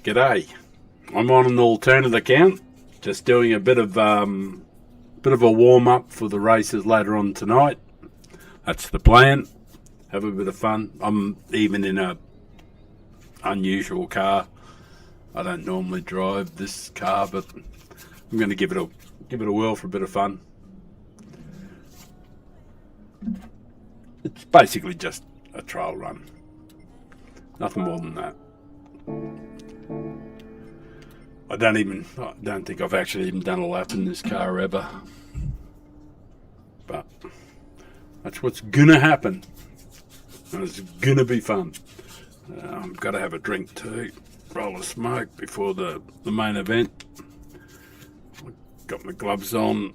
G'day. I'm on an alternate account, just doing a bit of a warm up for the races later on tonight. That's the plan. Have a bit of fun. I'm even in a unusual car. I don't normally drive this car, but I'm going to give it a whirl for a bit of fun. It's basically just a trail run. Nothing more than that. I don't think I've actually even done a lap in this car ever. But that's what's gonna happen. And it's gonna be fun. I've got to have a drink too. Roll a smoke before the main event. Got my gloves on.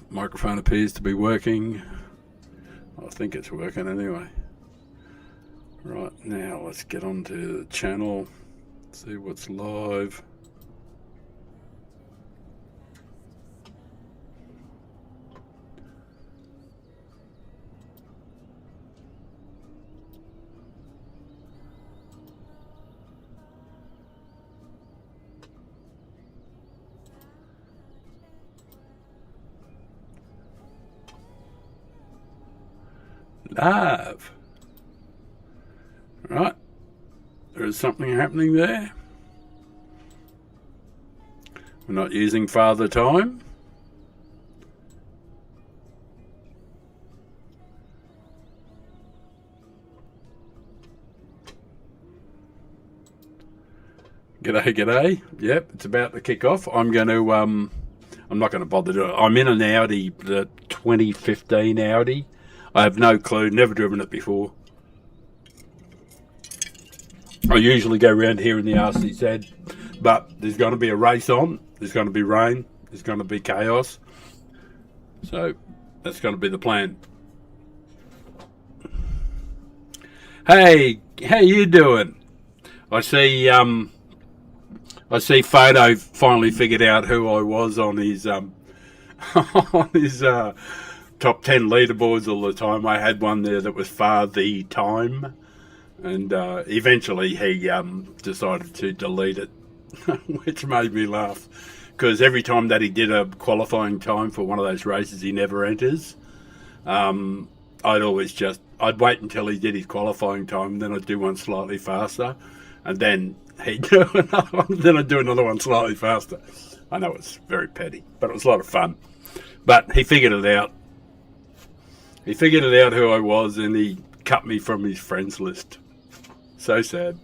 Microphone appears to be working. I think it's working anyway. Right, now let's get onto the channel. See what's live. Live. Right, there is something happening there. We're not using father time. G'day. Yep, it's about to kick off. I'm not going to bother to do it. I'm in an Audi, the 2015 Audi. I have no clue, never driven it before. I usually go around here in the RCZ, but there's going to be a race on. There's going to be rain. There's going to be chaos. So that's going to be the plan. Hey, how you doing? I see Photo finally figured out who I was on his on his top 10 leaderboards all the time. I had one there that was Far the Time, and eventually he decided to delete it, which made me laugh, because every time that he did a qualifying time for one of those races he never enters, I'd wait until he did his qualifying time, and then I'd do one slightly faster, and then he'd do another one, then I'd do another one slightly faster. I know it's very petty, but it was a lot of fun. But he figured it out. He figured it out who I was, and he cut me from his friends list. So sad.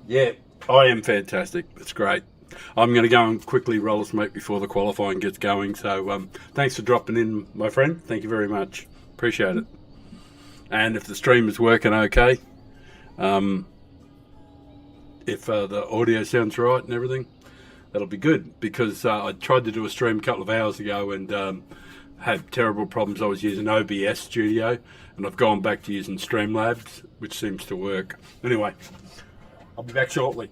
Yeah, I am fantastic. It's great. I'm going to go and quickly roll a smoke before the qualifying gets going. So thanks for dropping in, my friend. Thank you very much. Appreciate it. And if the stream is working okay, if the audio sounds right and everything, that'll be good, because I tried to do a stream a couple of hours ago and had terrible problems. I was using OBS Studio, and I've gone back to using Streamlabs, which seems to work. Anyway, I'll be back shortly.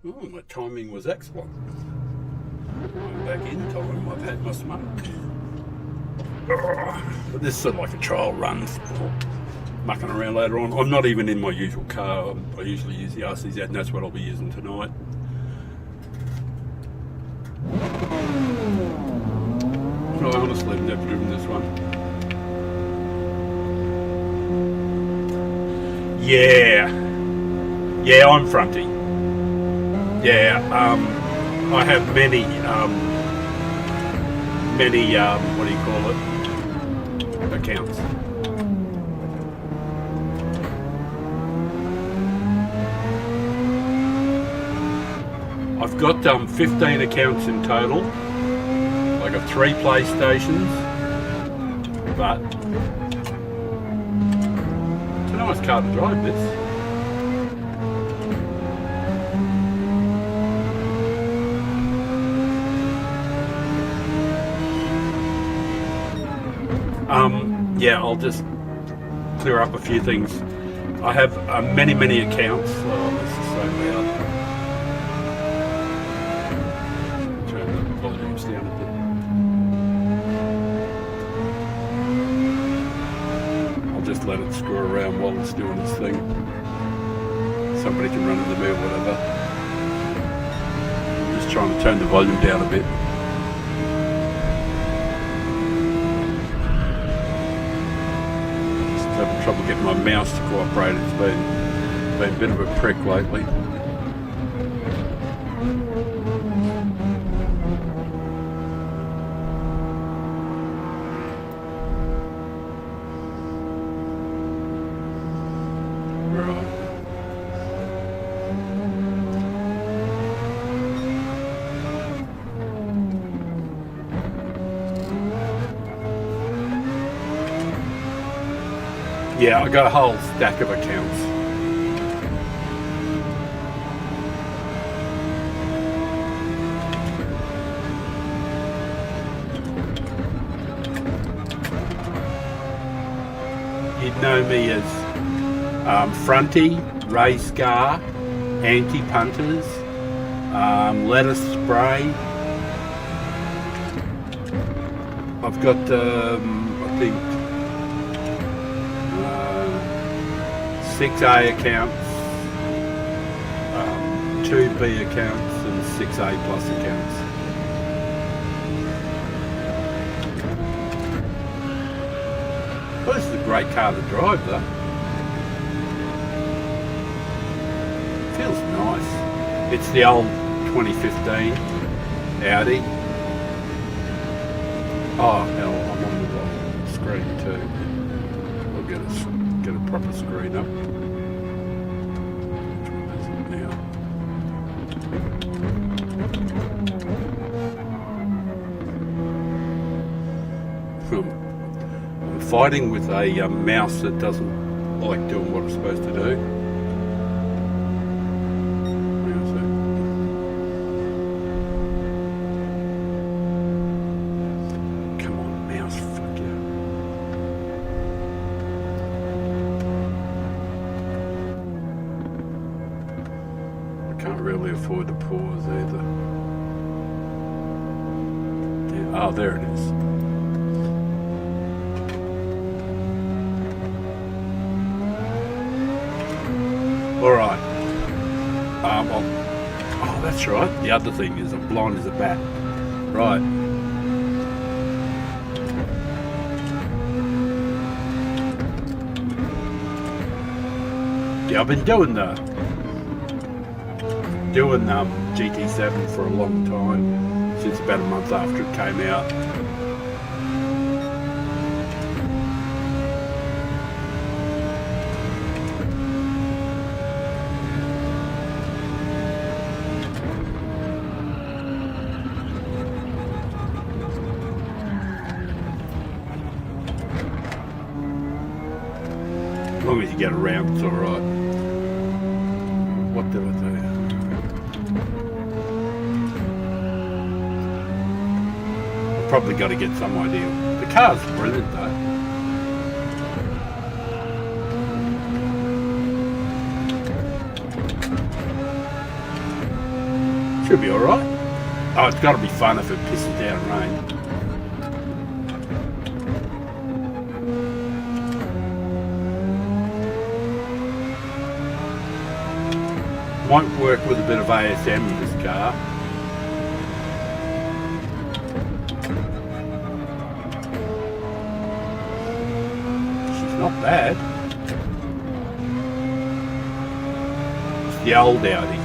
Oh, my timing was excellent. I'm back in time. I've had my smoke. But this is sort of like a trial run for mucking around later on. I'm not even in my usual car. I usually use the RCZ, and that's what I'll be using tonight. No, honestly, I've never driven this one. Yeah, I'm fronty. Yeah, I have many, what do you call it, accounts. I've got 15 accounts in total. I got 3 PlayStations, but it's a nice car to drive this. Yeah, I'll just clear up a few things. I have many accounts. Oh, this is so loud. Turn the volumes down a bit. I'll just let it screw around while it's doing its thing. Somebody can run into me or whatever. I'm just trying to turn the volume down a bit. Having trouble getting my mouse to cooperate. It's been a bit of a prick lately. Right. Yeah, I got a whole stack of accounts. You'd know me as Fronty, Race Car, Anti-Punters, Lettuce Spray. I've got, I think, 6A accounts, 2B accounts, and 6A plus accounts. Well, this is a great car to drive, though. Feels nice. It's the old 2015 Audi. Oh hell, I'm on the wrong screen too. We'll get a proper screen up. Which one is it now? I'm fighting with a mouse that doesn't like doing what it's supposed to do. Come on, mouse, fuck you. Can't really afford to pause either. Yeah. Oh, there it is. All right. Oh, that's right. The other thing is I'm blind as a bat. Right. Yeah, I've been doing GT7 for a long time, since about a month after it came out. As long as you get around, it's alright. What did I do? Probably got to get some idea. The car's brilliant though. Should be alright. Oh, it's got to be fun if it pisses down rain. Won't work with a bit of ASM in this car. She's not bad. It's the old Audi.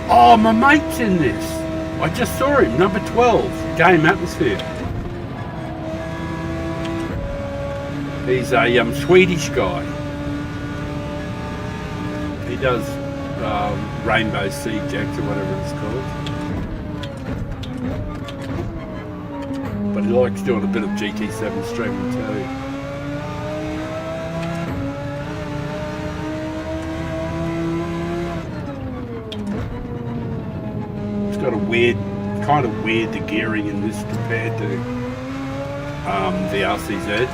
Oh, my mate's in this. I just saw him, number 12, Game Atmosphere. He's a Swedish guy. He does Rainbow Siege X or whatever it's called. But he likes doing a bit of GT7 streaming too. Got a weird, kind of weird the gearing in this compared to the RCZ.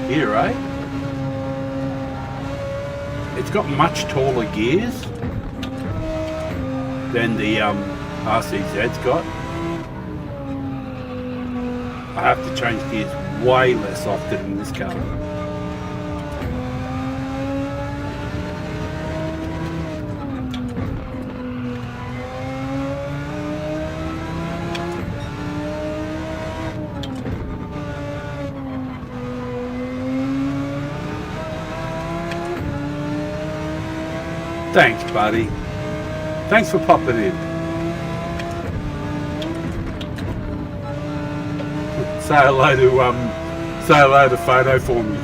Here, eh? It's got much taller gears than the RCZ's got. I have to change gears way less often in this car. Thanks, buddy. Thanks for popping in. Say hello to Photo for me.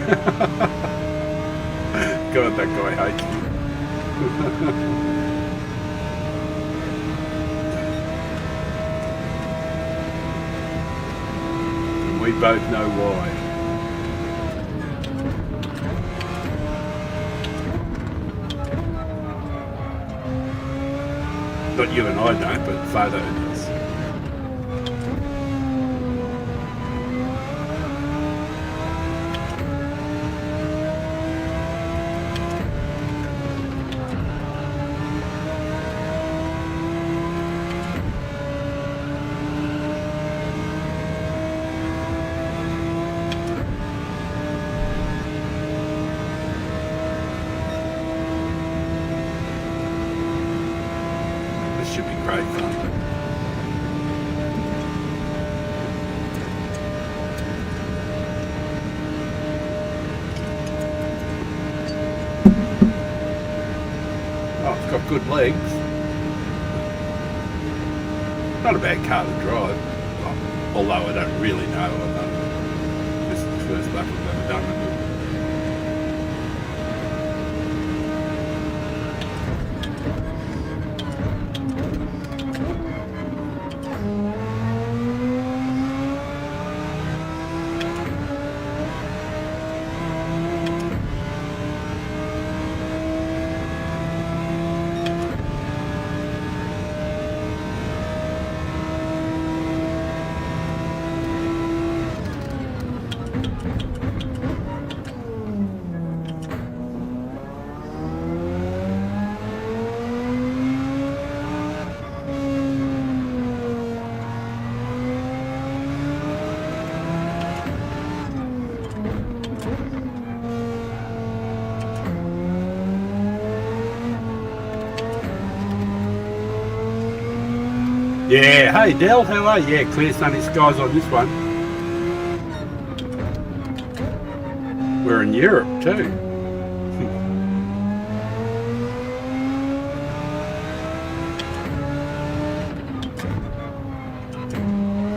God, that guy hates me. We both know why. Not you and I don't, but Photo does. Should be great fun. Oh, it's got good legs. Not a bad car to drive. Well, although I don't really know. This is the first lap I've ever done with it. Yeah, hey Del, how are you? Yeah, clear sunny skies on this one. We're in Europe too.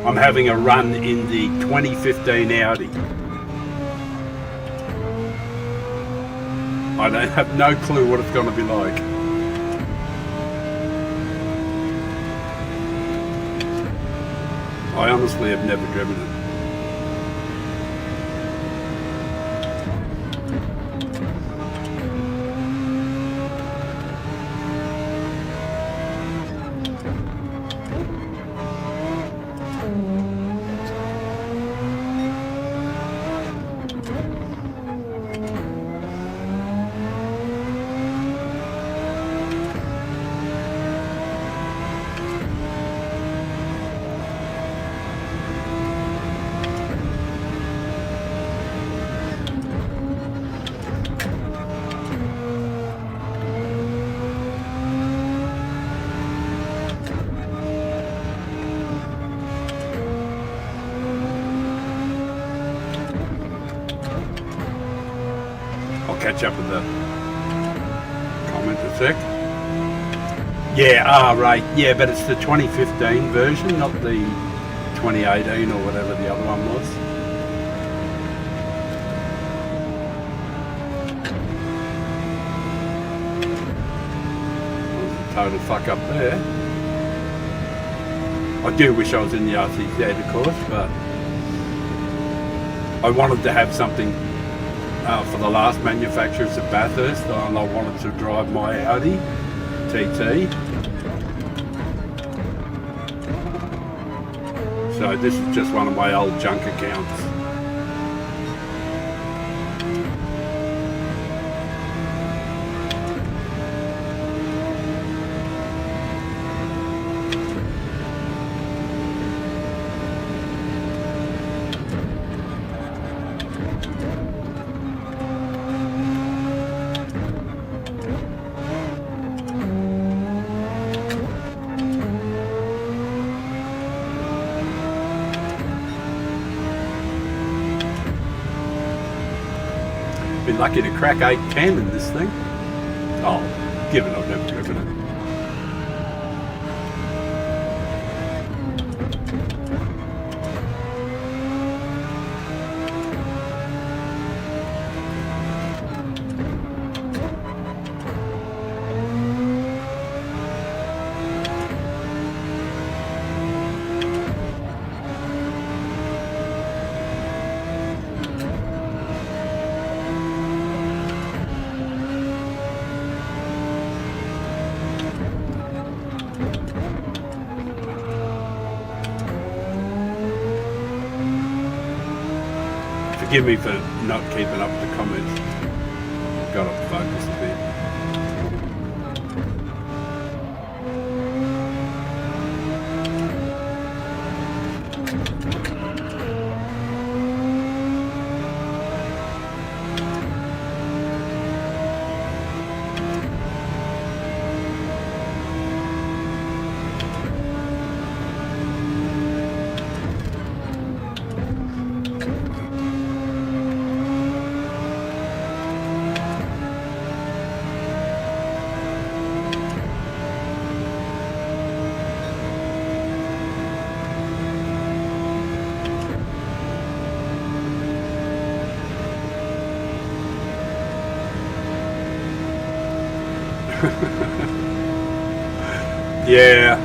I'm having a run in the 2015 Audi. I don't have no clue what it's going to be like. I honestly have never driven it. Catch up with the comment a sec. Yeah, right. Yeah, but it's the 2015 version, not the 2018 or whatever the other one was. That was a total fuck up there. I do wish I was in the RCZ, of course, but I wanted to have something for the last manufacturers of Bathurst, and I wanted to drive my Audi TT. So this is just one of my old junk accounts. Been lucky to crack 810 in this thing. Oh, given I've never driven it. Forgive me for not keeping up with the comments. Got off focus a bit. Yeah.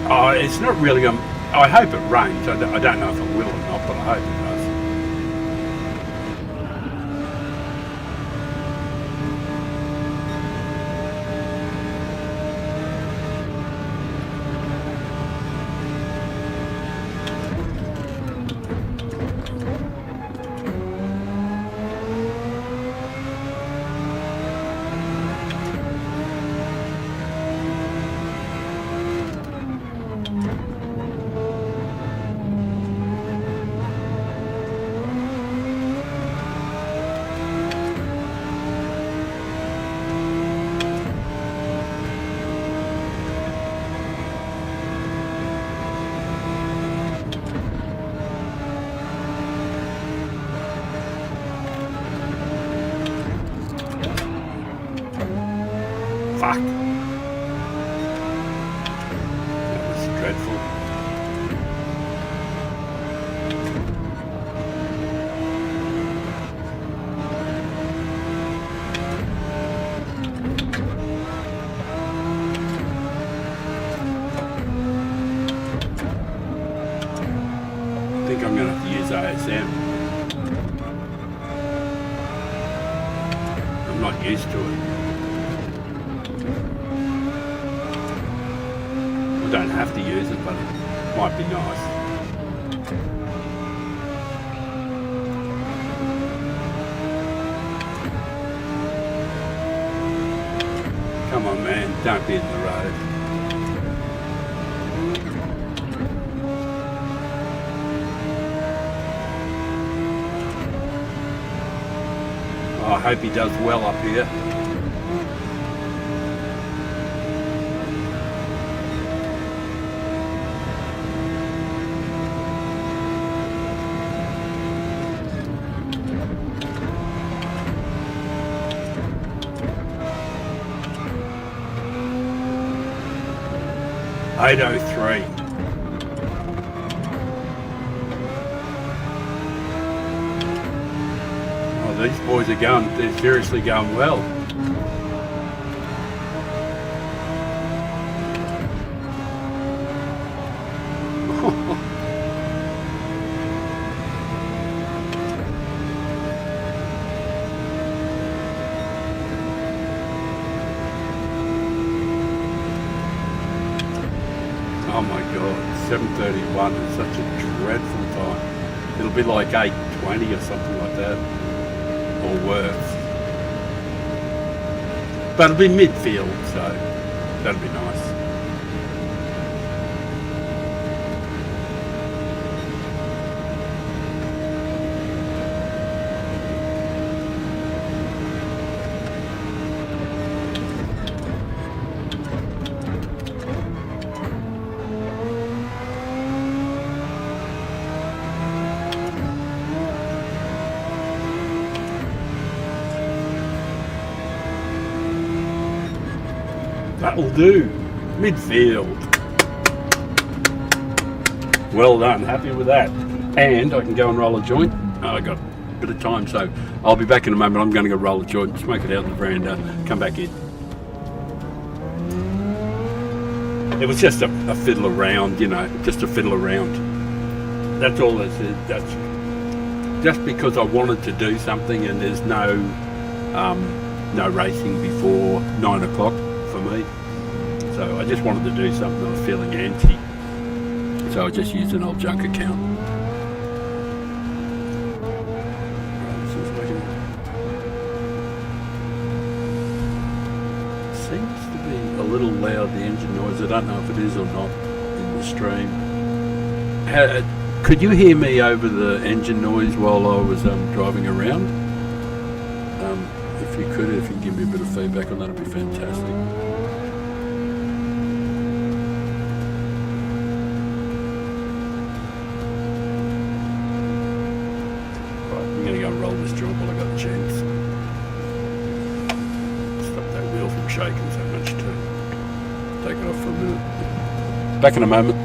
Oh, it's not really going to... I hope it rains. I don't know if it will or not, but I hope it does. Fuck. That was dreadful. I think I'm going to have to use ASM. I'm not used to it. I don't have to use it, but it might be nice. Come on, man, don't be in the road. Oh, I hope he does well up here. Eight oh three. Oh, these boys are going. They're seriously going well. Oh my God, 7:31 is such a dreadful time. It'll be like 8:20 or something like that, or worse. But it'll be midfield, so that'll be nice. That'll do. Midfield. Well done. Happy with that. And I can go and roll a joint. Oh, I got a bit of time, so I'll be back in a moment. I'm going to go roll a joint, smoke it out in the veranda, come back in. It was just a fiddle around, you know, just a fiddle around. That's all it is. That's just because I wanted to do something, and there's no racing before 9 o'clock for me. So I just wanted to do something. I was feeling antsy, so I just used an old junk account. Seems to be a little loud, the engine noise. I don't know if it is or not in the stream. Could you hear me over the engine noise while I was driving around? If you could give me a bit of feedback on that, it'd be fantastic. Roll this joint while I got the chance. Stop that wheel from shaking so much too. Take it off for a minute. Back in a moment.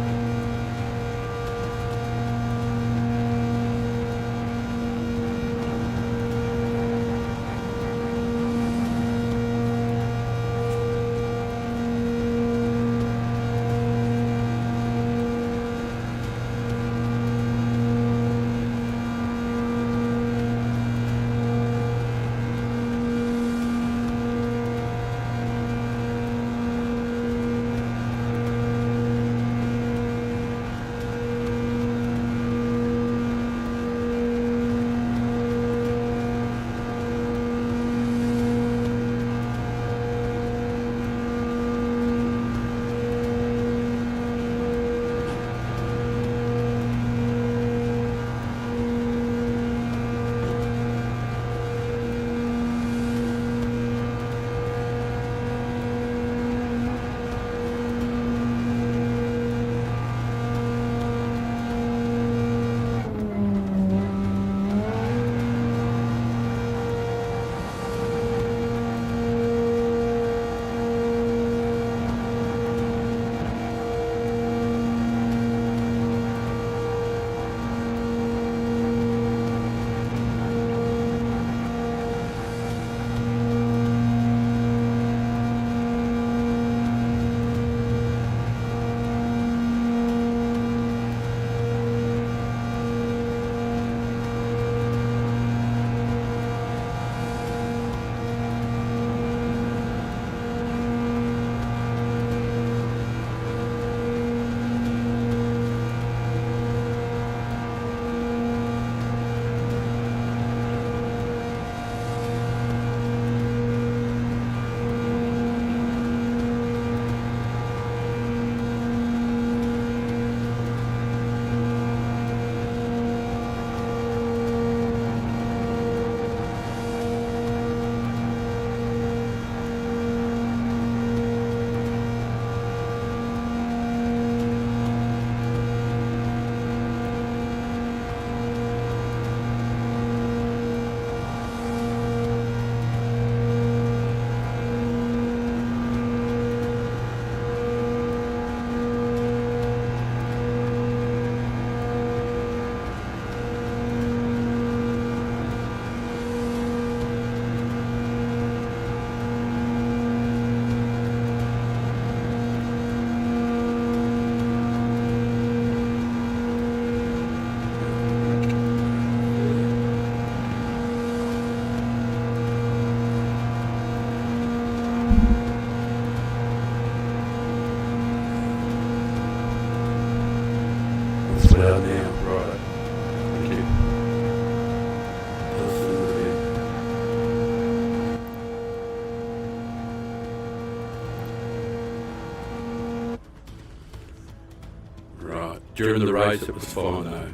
During the race it was fine though.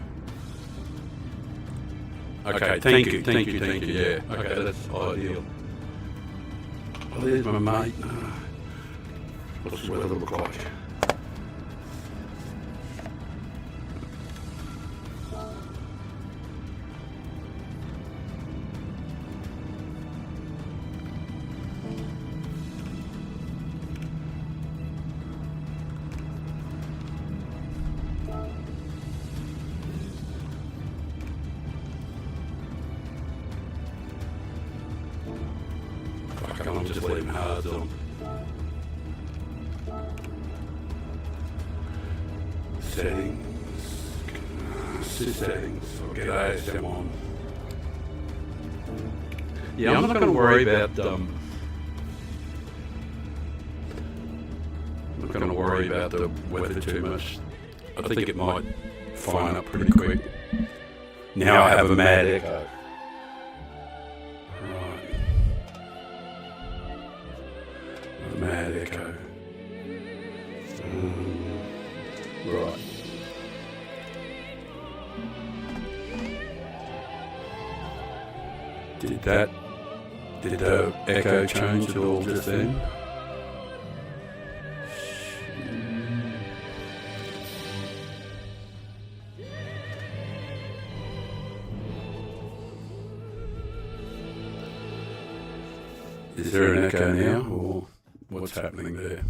Okay, thank you, yeah. Okay, that's ideal. Oh, there's my mate. What's the weather look like? I'm just leaving hards on. Settings. Settings. I'll get ASM on. Yeah, I'm not going to worry about the weather too much. I think it might fine up pretty quick. Now I have a mad echo. Mad echo. Right. Did the echo change at all just then? Is there an echo now, or what's happening there?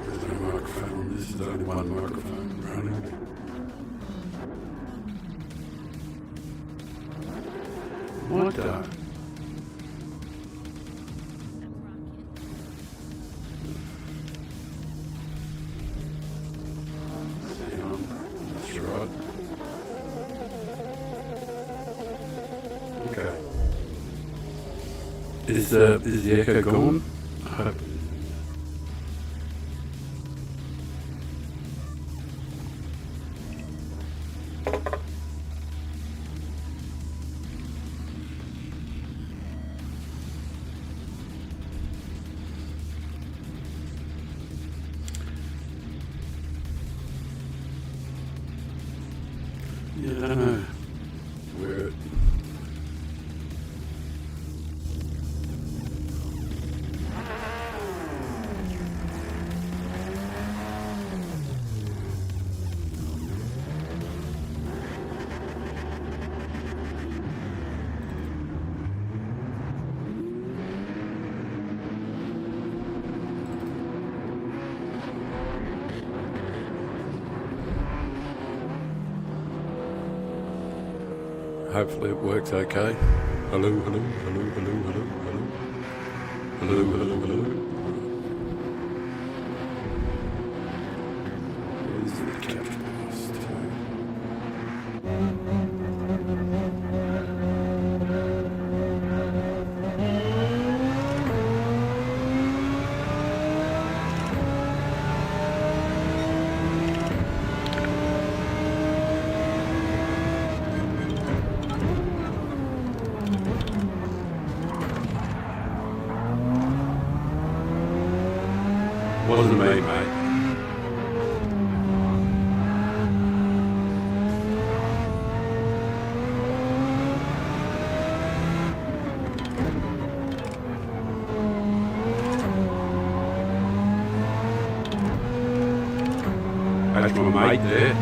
There's no microphone. This is only one microphone running. What the? That's right. Okay. Is the echo gone? I hope. Yeah, I don't know. Where hopefully it works okay. Hello, hello, hello, hello, hello, hello. Hello, hello, hello. Where's the capture post? Wasn't me, mate. That's my mate there.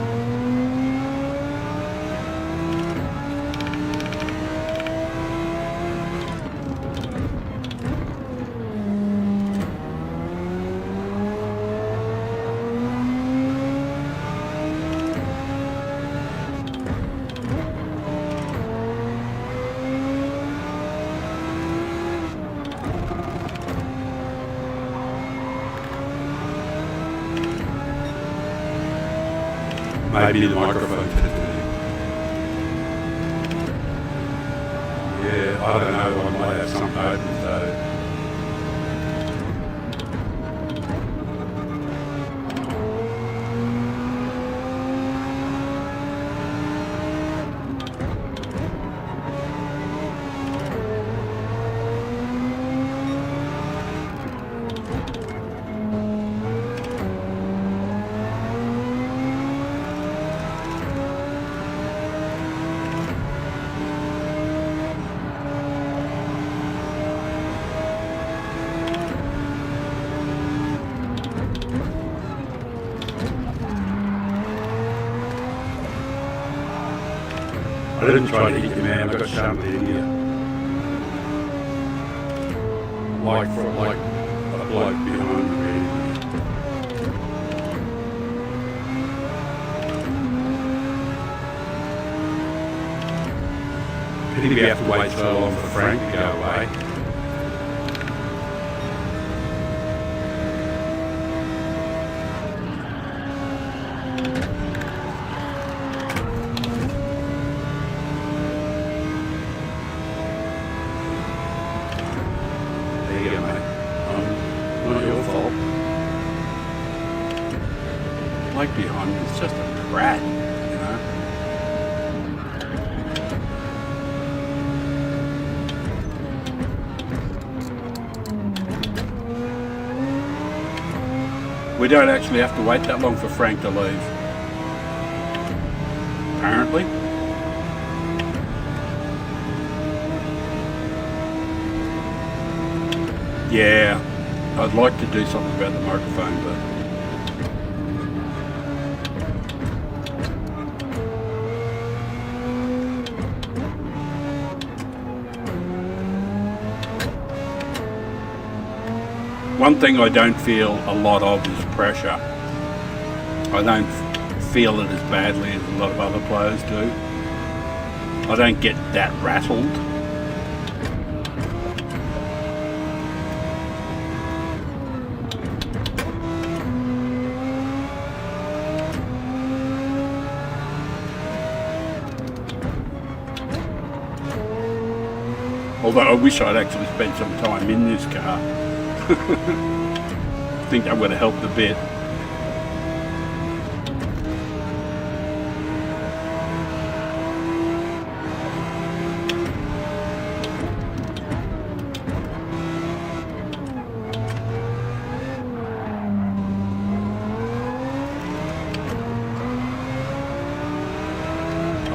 Maybe the microphone testing. Yeah, I don't know, I might have something open, so. I didn't try to hit you, man. I got shunted in here. Like a bloke behind me, really. Pity we have to wait so long for Frank to go away. There you go, mate. Not your fault. Bloke behind me is just a rat, you know. We don't actually have to wait that long for Frank to leave. Apparently. Yeah, I'd like to do something about the microphone, but... One thing I don't feel a lot of is pressure. I don't feel it as badly as a lot of other players do. I don't get that rattled. Although I wish I'd actually spent some time in this car. I think that would have helped a bit.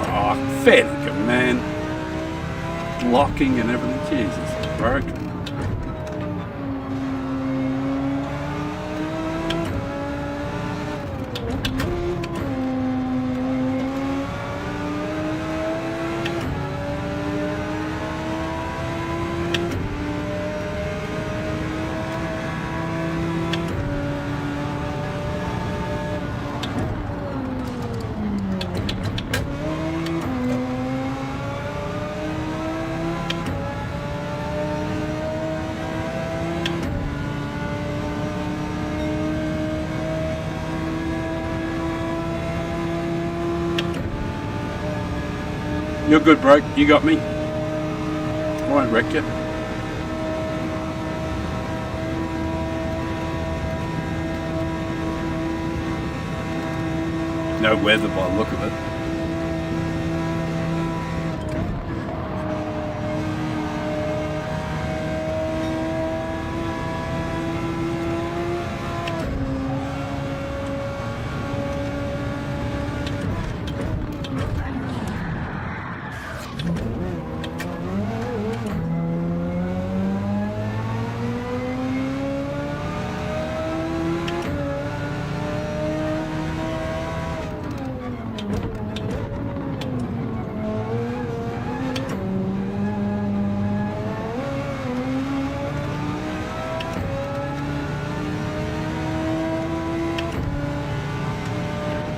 Oh, fair dinkum, man. Blocking and everything. Jesus, it's broken. You're good, bro. You got me. I won't wreck you. No weather by the look of it.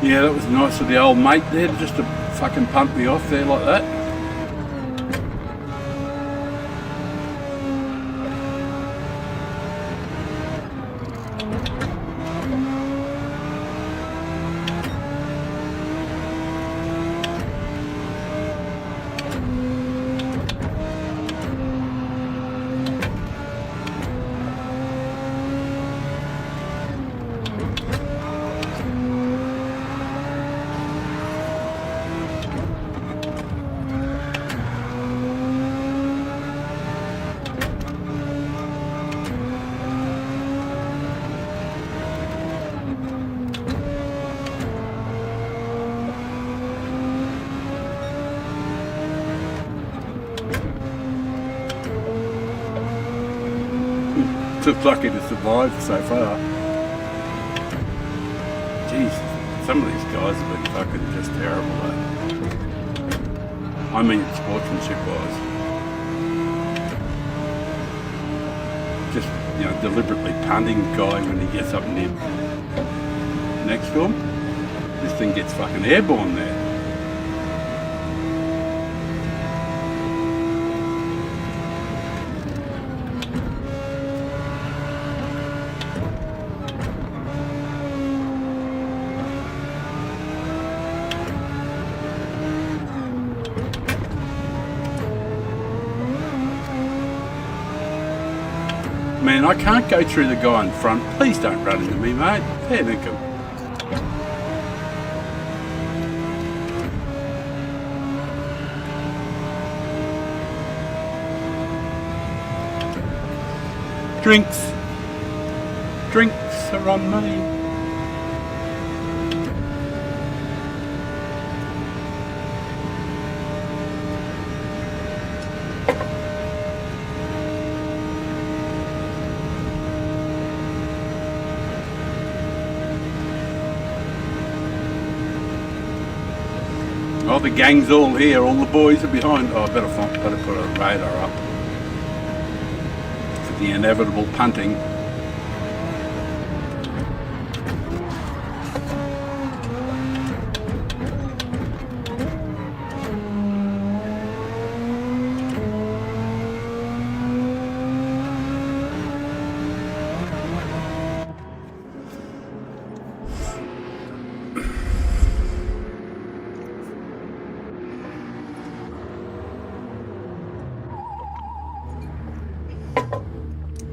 Yeah, that was nice of the old mate there just to fucking pump me off there like that. Just lucky to survive so far. Jeez, some of these guys have been fucking just terrible, though. I mean sportsmanship wise. Just, you know, deliberately punting the guy when he gets up near next to him. This thing gets fucking airborne there. Man, I can't go through the guy in front. Please don't run into me, mate. Fair dinkum. Drinks. Drinks are on me. Oh, the gang's all here. All the boys are behind. Oh, I better put a radar up for the inevitable punting.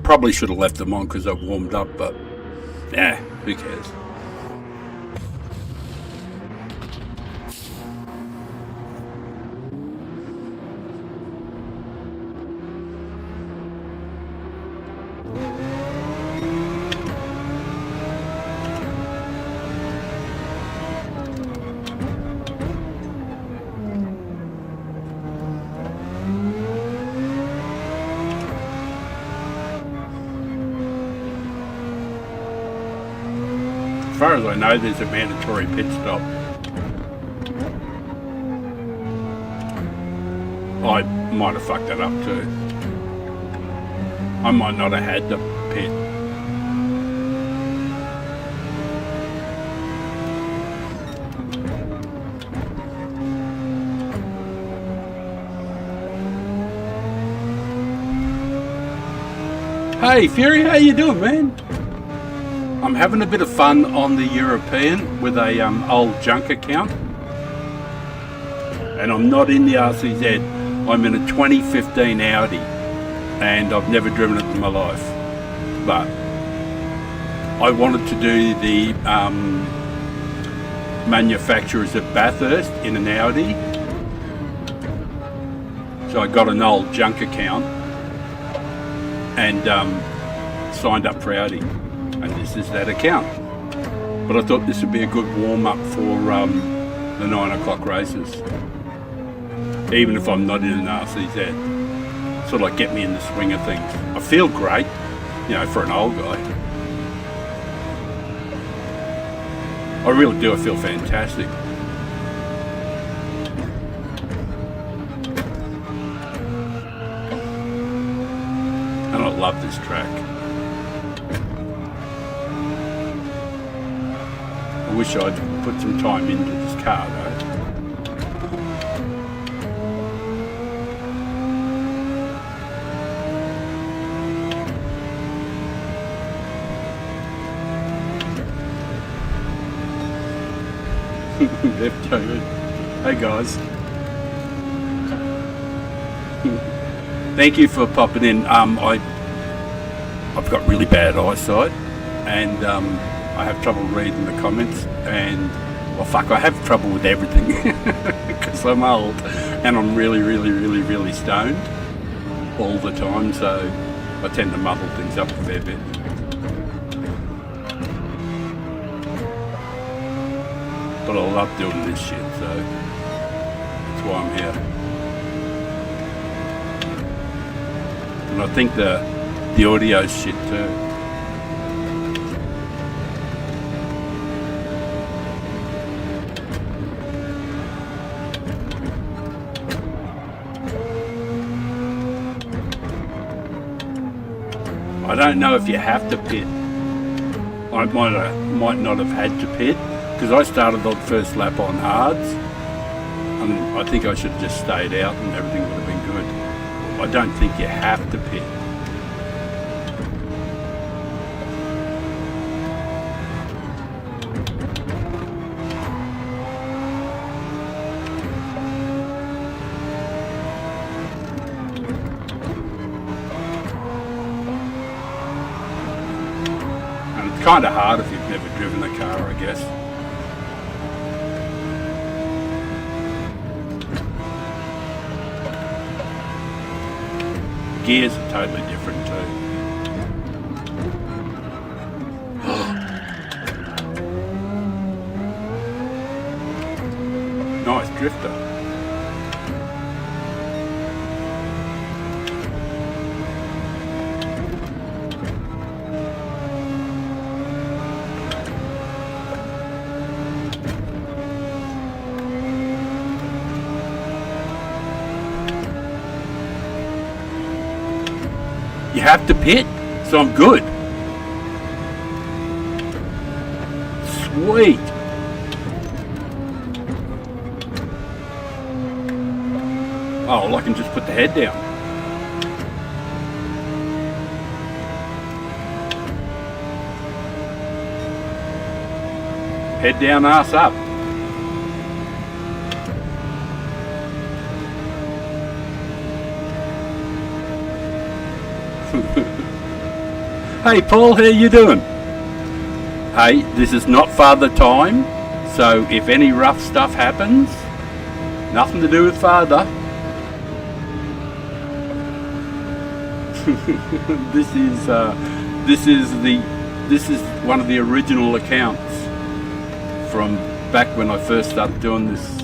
Probably should have left them on because I've warmed up, but yeah, who cares? As far as I know, there's a mandatory pit stop. I might have fucked that up too. I might not have had the pit. Hey Fury, how you doing, man? I'm having a bit of fun on the European with a old junk account, and I'm not in the RCZ. I'm in a 2015 Audi, and I've never driven it in my life. But I wanted to do the manufacturers at Bathurst in an Audi, so I got an old junk account and signed up for Audi. And this is that account. But I thought this would be a good warm-up for the 9 o'clock races. Even if I'm not in an RCZ. Sort of like get me in the swing of things. I feel great, you know, for an old guy. I really do, I feel fantastic. And I love this track. I wish I'd put some time into this car though. Hey guys. Thank you for popping in. I've got really bad eyesight and I have trouble reading the comments, and well fuck, I have trouble with everything because I'm old and I'm really stoned all the time, so I tend to muddle things up a fair bit. But I love doing this shit, so that's why I'm here. And I think the audio's shit too. don't know if you have to pit. I might not have had to pit because I started on first lap on hards, and I think I should have just stayed out and everything would have been good. I don't think you have to pit. Kind of hard if you've never driven a car, I guess. Gears are totally different too. Nice drifter. You have to pit, so I'm good. Sweet. Oh, well, I can just put the head down. Head down, ass up. Hey Paul, how you doing? Hey, this is not father time, so if any rough stuff happens, nothing to do with father. This is one of the original accounts from back when I first started doing this.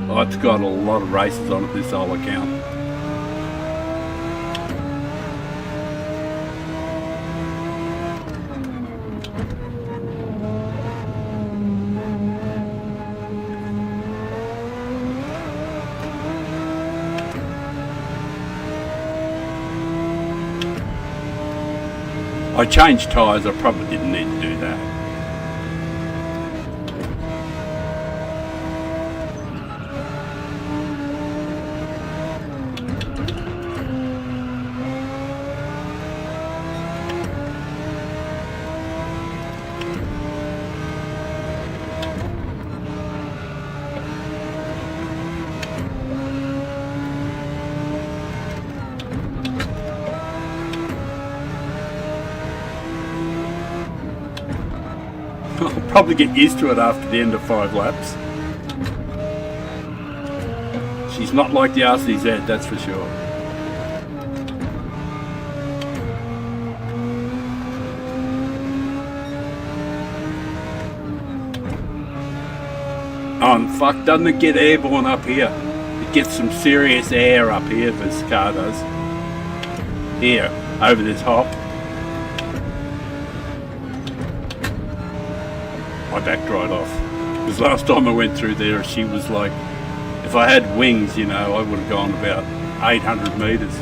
Oh, it's got a lot of races on it, this whole account. I changed tyres, I probably didn't need to do that. I'll probably get used to it after the end of 5 laps. She's not like the RCZ, that's for sure. Oh, and fuck, doesn't it get airborne up here? It gets some serious air up here, this car does. Here, over this hop. I backed right off. Because last time I went through there, she was like, if I had wings, you know, I would have gone about 800 metres.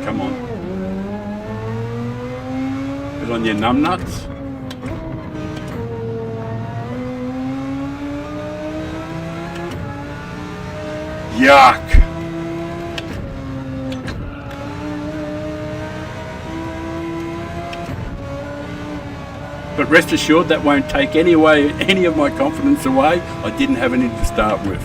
Come on. Put on your numbnuts. Yuck! But rest assured that won't take any of my confidence away. I didn't have any to start with.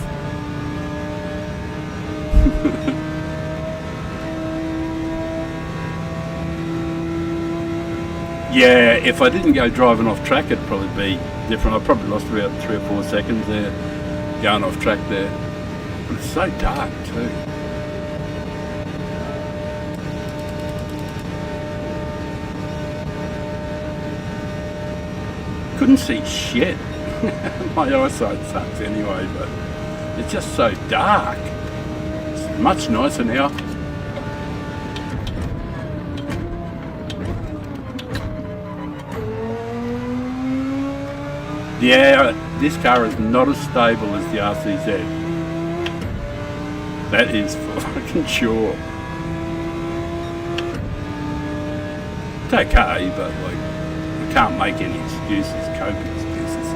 Yeah, if I didn't go driving off track, it'd probably be different. I probably lost about 3 or 4 seconds there, going off track there. But it's so dark too. Couldn't see shit. My eyesight sucks anyway, but It's just so dark. It's much nicer now. Yeah, this car is not as stable as the RCZ. That is for fucking sure. It's okay, but like, I can't make any excuses, coping excuses.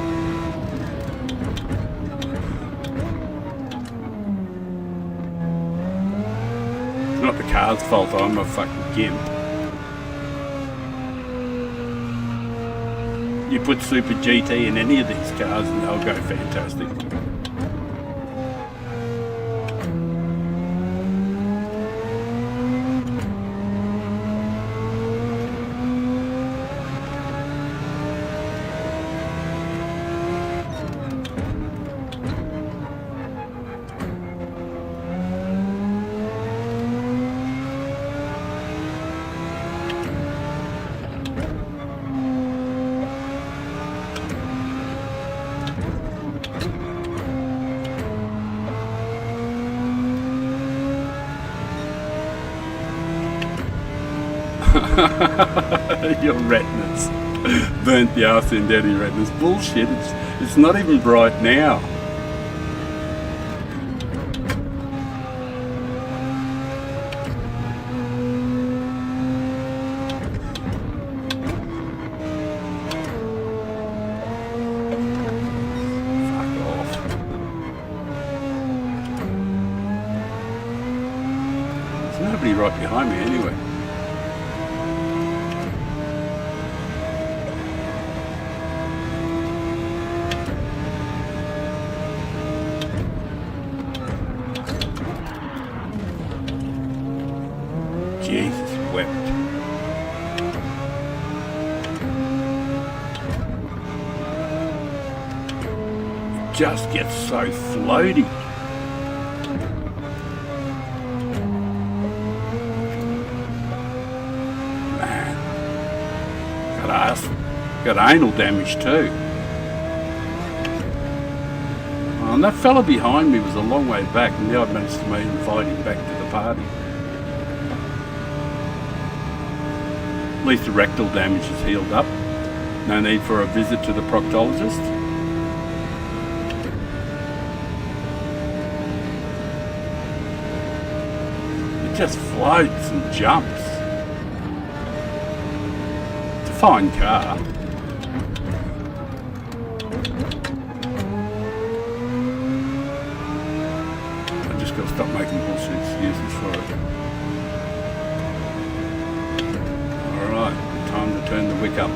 It's not the car's fault, I'm a fucking gimp. You put Super GT in any of these cars and they'll go fantastic. Your retinas burnt the arse end out of your retinas. Bullshit, it's not even bright now. Fuck off. There's nobody right behind me anyway. Jesus wept. It just gets so floaty. Man. Got anal damage too. Oh, and that fella behind me was a long way back, and now I've managed to invite him back to the party. At least the rectal damage is healed up. No need for a visit to the proctologist. It just floats and jumps. It's a fine car. I just got to stop making bullshit excuses for it. Time to turn the wick up.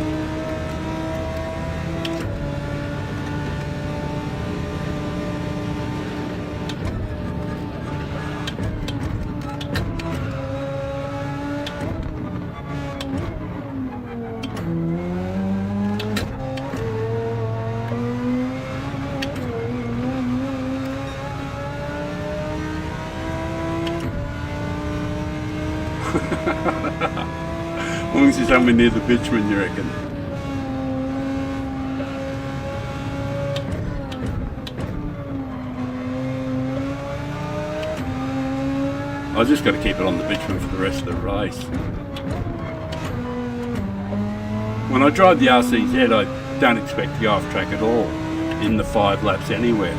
As long as you're somewhere near the bitumen, you reckon? I just got to keep it on the bitumen for the rest of the race. When I drive the RCZ, I don't expect to go off track at all in the 5 laps anywhere.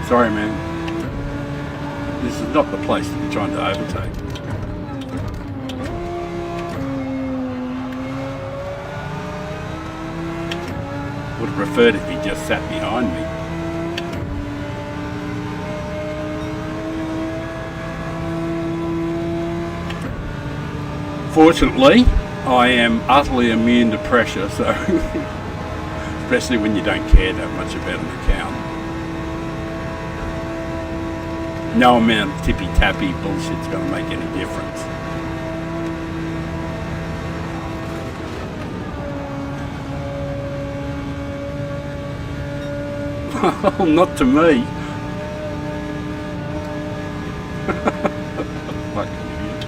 Sorry, man. This is not the place to be trying to overtake. Would have preferred if he just sat behind me. Fortunately, I am utterly immune to pressure, so especially when you don't care that much about an account. No amount of tippy-tappy bullshit's going to make any difference. Well, not to me. Fucking idiot.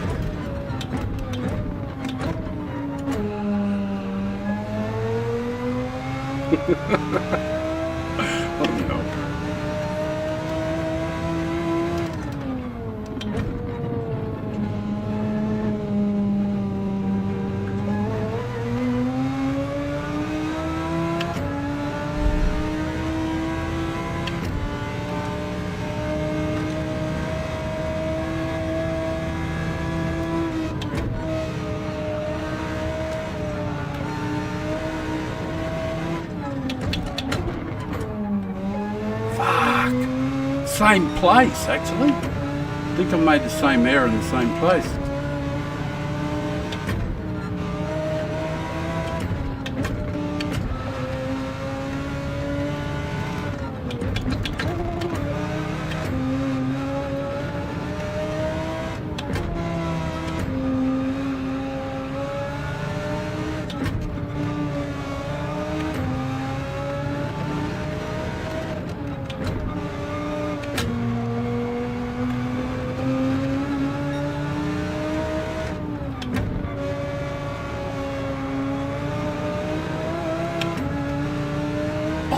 Oh no. Same place, actually. I think I made the same error in the same place.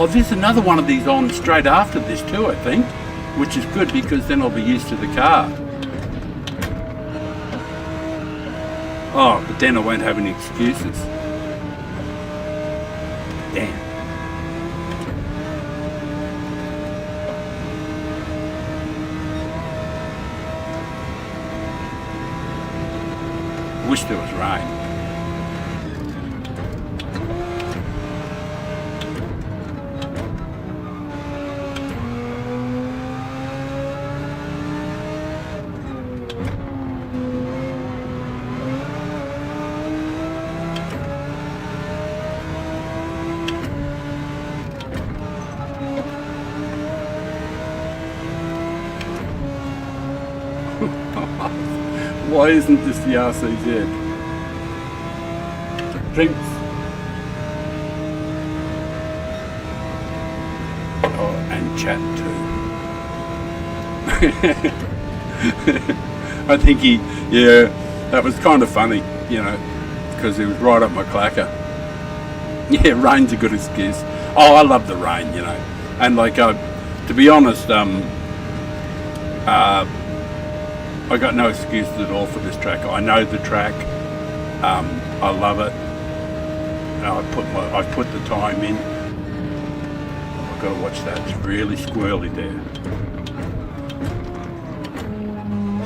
Oh, there's another one of these on straight after this too, I think, which is good because then I'll be used to the car. Oh, but then I won't have any excuses. Damn. Wish there was rain. Why isn't this the RCZ? Drinks. Oh, and chat too. I think that was kind of funny, you know, because he was right up my clacker. Yeah, rain's a good excuse. Oh, I love the rain, you know. And like, to be honest, I got no excuses at all for this track. I know the track. I love it. I've put the time in. I've got to watch that. It's really squirrely there.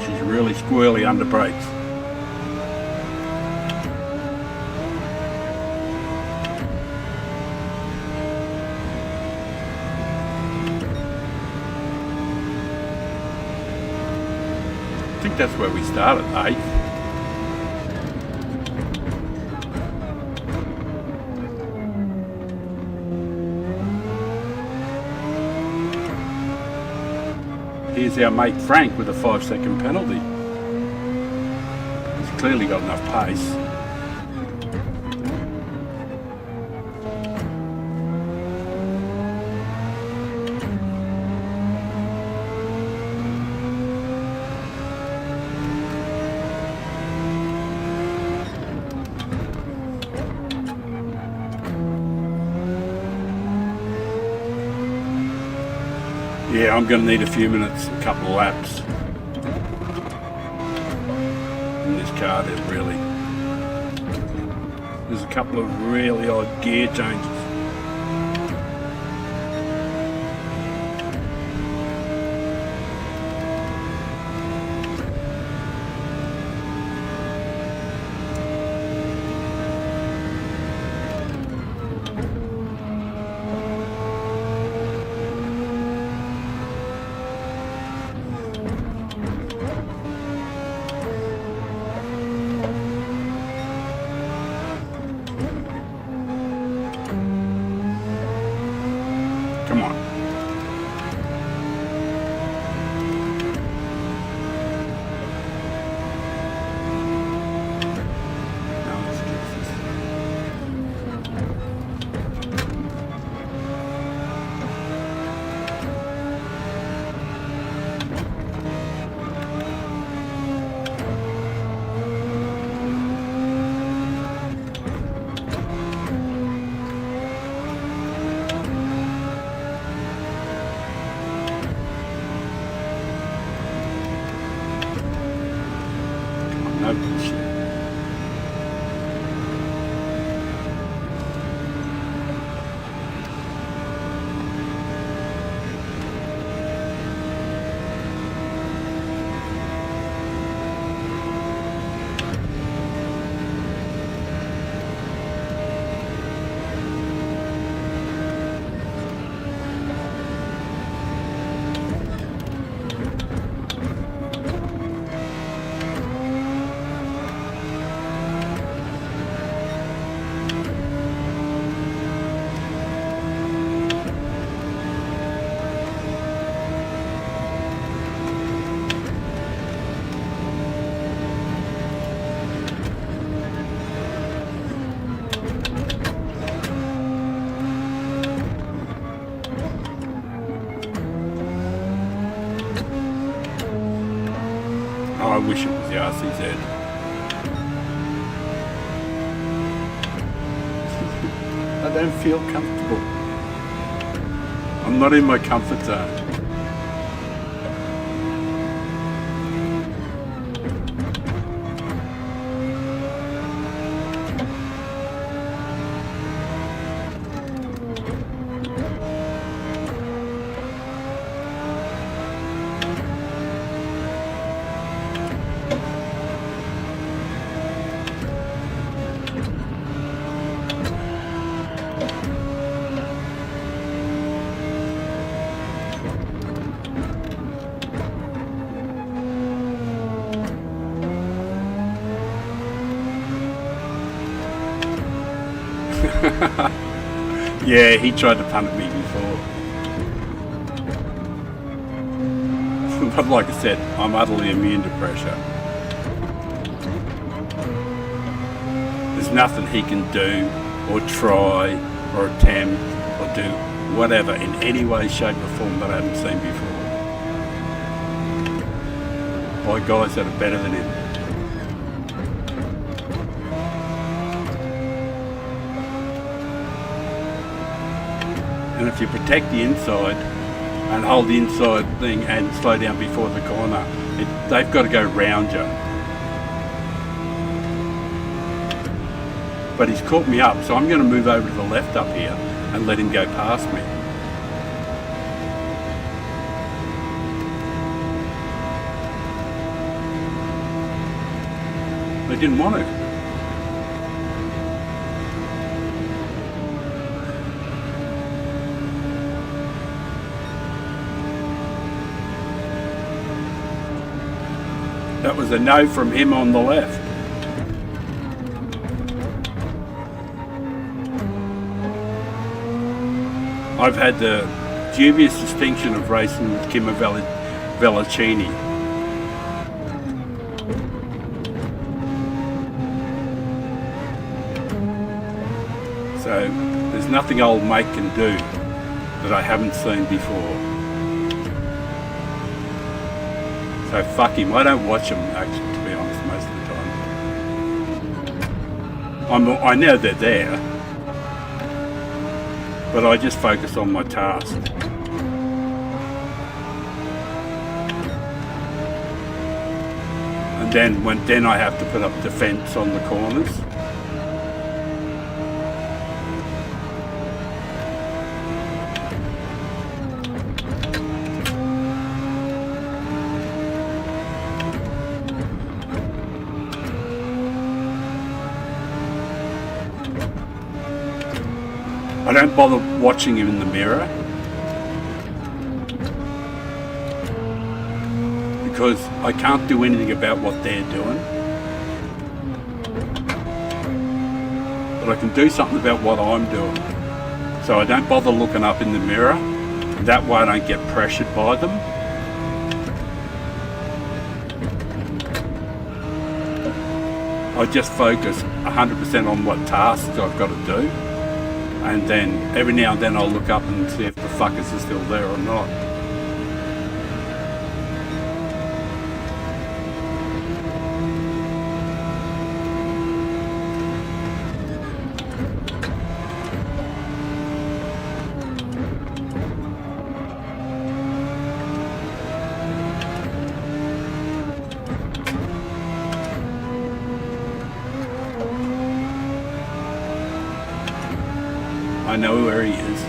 She's really squirrely under brakes. I think that's where we started, 8th. Here's our mate Frank with a 5-second penalty. He's clearly got enough pace. Yeah, I'm going to need a few minutes, a couple of laps in this car. There's a couple of really odd gear changes. wish it was the RCZ. I don't feel comfortable. I'm not in my comfort zone. Yeah, he tried to punt at me before. But like I said, I'm utterly immune to pressure. There's nothing he can do or try or attempt or do whatever in any way, shape or form that I haven't seen before. By guys that are better than him. And if you protect the inside and hold the inside thing and slow down before the corner, they've got to go round you. But he's caught me up, so I'm going to move over to the left up here and let him go past me. They didn't want to. That was a no from him on the left. I've had the dubious distinction of racing with Kimmer Vellicini. So there's nothing old mate can do that I haven't seen before. So fuck him. I don't watch him, actually, to be honest, most of the time. I know they're there, but I just focus on my task. And then I have to put up defence on the corners. I don't bother watching him in the mirror because I can't do anything about what they're doing, but I can do something about what I'm doing. So I don't bother looking up in the mirror, and that way I don't get pressured by them. I just focus 100% on what tasks I've got to do. And then every now and then I'll look up and see if the fuckers are still there or not. I know where he is.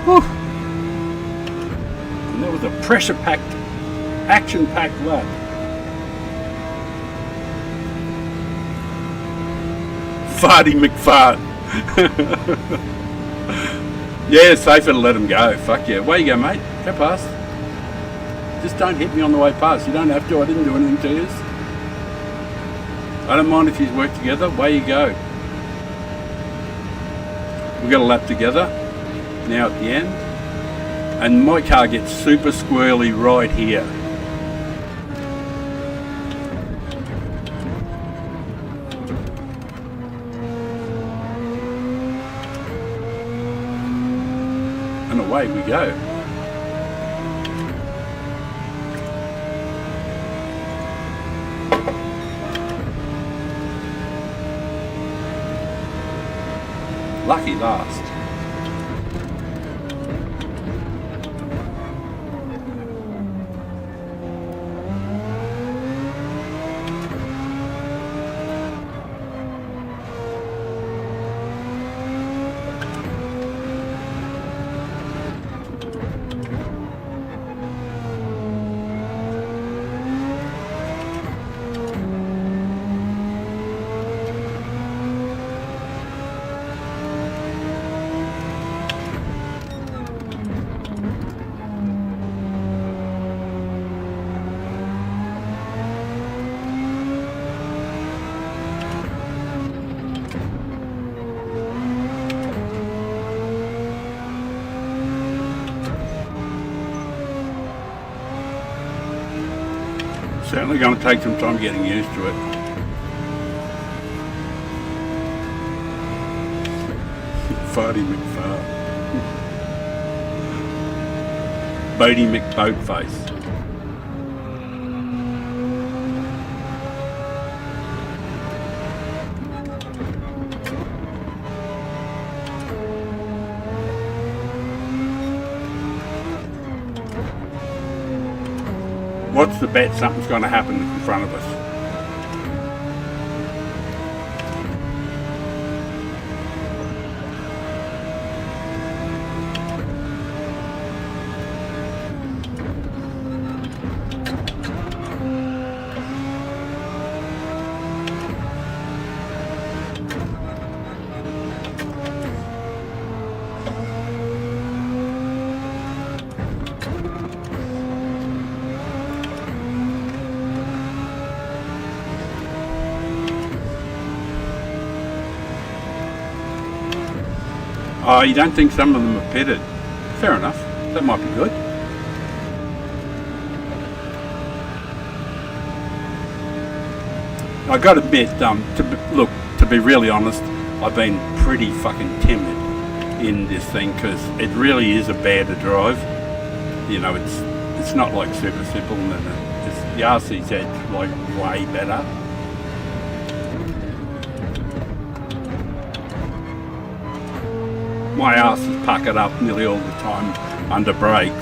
Whew. And that was a pressure-packed, action-packed lap. Farty McFart. Yeah, safer to let him go. Fuck yeah. Where you go, mate? Go past. Just don't hit me on the way past. You don't have to. I didn't do anything to you. I don't mind if you work together. Away you go. We've got a lap together now at the end. And my car gets super squirrely right here. away we go. Lucky last. Certainly going to take some time getting used to it. Farty McFar. Bodie McBoatface. What's the bet something's going to happen in front of us? Oh, you don't think some of them are pitted? Fair enough. That might be good. I got to admit, to be really honest, I've been pretty fucking timid in this thing because it really is a bear to drive. You know, it's not like super simple, and the RCZ's like way better. My ass is puckered up nearly all the time under brakes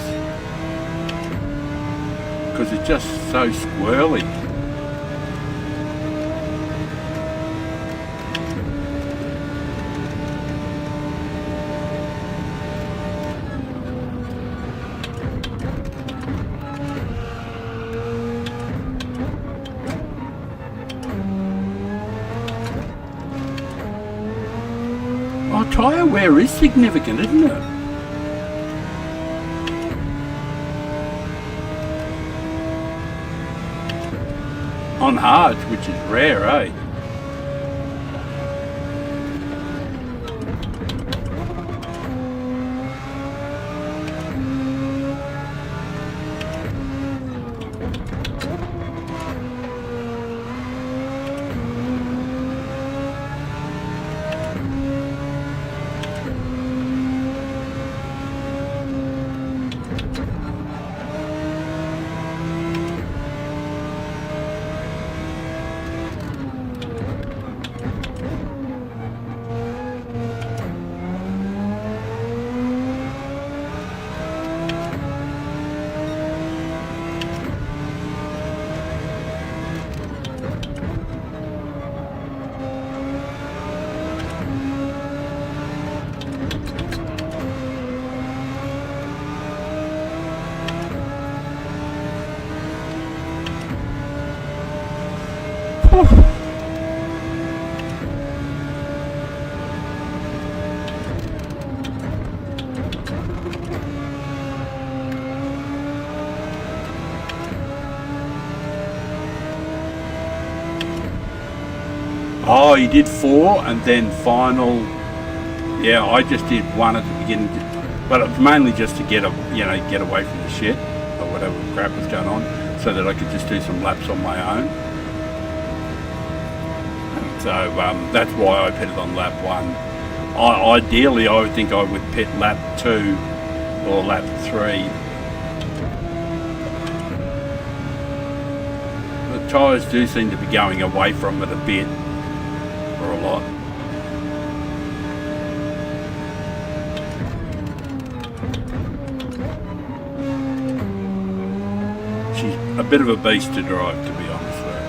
because it's just so squirrely. Tyre wear is significant, isn't it? On hards, which is rare, eh? Oh, you did 4 and then final. Yeah, I just did 1 at the beginning, but it was mainly just to get away from the shit or whatever crap was going on, so that I could just do some laps on my own. And so that's why I pitted on lap 1. Ideally, I would think I would pit lap 2 or lap 3. The tyres do seem to be going away from it a bit, or a lot. She's a bit of a beast to drive, to be honest with her.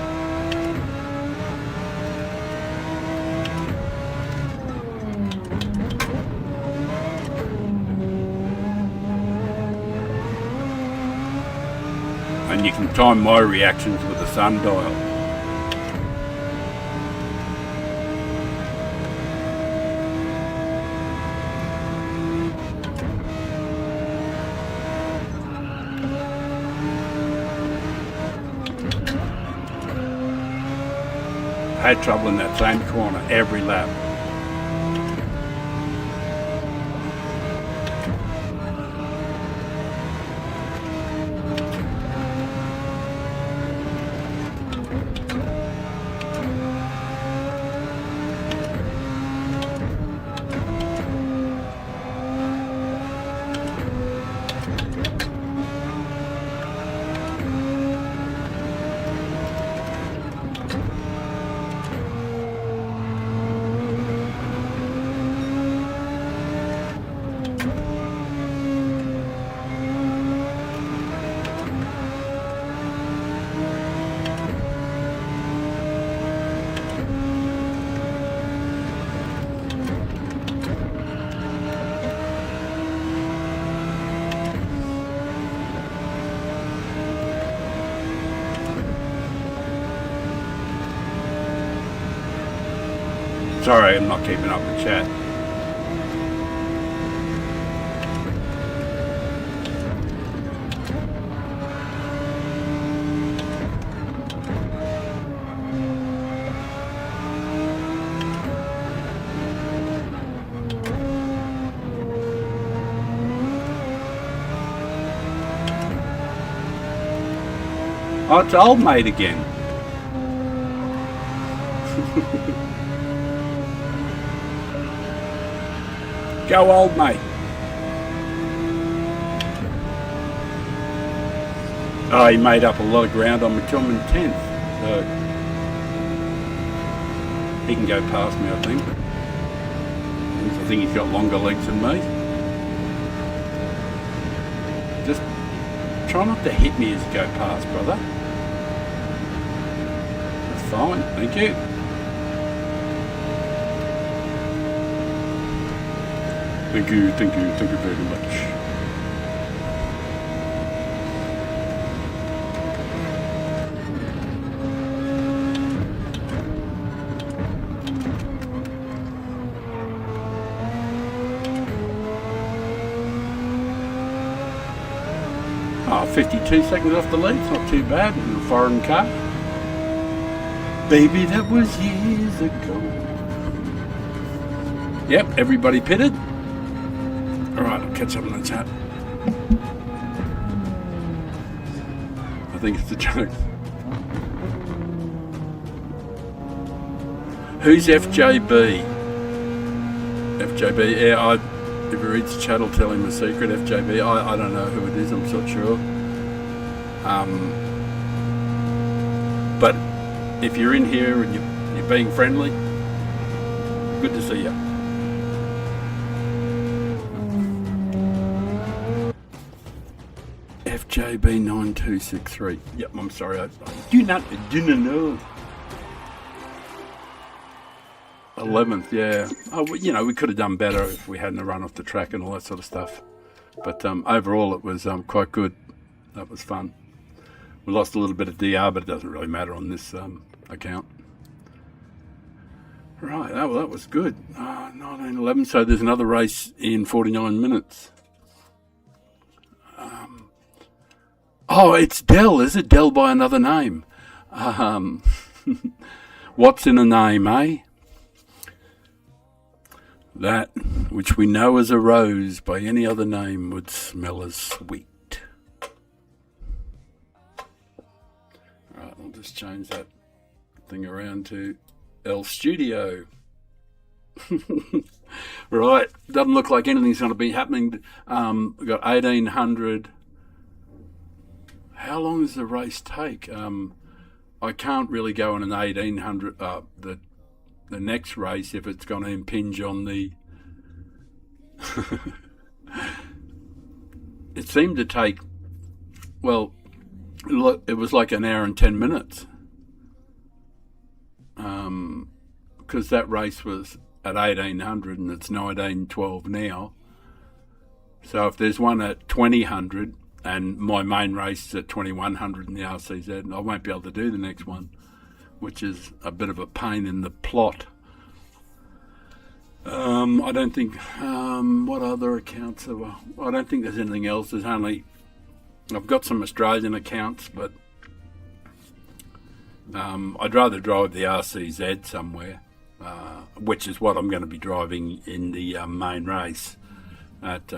And you can time my reactions with the sundial. I had trouble in that same corner every lap. Sorry, I'm not keeping up with chat. Oh, it's old mate again. Go old mate. Oh, he made up a lot of ground on me till I'm in 10th. So he can go past me, I think. I think he's got longer legs than me. Just try not to hit me as you go past, brother. That's fine, thank you. Thank you very much. Oh, 52 seconds off the lead, it's not too bad in a foreign car. Baby, that was years ago. Yep, everybody pitted. Alright, I'll catch up on the chat. I think it's a joke. Who's FJB? FJB, yeah, if he reads the chat, I'll tell him the secret. FJB, I don't know who it is, I'm not sure. But if you're in here and you're being friendly, good to see you. FJB9263. Yep, I'm sorry, I didn't know. 11th, yeah. Oh, you know, we could have done better if we hadn't run off the track and all that sort of stuff. But overall, it was quite good. That was fun. We lost a little bit of DR, but it doesn't really matter on this account. Right, well, that was good. 1911, so there's another race in 49 minutes. Oh, it's Dell, is it? Dell by another name. What's in a name, eh? That which we know as a rose by any other name would smell as sweet. Alright, I'll just change that thing around to L Studio. Right, doesn't look like anything's going to be happening. We've got 1800. How long does the race take? I can't really go in an 1800. The next race if it's going to impinge on the. It seemed to take. Well, it was like an hour and 10 minutes. Because that race was at 1800 and it's 1912 now. So if there's one at 2000 and my main race is at 2100 in the RCZ, I won't be able to do the next one, which is a bit of a pain in the plot. I don't think, what other accounts have I don't think there's anything else. There's only, I've got some Australian accounts, but I'd rather drive the RCZ somewhere, which is what I'm going to be driving in the main race at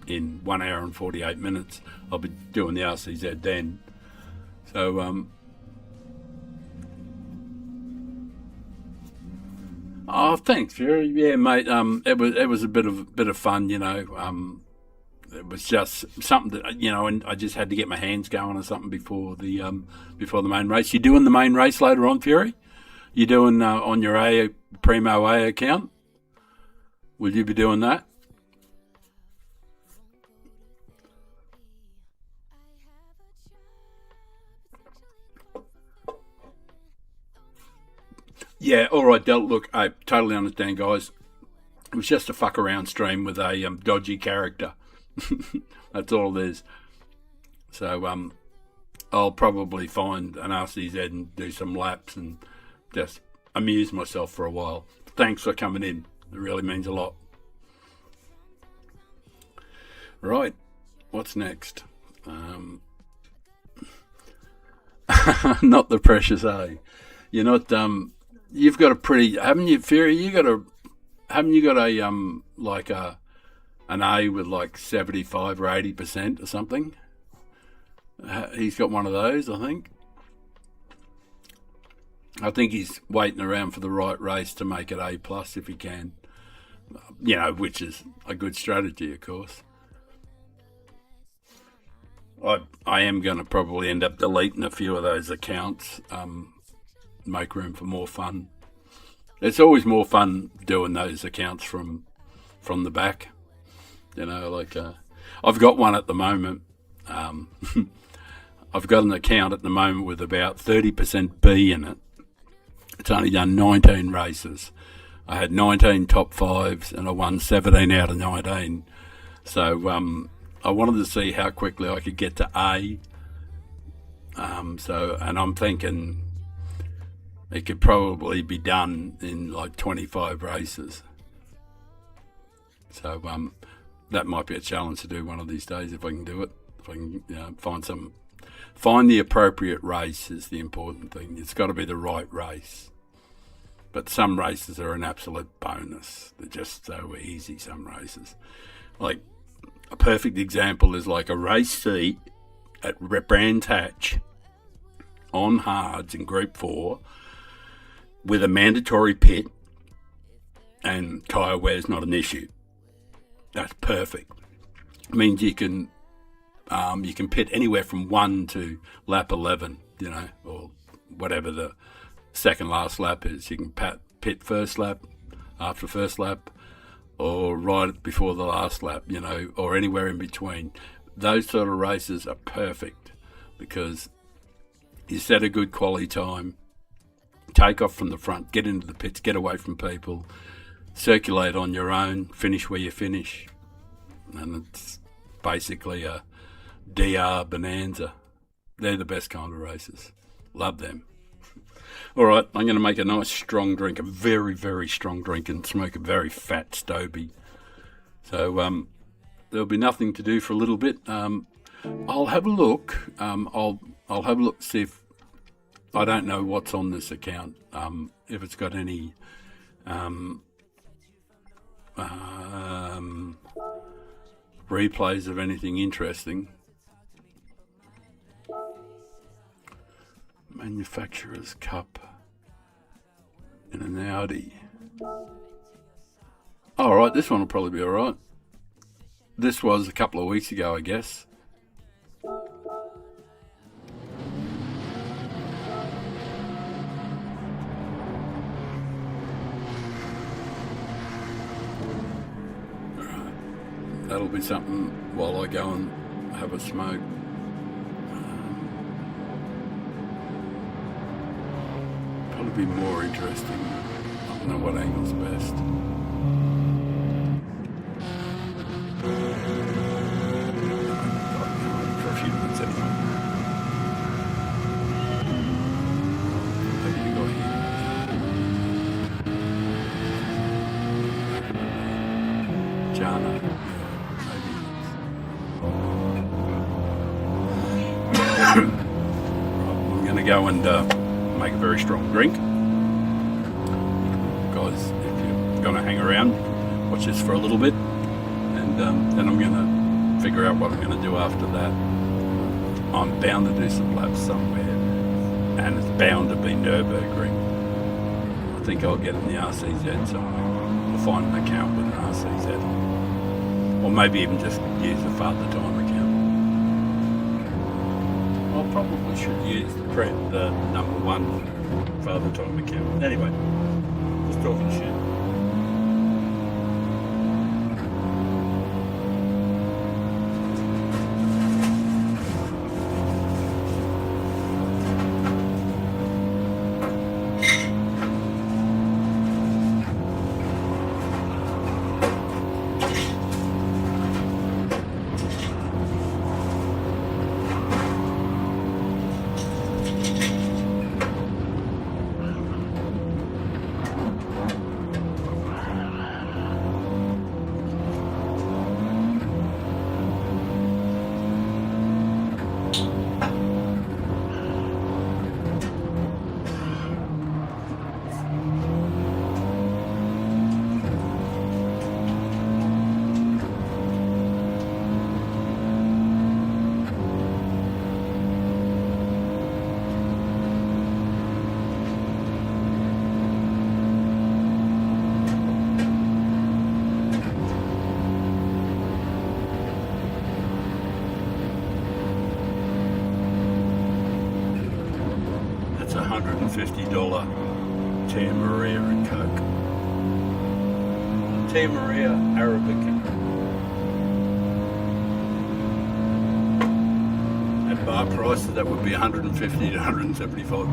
in 1 hour and 48 minutes. I'll be doing the RCZ then. So, oh, thanks, Fury. Yeah, mate. It was a bit of fun, you know. It was just something that, you know, and I just had to get my hands going or something before the main race. You doing the main race later on, Fury? You doing on your Primo A account? Will you be doing that? Yeah, all right, Del. Look, I totally understand, guys. It was just a fuck around stream with a dodgy character. That's all it is. So I'll probably find an RCZ and do some laps and just amuse myself for a while. Thanks for coming in. It really means a lot. Right, what's next? Not the precious A. You're not. You've got a pretty. Haven't you, Fury? Haven't you got a like an A with like 75 or 80% or something? He's got one of those, I think. I think he's waiting around for the right race to make it A plus if he can. You know, which is a good strategy, of course. I am going to probably end up deleting a few of those accounts. Make room for more fun. It's always more fun doing those accounts from the back. You know, like I've got one at the moment. I've got an account at the moment with about 30% B in it. It's only done 19 races. I had 19 top fives and I won 17 out of 19. So I wanted to see how quickly I could get to A. And I'm thinking it could probably be done in like 25 races. So that might be a challenge to do one of these days if I can do it. If I can, you know, find the appropriate race is the important thing. It's got to be the right race. But some races are an absolute bonus. They're just so easy, some races. Like, a perfect example is like a race C at Brands Hatch on hards in Group 4 with a mandatory pit, and tyre wear's not an issue. That's perfect. It means you can pit anywhere from 1 to lap 11, you know, or whatever the second last lap is. You can pit first lap, after first lap, or right before the last lap, you know, or anywhere in between. Those sort of races are perfect because you set a good quality time, take off from the front, get into the pits, get away from people, circulate on your own, finish where you finish. And it's basically a DR bonanza. They're the best kind of races. Love them. All right, I'm going to make a nice strong drink, a very, very strong drink, and smoke a very fat Stoby. So there'll be nothing to do for a little bit. I'll have a look. I'll have a look, see if I don't know what's on this account. If it's got any replays of anything interesting. Manufacturer's cup in an Audi. All right, this one will probably be all right. This was a couple of weeks ago, I guess. That'll be something while I go and have a smoke. Probably be more interesting. I don't know what angle's best. For a few minutes anyway. Maybe you got here. Jana. I'm going to go and make a very strong drink. Guys, if you're going to hang around, watch this for a little bit, and then I'm going to figure out what I'm going to do after that. I'm bound to do some laps somewhere, and it's bound to be Nurburgring. I think I'll get in the RCZ somewhere. I'll find an account with an RCZ, or maybe even just use a Father Time account. I probably should use the number one Father Time account. Anyway, just talking shit. $150 Tia Maria and Coke. Tia Maria Arabica. At bar prices, that would be $150 to $175.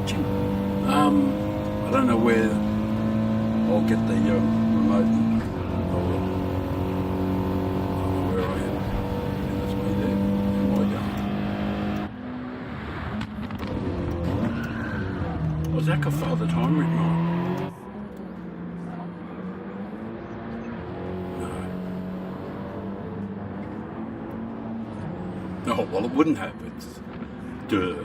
watching. I don't know where I'll get the remote. I don't know where I am. That's me there. Am I going? Was that got Father Time written on? No. Oh, well, it wouldn't have. It's duh.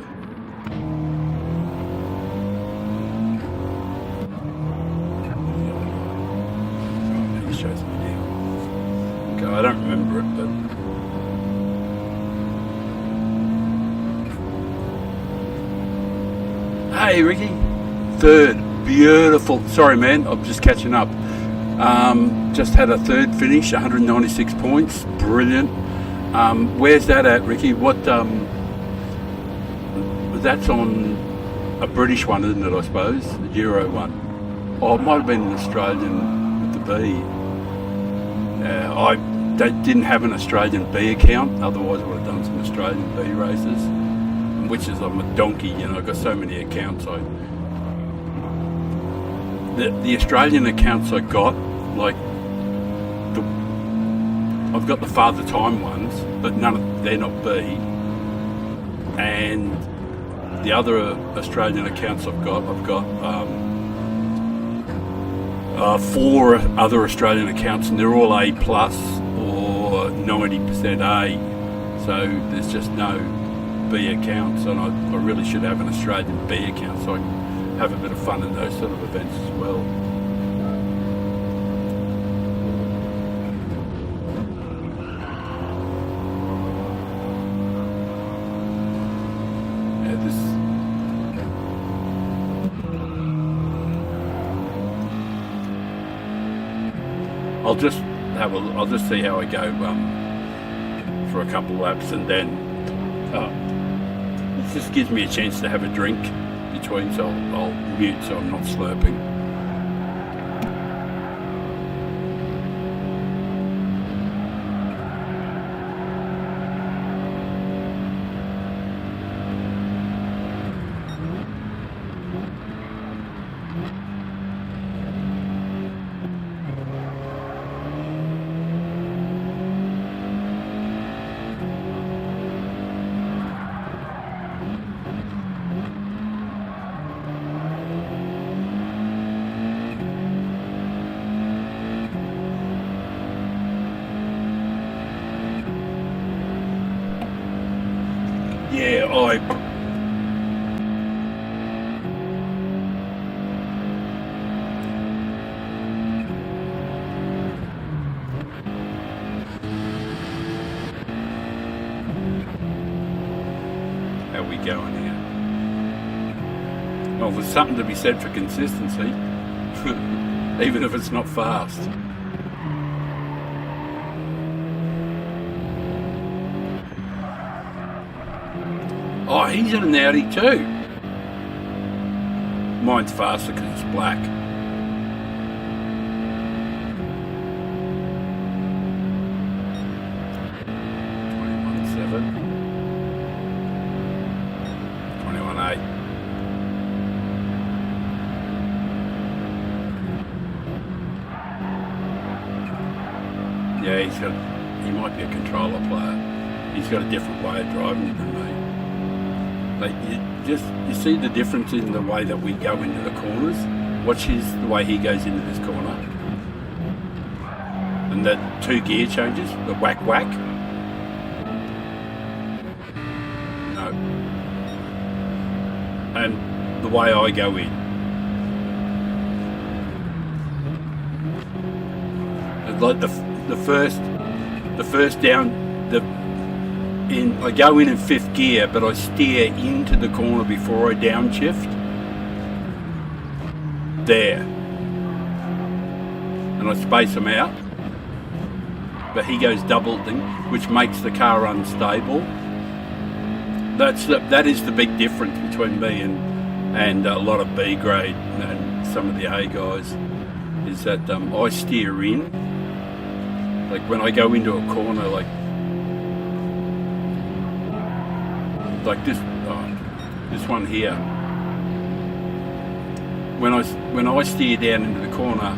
Shows me now. Okay, I don't remember it, but hey, Ricky, third, beautiful. Sorry, man, I'm just catching up. Just had a third finish, 196 points, brilliant. Where's that at, Ricky? What? That's on a British one, isn't it? I suppose the Euro one. Oh, it might have been an Australian with the B. I didn't have an Australian B account, otherwise I would have done some Australian B races, which is I'm a donkey, you know, I've got so many accounts. The Australian accounts I got, like, I've got the Father Time ones, but they're not B, and the other Australian accounts I've got 4 other Australian accounts, and they're all A plus or 90% A. So there's just no B accounts, and I really should have an Australian B account so I can have a bit of fun in those sort of events as well. I'll just see how I go for a couple of laps, and then it just gives me a chance to have a drink between, so I'll mute so I'm not slurping. Yeah, how we going here? Well, there's something to be said for consistency, even if it's not fast. Oh, he's in an Audi too. Mine's faster because it's black. 21.7. 21.8. Yeah, he might be a controller player. He's got a different way of driving than me. Like you see the difference in the way that we go into the corners. Watch the way he goes into this corner, and the 2 gear changes, the whack whack. No, and the way I go in, it's like the first down I go in 5th gear, but I steer into the corner before I downshift. There. And I space them out. But he goes double thing, which makes the car unstable. That is the big difference between me and a lot of B grade and some of the A guys, is that I steer in. Like when I go into a corner, like this one here, when I steer down into the corner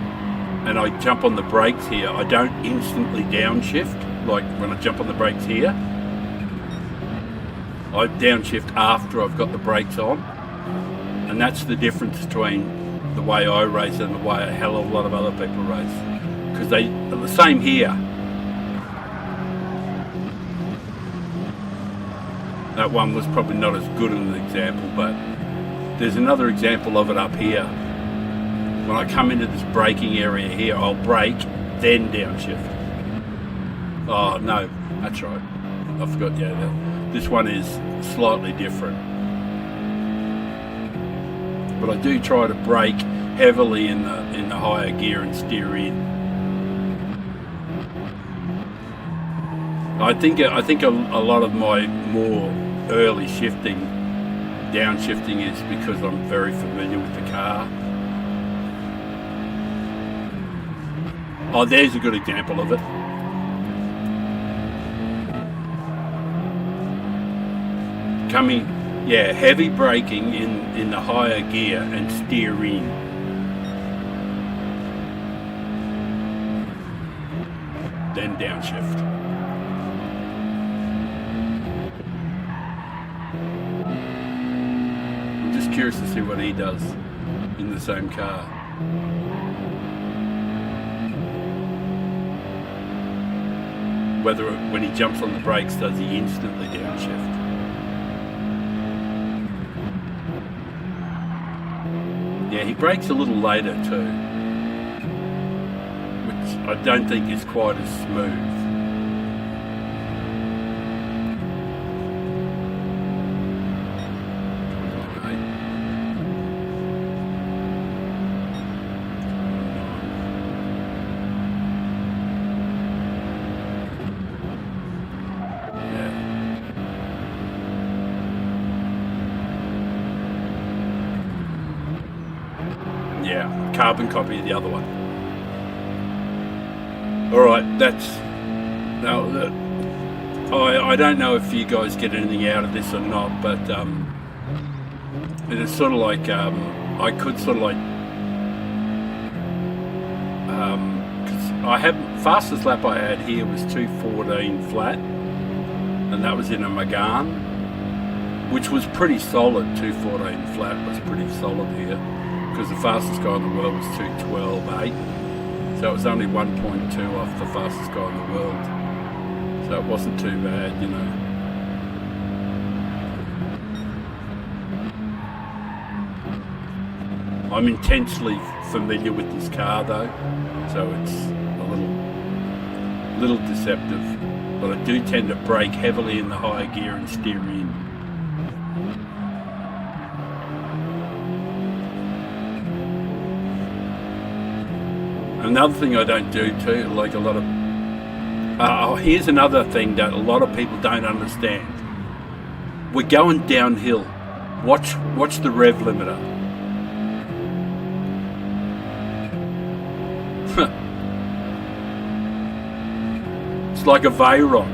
and I jump on the brakes here, I don't instantly downshift like when I jump on the brakes here. I downshift after I've got the brakes on, and that's the difference between the way I race and the way a hell of a lot of other people race, because they are the same here. That one was probably not as good an example, but there's another example of it up here. When I come into this braking area here, I'll brake, then downshift. Oh no, that's right. I forgot, yeah, this one is slightly different. But I do try to brake heavily in the higher gear and steer in. I think a lot of my more early shifting, downshifting, is because I'm very familiar with the car. Oh, there's a good example of it. Coming, yeah, heavy braking in the higher gear and steer in. Then downshift. I'm just curious to see what he does in the same car. Whether when he jumps on the brakes, does he instantly downshift? Yeah, he brakes a little later too, which I don't think is quite as smooth. Yeah, carbon copy of the other one. Alright, that's... Now, I don't know if you guys get anything out of this or not, but it is sort of like, I could sort of like... Because I have... Fastest lap I had here was 2:14 flat, and that was in a Megane, which was pretty solid. 2:14 flat was pretty solid here, because the fastest guy in the world was 2:12.8, so it was only 1.2 off the fastest guy in the world, so it wasn't too bad, you know. I'm intensely familiar with this car though, so it's a little deceptive, but I do tend to brake heavily in the higher gear and steer in. Another thing I don't do too, like a lot of... here's another thing that a lot of people don't understand. We're going downhill. Watch the rev limiter. It's like a Veyron.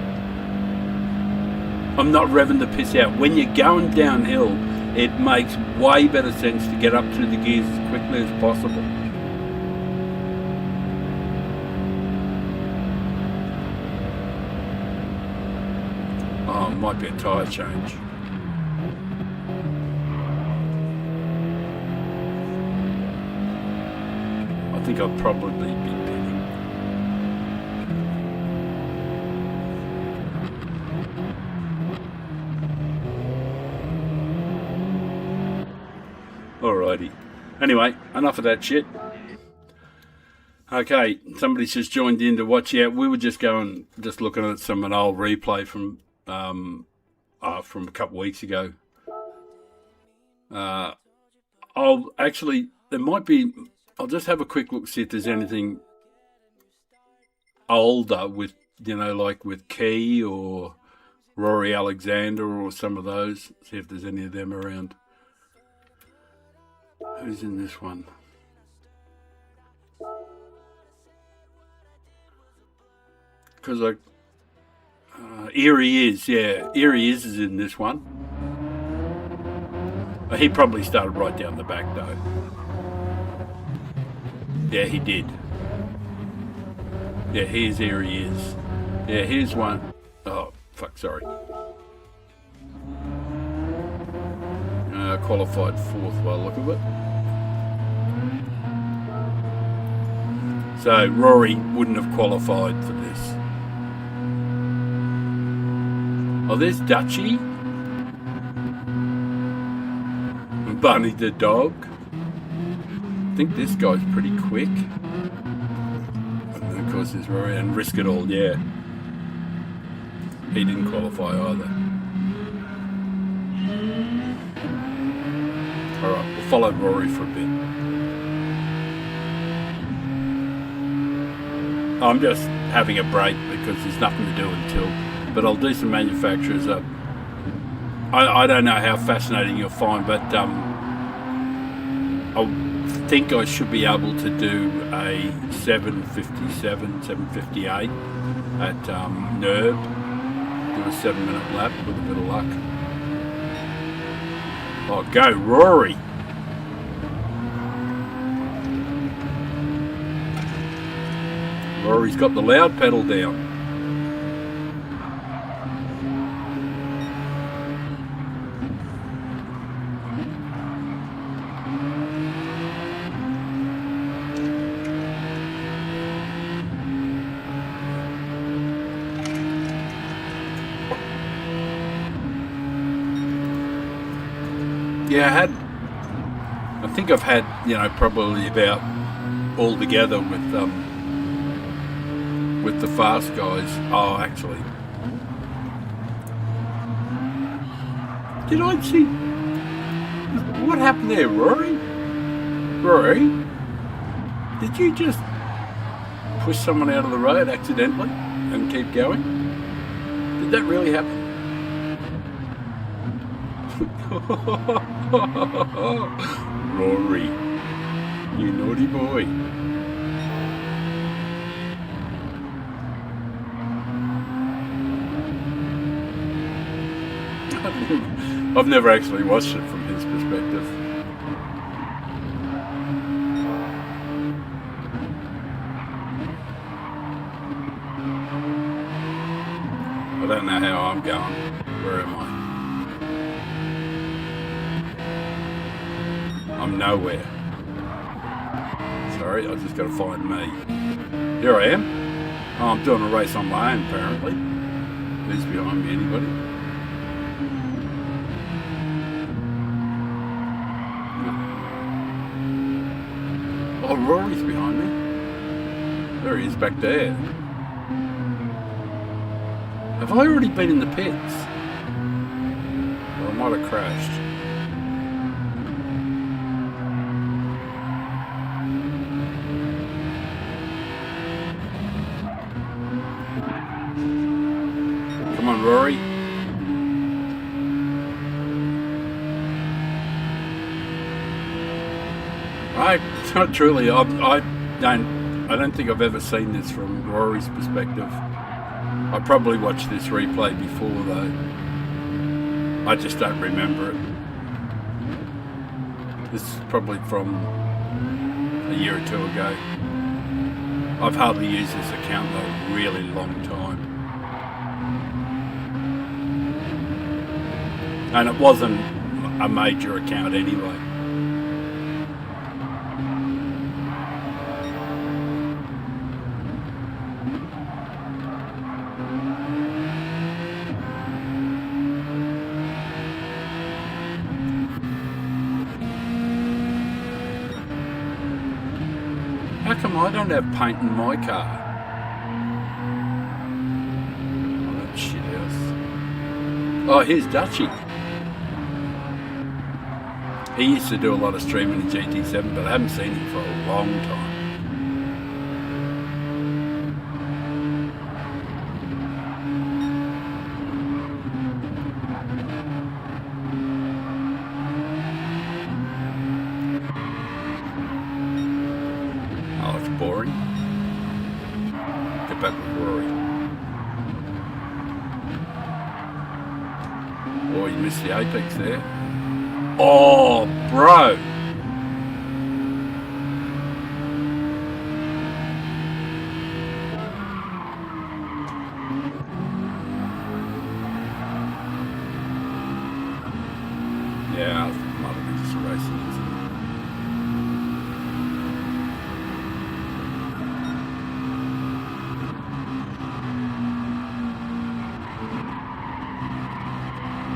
I'm not revving the piss out. When you're going downhill, it makes way better sense to get up to the gears as quickly as possible. Oh, it might be a tyre change. I think I'll probably be pitting. Alrighty. Anyway, enough of that shit. Okay, somebody's just joined in to watch out. We were just looking at an old replay from a couple weeks ago. I'll just have a quick look, see if there's anything older with, like with Key or Rory Alexander or some of those. See if there's any of them around. Who's in this one? Because Eerie is in this one. He probably started right down the back though. Yeah, he did. Yeah, here he is. Yeah, here's one. Oh, fuck, sorry. Qualified fourth by the look of it. So Rory wouldn't have qualified for this. Oh, there's Dutchy. And Bunny the dog. I think this guy's pretty quick. And then of course there's Rory and Risk It All, yeah. He didn't qualify either. Alright, we'll follow Rory for a bit. I'm just having a break because there's nothing to do until, but I'll do some manufacturers up. I don't know how fascinating you'll find, but I think I should be able to do a 7:57, 7:58 at Nurb. Do a 7-minute lap with a bit of luck. Oh, go Rory! Rory's got the loud pedal down. Yeah, I think I've had, probably about all together with the fast guys. Oh, actually, did I see what happened there, Rory? Rory, did you just push someone out of the road accidentally and keep going? Did that really happen? Rory, you naughty boy. I've never actually watched it from his perspective. I don't know how I'm going. Where am I? I'm nowhere. Sorry, I just got to find me. Here I am. Oh, I'm doing a race on my own, apparently. Who's behind me? Anybody? Oh, Rory's behind me. There he is, back there. Have I already been in the pits? Or I might have crashed. Come on, Rory. Truly, I don't think I've ever seen this from Rory's perspective. I probably watched this replay before though. I just don't remember it. This is probably from a year or two ago. I've hardly used this account in a really long time. And it wasn't a major account anyway. How come I don't have paint in my car? Oh, that shit house. Oh, here's Dutchy. He used to do a lot of streaming in GT7, but I haven't seen him for a long time. Oh, it's boring. Get back with Rory. Oh, you missed the apex there. Oh, bro.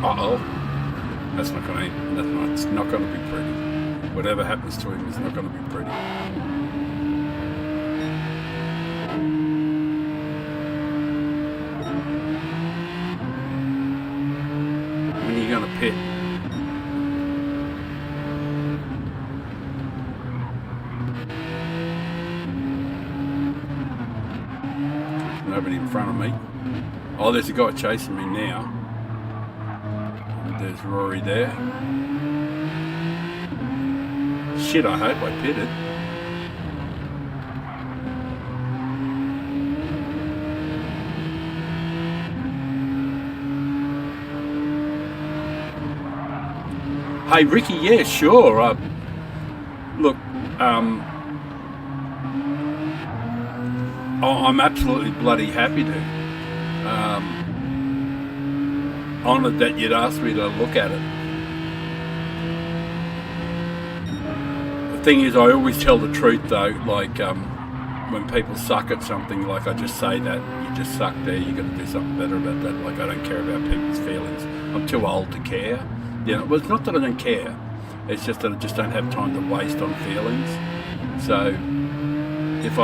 Uh-oh. That's not going to... It's not going to be pretty. Whatever happens to him is not going to be pretty. When are you going to pit? Nobody in front of me. Oh, there's a guy chasing me now. And there's Rory there. Shit, I hope I pitted. Hey, Ricky, yeah, sure. Look, I'm absolutely bloody happy to. Honoured that you'd asked me to look at it. The thing is, I always tell the truth though, like when people suck at something, like I just say that, you just suck there, you got to do something better about that. Like I don't care about people's feelings. I'm too old to care. You know, well, it's not that I don't care. It's just that I just don't have time to waste on feelings. So if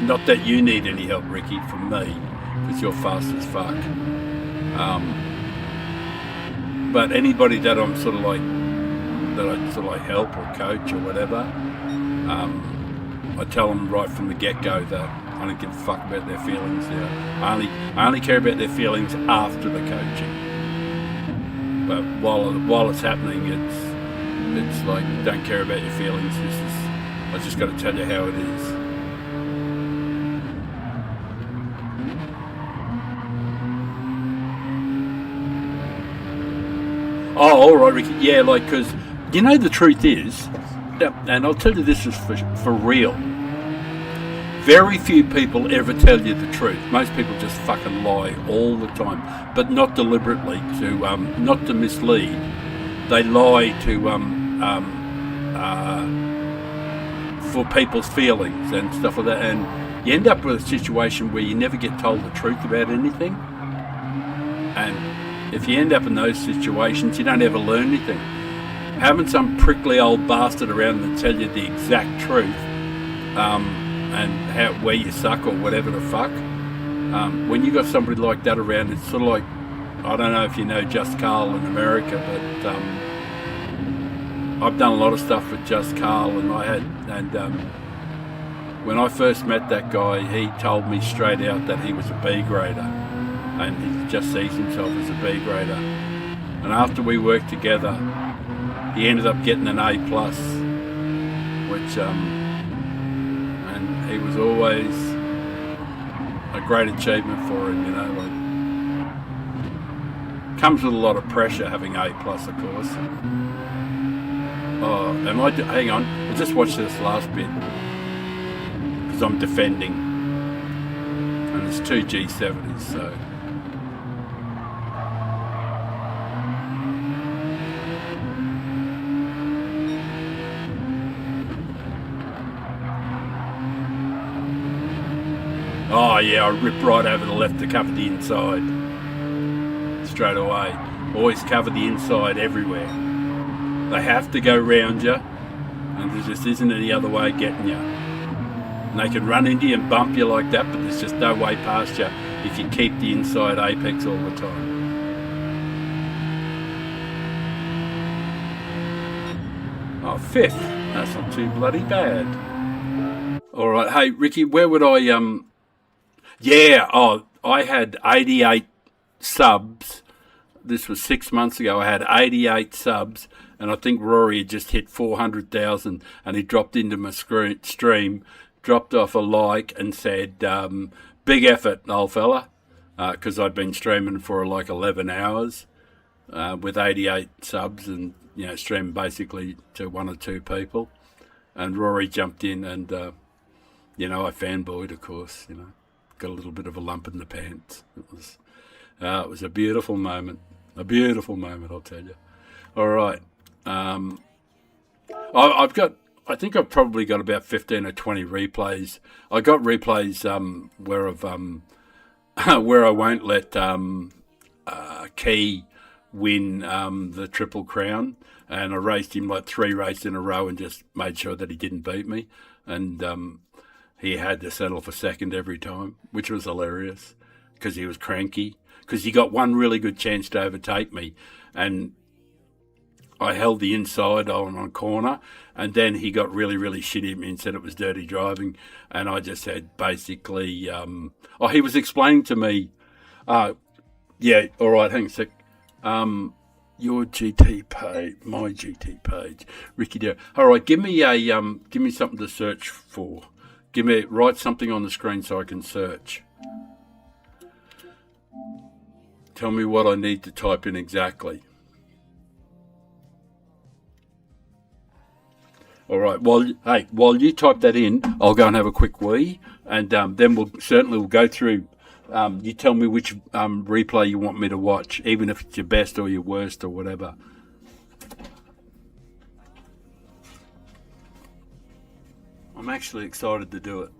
not that you need any help, Ricky, from me, because you're fast as fuck. But anybody that I'm sort of like, that I sort of like help or coach or whatever, I tell them right from the get-go that I don't give a fuck about their feelings. Yeah. I only care about their feelings after the coaching. But while it's happening, it's like, don't care about your feelings. I just got to tell you how it is. Oh, all right, Ricky. Yeah, like, because, you know, the truth is, and I'll tell you this is for real, very few people ever tell you the truth. Most people just fucking lie all the time, but not deliberately, not to mislead. They lie for people's feelings and stuff like that, and you end up with a situation where you never get told the truth about anything. And if you end up in those situations, you don't ever learn anything. Having some prickly old bastard around to tell you the exact truth, and where you suck or whatever the fuck, when you got somebody like that around, it's sort of like, I don't know if you know Just Carl in America, but I've done a lot of stuff with Just Carl, and when I first met that guy, he told me straight out that he was a B grader. And he just sees himself as a B grader. And after we worked together, he ended up getting an A+, which, and he was always a great achievement for him, you know, like, comes with a lot of pressure having A+, of course. Oh, hang on, I just watched this last bit, because I'm defending, and it's 2 G70s, so. Oh yeah, I ripped right over the left to cover the inside. Straight away. Always cover the inside everywhere. They have to go round you, and there just isn't any other way of getting you. And they can run into you and bump you like that, but there's just no way past you if you keep the inside apex all the time. Oh, 5th. That's not too bloody bad. Alright, hey Ricky, where would I I had 88 subs. This was 6 months ago. I had 88 subs, and I think Rory had just hit 400,000, and he dropped into my stream, dropped off a like, and said, big effort, old fella, because I'd been streaming for like 11 hours with 88 subs, and, you know, streaming basically to 1 or 2 people. And Rory jumped in, and, you know, I fanboyed, of course, you know. Got a little bit of a lump in the pants. It was a beautiful moment. A beautiful moment, I'll tell you. All right. I think I've probably got about 15 or 20 replays. I got replays where I won't let Key win the Triple Crown, and I raced him like 3 races in a row and just made sure that he didn't beat me. And he had to settle for second every time, which was hilarious because he was cranky, because he got one really good chance to overtake me, and I held the inside on a corner, and then he got really, really shitty at me and said it was dirty driving, and I just said basically, he was explaining to me, yeah, all right, hang on a sec, your GT page, my GT page, Ricky Derrick. All right, give me something to search for. Write something on the screen so I can search. Tell me what I need to type in exactly. All right. While you type that in, I'll go and have a quick wee, and then we'll go through. You tell me which replay you want me to watch, even if it's your best or your worst or whatever. I'm actually excited to do it.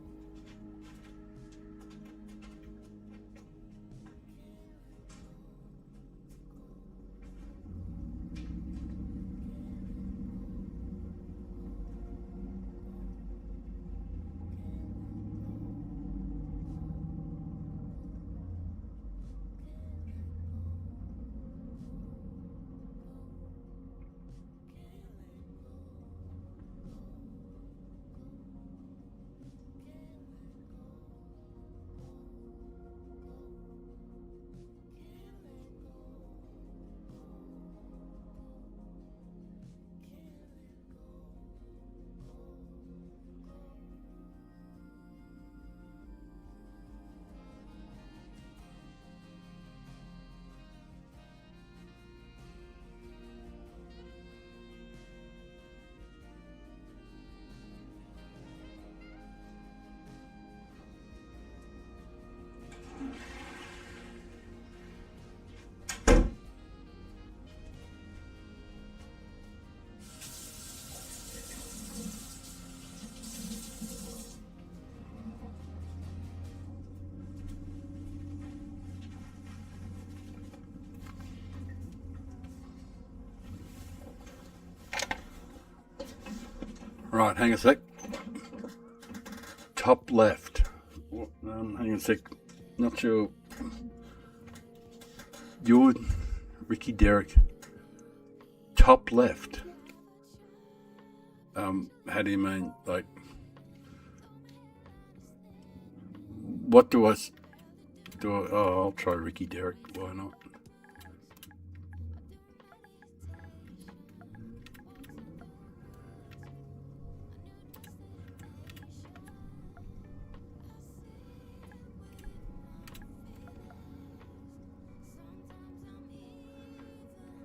Right, hang on a sec. Top left. Hang on a sec. Not sure. You're Ricky Derrick. Top left. How do you mean? Like, what do I? Oh, I'll try Ricky Derrick. Why not?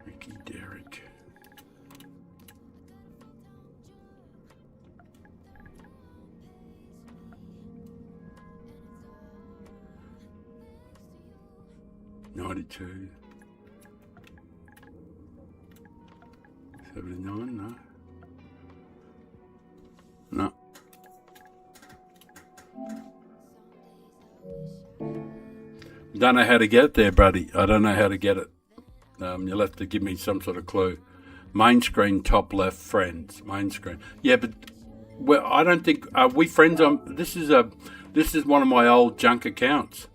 Ricky Derrick. '92. 79, no. No. Don't know how to get it there, buddy. I don't know how to get it. You'll have to give me some sort of clue. Main screen, top left, friends. Main screen. Yeah, but well, I don't think are we friends on. This is one of my old junk accounts.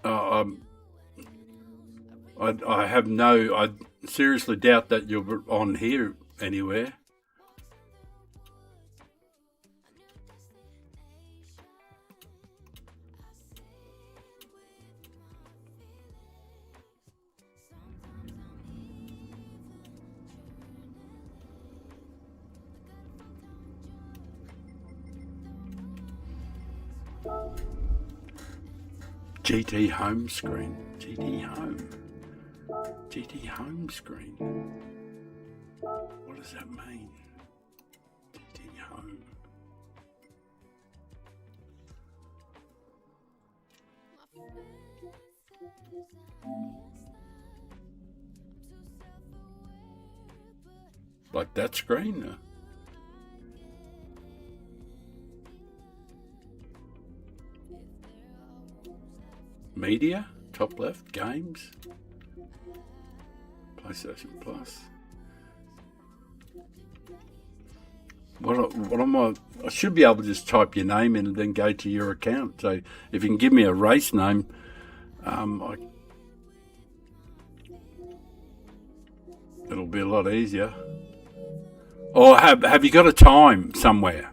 I seriously doubt that you're on here anywhere. GT home screen. GT home. GT home screen. What does that mean? GT home. Like that screen? Media, top left, games. PlayStation Plus. What am I? I should be able to just type your name in and then go to your account. So if you can give me a race name, it'll be a lot easier. Or have you got a time somewhere?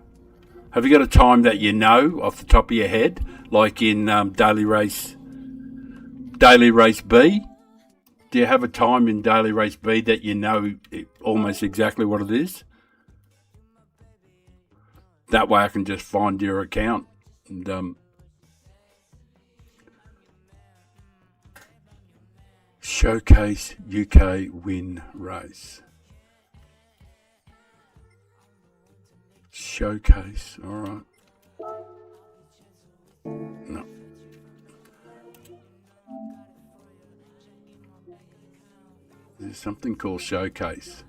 Have you got a time that you know off the top of your head, like in Daily Race B? Do you have a time in Daily Race B that you know almost exactly what it is? That way I can just find your account and Showcase UK win race. Showcase, all right. No. There's something called Showcase.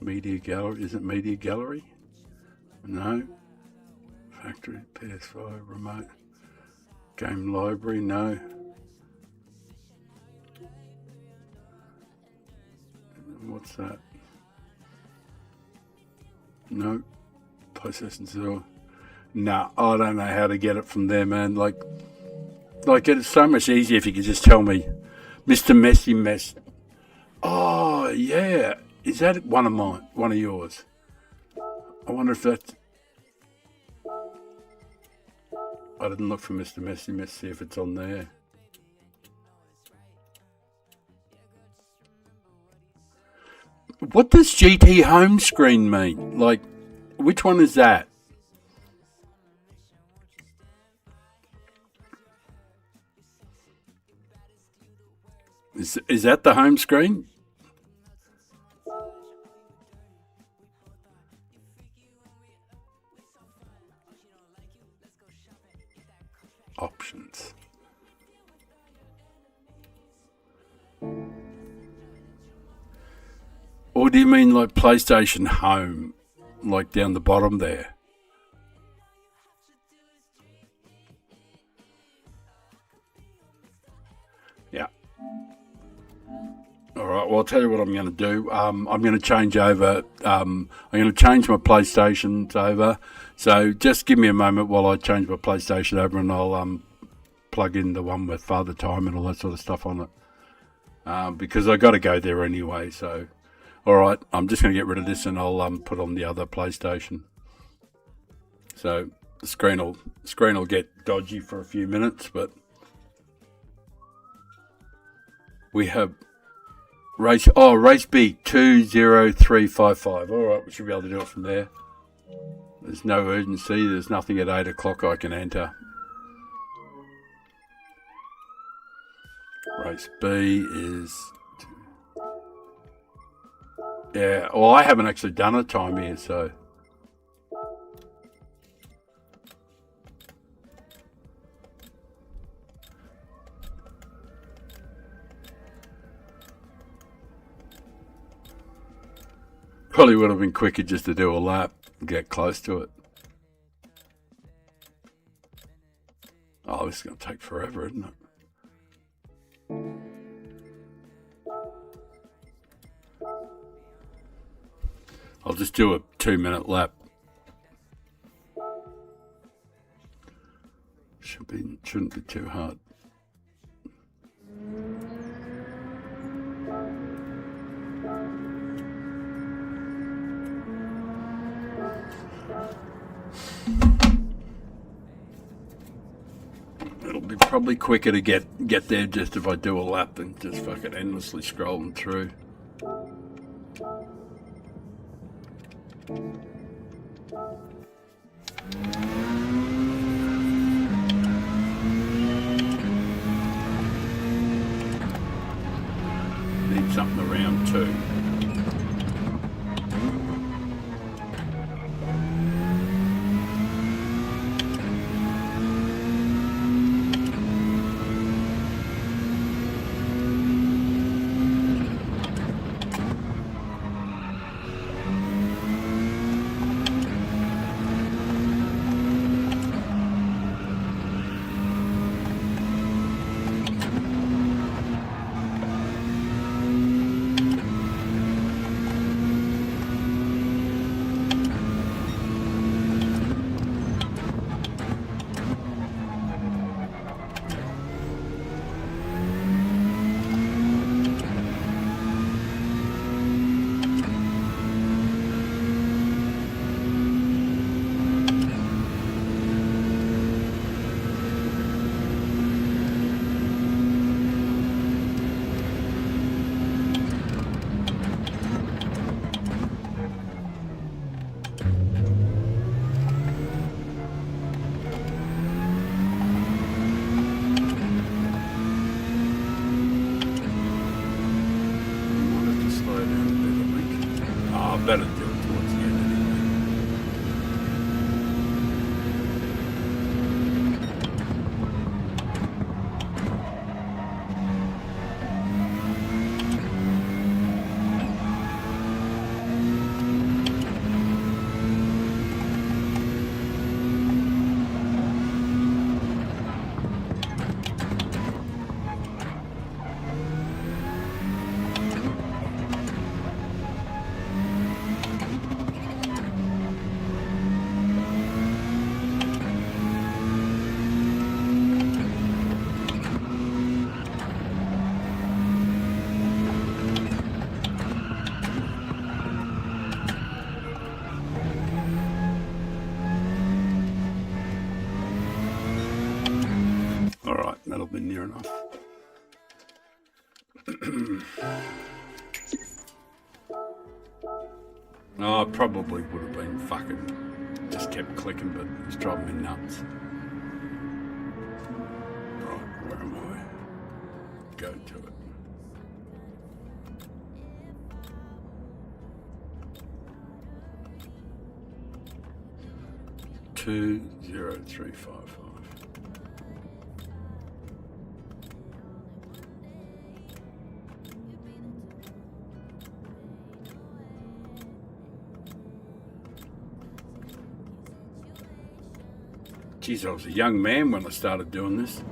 Media Gallery, is it Media Gallery? No. Factory, PS5, remote. Game library, no. What's that? No. PlayStation 0. No, I don't know how to get it from there, man. Like it's so much easier if you could just tell me, Mr. Messy Mess. Oh, yeah. Is that one of mine? One of yours? I wonder if that's... I didn't look for Mr. Messy Mess, see if it's on there. What does GT home screen mean? Like, which one is that? Is that the home screen? Options. Or do you mean like PlayStation Home, like down the bottom there? Yeah. All right. Well, I'll tell you what I'm going to do. I'm going to change over. I'm going to change my PlayStations over. So just give me a moment while I change my PlayStation over, and I'll plug in the one with Father Time and all that sort of stuff on it. Because I got to go there anyway. So, all right. I'm just going to get rid of this, and I'll put on the other PlayStation. So the screen will get dodgy for a few minutes, but we have. Race B 20355. All right, we should be able to do it from there. There's no urgency. There's nothing at 8 o'clock I can enter. Race B is... Yeah, well, I haven't actually done a time here, so... Probably would have been quicker just to do a lap and get close to it. Oh, this is going to take forever, isn't it? I'll just do a 2-minute lap. Shouldn't be too hard. It'll be probably quicker to get there just if I do a lap than just fucking endlessly scrolling through. Need something around too. that'll be near enough. Oh, it probably would have been fucking, just kept clicking, but it was driving me nuts. Right, where am I? Go to it. Two 0355. Geez, I was a young man when I started doing this.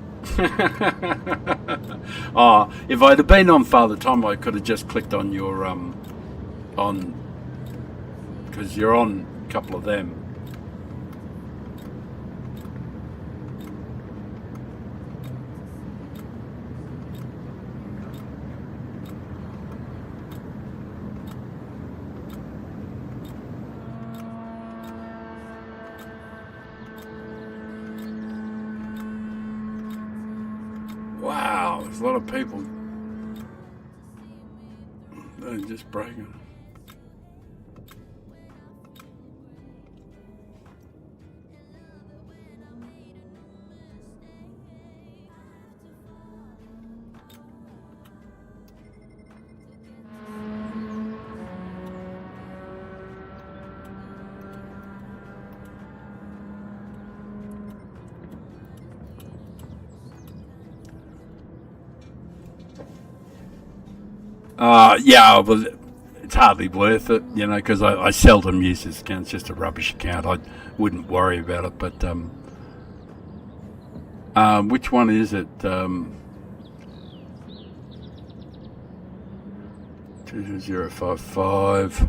Oh, if I'd have been on Father Time, I could have just clicked on your on, because you're on a couple of them. Wow, there's a lot of people. They're just breaking. Yeah, well, it's hardly worth it, you know, because I seldom use this account. It's just a rubbish account. I wouldn't worry about it. But which one is it? 2055.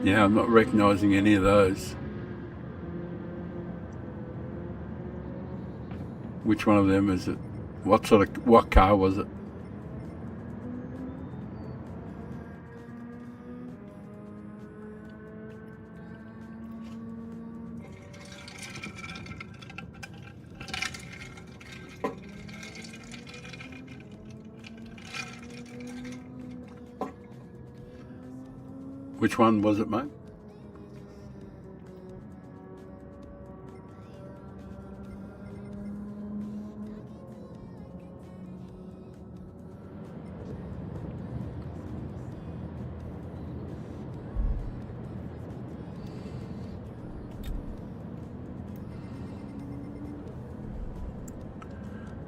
Yeah, I'm not recognising any of those. Which one of them is it? What car was it? Which one was it, mate?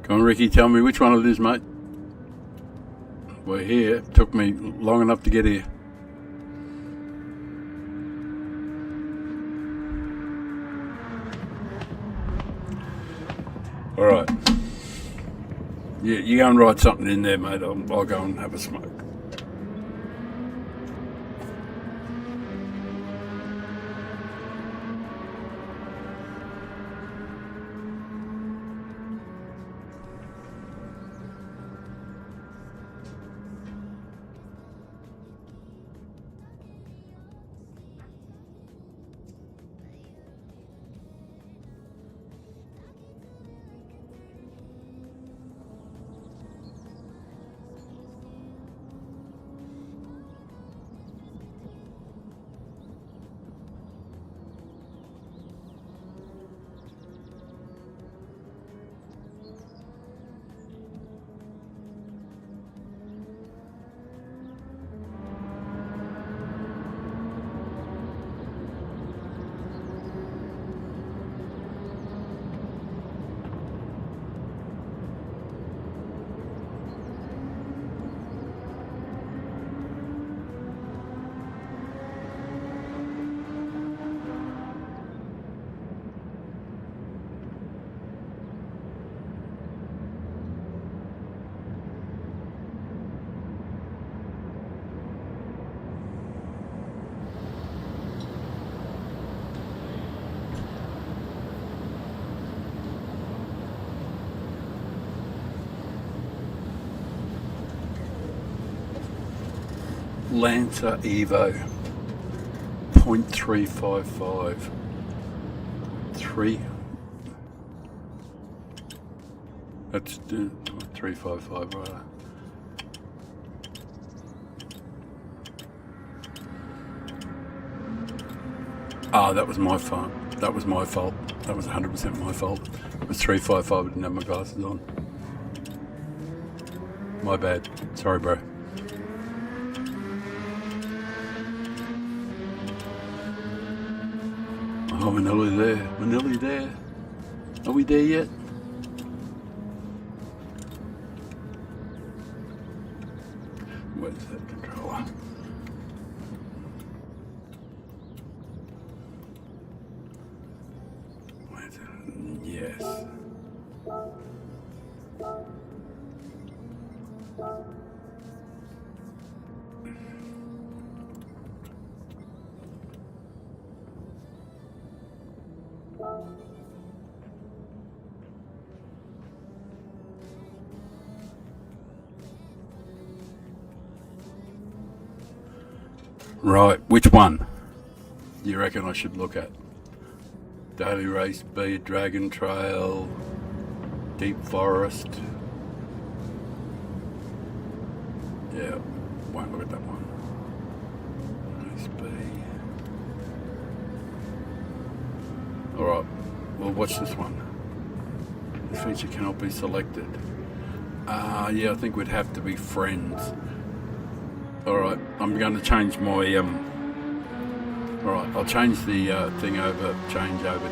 Come on, Ricky, tell me which one it is, mate. We're here. It took me long enough to get here. All right. Yeah, you go and write something in there, mate. I'll go and have a smoke. Lancer Evo .355. 3. That's 355, right? Ah, that was my fault. That was my fault. That was 100% my fault. It was 355. I didn't have my glasses on. My bad. Sorry, bro. Oh, we're nearly there. We're nearly there. Are we there yet? Where's that controller? Where's it? Yes. Right, which one do you reckon I should look at? Daily Race, Speed, Dragon Trail, Deep Forest. Yeah, won't look at that one. Race B. Alright, well, watch this one. This feature cannot be selected. Yeah, I think we'd have to be friends. Alright, I'm going to change my, alright, I'll change the thing over, change over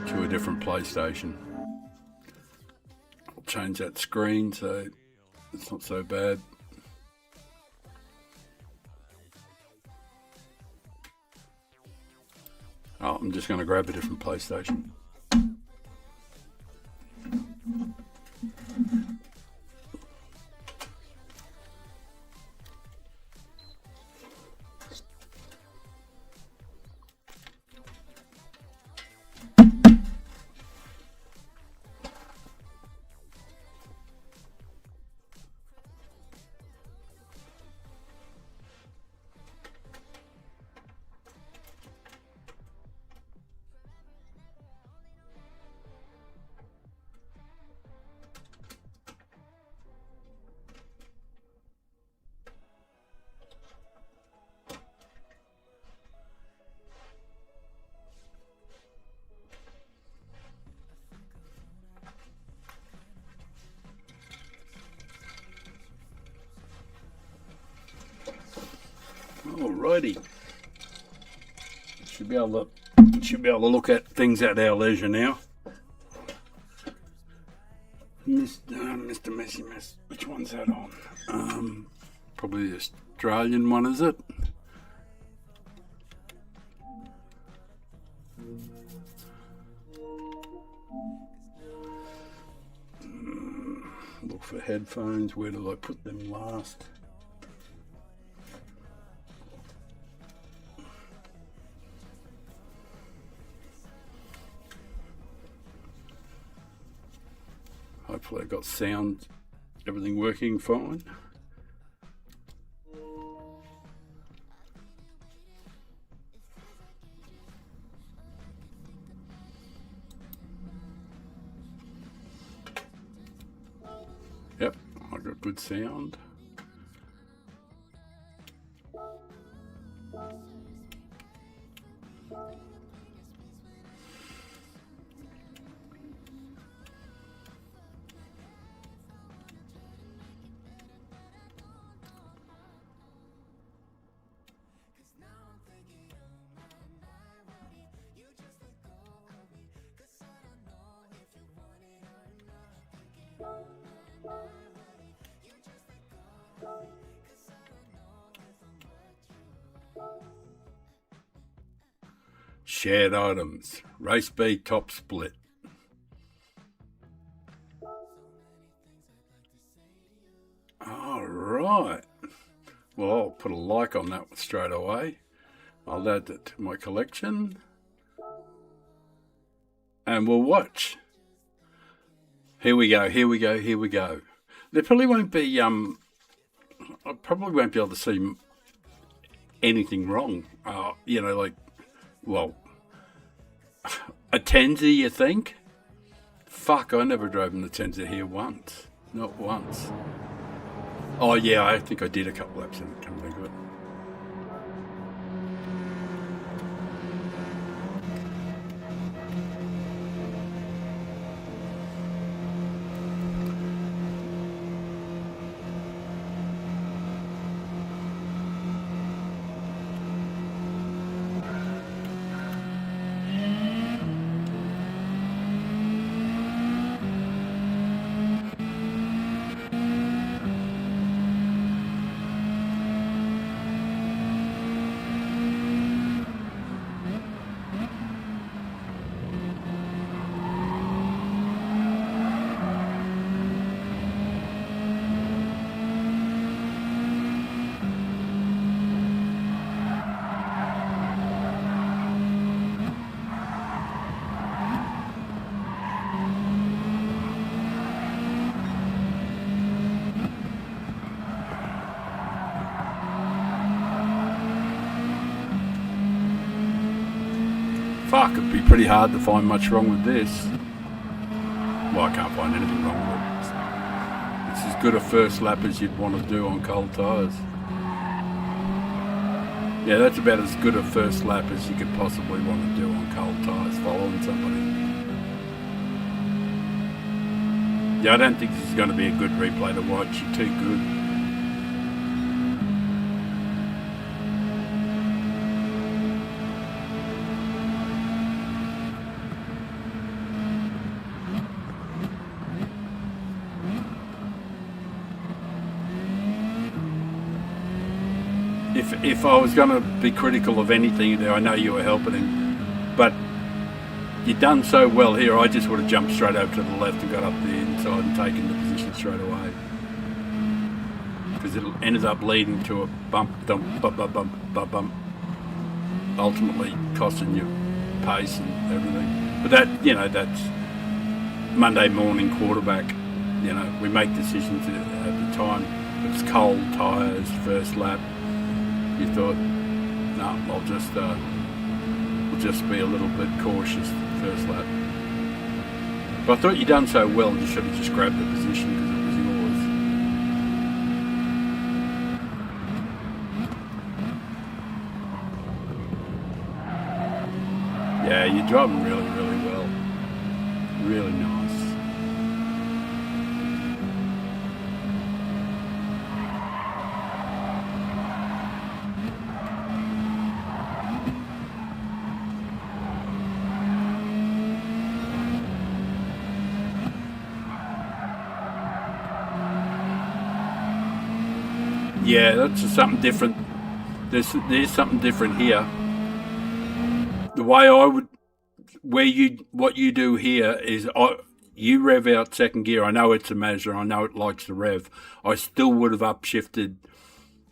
to a different PlayStation. I'll change that screen so it's not so bad. Oh, I'm just going to grab a different PlayStation. Alrighty, should be able to look at things at our leisure now. Mr. Messy Mess. Which one's that on? Probably the Australian one, is it? Look for headphones. Where did I put them last? Hopefully I got sound, everything working fine. Yep, I got good sound. Shared items, race B top split. All right. Well, I'll put a like on that straight away. I'll add that to my collection. And we'll watch. Here we go, here we go, here we go. There probably won't be, I probably won't be able to see anything wrong. You know, like, well, a Tenza, you think? Fuck, I never drove in the Tenza here once. Not once. Oh, yeah, I think I did a couple laps in it. Come think of it. Fuck, it'd be pretty hard to find much wrong with this. Well, I can't find anything wrong with it. It's as good a first lap as you'd want to do on cold tyres. Yeah, that's about as good a first lap as you could possibly want to do on cold tyres, following somebody. Yeah, I don't think this is going to be a good replay to watch. You're too good. If I was going to be critical of anything there, I know you were helping him, but you've done so well here. I just would have jumped straight over to the left and got up the inside and taken the position straight away, because it ended up leading to a bump, ultimately costing you pace and everything. But that, you know, that's Monday morning quarterback. You know, we make decisions at the time. It's cold tyres, first lap. You thought, no, we'll just be a little bit cautious first lap. But I thought you'd done so well, you should have just grabbed the position because it was yours. Yeah, you're driving really, really well. Really nice. Yeah, that's something different. There's something different here. The way I would, what you do here is you rev out second gear. I know it's a Mazda. I know it likes to rev. I still would have upshifted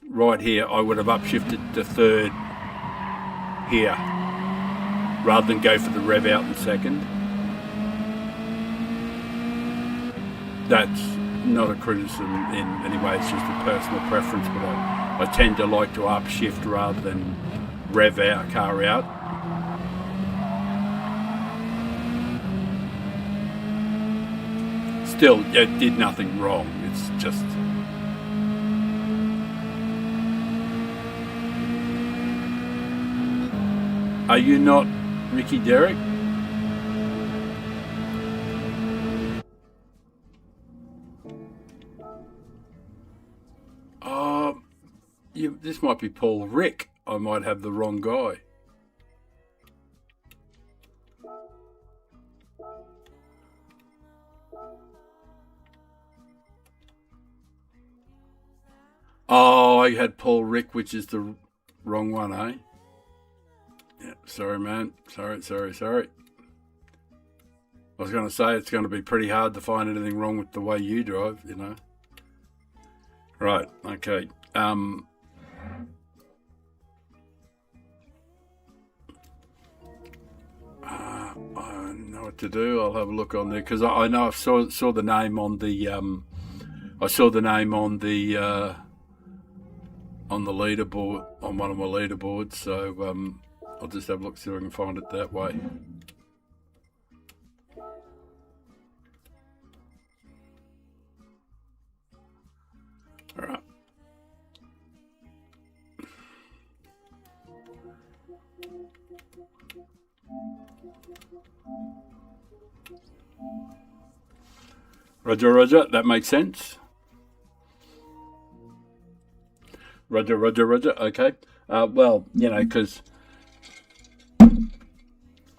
right here. I would have upshifted to third here rather than go for the rev out in second. That's not a criticism in any way, it's just a personal preference, but I tend to like to upshift rather than rev our car out. Still, it did nothing wrong, it's just... Are you not Ricky Derrick? This might be Paul Rick. I might have the wrong guy. Oh, I had Paul Rick, which is the wrong one, eh? Yeah, sorry, man. Sorry. I was going to say it's going to be pretty hard to find anything wrong with the way you drive, you know. Right, okay. I know what to do. I'll have a look on there because I know I saw the name on the on the leaderboard, on one of my leaderboards. So I'll just have a look, see if I can find it that way. All right. Roger, Roger, that makes sense. Roger, Roger, Roger, okay. Well, you know, because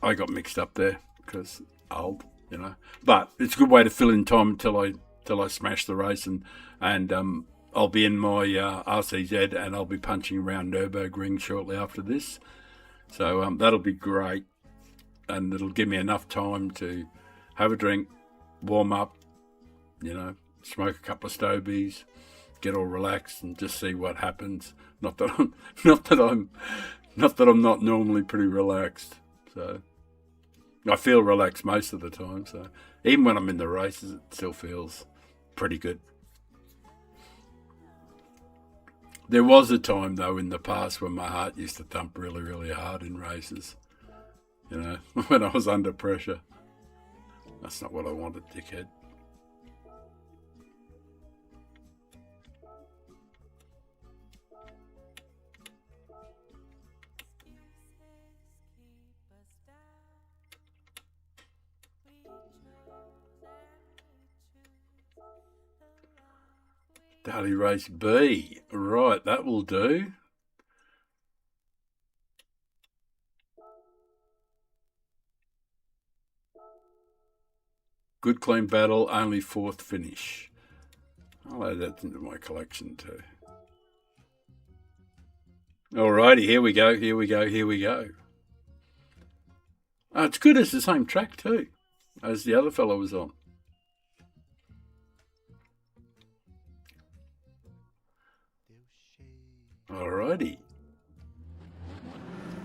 I got mixed up there because old, you know. But it's a good way to fill in time until I smash the race, and I'll be in my RCZ and I'll be punching around Nurburgring shortly after this. So that'll be great, and it'll give me enough time to have a drink, warm up, you know, smoke a couple of stobies, get all relaxed, and just see what happens. Not that I'm not normally pretty relaxed. So I feel relaxed most of the time. So even when I'm in the races, it still feels pretty good. There was a time though in the past when my heart used to thump really, really hard in races. You know, when I was under pressure. That's not what I wanted, dickhead. Daily race B. Right, that will do. Good clean battle, only 4th finish. I'll add that into my collection too. Alrighty, here we go, here we go, here we go. Oh, it's good, it's the same track too, as the other fellow was on. Alrighty.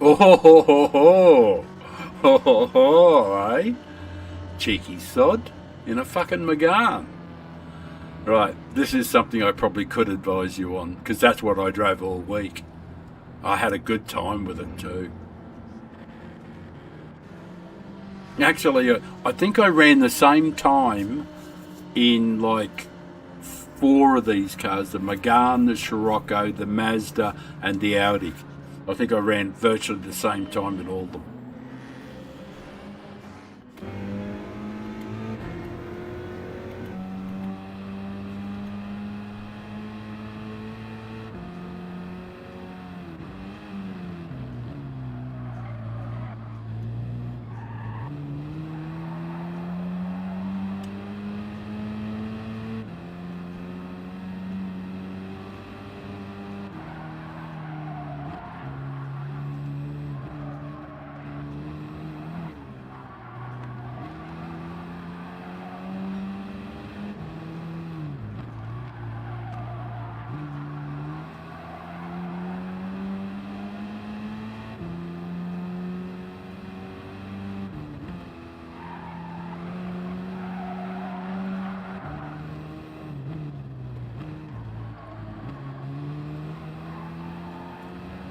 Oh ho ho ho ho ho ho ho, eh? Cheeky sod in a fucking Megane. Right, this is something I probably could advise you on, because that's what I drove all week. I had a good time with it too. Actually, I think I ran the same time in like 4 of these cars, the Megane, the Scirocco, the Mazda and the Audi. I think I ran virtually the same time in all of them.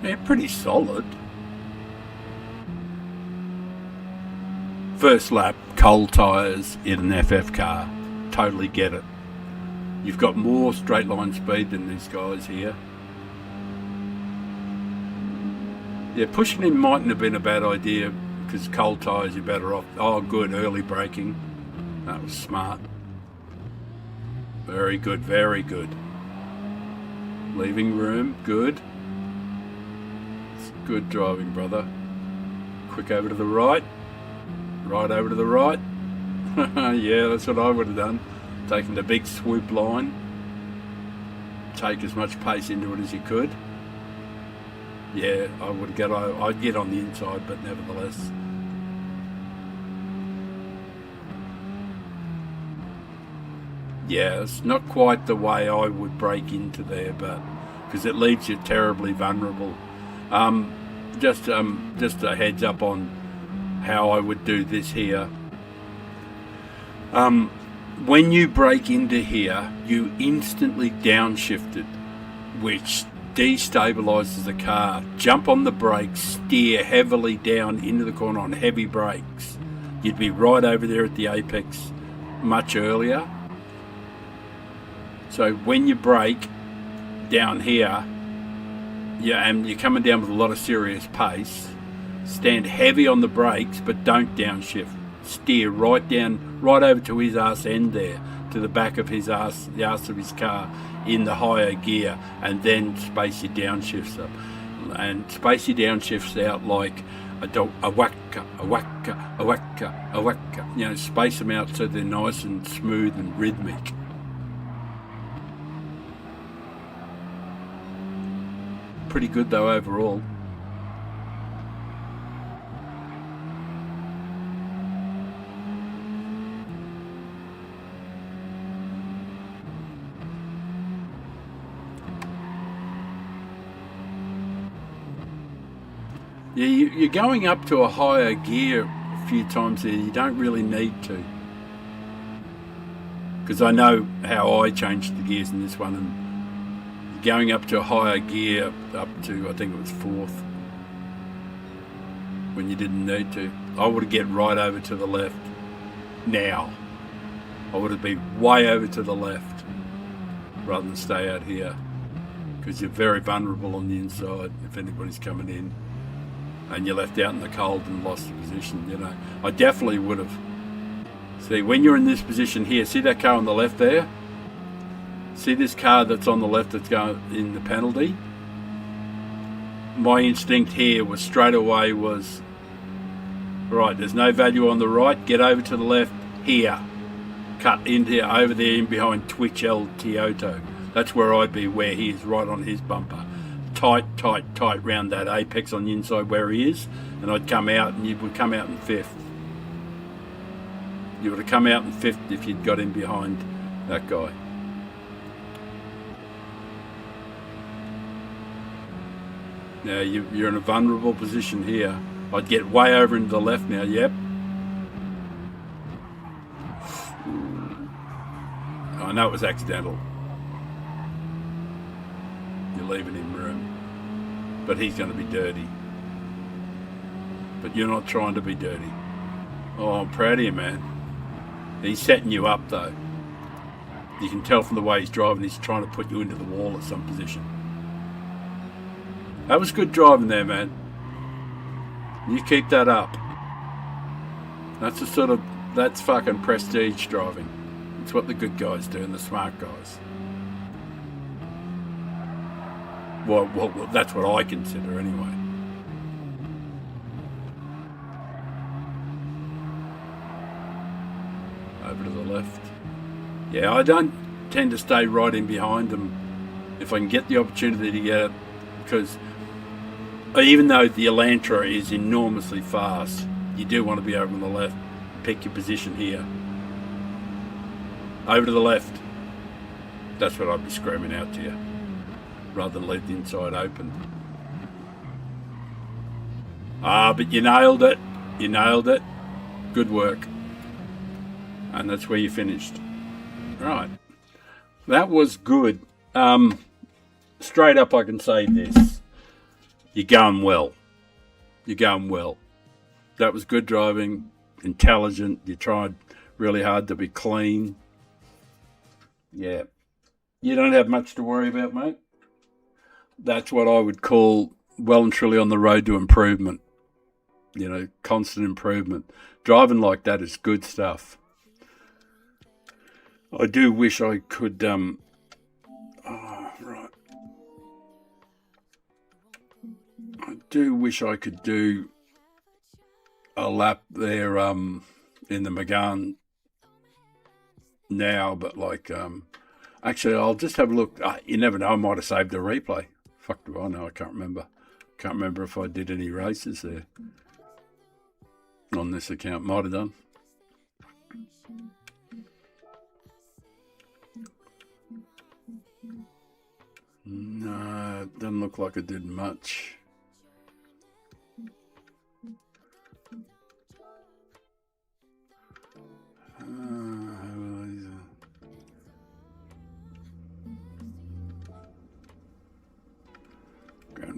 Yeah, pretty solid. First lap, cold tyres in an FF car. Totally get it. You've got more straight line speed than these guys here. Yeah, pushing him mightn't have been a bad idea because cold tyres you're better off. Oh, good, early braking. That was smart. Very good, very good. Leaving room, good. Good driving, brother. Quick over to the right. Right over to the right. Yeah, that's what I would have done. Taking the big swoop line. Take as much pace into it as you could. Yeah, I'd get on the inside, but nevertheless. Yeah, it's not quite the way I would break into there, but because it leaves you terribly vulnerable. Just a heads up on how I would do this here. When you break into here, you instantly downshift it, which destabilises the car. Jump on the brakes, steer heavily down into the corner on heavy brakes. You'd be right over there at the apex much earlier. So when you brake down here, and you're coming down with a lot of serious pace, stand heavy on the brakes, but don't downshift. Steer right down, right over to his arse end there, to the back of his arse, the arse of his car, in the higher gear, and then space your downshifts up. And space your downshifts out like a wacka, a wacka, a wacka, a wacka. You know, space them out so they're nice and smooth and rhythmic. Pretty good though overall. Yeah, you're going up to a higher gear a few times there. You don't really need to. Because I know how I changed the gears in this one, and going up to a higher gear, up to, I think it was 4th, when you didn't need to. I would get right over to the left now. I would have been way over to the left rather than stay out here, because you're very vulnerable on the inside if anybody's coming in. And you're left out in the cold and lost the position, you know. I definitely would have. See, when you're in this position here, see that car on the left there? See this car that's on the left that's going in the penalty? My instinct here was straight away was, right, there's no value on the right, get over to the left, here. Cut in here, over there in behind Twitch El Kyoto. That's where I'd be, where he is, right on his bumper. Tight round that apex on the inside where he is, and I'd come out, and you would come out in 5th. You would have come out in 5th if you'd got in behind that guy. Now you're in a vulnerable position here. I'd get way over into the left now, yep. I know it was accidental. You're leaving him room. But he's going to be dirty. But you're not trying to be dirty. Oh, I'm proud of you, man. He's setting you up, though. You can tell from the way he's driving, he's trying to put you into the wall at some position. That was good driving there, man. You keep that up. That's that's fucking prestige driving. It's what the good guys do and the smart guys. Well, that's what I consider anyway. Over to the left. Yeah, I don't tend to stay right in behind them if I can get the opportunity to get it, because even though the Elantra is enormously fast, you do want to be over on the left. Pick your position here. Over to the left. That's what I'd be screaming out to you, rather than leave the inside open. But you nailed it. You nailed it. Good work. And that's where you finished. Right. That was good. Straight up I can say this. You're going well. You're going well. That was good driving. Intelligent. You tried really hard to be clean. Yeah. You don't have much to worry about, mate. That's what I would call well and truly on the road to improvement. You know, constant improvement. Driving like that is good stuff. I do wish I could, right. I do wish I could do a lap there, in the McGann now, but actually I'll just have a look. You never know, I might have saved a replay. Fuck do I know, I can't remember. Can't remember if I did any races there on this account. Might have done. No, it doesn't look like I did much.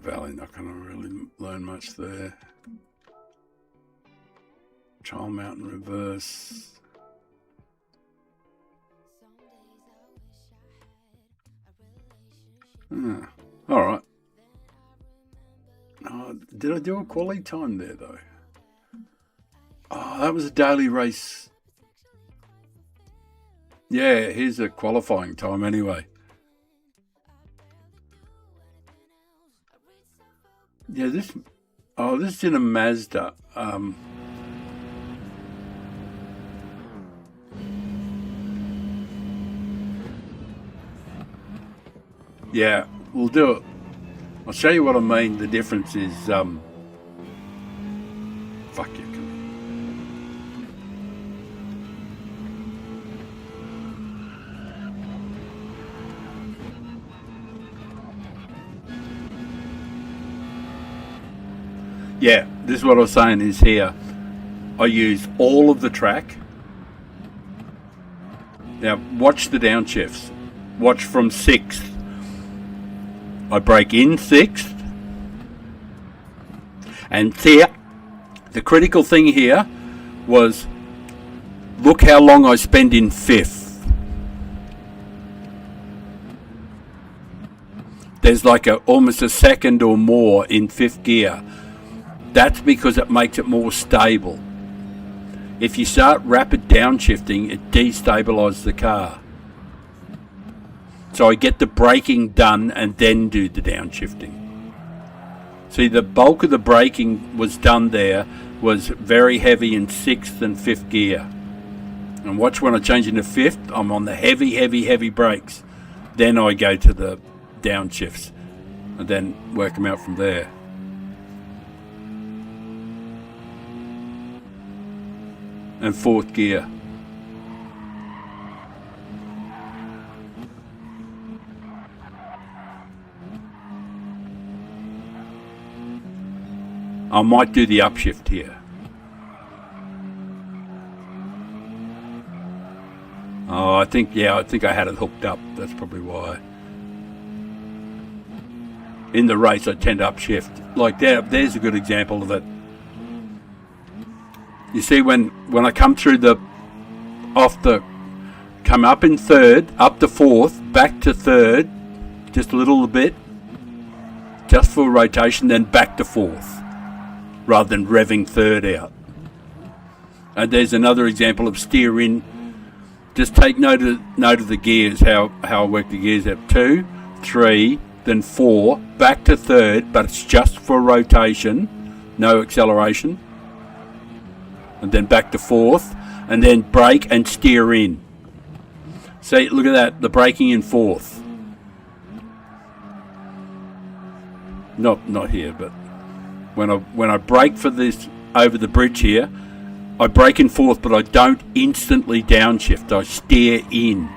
Valley, not going to really learn much there. Trial Mountain reverse. All right. Oh, did I do a quality time there though? Oh, that was a daily race. Yeah, here's a qualifying time anyway. Yeah, this is in a Mazda. Yeah, we'll do it. I'll show you what I mean. The difference is, fuck you. Yeah, this is what I was saying is here. I use all of the track. Now, watch the downshifts. Watch from 6th. I break in 6th. And here, the critical thing here was, look how long I spend in 5th. There's like almost a second or more in 5th gear. That's because it makes it more stable. If you start rapid downshifting, it destabilizes the car. So I get the braking done and then do the downshifting. See, the bulk of the braking was done there, was very heavy in 6th and 5th gear. And watch when I change into 5th, I'm on the heavy brakes. Then I go to the downshifts and then work them out from there. And 4th gear. I might do the upshift here. Oh, I think I had it hooked up. That's probably why. In the race, I tend to upshift. Like there's a good example of it. You see, when I come through come up in 3rd, up to 4th, back to 3rd, just a little bit, just for rotation, then back to 4th, rather than revving 3rd out. And there's another example of steer in. Just take note of the gears, how I work the gears out. 2, 3, then 4, back to 3rd, but it's just for rotation, no acceleration. And then back to 4th, and then brake and steer in. See, look at that, the braking in 4th. Not here, but when I brake for this over the bridge here, I brake in 4th, but I don't instantly downshift. I steer in.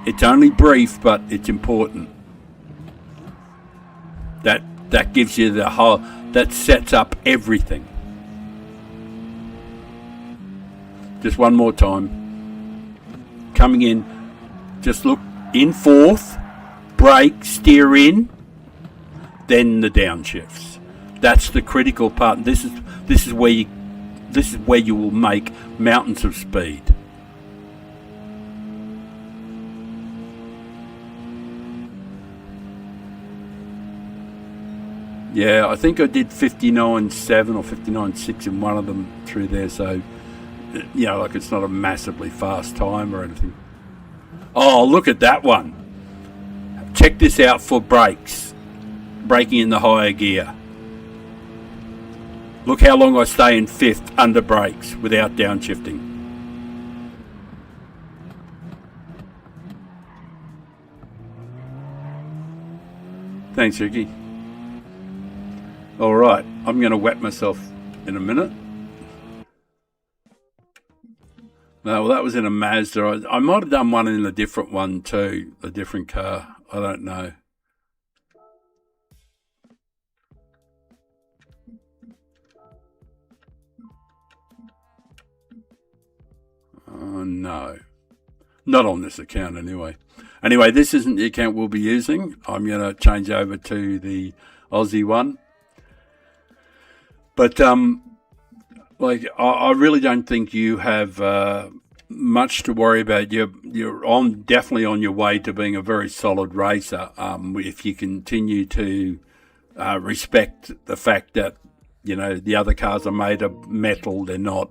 It's only brief, but it's important. That gives you the whole. That sets up everything. Just one more time. Coming in, just look in 4th, brake, steer in, then the downshifts. That's the critical part. This is where you will make mountains of speed. Yeah, I think I did 59.7 or 59.6 in one of them through there, so like it's not a massively fast time or anything. Oh, look at that one. Check this out for brakes. Braking in the higher gear. Look how long I stay in 5th under brakes without downshifting. Thanks, Ricky. Alright, I'm going to wet myself in a minute. No, well, that was in a Mazda. I might have done one in a different one too, a different car. I don't know. No. Not on this account anyway. Anyway, this isn't the account we'll be using. I'm going to change over to the Aussie one. But like I really don't think you have much to worry about. You're on definitely on your way to being a very solid racer. If you continue to respect the fact that the other cars are made of metal, they're not.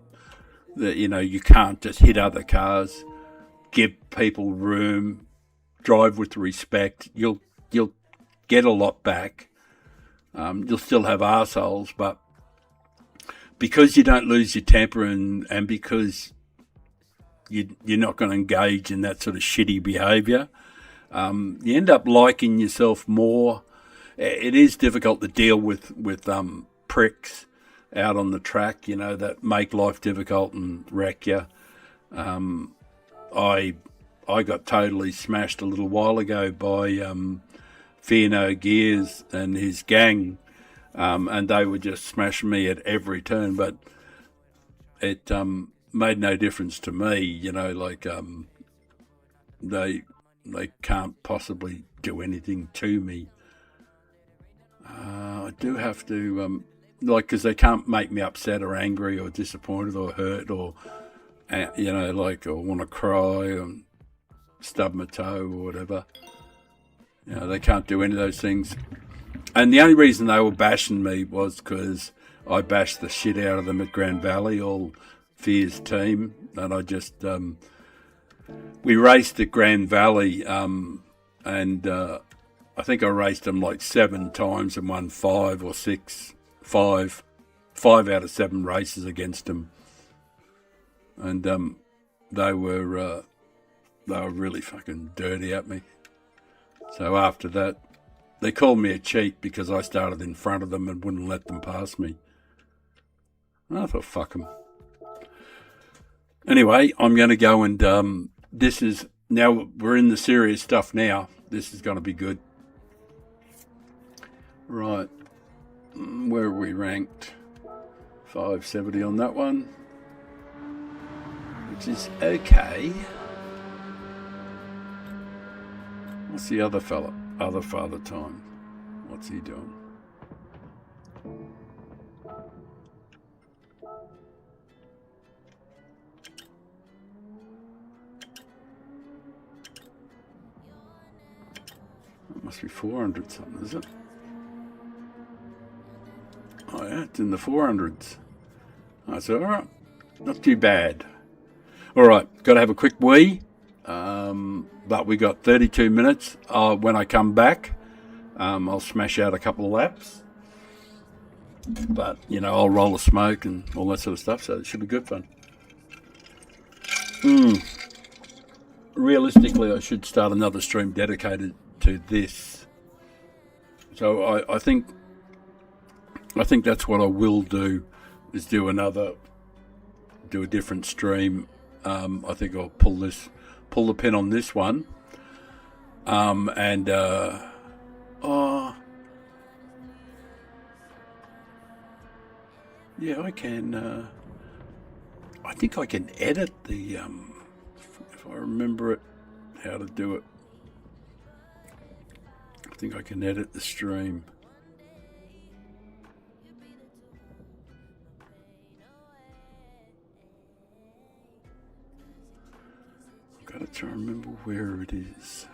That you can't just hit other cars. Give people room. Drive with respect. You'll get a lot back. You'll still have arseholes, but because you don't lose your temper and because you're not going to engage in that sort of shitty behaviour, you end up liking yourself more. It is difficult to deal with pricks out on the track, that make life difficult and wreck you. I got totally smashed a little while ago by Fear No Gears and his gang, and they were just smashing me at every turn, but it made no difference to me, they can't possibly do anything to me. I do have to, because they can't make me upset or angry or disappointed or hurt or, or want to cry or stub my toe or whatever. They can't do any of those things. And the only reason they were bashing me was because I bashed the shit out of them at Grand Valley, all Fear's team. And I just, we raced at Grand Valley, and I think I raced them like 7 times and won 5 or 6, 5 out of 7 races against them. And they were really fucking dirty at me. So after that, they called me a cheat because I started in front of them and wouldn't let them pass me. I thought, fuck them. Anyway, I'm going to go and now we're in the serious stuff now. This is going to be good. Right. Where are we ranked? 570 on that one, which is okay. What's the other fella? Other Father Time. What's he doing? It must be 400 something, is it? Oh yeah, it's in the 400s. I said, all right, not too bad. All right, got to have a quick wee. But we got 32 minutes. When I come back, I'll smash out a couple of laps. But, I'll roll a smoke and all that sort of stuff, so it should be good fun. Realistically, I should start another stream dedicated to this. So I think that's what I will do, is do a different stream. I think I'll pull the pin on this one. Yeah, I can, I think I can edit the, if I remember it, how to do it. I think I can edit the stream. I've got to try and remember where it is.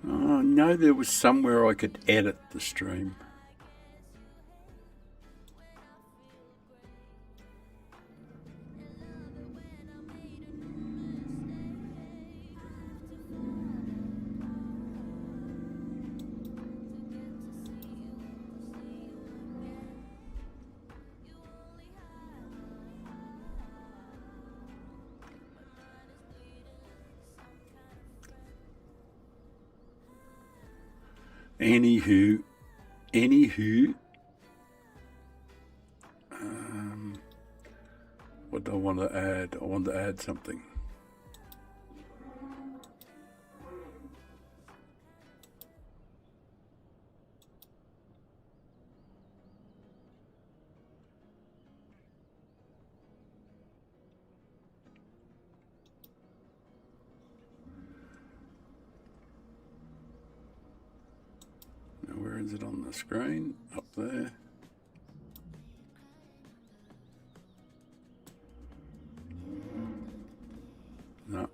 Oh, no, there was somewhere I could edit the stream. Anywho, Anywho, what do I want to add? I want to add something. Now, where is it on the screen? Up there. No.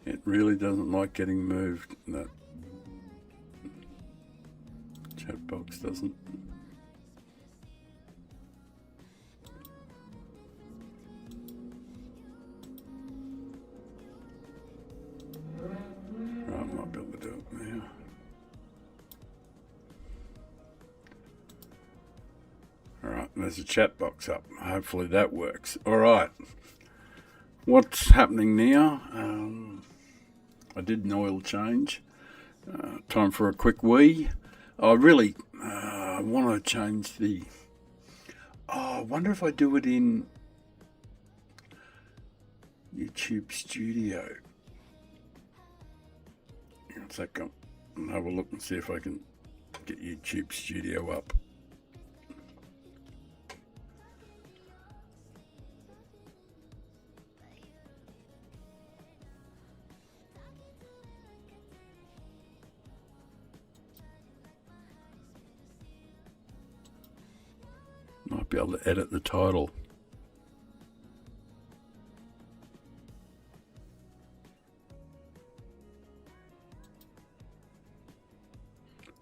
It really doesn't like getting moved. That chat box doesn't. Right, I might be able to do it now. Alright, there's a chat box up. Hopefully that works. Alright. What's happening now? I did an oil change. Time for a quick wee. I really want to change the... I wonder if I do it in YouTube Studio. One second. I'll have a look and see if I can get YouTube Studio up. Might be able to edit the title.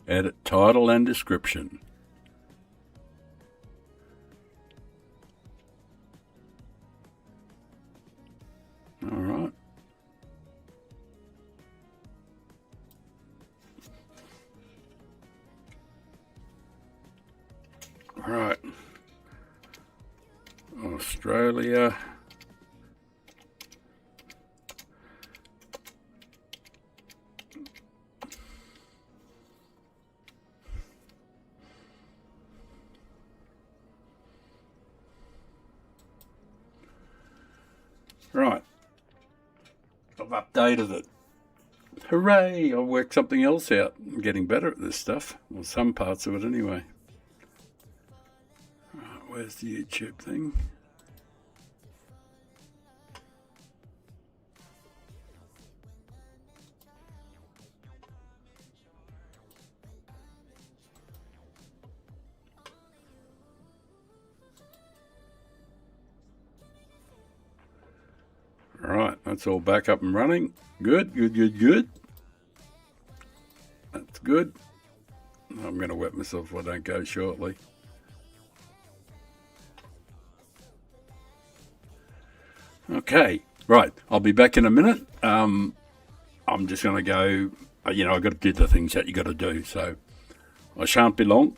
Edit title and description. All right. All right. Australia. Right. I've updated it. Hooray! I worked something else out. I'm getting better at this stuff. Well, some parts of it anyway. Right, where's the YouTube thing? Right, that's all back up and running. Good, good, good, good. That's good. I'm going to wet myself if I don't go shortly. Okay, right. I'll be back in a minute. I'm just going to go, I've got to do the things that you got to do, so I shan't be long.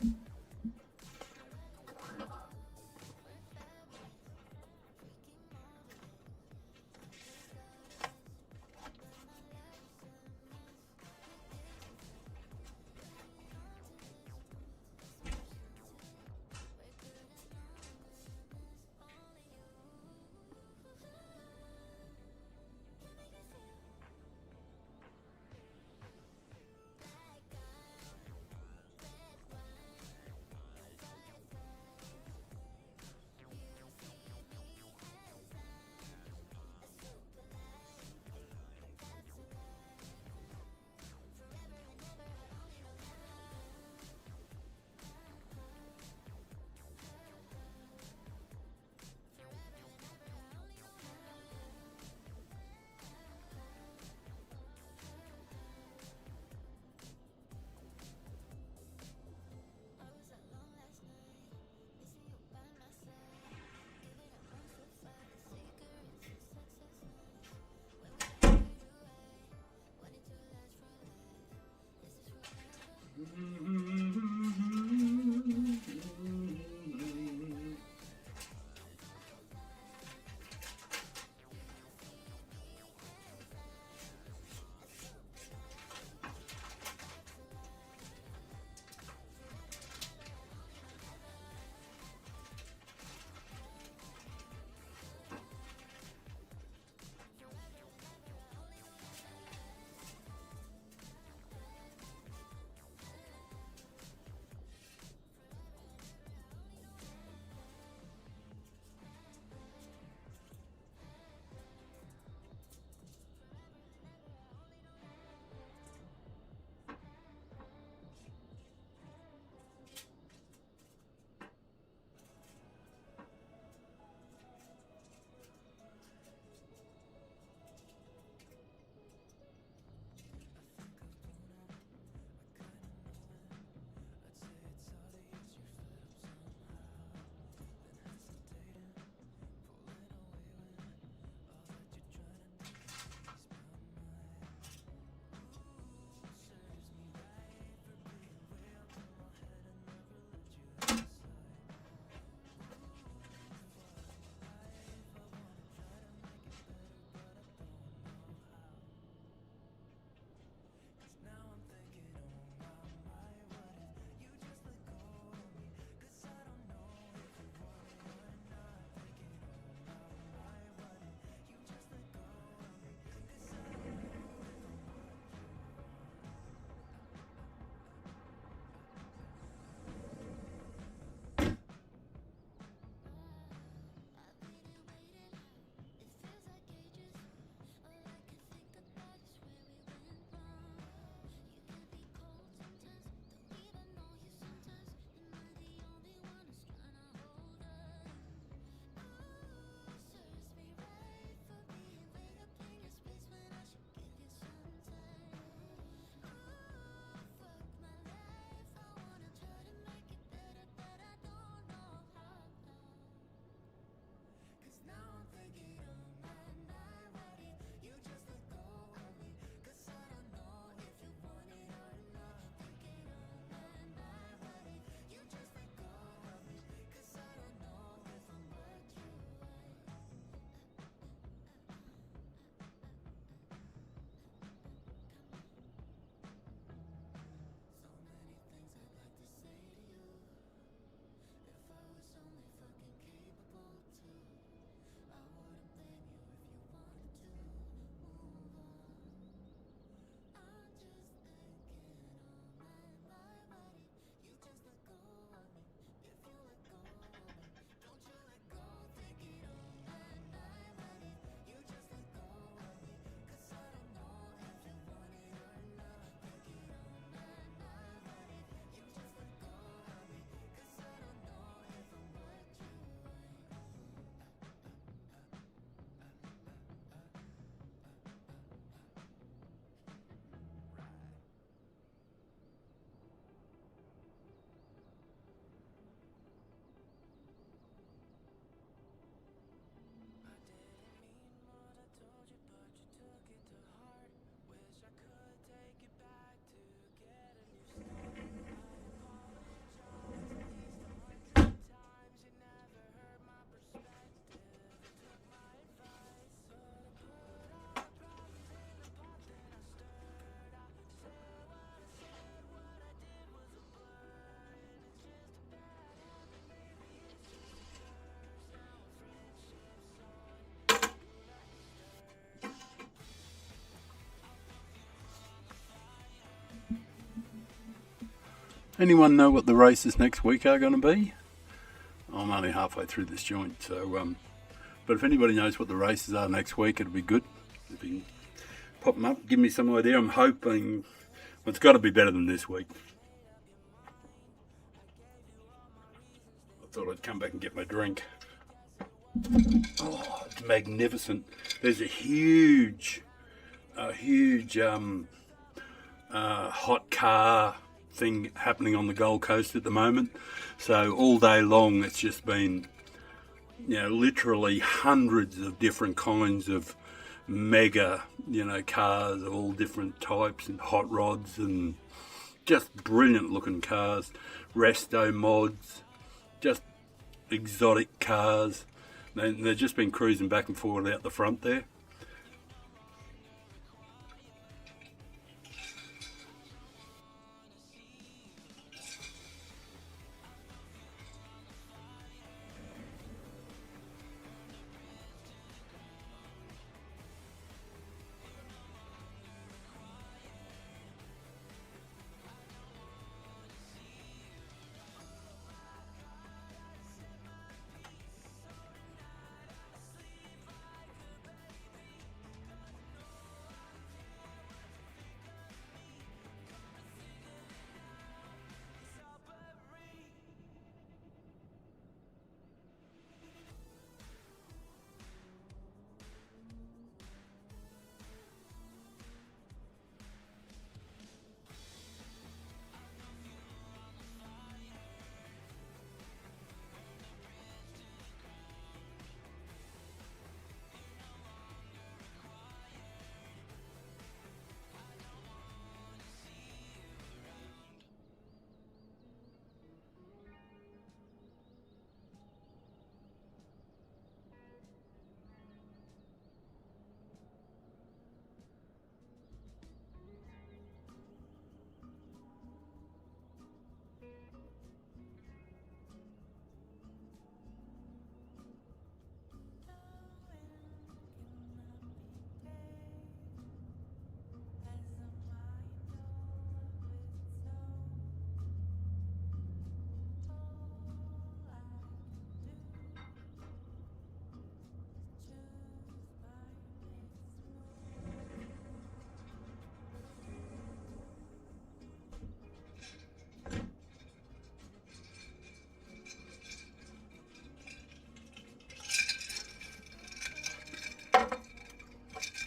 Anyone know what the races next week are going to be? I'm only halfway through this joint, so but if anybody knows what the races are next week, it'll be good. If you can pop them up, give me some idea. I'm hoping it's got to be better than this week. I thought I'd come back and get my drink. Oh, it's magnificent. There's a huge hot car thing happening on the Gold Coast at the moment. So all day long it's just been, literally hundreds of different kinds of mega, cars of all different types and hot rods and just brilliant looking cars, resto mods, just exotic cars. They've just been cruising back and forward out the front there.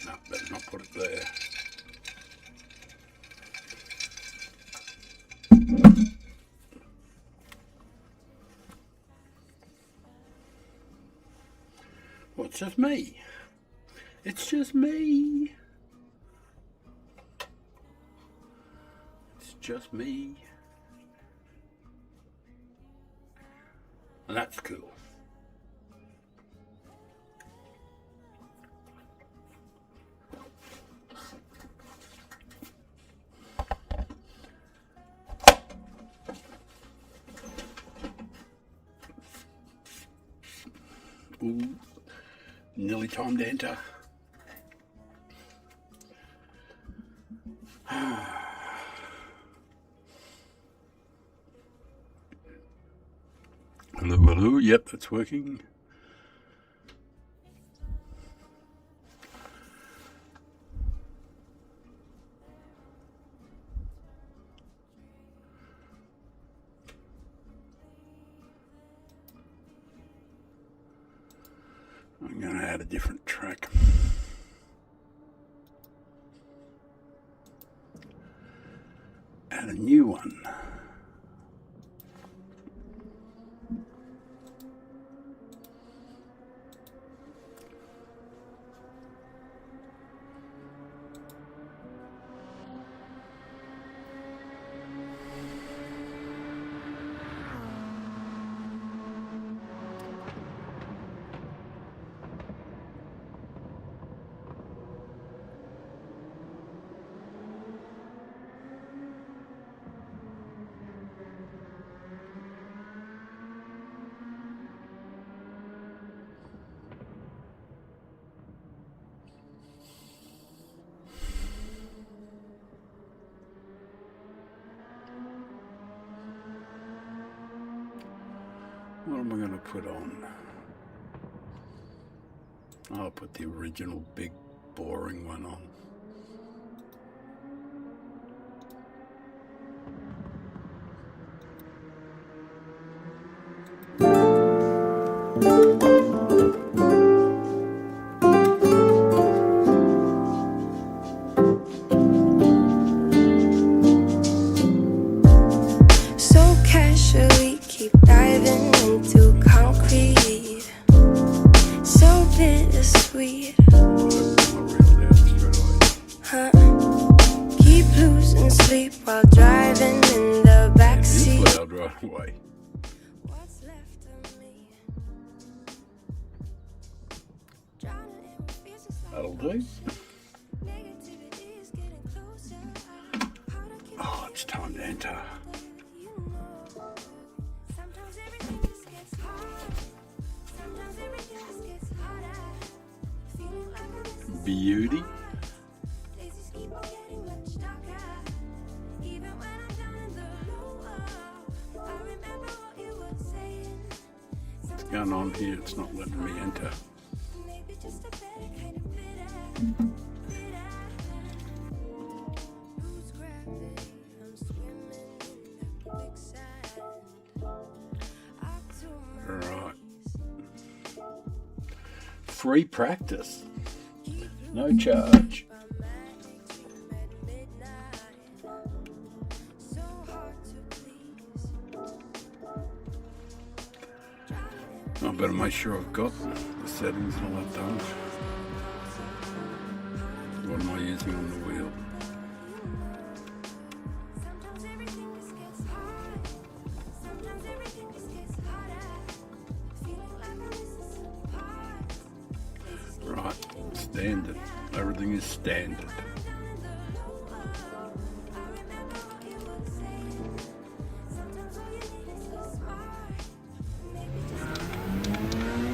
No, better not put it there. Well, it's just me. It's just me. It's just me. And that's cool. Ooh, nearly time to enter. Hello, yep, it's working. I'm going to add a different track. Add a new one. What am I going to put on? I'll put the original big boring one on. So casually keep diving into concrete. So bittersweet, huh? Keep losing sleep while driving in the backseat. It's loud right away. What's left of me? Drowning in what feels just like That'll do. negativity is getting closer. How to keep Oh, it's time to enter. you know. Sometimes everything just gets hard. Sometimes everything just gets harder. Feeling like I'm missing Beauty. daisies keep on getting much darker. Even when I'm down in the low, I remember what you were saying. What's going on here? It's not letting me enter. Maybe just a better kind of bitter. Who's gravity? I'm swimming in the quicksand. Up to my Right. knees. Free practice. No charge. My magic dream at midnight. So hard to please. I better make sure I've got the settings and all that done. What am I using on the wheel? Sometimes everything just gets hard. Sometimes everything just gets harder. Feeling like I'm missing some parts. Daisies keep Right, standard. Everything is standard. down in the low. I remember what you were saying. Sometimes all you need is a spark. Maybe just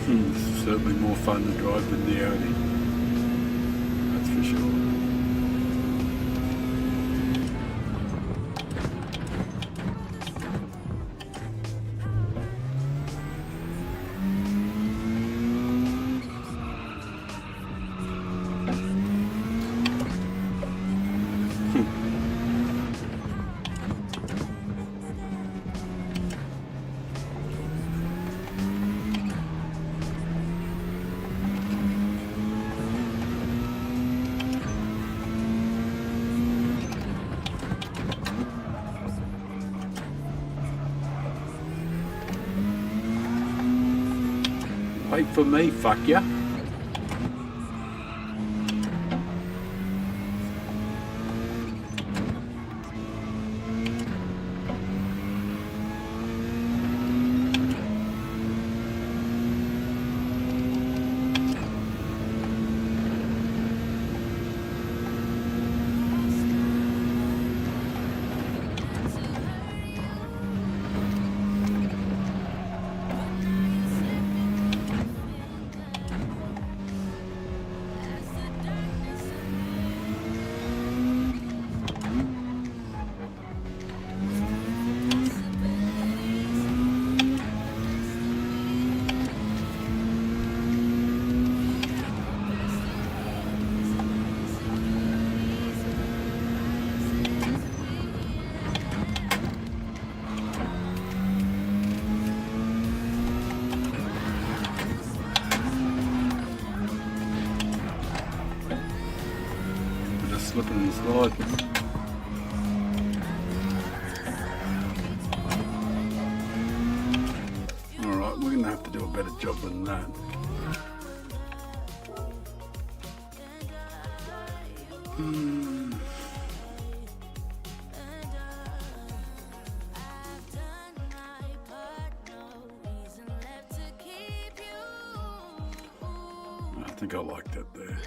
It's certainly more fun to drive than the Audi. That's for sure. Wait for me, fuck ya. Slipping and sliding. Alright, we're going to have to do a better job than that. I think I like that there.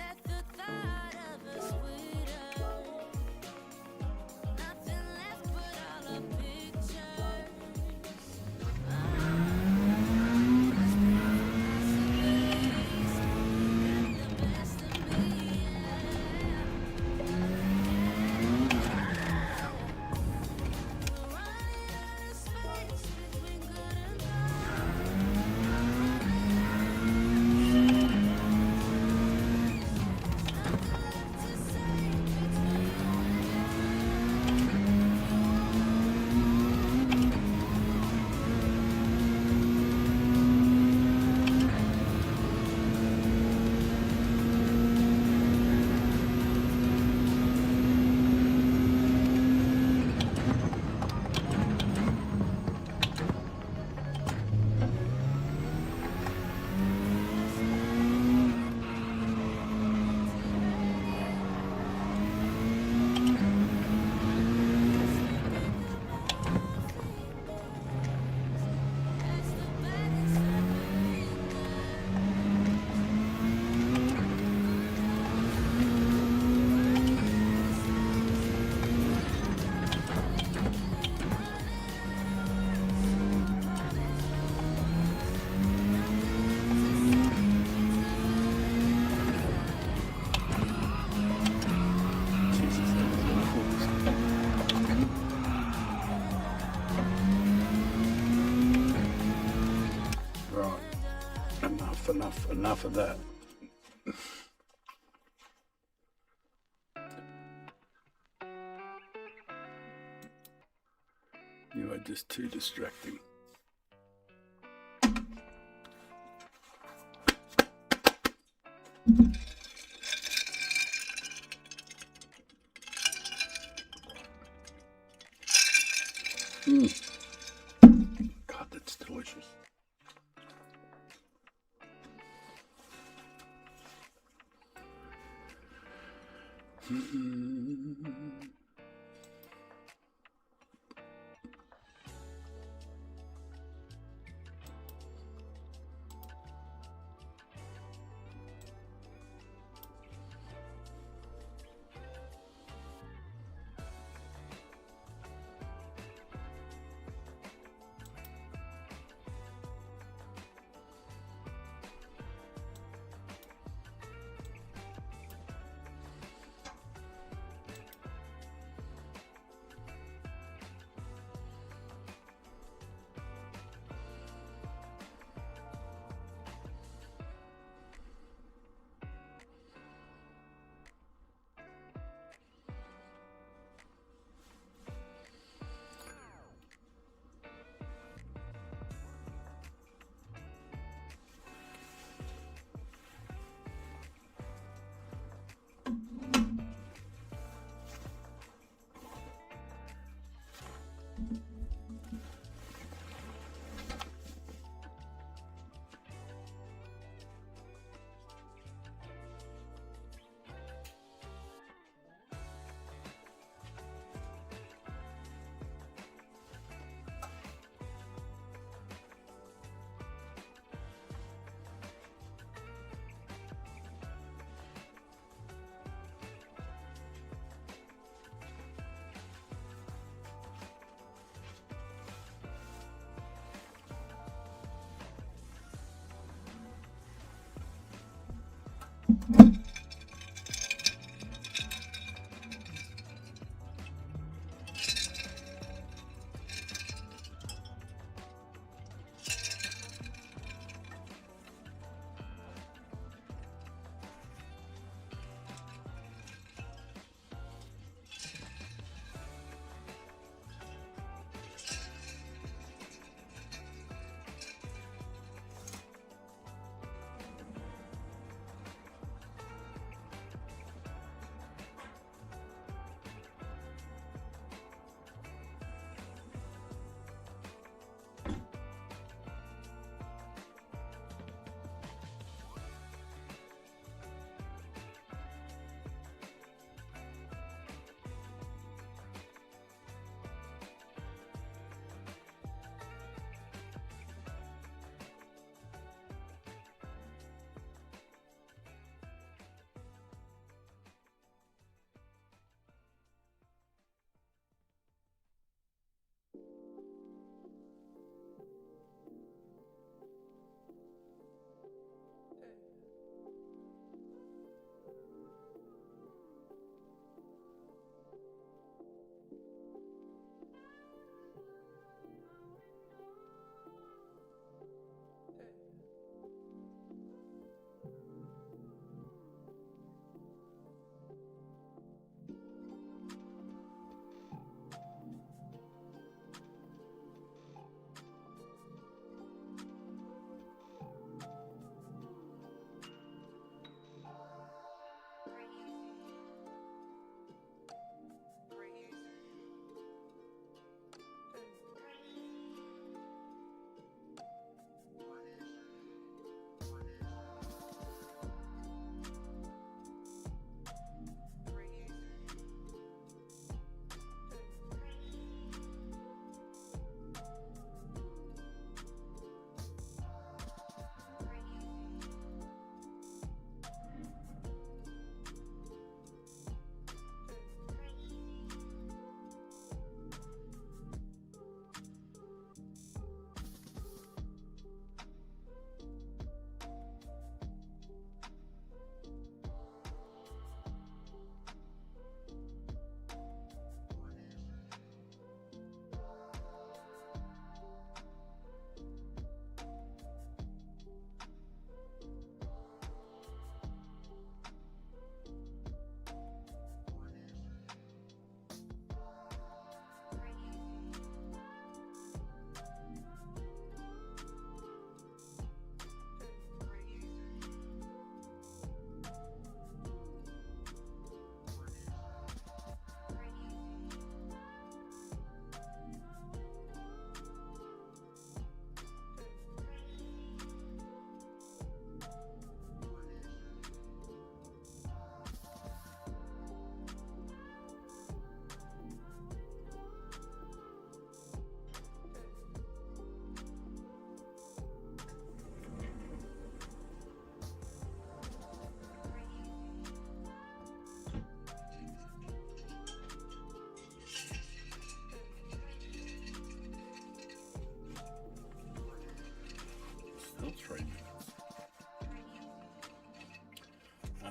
enough of that. You are just too distracting. God, that's delicious.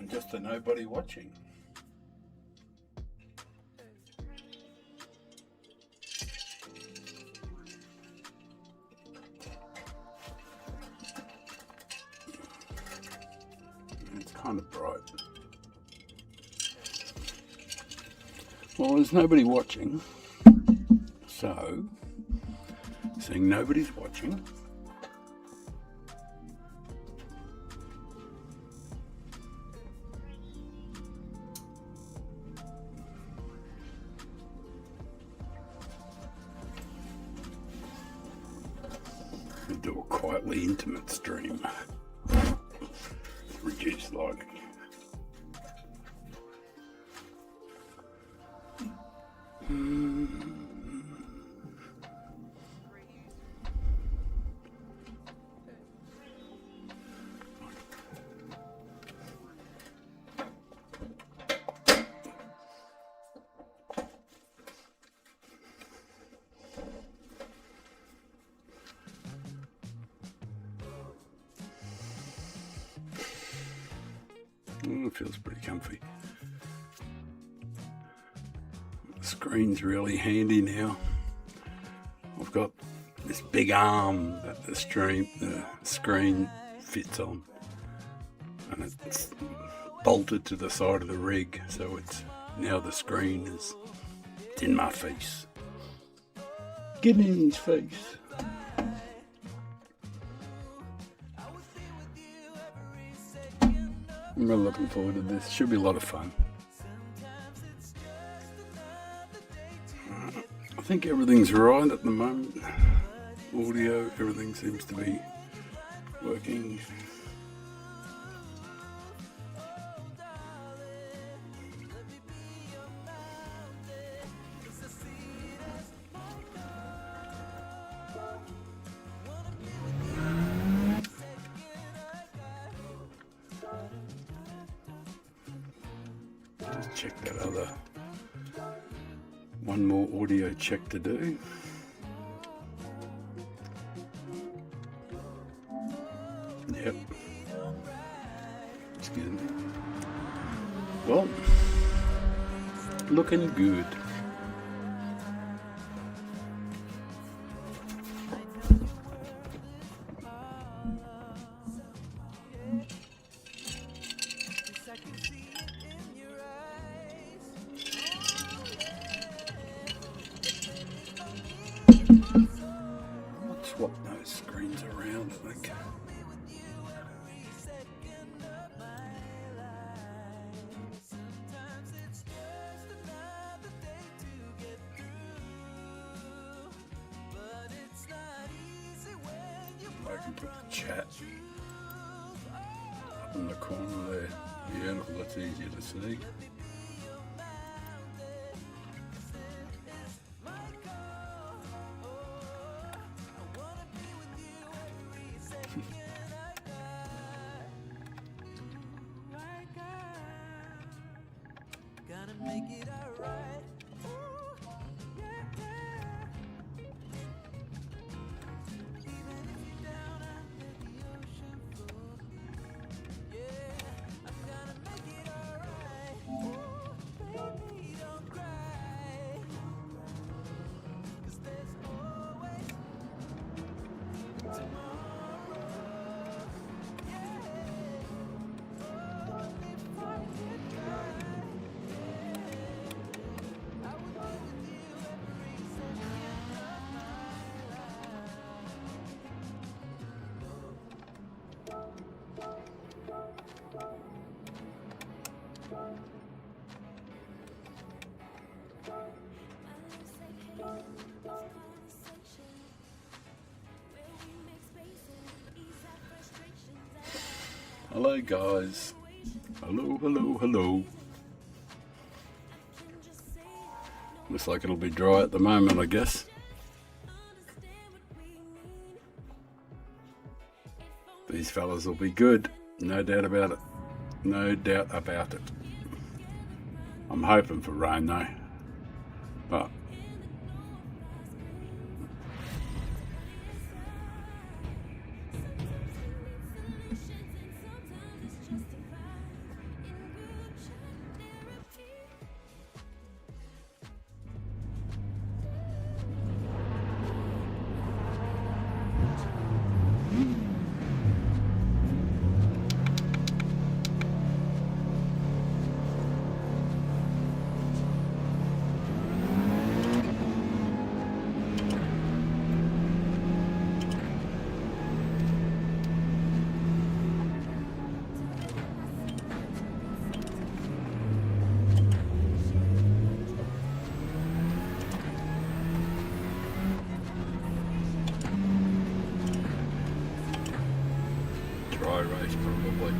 just a nobody watching. It's kind of bright. Well, there's nobody watching, so seeing nobody's watching, we'll do a quietly intimate stream. Reduce lighting. It feels pretty comfy. The screen's really handy now. I've got this big arm that the screen fits on, and it's bolted to the side of the rig, so it's now the screen is in my face. Get in his face. I'm really looking forward to this. Should be a lot of fun. I think everything's right at the moment. Audio, everything seems to be working. Just check that other one more audio check to do. Yep. Excuse me. Well, looking good. Swap those screens around, I think. I can put the chat up in the corner there. Yeah, that's easier to see. Gonna make it alright. Even if you're down under the ocean floor, yeah, I'm gonna make it alright. Baby, don't cry, 'cause there's always tomorrow. Yeah, oh, before you die. Hello guys. Hello, hello, hello. Looks like it'll be dry at the moment, I guess. These fellas will be good. No doubt about it. No doubt about it. I'm hoping for rain though. But dry race probably.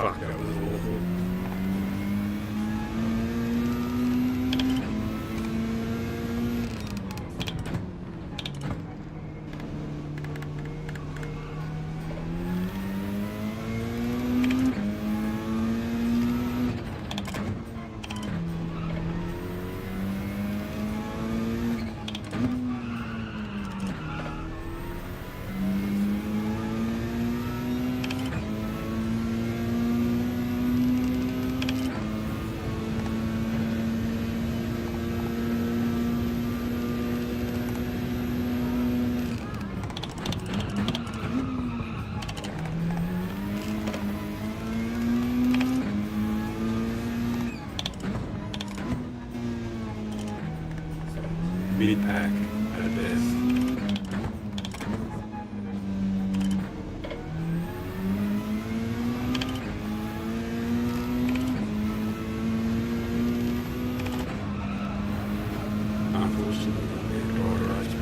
Fuck, that was awful. Mini pack at best. Unfortunately, yeah, dry race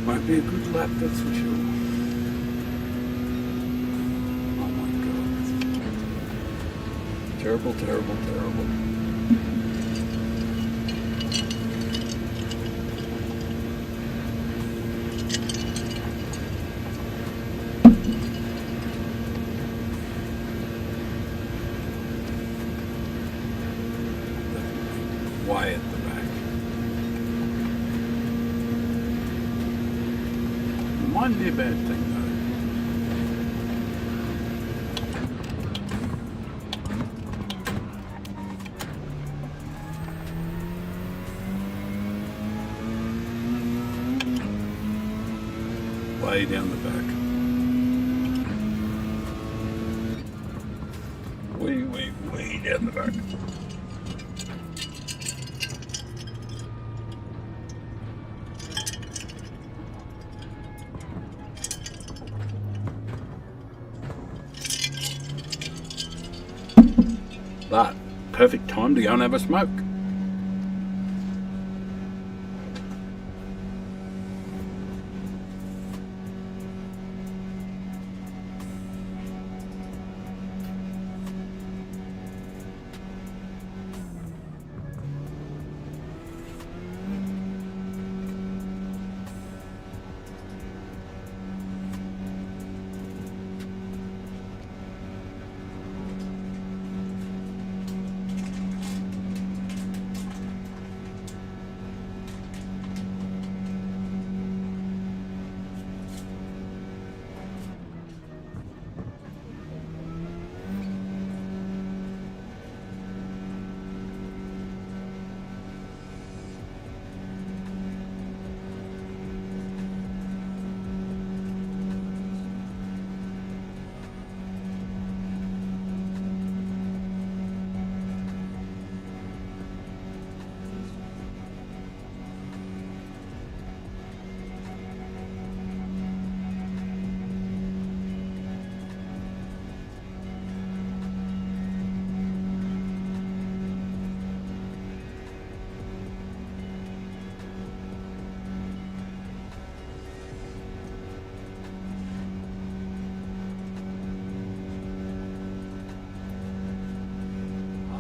Won't be a good lap, that's for sure. Oh my god. Terrible, terrible, terrible. Way at the back. Might be a bad thing though. Way down the back. Way down the back. But perfect time to go and have a smoke.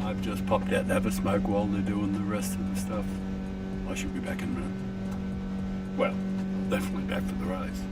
I've just popped out to have a smoke while they're doing the rest of the stuff. I should be back in a minute. Well, definitely back for the race.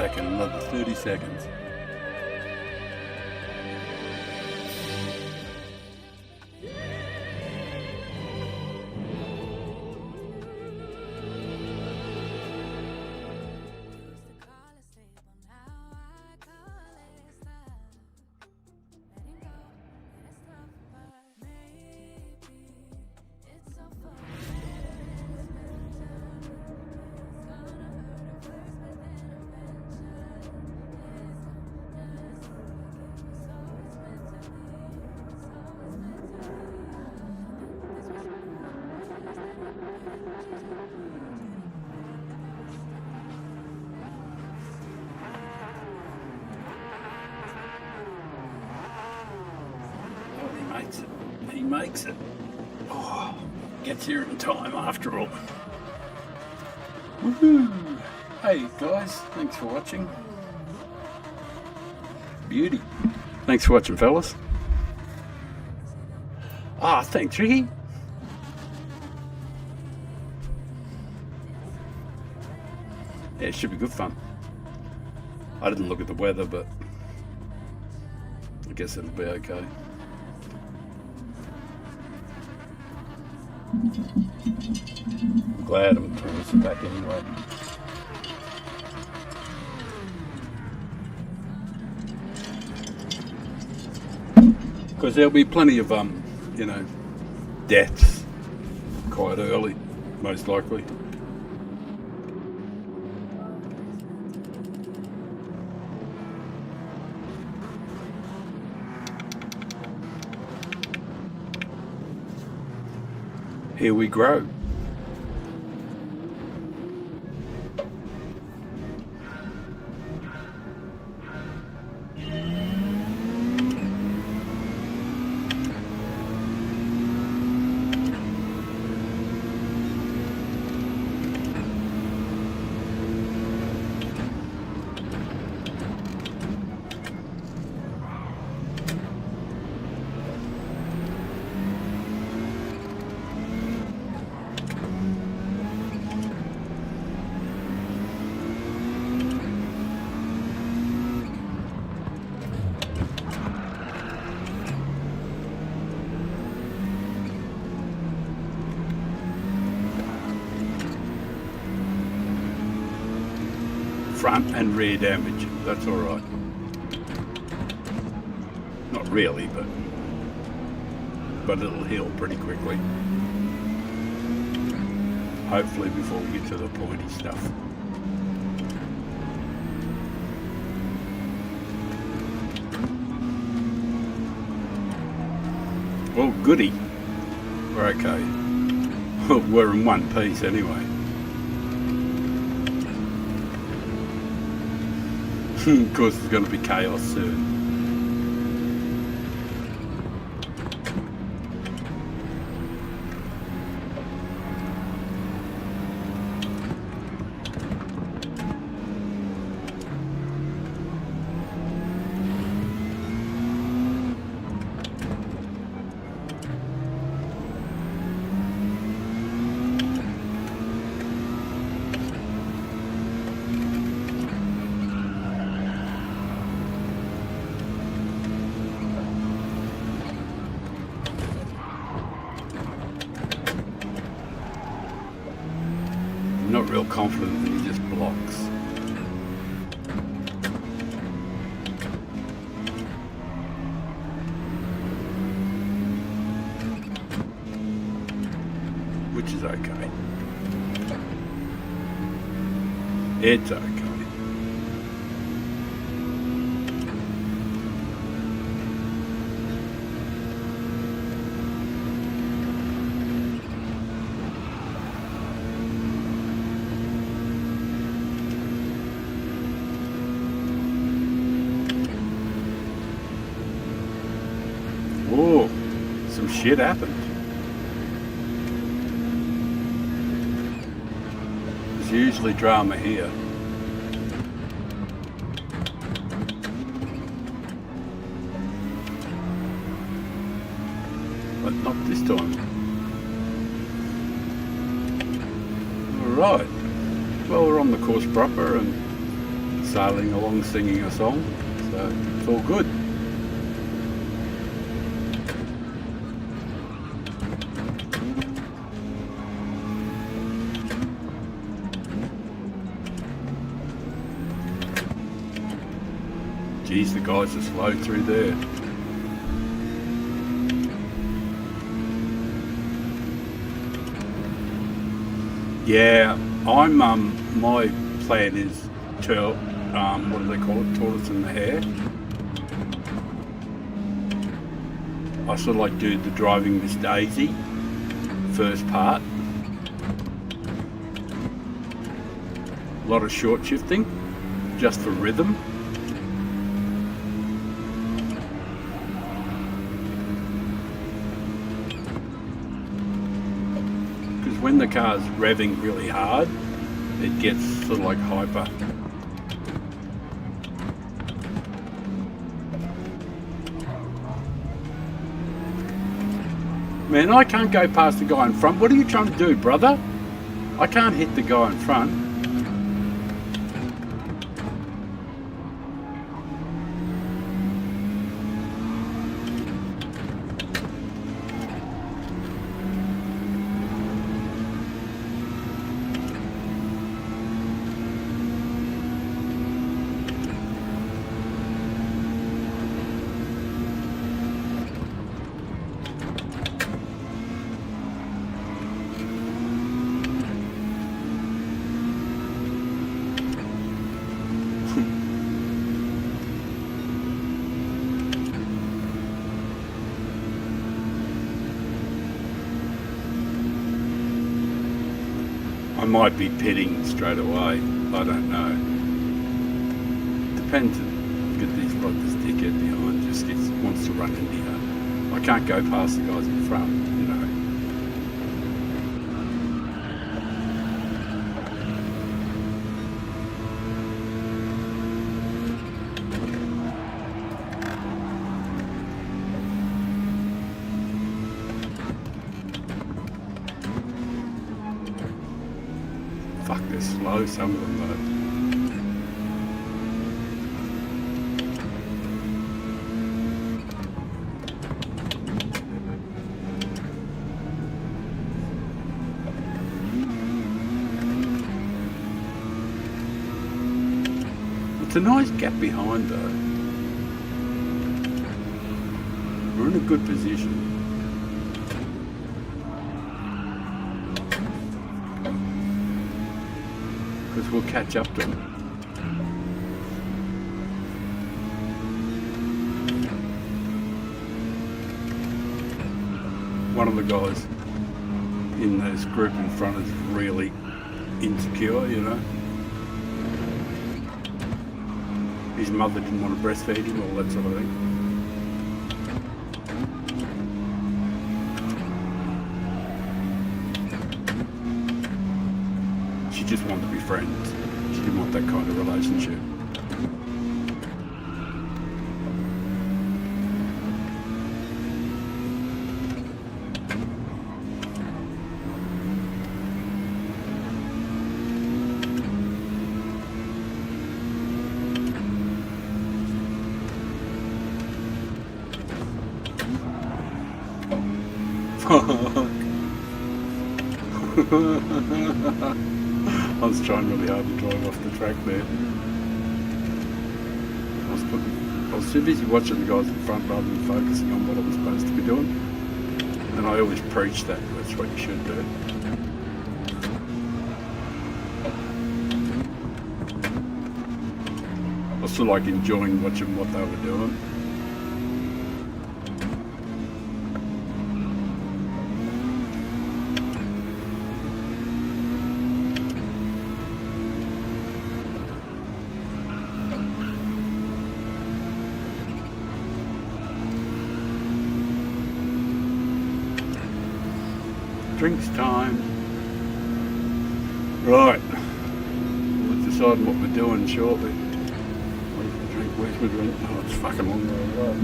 back in another 30 seconds. He makes it. Oh, gets here in time after all. Woohoo! Hey guys, thanks for watching. Beauty. Thanks for watching, fellas. Ah, thanks, Ricky. Yeah, it should be good fun. I didn't look at the weather, but I guess it'll be okay. I'm glad I'm turning this back anyway. Because there'll be plenty of, you know, deaths quite early, most likely. Here we grow. Front and rear damage, that's alright. Not really, but it'll heal pretty quickly. Hopefully before we get to the pointy stuff. Oh goody, we're okay. We're in one piece anyway. Of course there's going to be chaos soon. Not real confident that he just blocks. Which is okay. It's okay. Oh, some shit happened. There's usually drama here. But not this time. Alright. Well, we're on the course proper and sailing along singing a song, so it's all good. Geez, the guys are slow through there. Yeah, I'm my plan is to what do they call it? Tortoise and the hare. I sort of like do the driving Miss Daisy first part. A lot of short shifting, just for rhythm. Because when the car's revving really hard, it gets sort of like hyper. Man, I can't go past the guy in front. What are you trying to do, brother? I can't hit the guy in front. I might be pitting straight away. I don't know. Depends. Look at this, like this dickhead behind just wants to run in here. I can't go past the guys in front, you know. Fuck, they're slow, some of them though. It's a nice gap behind though. We're in a good position. Because we'll catch up to them. One of the guys in this group in front is really insecure, you know. His mother didn't want to breastfeed him, all that sort of thing. She just wanted to be friends. She didn't want that kind of relationship. I was trying really hard to drive off the track there. I was too busy watching the guys in front rather than focusing on what I was supposed to be doing. And I always preach that that's what you should do. I was sort of like enjoying watching what they were doing. Drinks time. Right. We'll decide what we're doing shortly. Where's my drink? Oh, it's fucking long way away.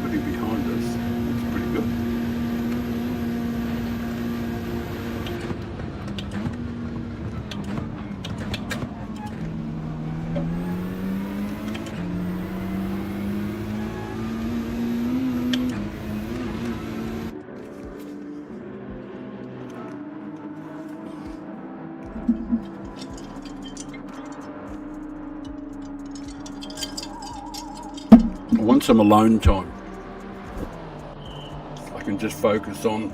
nobody behind us. It's pretty good. I want some alone time. I can just focus on,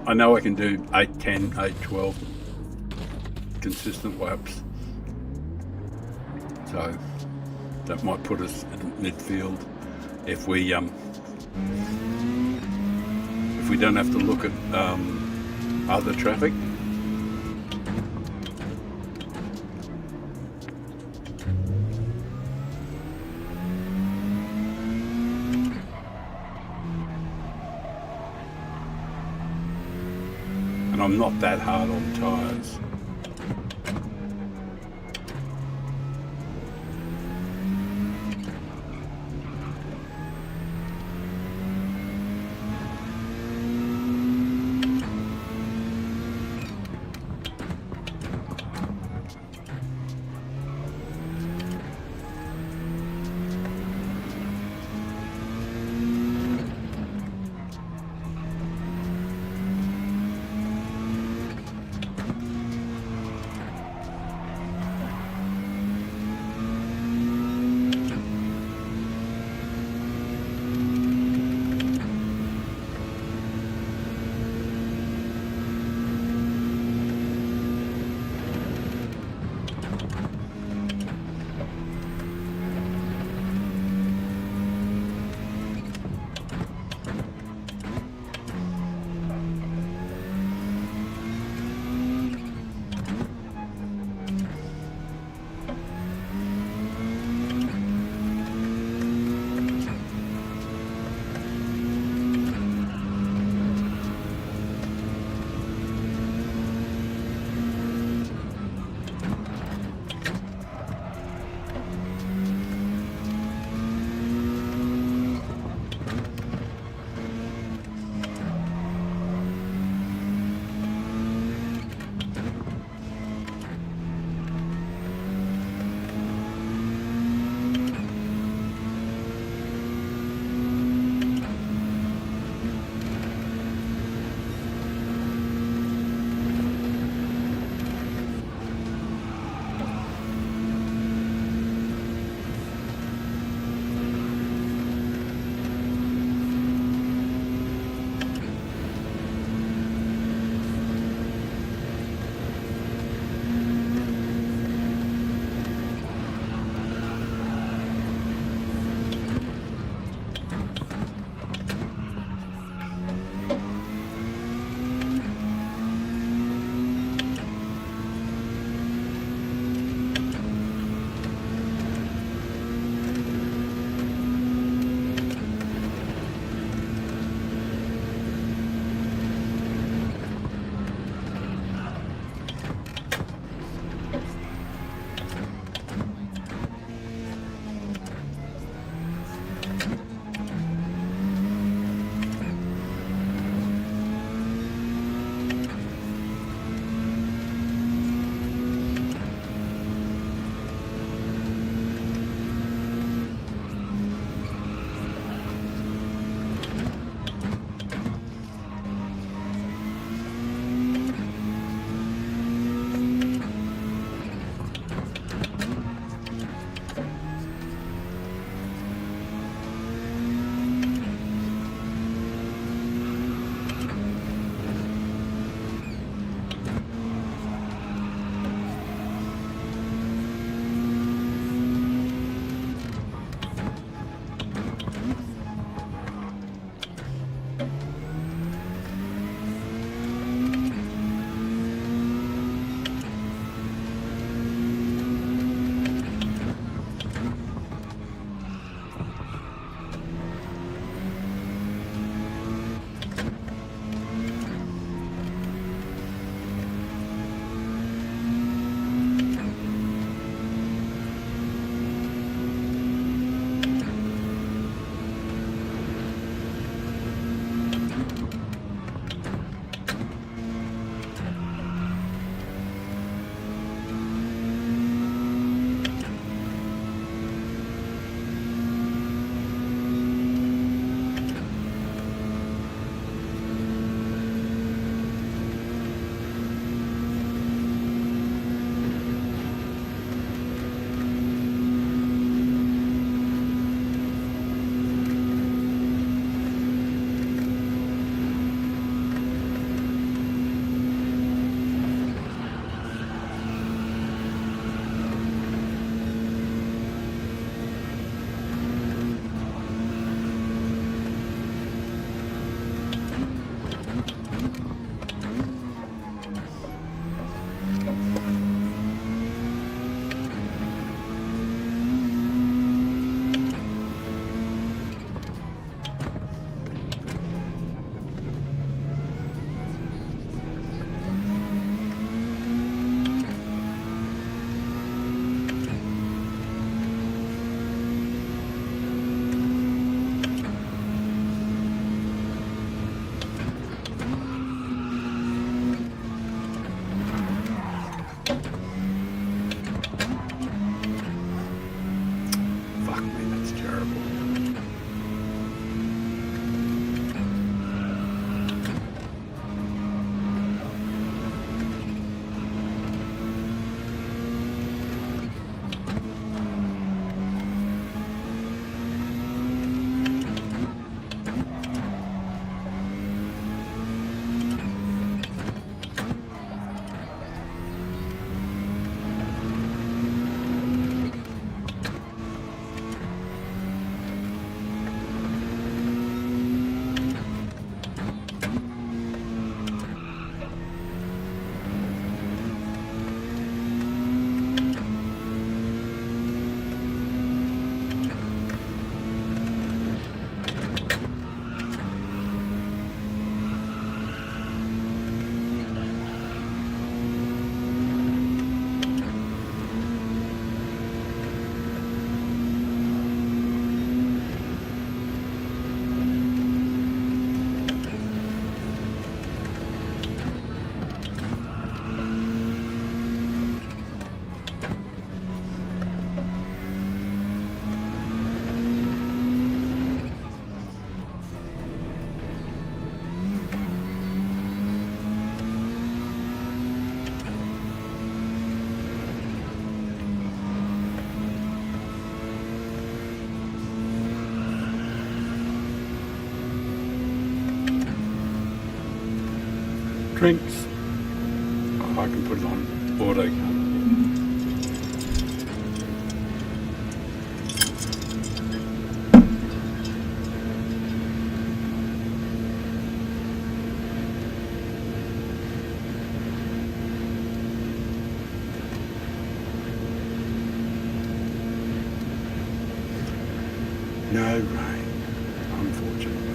I know I can do 8, 10, 8, 12 consistent laps. So that might put us at midfield if we don't have to look at other traffic. And I'm not that hard on tyres. Drinks. Oh, I can put it on auto. No rain, unfortunately.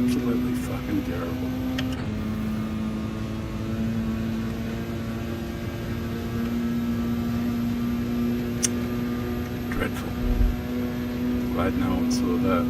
absolutely fucking terrible. Dreadful. Glad no one saw that.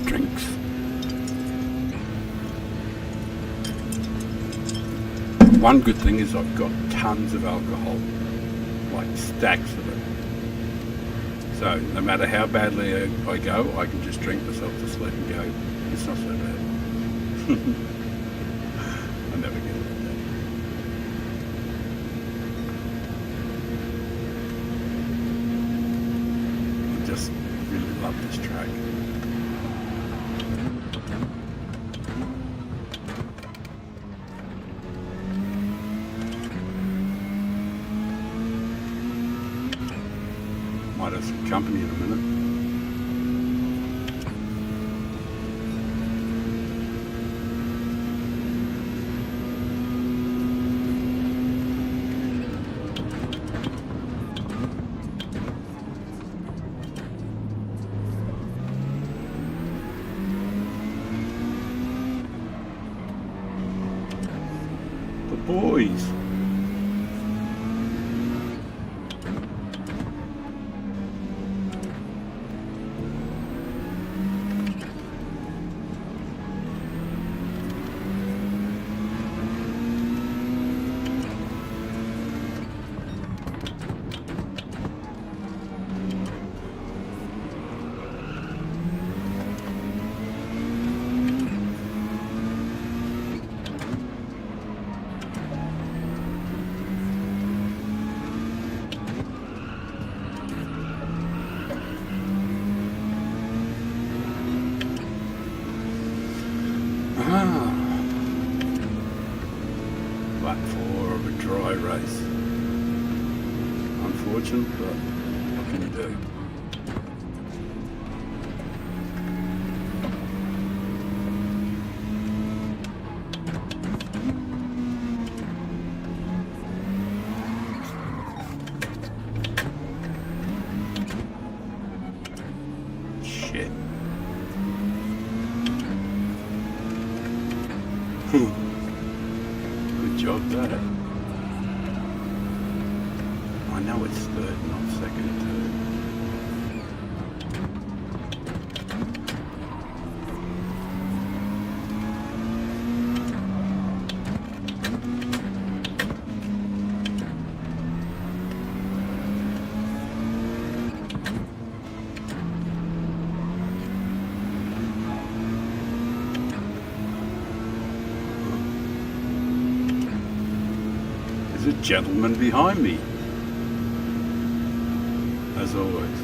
Drinks. One good thing is I've got tons of alcohol, like stacks of it. So no matter how badly I go, I can just drink myself to sleep and go, it's not so bad. I never get like that. I just really love this track. Might have some company in a minute. The boys. Lap 4 of a dry race. Unfortunate, but what can you do? Good job there. I know it's third, not second, too. There's a gentleman behind me. As always.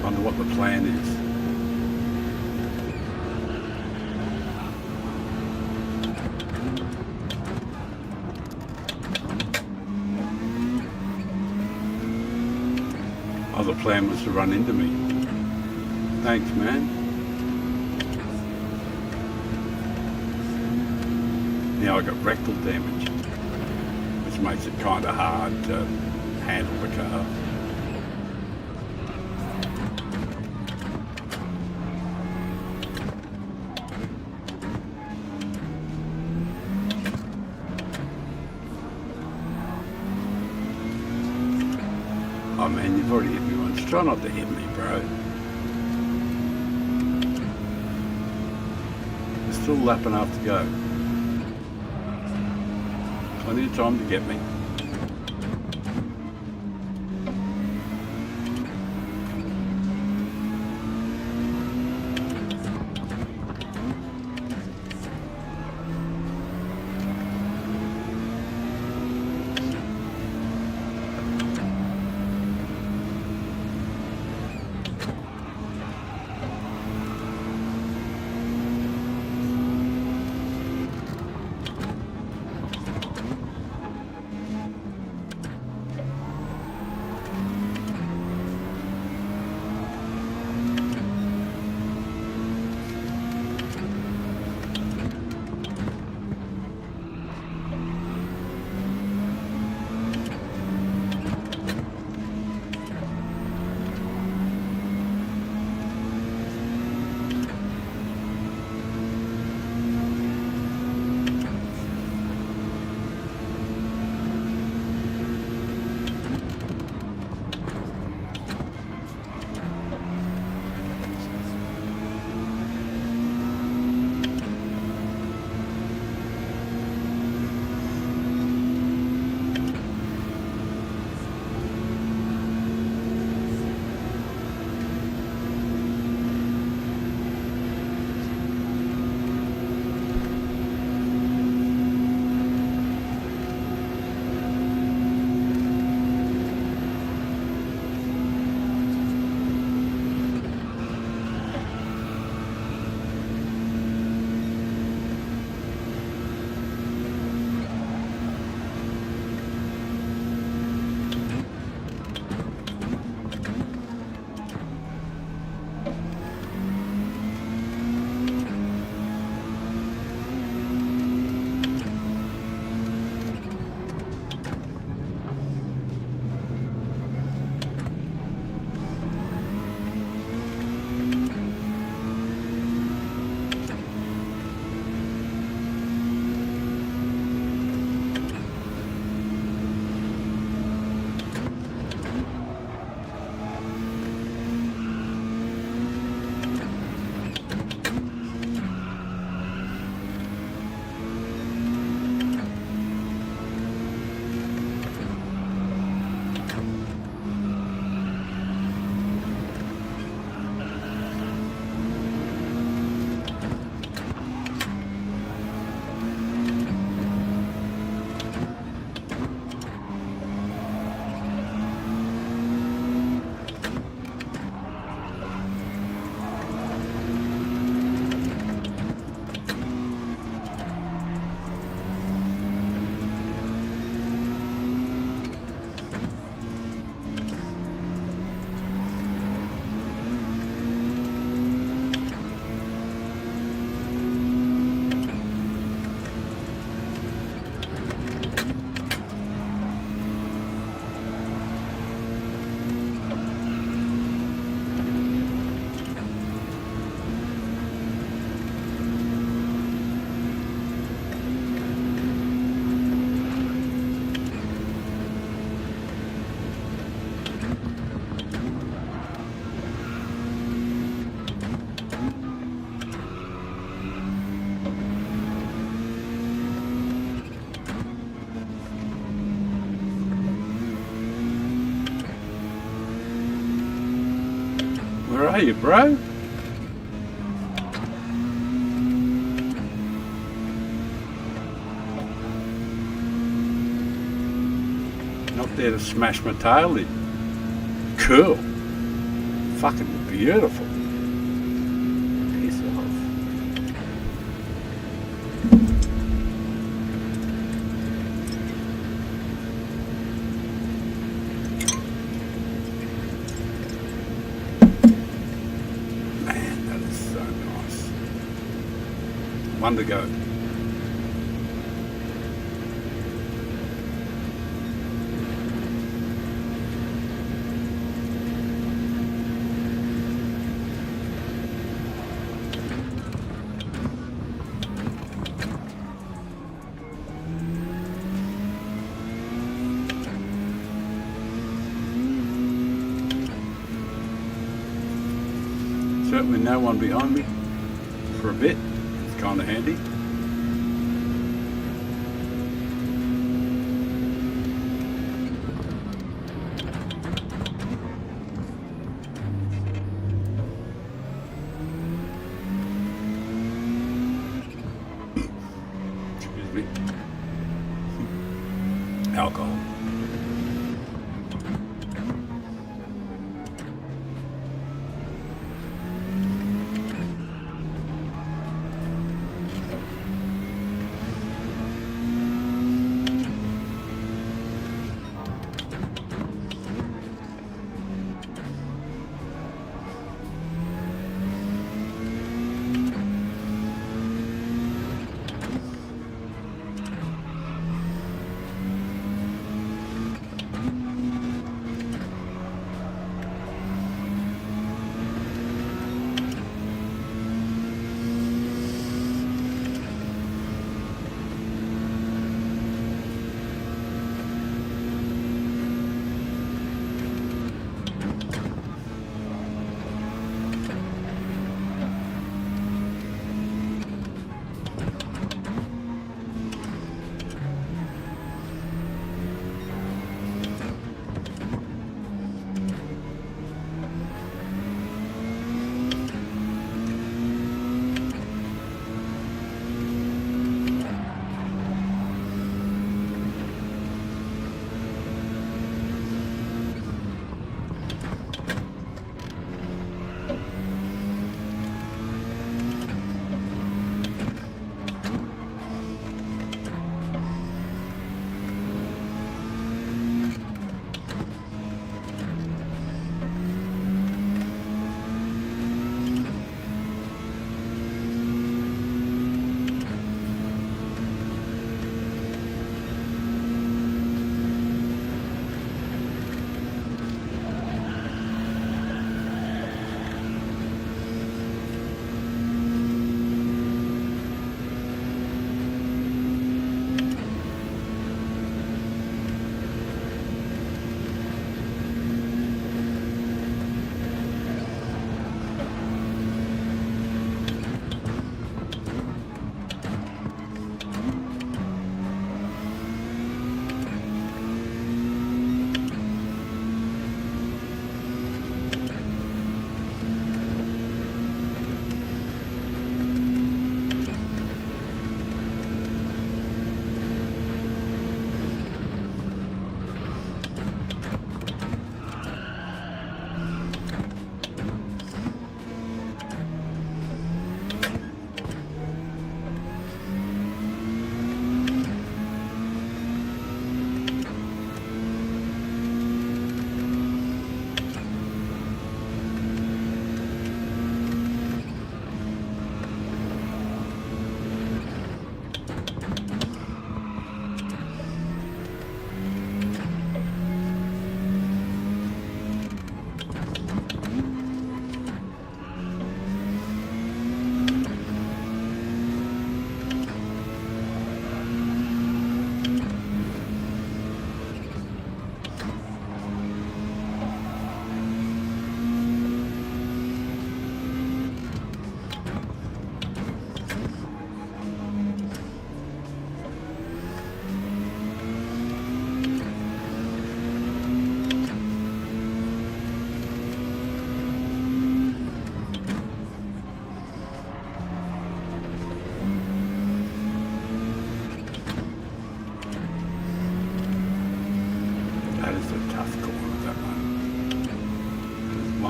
Wonder what the plan is. Oh, the plan was to run into me. Thanks, man. Now I got rectal damage, which makes it kind of hard to handle the car. Oh man, you've already hit me once. Try not to hit me, bro. There's still a lap and a half to go. Plenty of time to get me. Where are you, bro? Not there to smash my tail in. Cool. Fucking beautiful. Piss off. Man, that is so nice. One to go. Certainly no one behind me for a bit. It's kind of handy. Excuse me. Alcohol.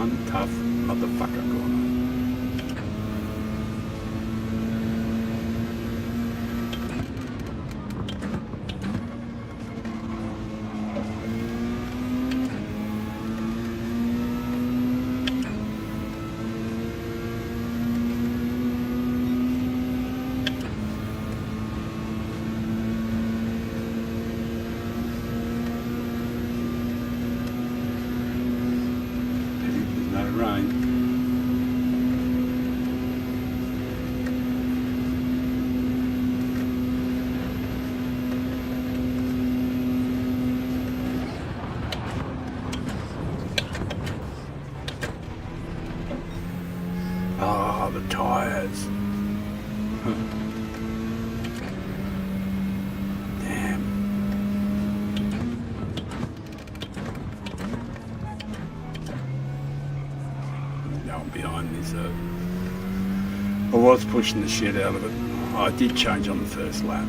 one tough motherfucker corner. Rain. Ah, the tyres. Damn. No one behind me, so I was pushing the shit out of it. I did change on the first lap.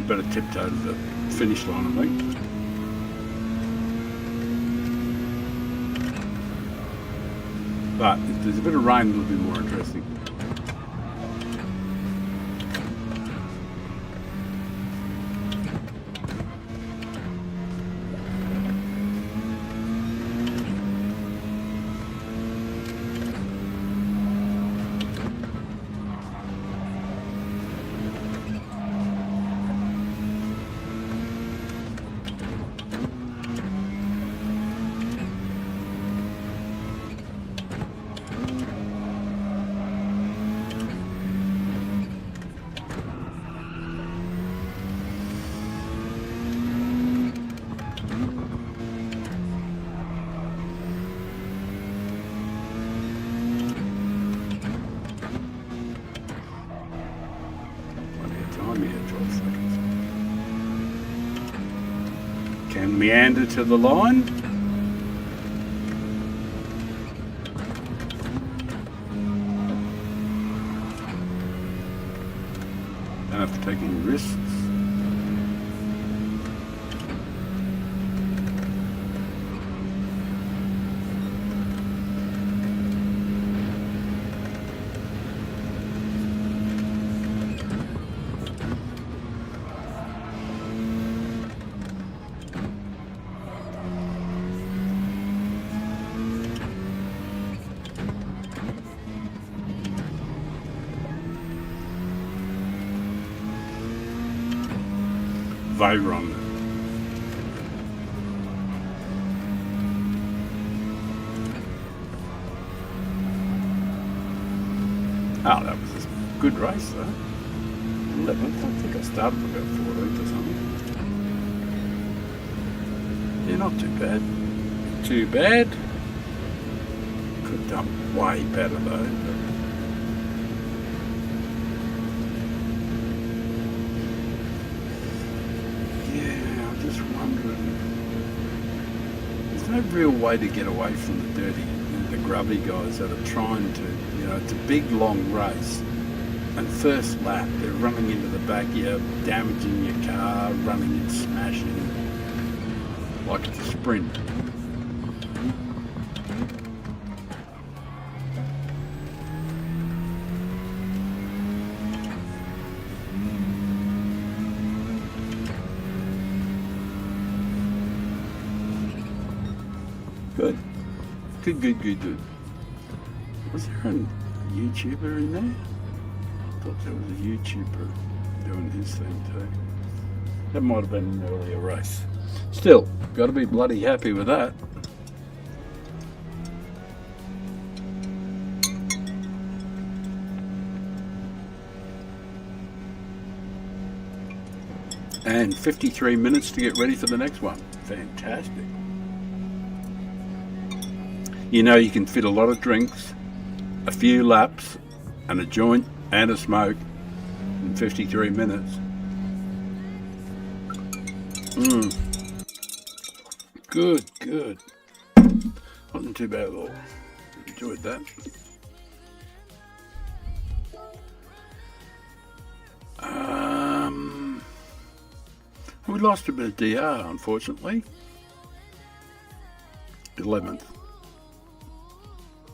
Better tiptoe to the finish line, I think. But if there's a bit of rain, it'll be more interesting. Can meander to the line. Don't have to take any risks. Veyron. Oh, that was a good race though. 11th, I think I started about 14th or something. Yeah, not too bad. Too bad. Could have done way better though. Just wondering, there's no real way to get away from the dirty, the grubby guys that are trying to, it's a big long race, and first lap they're running into the back of you, damaging your car, running and smashing like it's a sprint. Good. Good. Was there a YouTuber in there? I thought there was a YouTuber doing his thing too. That might have been an earlier race. Still, got to be bloody happy with that. And 53 minutes to get ready for the next one. Fantastic. You know you can fit a lot of drinks, a few laps, and a joint and a smoke in 53 minutes. Good. Wasn't too bad at all. Enjoyed that. we lost a bit of DR, unfortunately. 11th.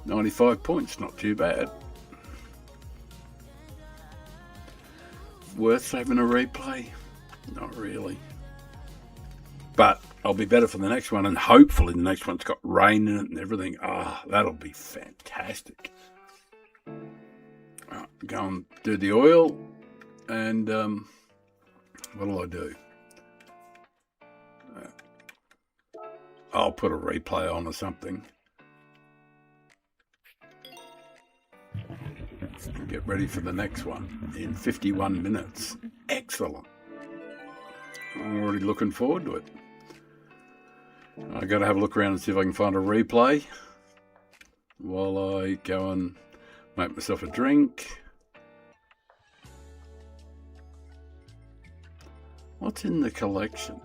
95 points, not too bad. Worth having a replay? Not really. But I'll be better for the next one, and hopefully the next one's got rain in it and everything. That'll be fantastic. Go and do the oil, and what'll I do? I'll put a replay on or something. Get ready for the next one in 51 minutes. Excellent. I'm already looking forward to it. I've got to have a look around and see if I can find a replay while I go and make myself a drink. What's in the collection?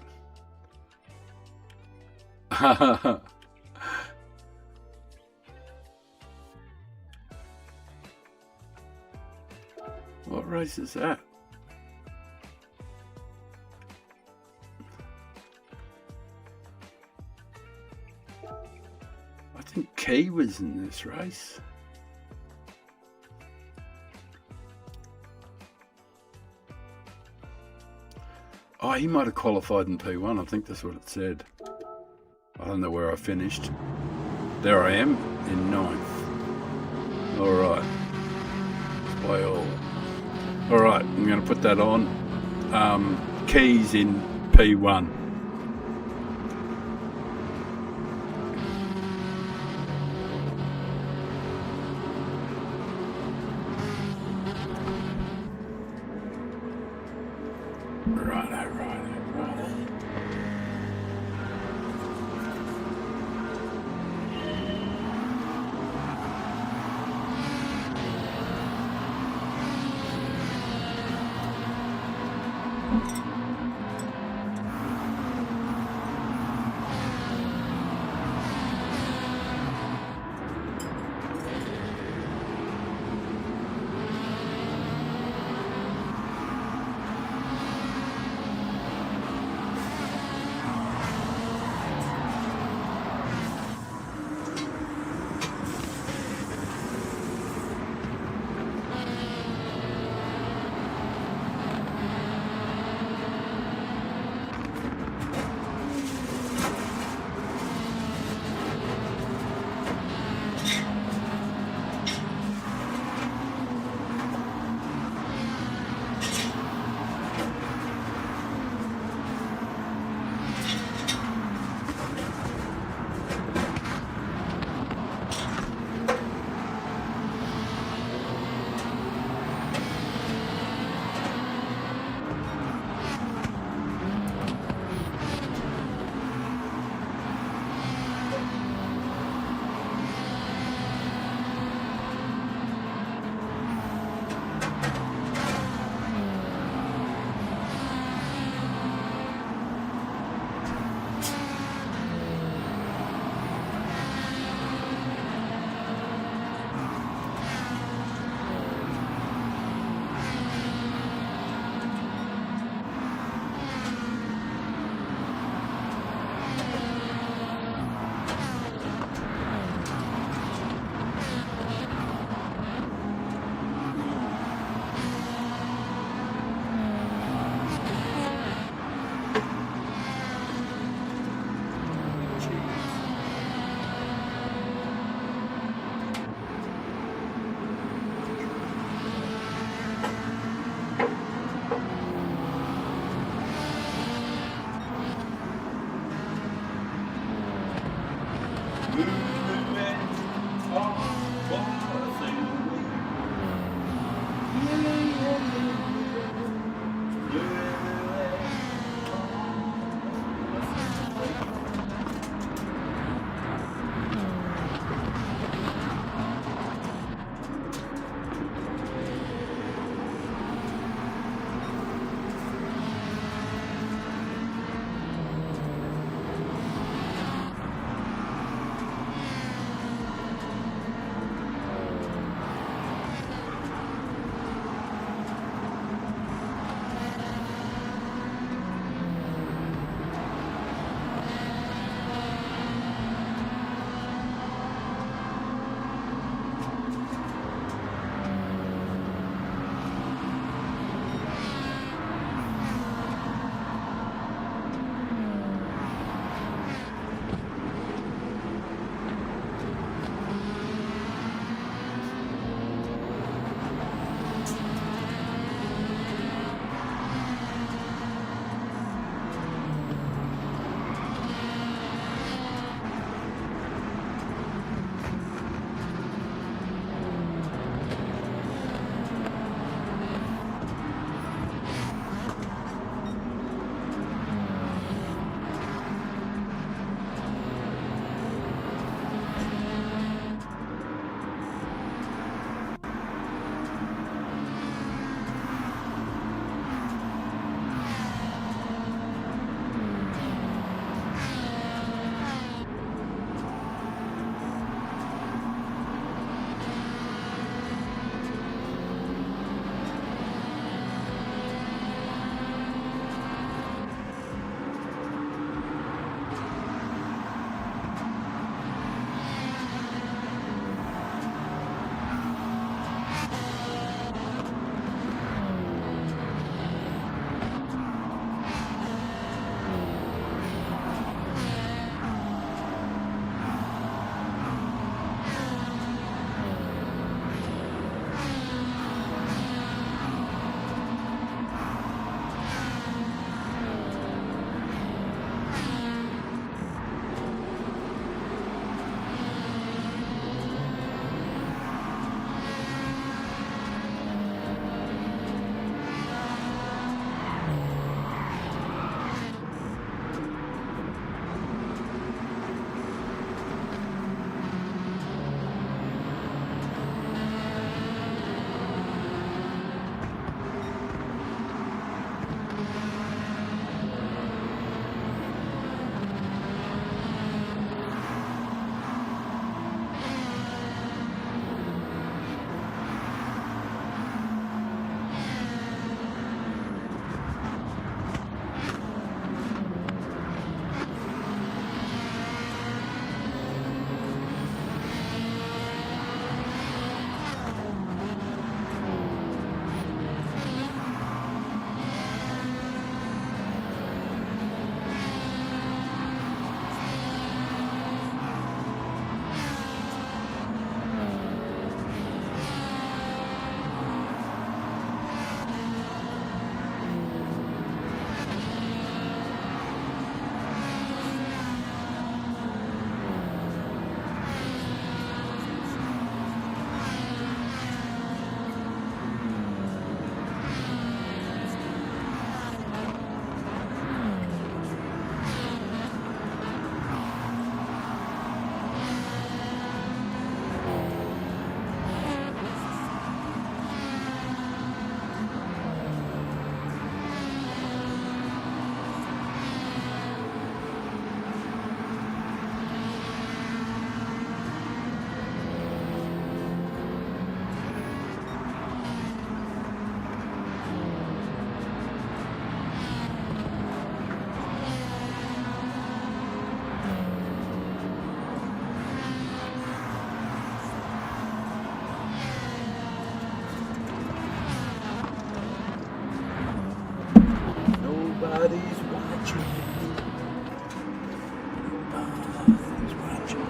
What race is that? I think Key was in this race. Oh, he might have qualified in P1. I think that's what it said. I don't know where I finished. There I am in 9th. All right. Play all. All right, I'm going to put that on. Keys in P1. Righto. Nobody's watching. Nobody's watching.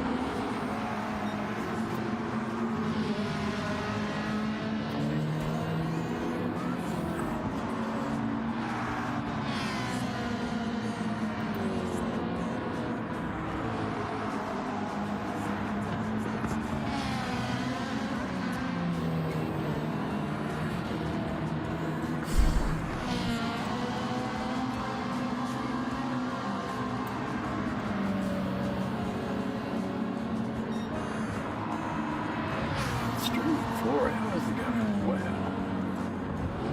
Stream 4 hours ago. Wow.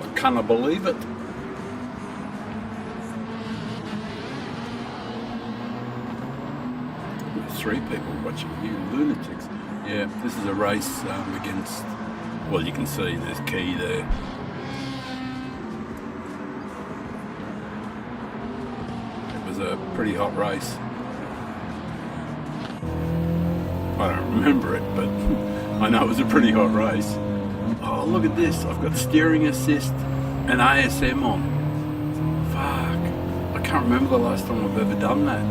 I can't believe it. There's 3 people watching, you lunatics. Yeah, this is a race against, well, you can see there's Key there. It was a pretty hot race. I don't remember it, but I know it was a pretty hot race. Oh, look at this. I've got steering assist and ASM on. Fuck. I can't remember the last time I've ever done that.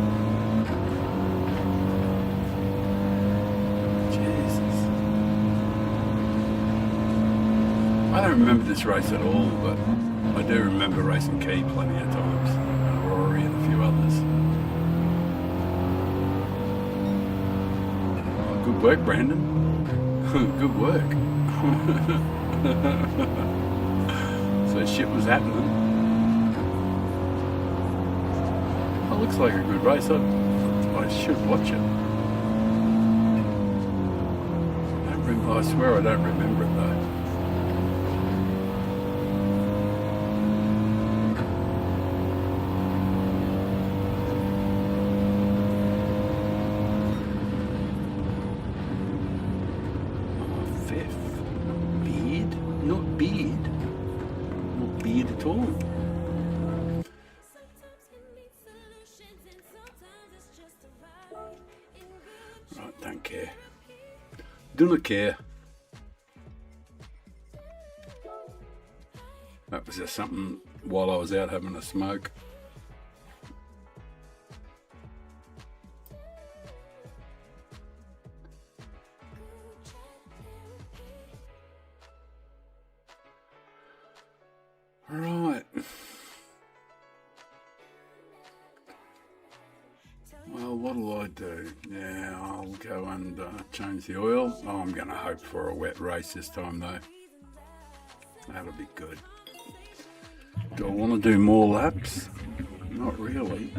Jesus. I don't remember this race at all, but I do remember racing Key plenty of times. And Rory and a few others. Good work, Brandon. Good work. So shit was happening. That looks like a good race. I should watch it. I swear I don't remember it though. Not beard at all. Right, don't care. Do not care. That was just something while I was out having a smoke. Right. Well, what'll I do? Yeah, I'll go and change the oil. Oh, I'm going to hope for a wet race this time though. That'll be good. Do I want to do more laps? Not really.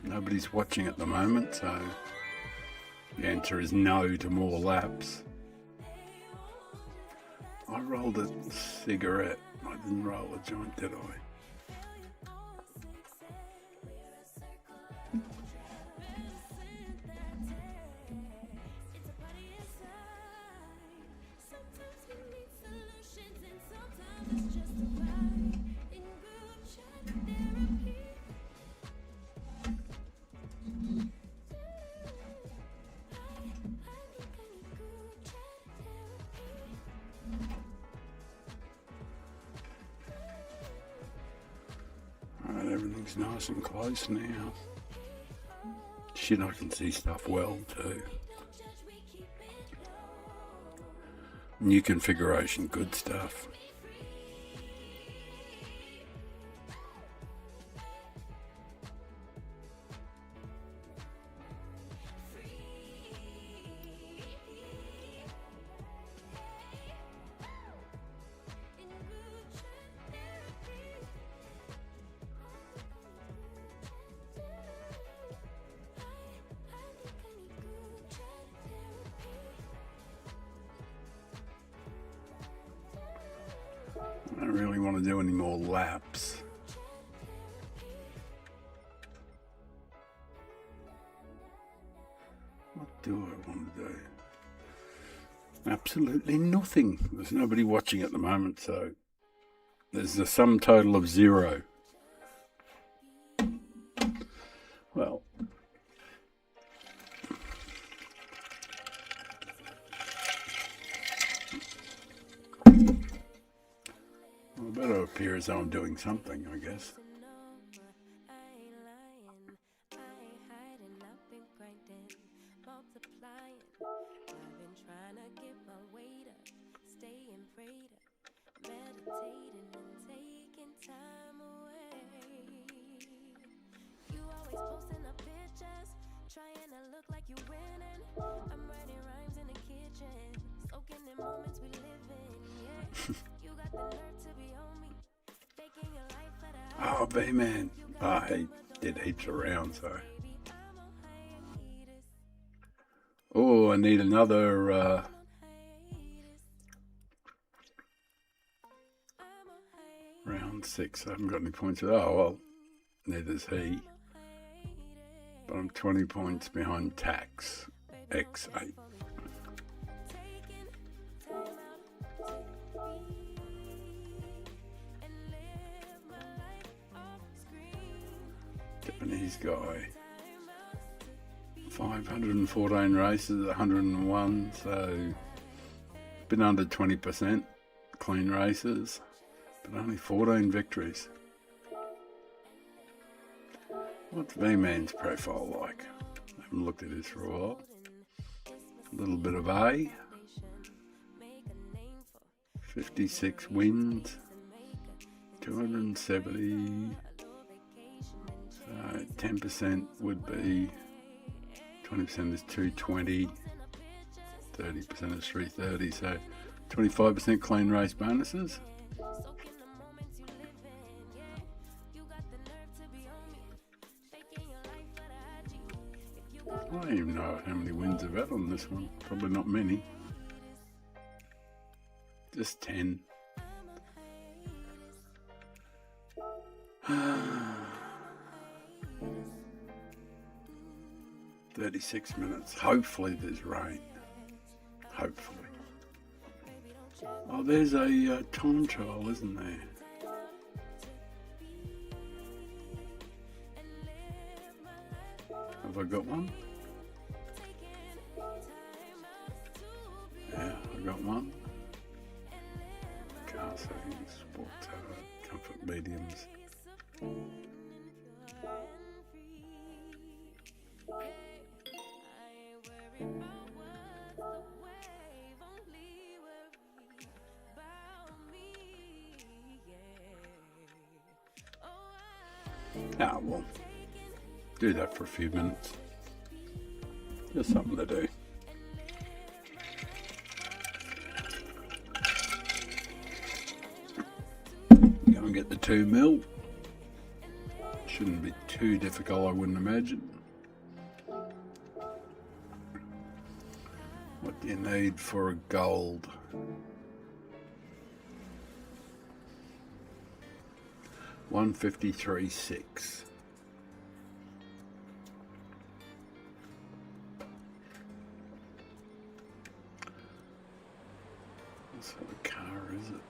Nobody's watching at the moment, so the answer is no to more laps. I rolled a cigarette. I didn't roll a joint, did I? Alright, everything's nice and close now. Shit, I can see stuff well too. New configuration, good stuff. I don't really want to do any more laps. What do I want to do? Absolutely nothing. There's nobody watching at the moment, so there's a sum total of 0. Well, it better appear as though I'm doing something, I guess. Oh, B-Man. Oh, he did heaps around, so. Oh, I need another round 6. I haven't got any points. Oh, well, neither's he. But I'm 20 points behind Tax X8. Japanese guy. 514 races, 101, so been under 20% clean races, but only 14 victories. What's V-Man's profile like? I haven't looked at this for a while. A little bit of A. 56 wins. 270. So 10% would be, 20% is 220. 30% is 330. So 25% clean race bonuses. I don't even know how many wins I've had on this one. Probably not many. Just 10. $36 minutes. Hopefully there's rain. Hopefully. Oh, there's a time trial, isn't there? Have I got one? Yeah, I got one. Car settings, sport, comfort mediums. Ah, well, do that for a few minutes. Just something to do. Go and get the 2 mil. Shouldn't be too difficult, I wouldn't imagine. What do you need for a gold? 153.6. What sort of car is it?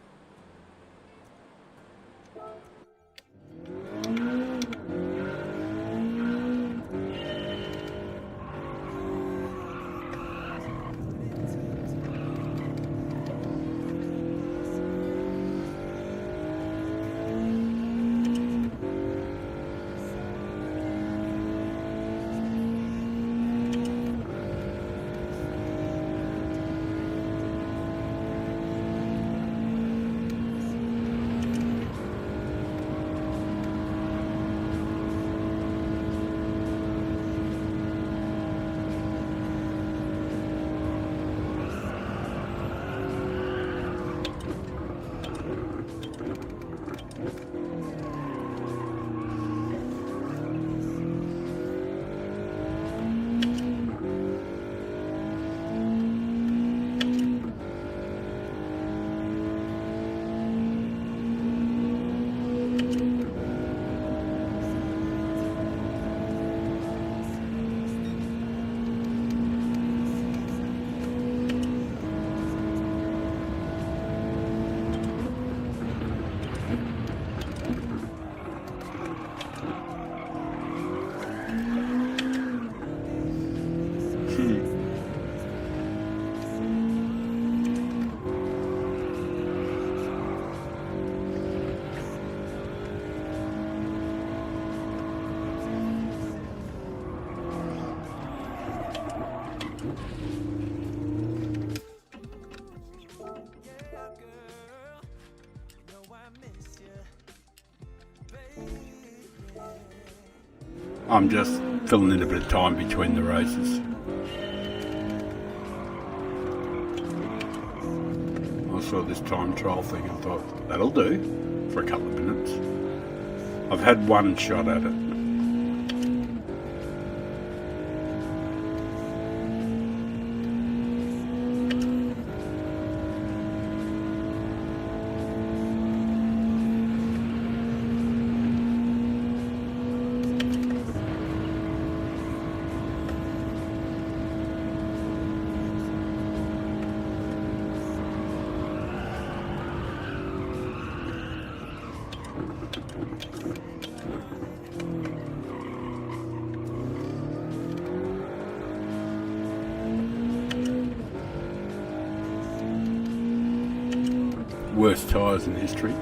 I'm just filling in a bit of time between the races. saw this time trial thing. I thought, that'll do for a couple of minutes. I've had one shot at it. Worst tyres in history.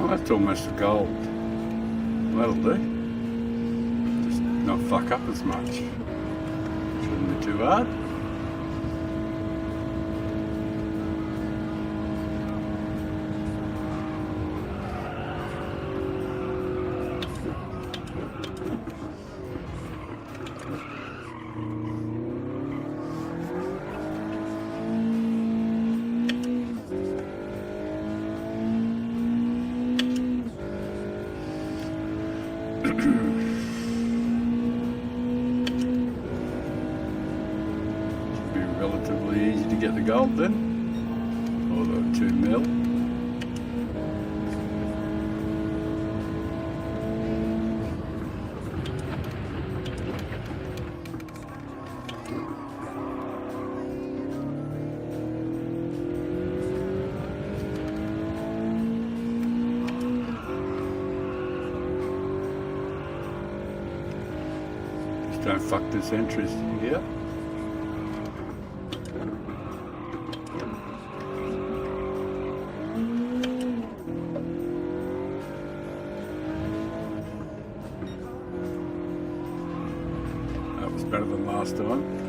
That's almost a gold. That'll do. Just not fuck up as much. Shouldn't be too hard. Should be relatively easy to get the gold then, or the 2 mil. Don't fuck this entrance here. That was better than last time.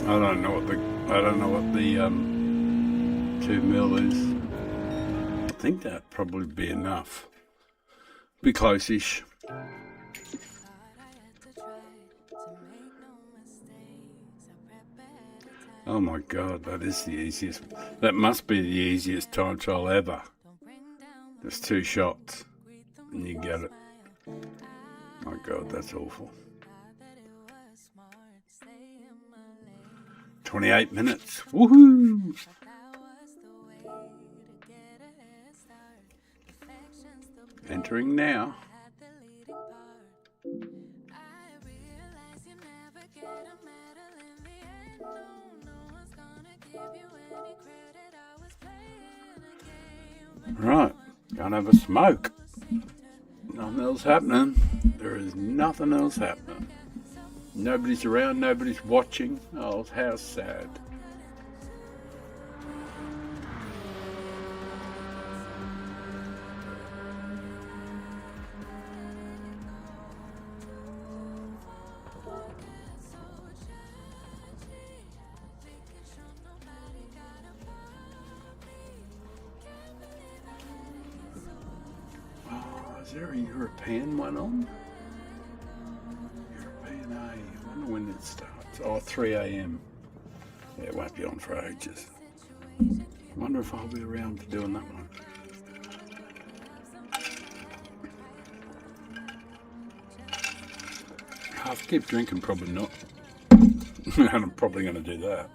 I don't know what the 2 mil is. I think that'd probably be enough. Be close-ish. Oh my god, that is the easiest. That must be the easiest time trial ever. Just 2 shots and you get it. My god, that's awful. 28 minutes. Woohoo! Entering now. Right, gonna have a smoke. Nothing else happening. There is nothing else happening. Nobody's around, nobody's watching. Oh, how sad. Is there a European one on? European A. I wonder when it starts. Oh, 3 a.m. Yeah, it won't be on for ages. I wonder if I'll be around for doing that one. I'll keep drinking, probably not. And I'm probably going to do that.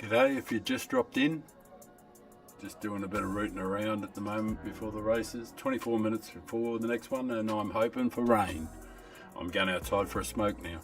G'day, if you just dropped in, just doing a bit of rooting around at the moment before the races, 24 minutes before the next one, and I'm hoping for rain. I'm going outside for a smoke now.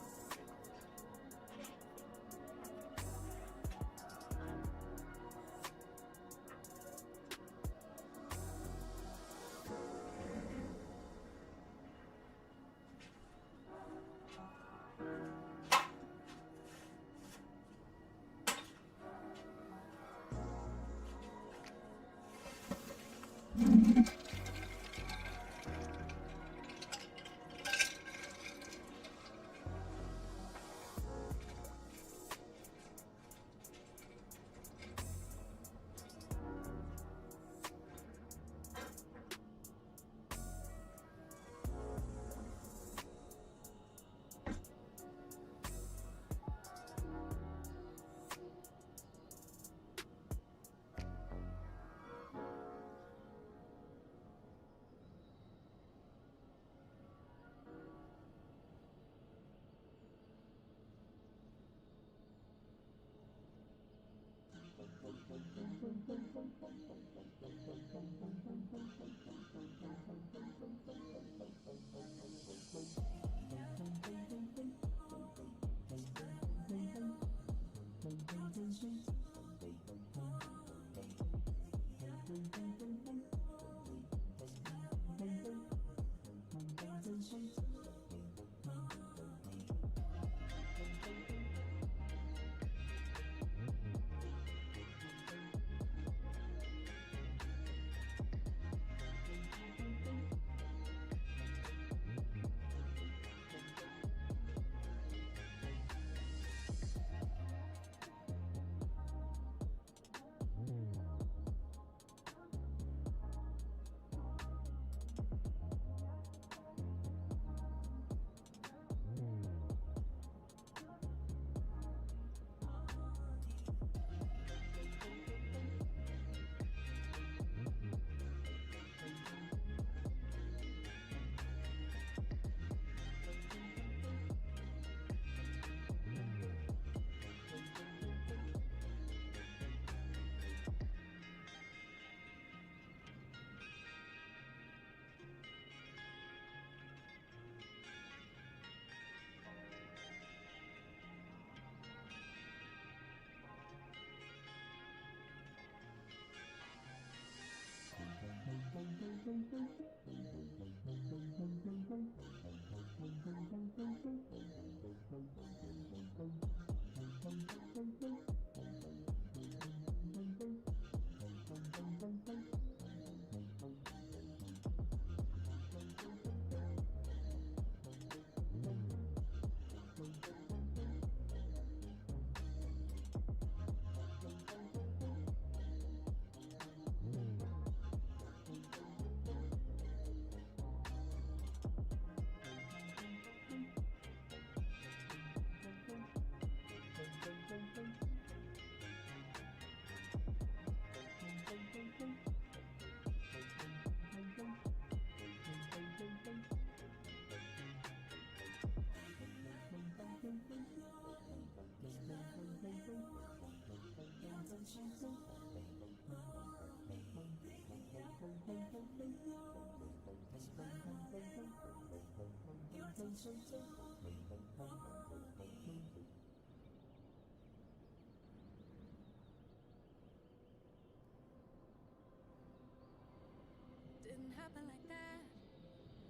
Didn't happen like that.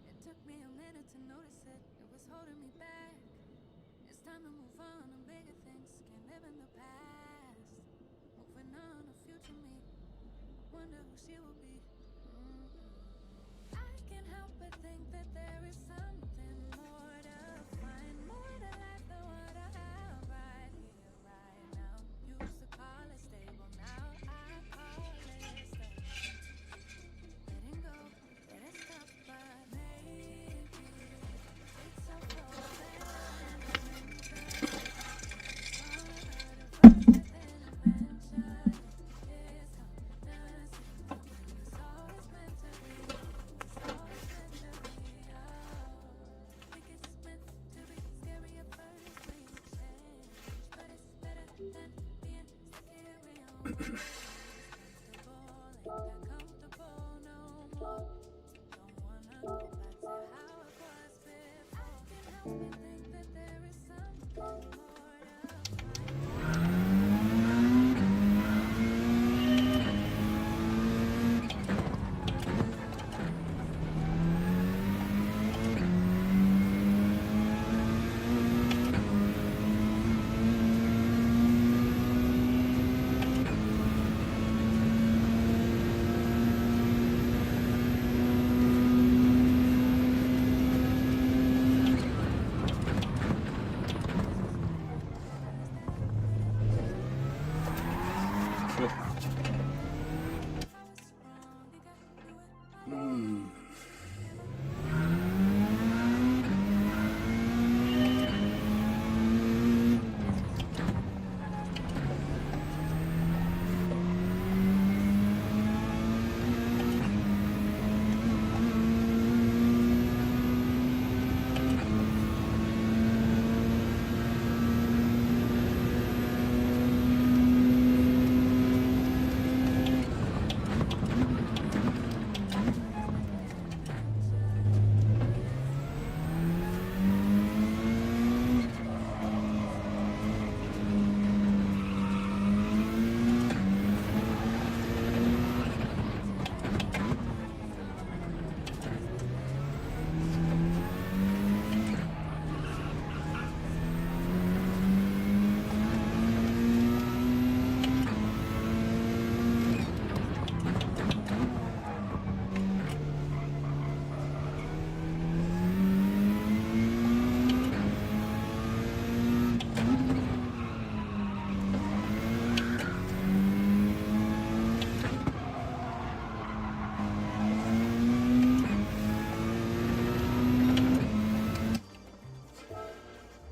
It took me a minute to notice it. It was holding me back. It's time to move on to bigger things. Can't live in the past. Moving on to future me. Wonder who she will be. I can't help but think that there is something more to find, more to life than what I have right here, right now. Used to call it stable, now I call it stuck. Letting go, it is tough, but maybe it's so close and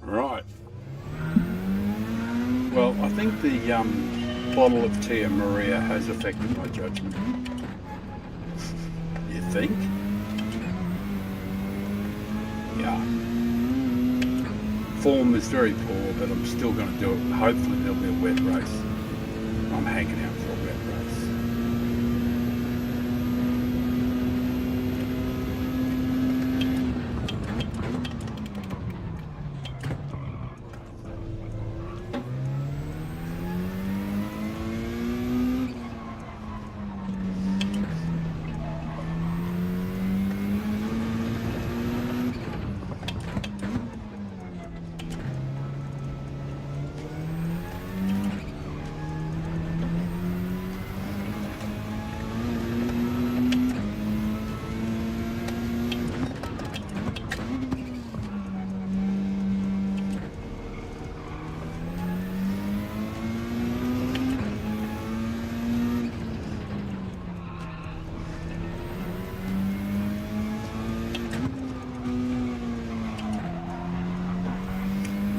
Right. Well, I think the bottle of Tia Maria has affected my judgment. You think? Yeah. Form is very poor, but I'm still going to do it. Hopefully there'll be a wet race. I'm hanging out for a wet race.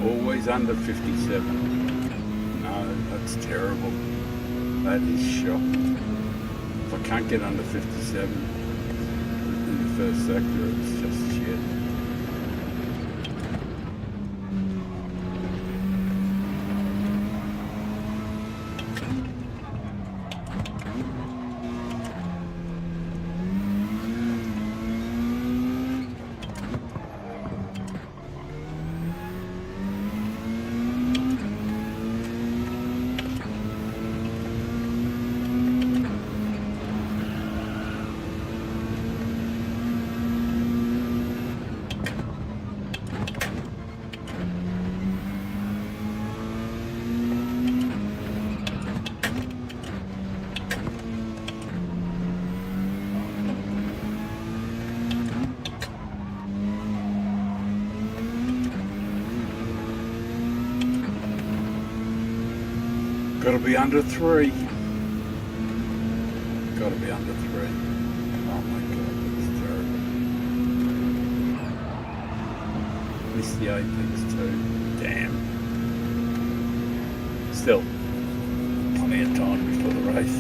Always under 57. No, that's terrible. That is shocking. If I can't get under 57 in the first sector, it's just shit. Gotta be under 3. Gotta be under 3. Oh my god, that's terrible. Missed the apex too. Damn. Still, plenty of time before the race.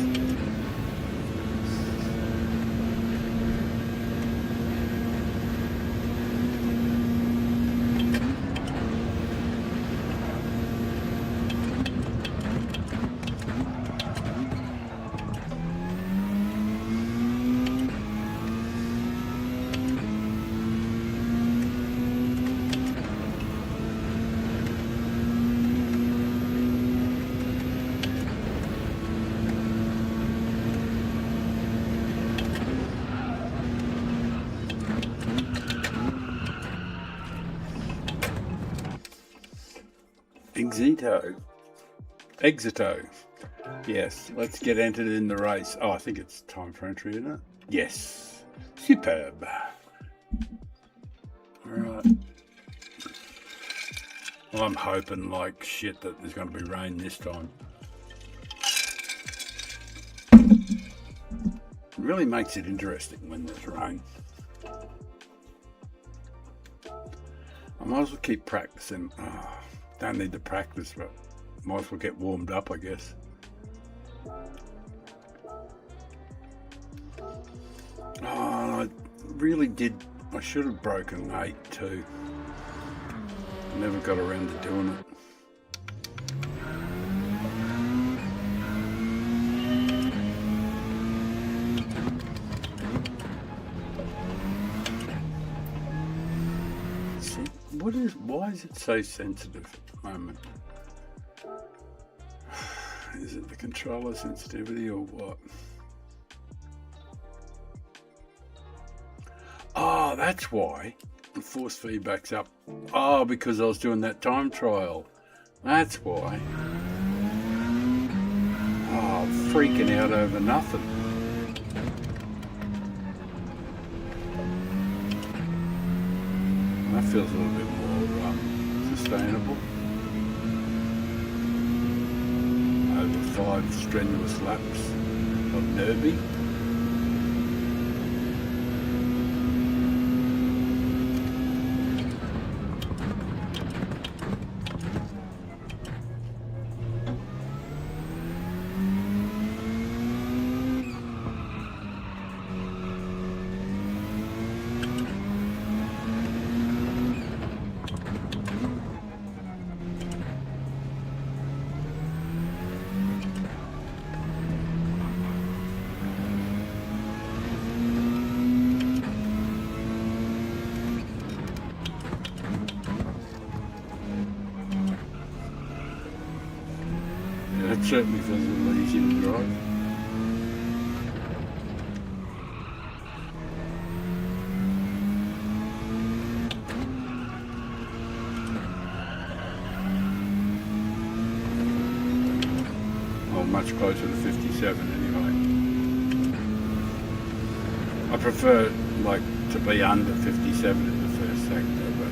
Exito. Yes, let's get entered in the race. Oh, I think it's time for entry, isn't it? Yes. Superb. Alright. Well, I'm hoping like shit that there's going to be rain this time. It really makes it interesting when there's rain. I might as well keep practicing. Oh, don't need to practice, but might as well get warmed up, I guess. Oh, I really did. I should have broken 8 too. Never got around to doing it. Why is it so sensitive at the moment? Is it the controller sensitivity or what? Oh, that's why the force feedback's up. Oh, because I was doing that time trial. That's why. Oh, freaking out over nothing. That feels a little bit more sustainable. Over 5 strenuous laps of Nurburgring. It certainly feels a little easier to drive. Oh, much closer to 57 anyway. I prefer like to be under 57 in the first sector, but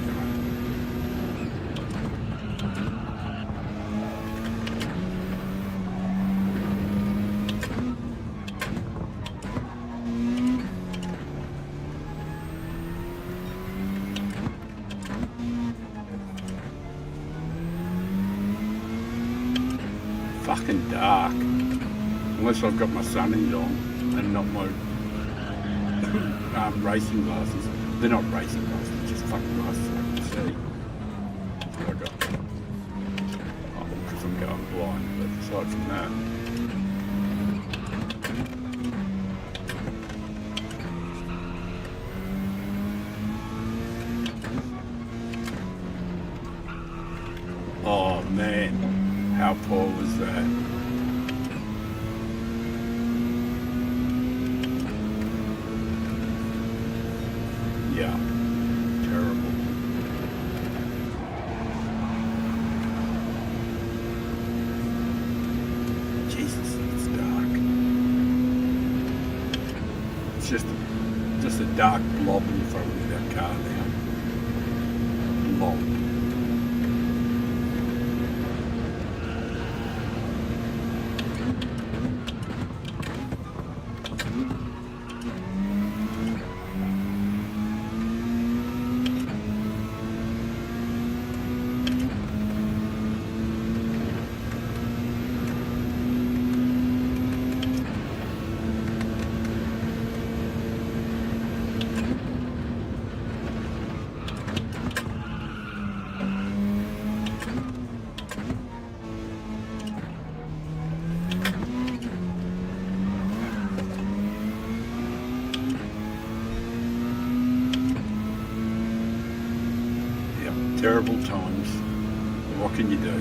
fucking dark. Unless I've got my sunnies on and not my racing glasses. They're not racing glasses, just fucking glasses I can see. I got, because I'm going blind, but aside from that. Oh man, how poor was that? Yeah, terrible. Jesus, it's dark. It's just a dark blob in front of that car now. Blob. Terrible times. What can you do?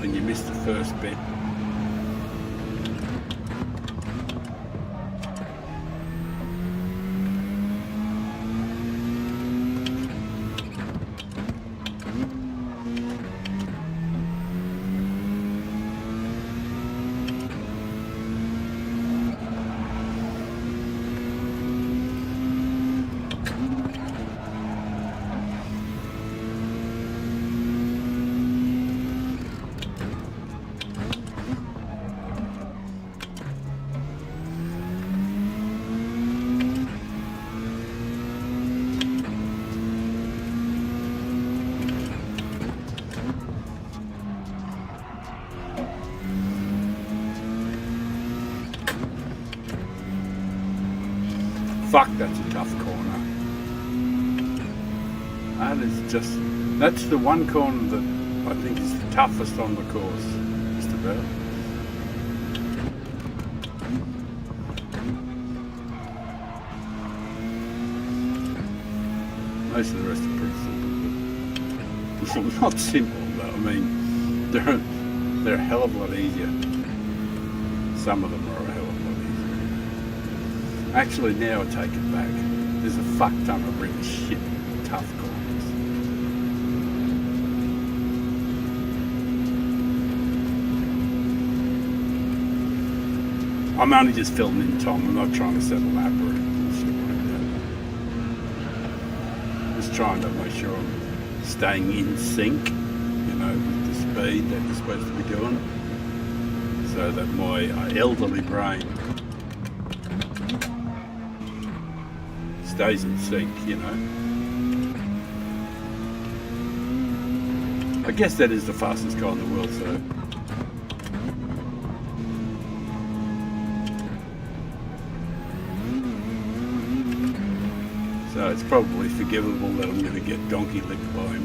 And you missed the first bit. Fuck, that's a tough corner. That's the one corner that I think is the toughest on the course, just about. Most of the rest are pretty simple. Not simple, but I mean, they're a hell of a lot easier. Some of them are a hell of a lot easier. Actually, now I take it back. There's a fuck ton of really shit tough corners. I'm only just filming in Tom. I'm not trying to set a lap or shit like that. Just trying to make sure I'm staying in sync, you know, with the speed that you're supposed to be doing, so that my elderly brain stays in sync, you know. I guess that is the fastest car in the world, so. So it's probably forgivable that I'm going to get donkey licked by him.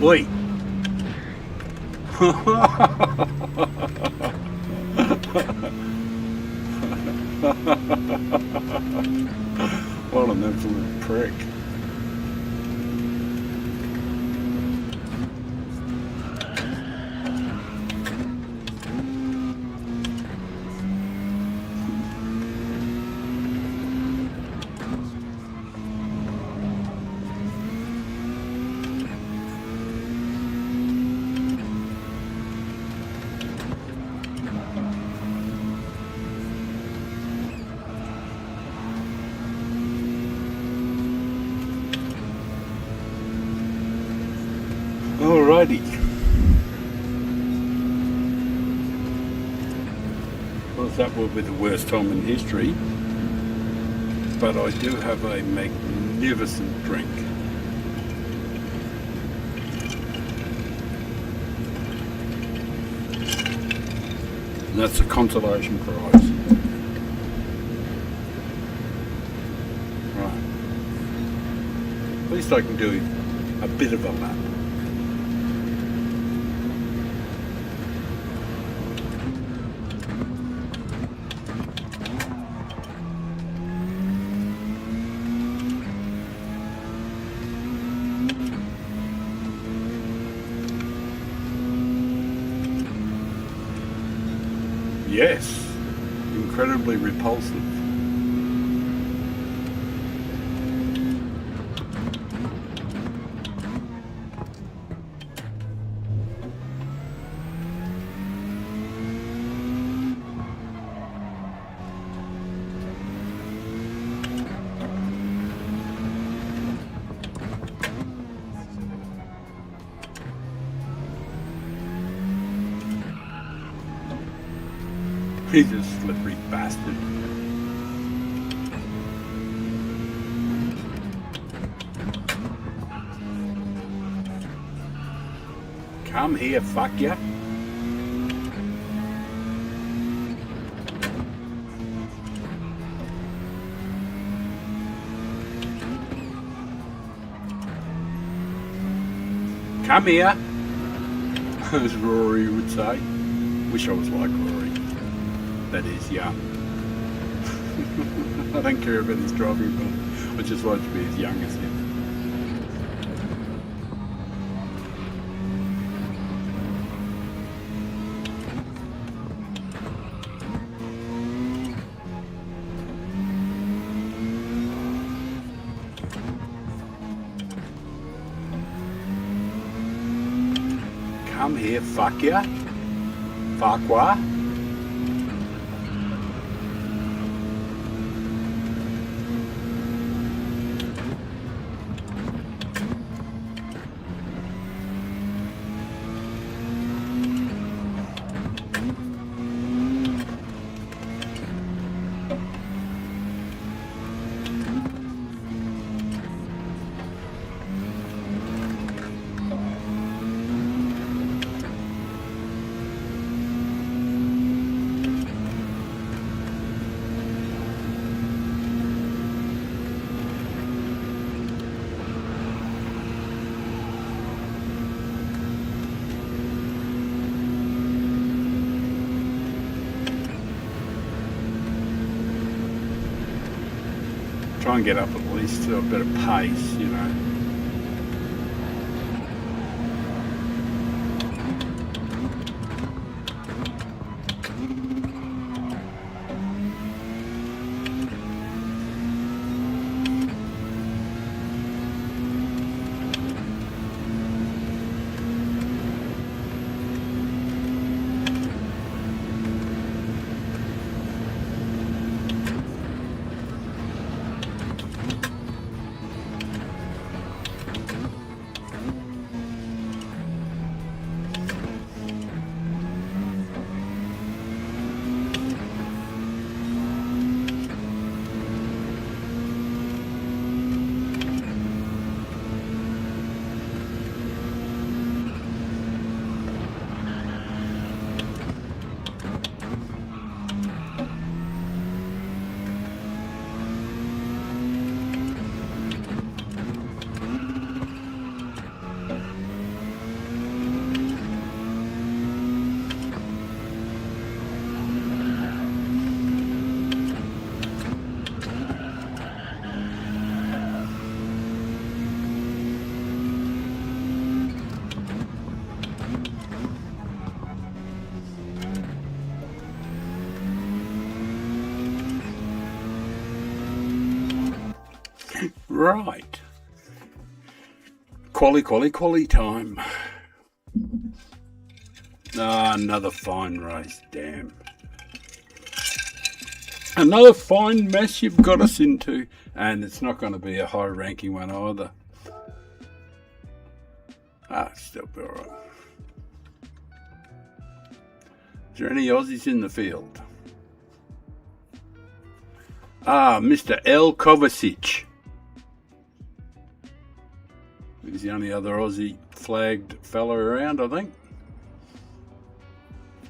Oi. What an absolute prick. Alrighty. Well, that will be the worst time in history, but I do have a magnificent drink. And that's a consolation prize. Right. At least I can do a bit of a lap. Yes, incredibly repulsive. He's a slippery bastard. Come here, fuck ya. Come here, as Rory would say. Wish I was like Rory. That is, young. I don't care about his driving ability. I just like to be as young as him. Come here, fuck ya. Fuckwa. Try and get up at least to a bit of pace, you know. Right. Quali time. Ah, another fine race, damn. Another fine mess you've got us into. And it's not going to be a high ranking one either. Ah, still be alright. Is there any Aussies in the field? Ah, Mr. L. Kovacic. He's the only other Aussie flagged fella around, I think.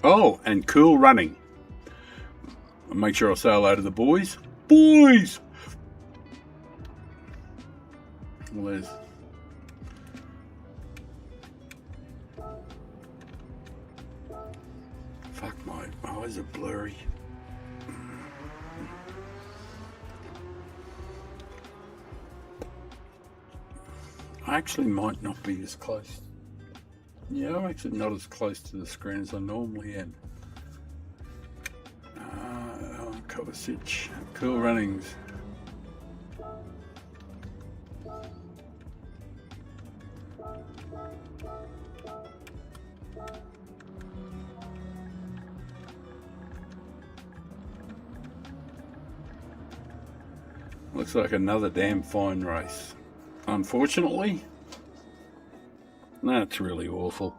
Oh, and Cool Running. I'll make sure I say hello to the boys. Boys! Well, there's... Fuck, my eyes are blurry. I actually might not be as close. Yeah, I'm actually not as close to the screen as I normally am. Kovacic, Cool Runnings. Looks like another damn fine race. Unfortunately, that's really awful.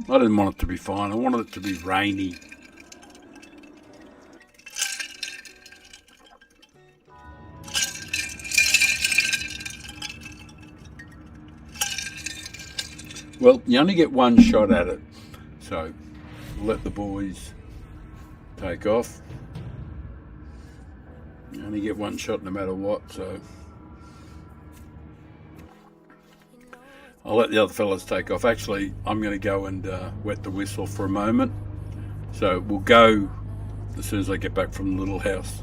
I didn't want it to be fine. I wanted it to be rainy. Well, you only get one shot at it, so we'll let the boys take off. You only get one shot no matter what, so I'll let the other fellas take off. Actually, I'm going to go and wet the whistle for a moment, so we'll go as soon as I get back from the little house.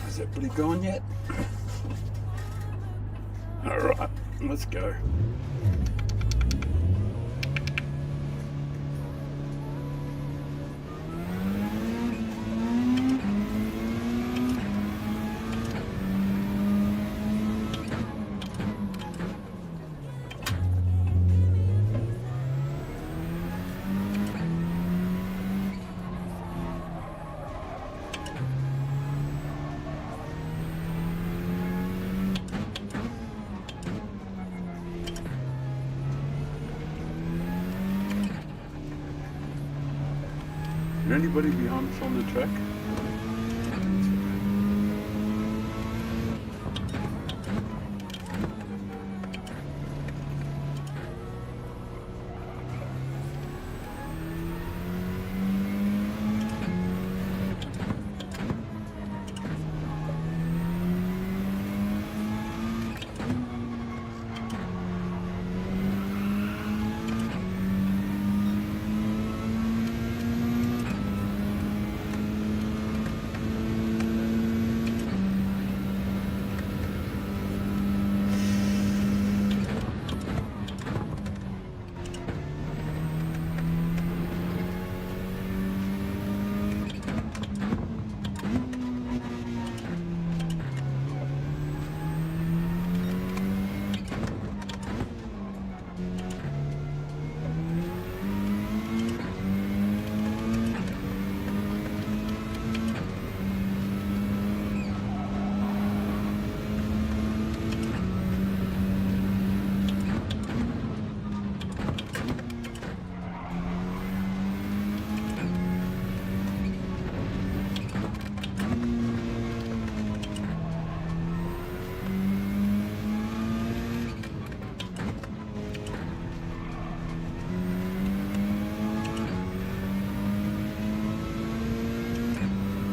Has everybody gone yet? Alright, let's go. Is there anybody behind us on the track?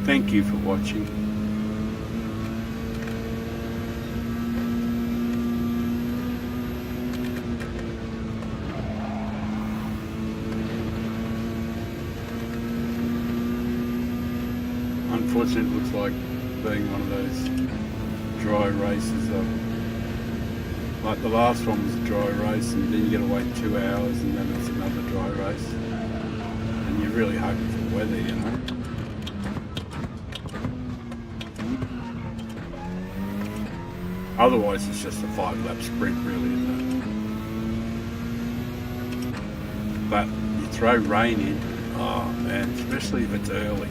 Thank you for watching. Unfortunately, it looks like being one of those dry races. Like the last one was a dry race, and then you got to wait 2 hours, and then it's another dry race. And you're really hoping for weather, you know. Otherwise, it's just a 5-lap sprint, really, isn't it? But you throw rain in, oh man, especially if it's early.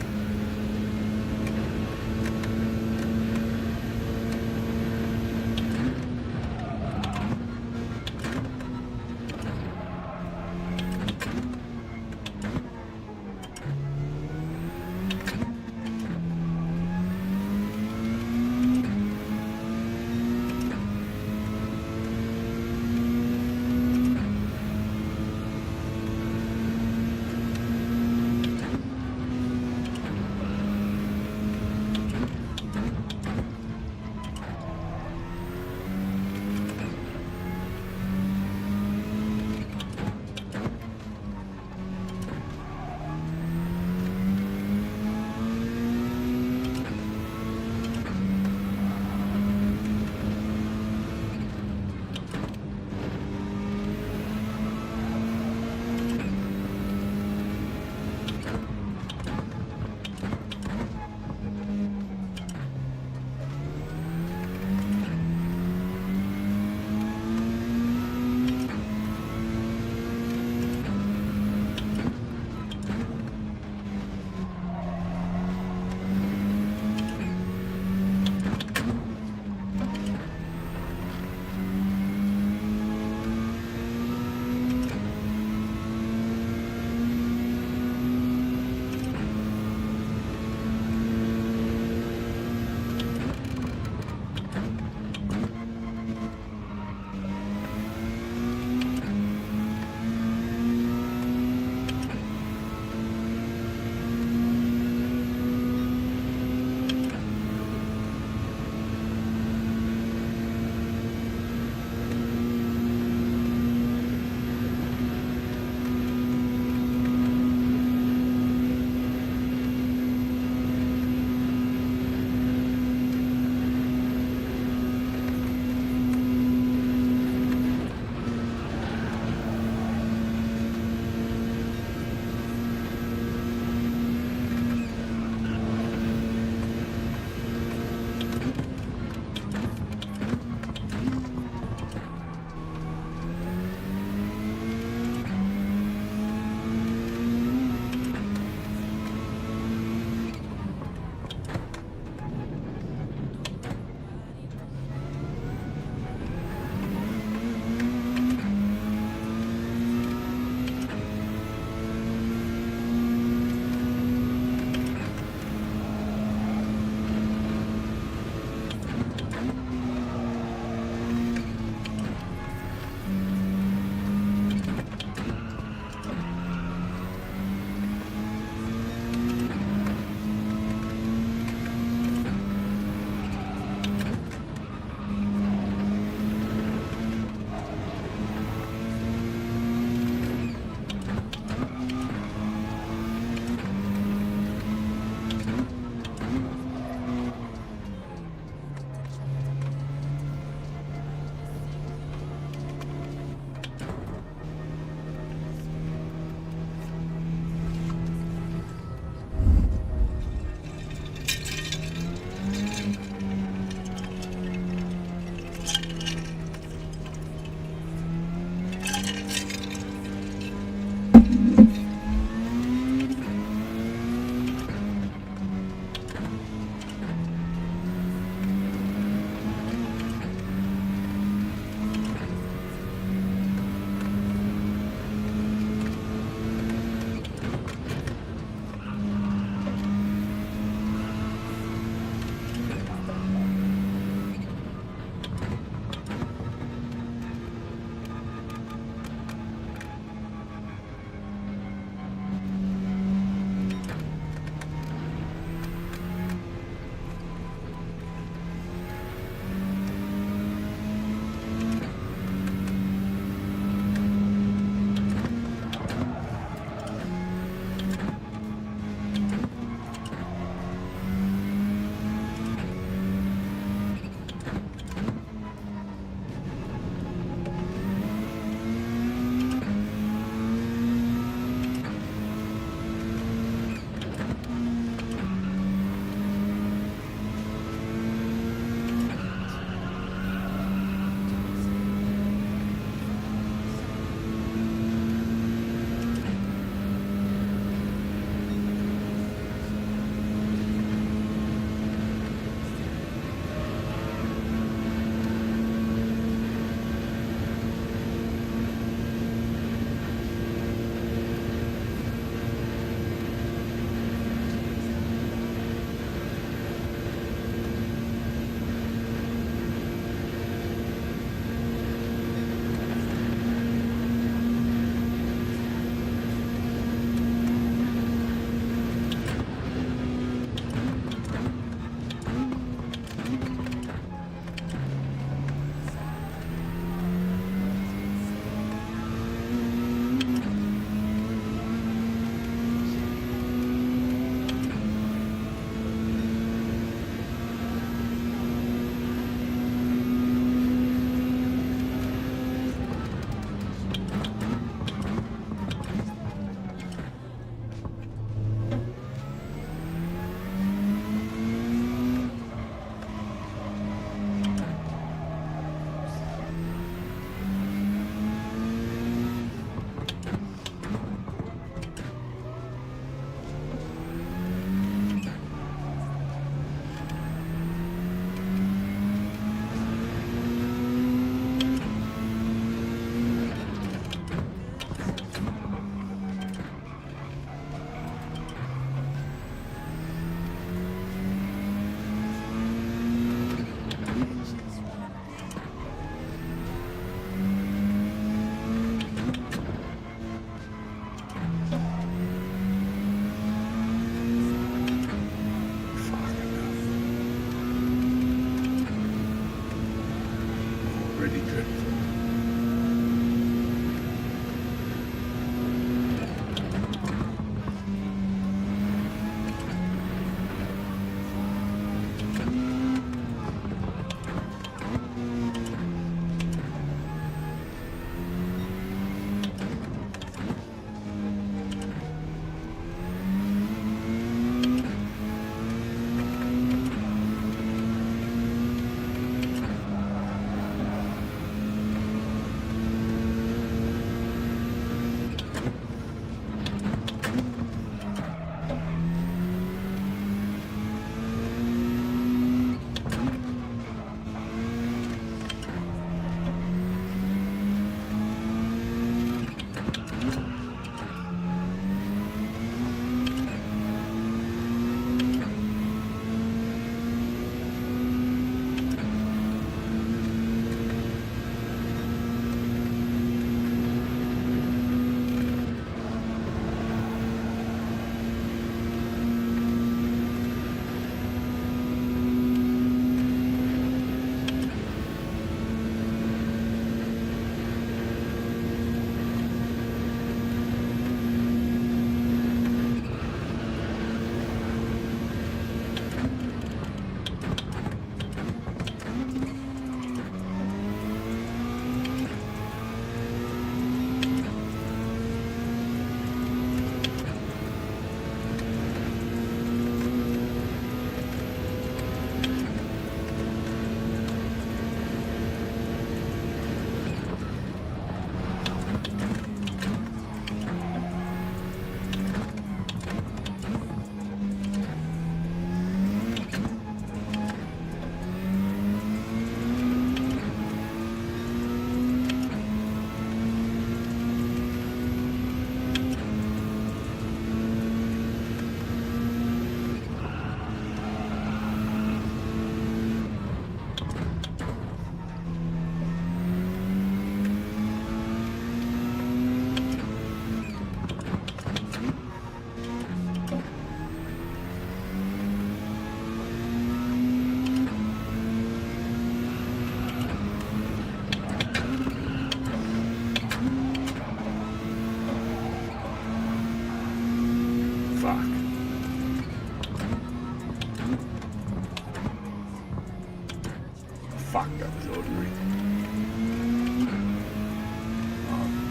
fuck, that was ordinary.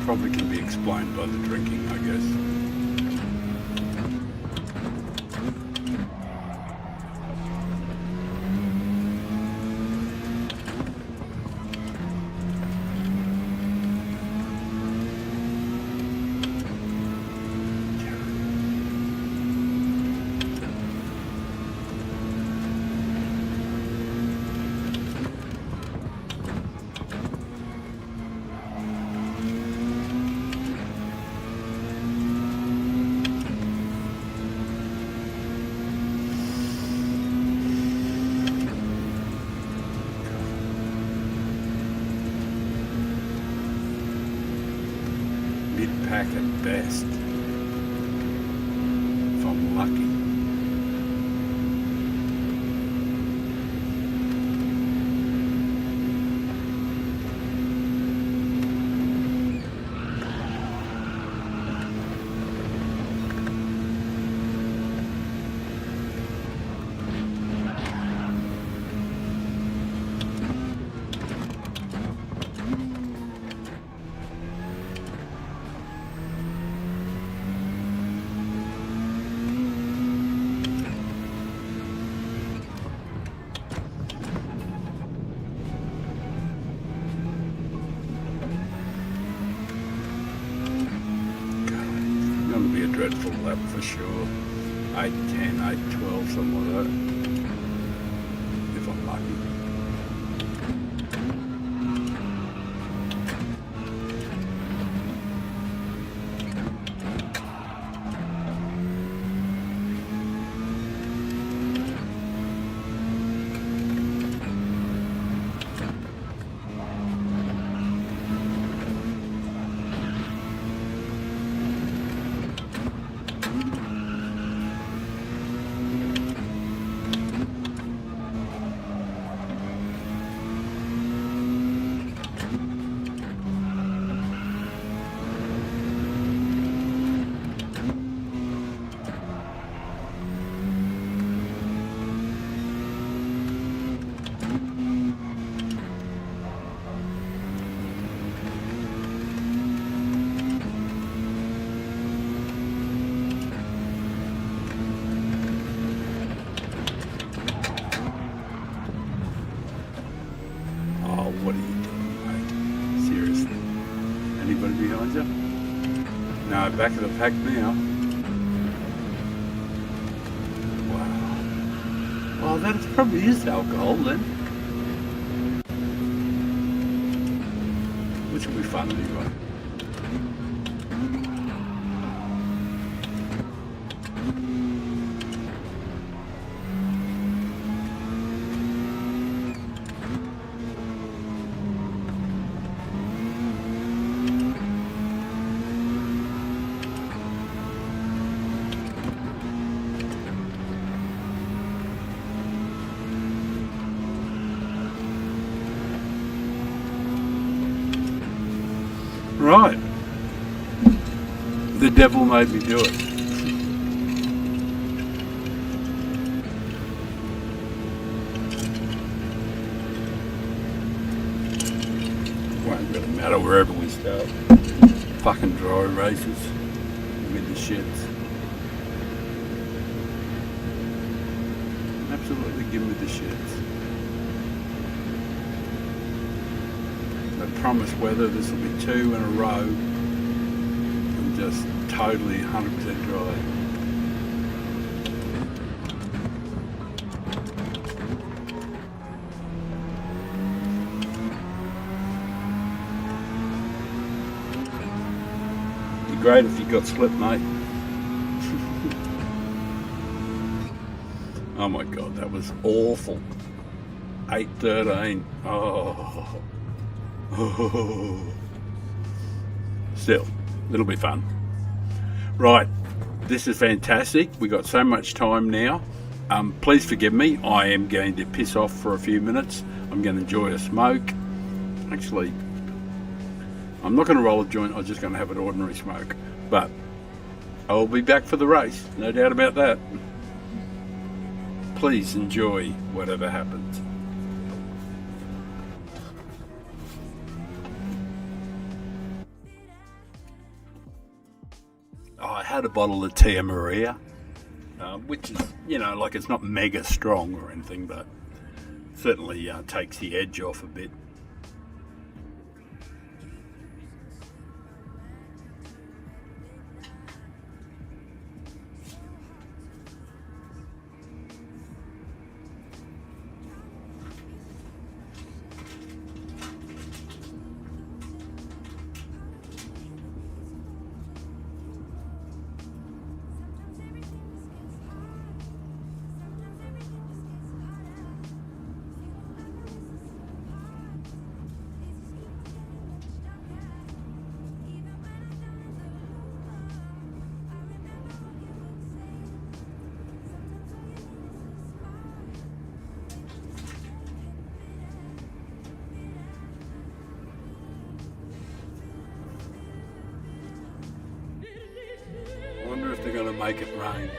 Probably can be explained by the drinking, I guess. Mid-pack at best, if I'm lucky. Dreadful lap for sure. 8, 10, 8, 12, something like that. If I'm lucky. What are you doing, mate? Seriously. Anybody behind you? No, back of the pack now. Wow. Well, that probably is alcohol then. Which will be fun anyway. Right. The devil made me do it. Won't really matter wherever we start. Fucking dry races with the shits. Absolutely give me the shits. Promised weather, this will be 2 in a row and just totally 100% dry. Be great if you got slip, mate. Oh my god, that was awful. 8:13. Oh. Still, it'll be fun. Right, this is fantastic. We got so much time now. Please forgive me. I am going to piss off for a few minutes. I'm going to enjoy a smoke. Actually, I'm not going to roll a joint. I'm just going to have an ordinary smoke. But I'll be back for the race. No doubt about that. Please enjoy whatever happens. had a bottle of Tia Maria, which is, you know, like it's not mega strong or anything, but certainly takes the edge off a bit. I wonder if they're going to make it rain.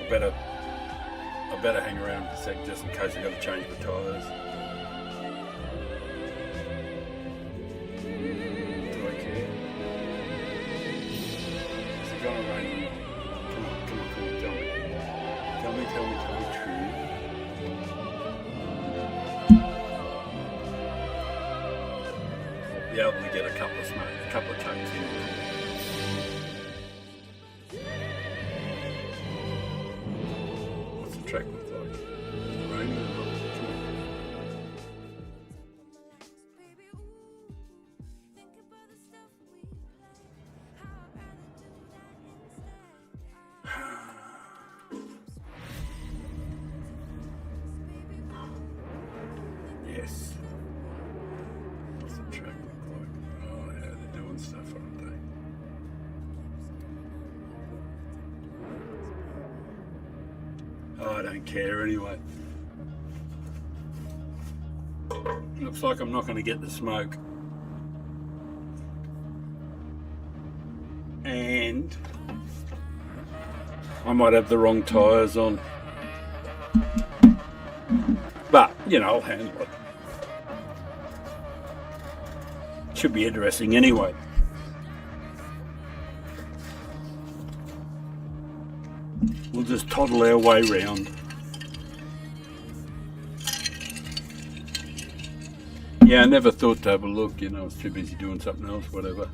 I better hang around a sec just in case I've got to change the tyres. Do I care? Is it going to rain? Come on, tell me. Tell me true. I'll be able to get a couple of takes in. Track look like? Raining or not? Yes. What's the track look like? Oh yeah, they're doing stuff, aren't they? Oh, I don't care anyway. Looks like I'm not going to get the smoke. And I might have the wrong tyres on. But, you know, I'll handle it. Should be interesting anyway. We'll just toddle our way round. Yeah, I never thought to have a look, you know, I was too busy doing something else, whatever.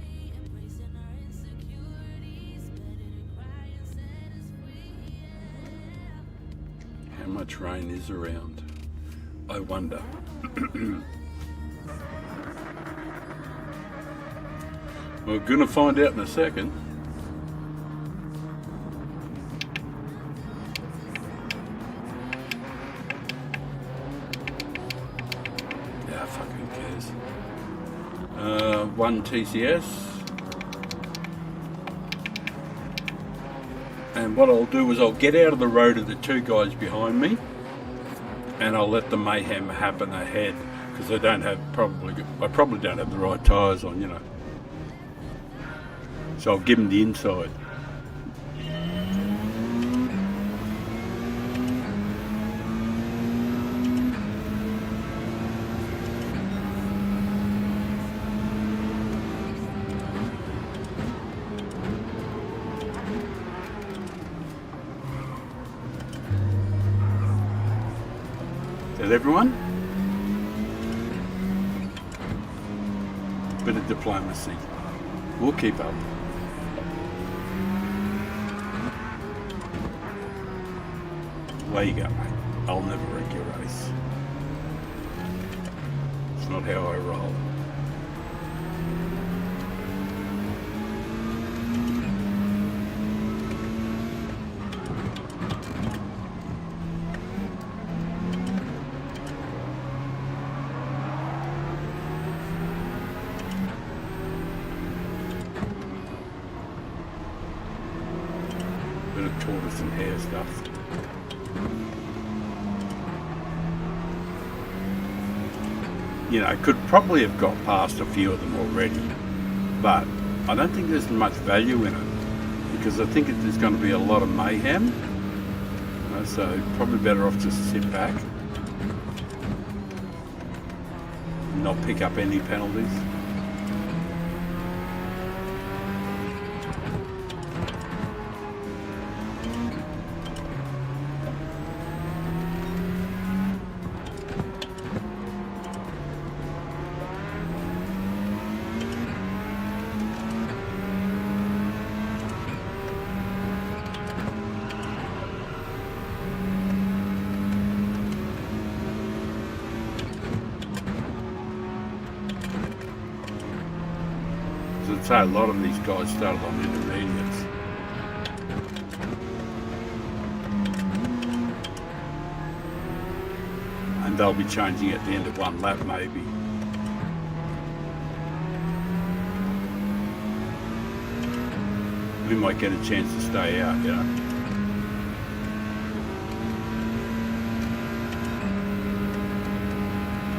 How much rain is around? I wonder. We're gonna find out in a second. One TCS, and what I'll do is I'll get out of the road of the two guys behind me, and I'll let the mayhem happen ahead because I probably don't have the right tyres on, you know. So I'll give them the inside. Is everyone? Bit of diplomacy. We'll keep up. Away you go, mate. I'll never wreck your race. It's not how I roll. Bit of tortoise and hare stuff. You know, could probably have got past a few of them already, but I don't think there's much value in it because I think there's going to be a lot of mayhem. You know, so probably better off just sit back and not pick up any penalties. I'd say a lot of these guys started on intermediates. And they'll be changing at the end of one lap maybe. We might get a chance to stay out, you know.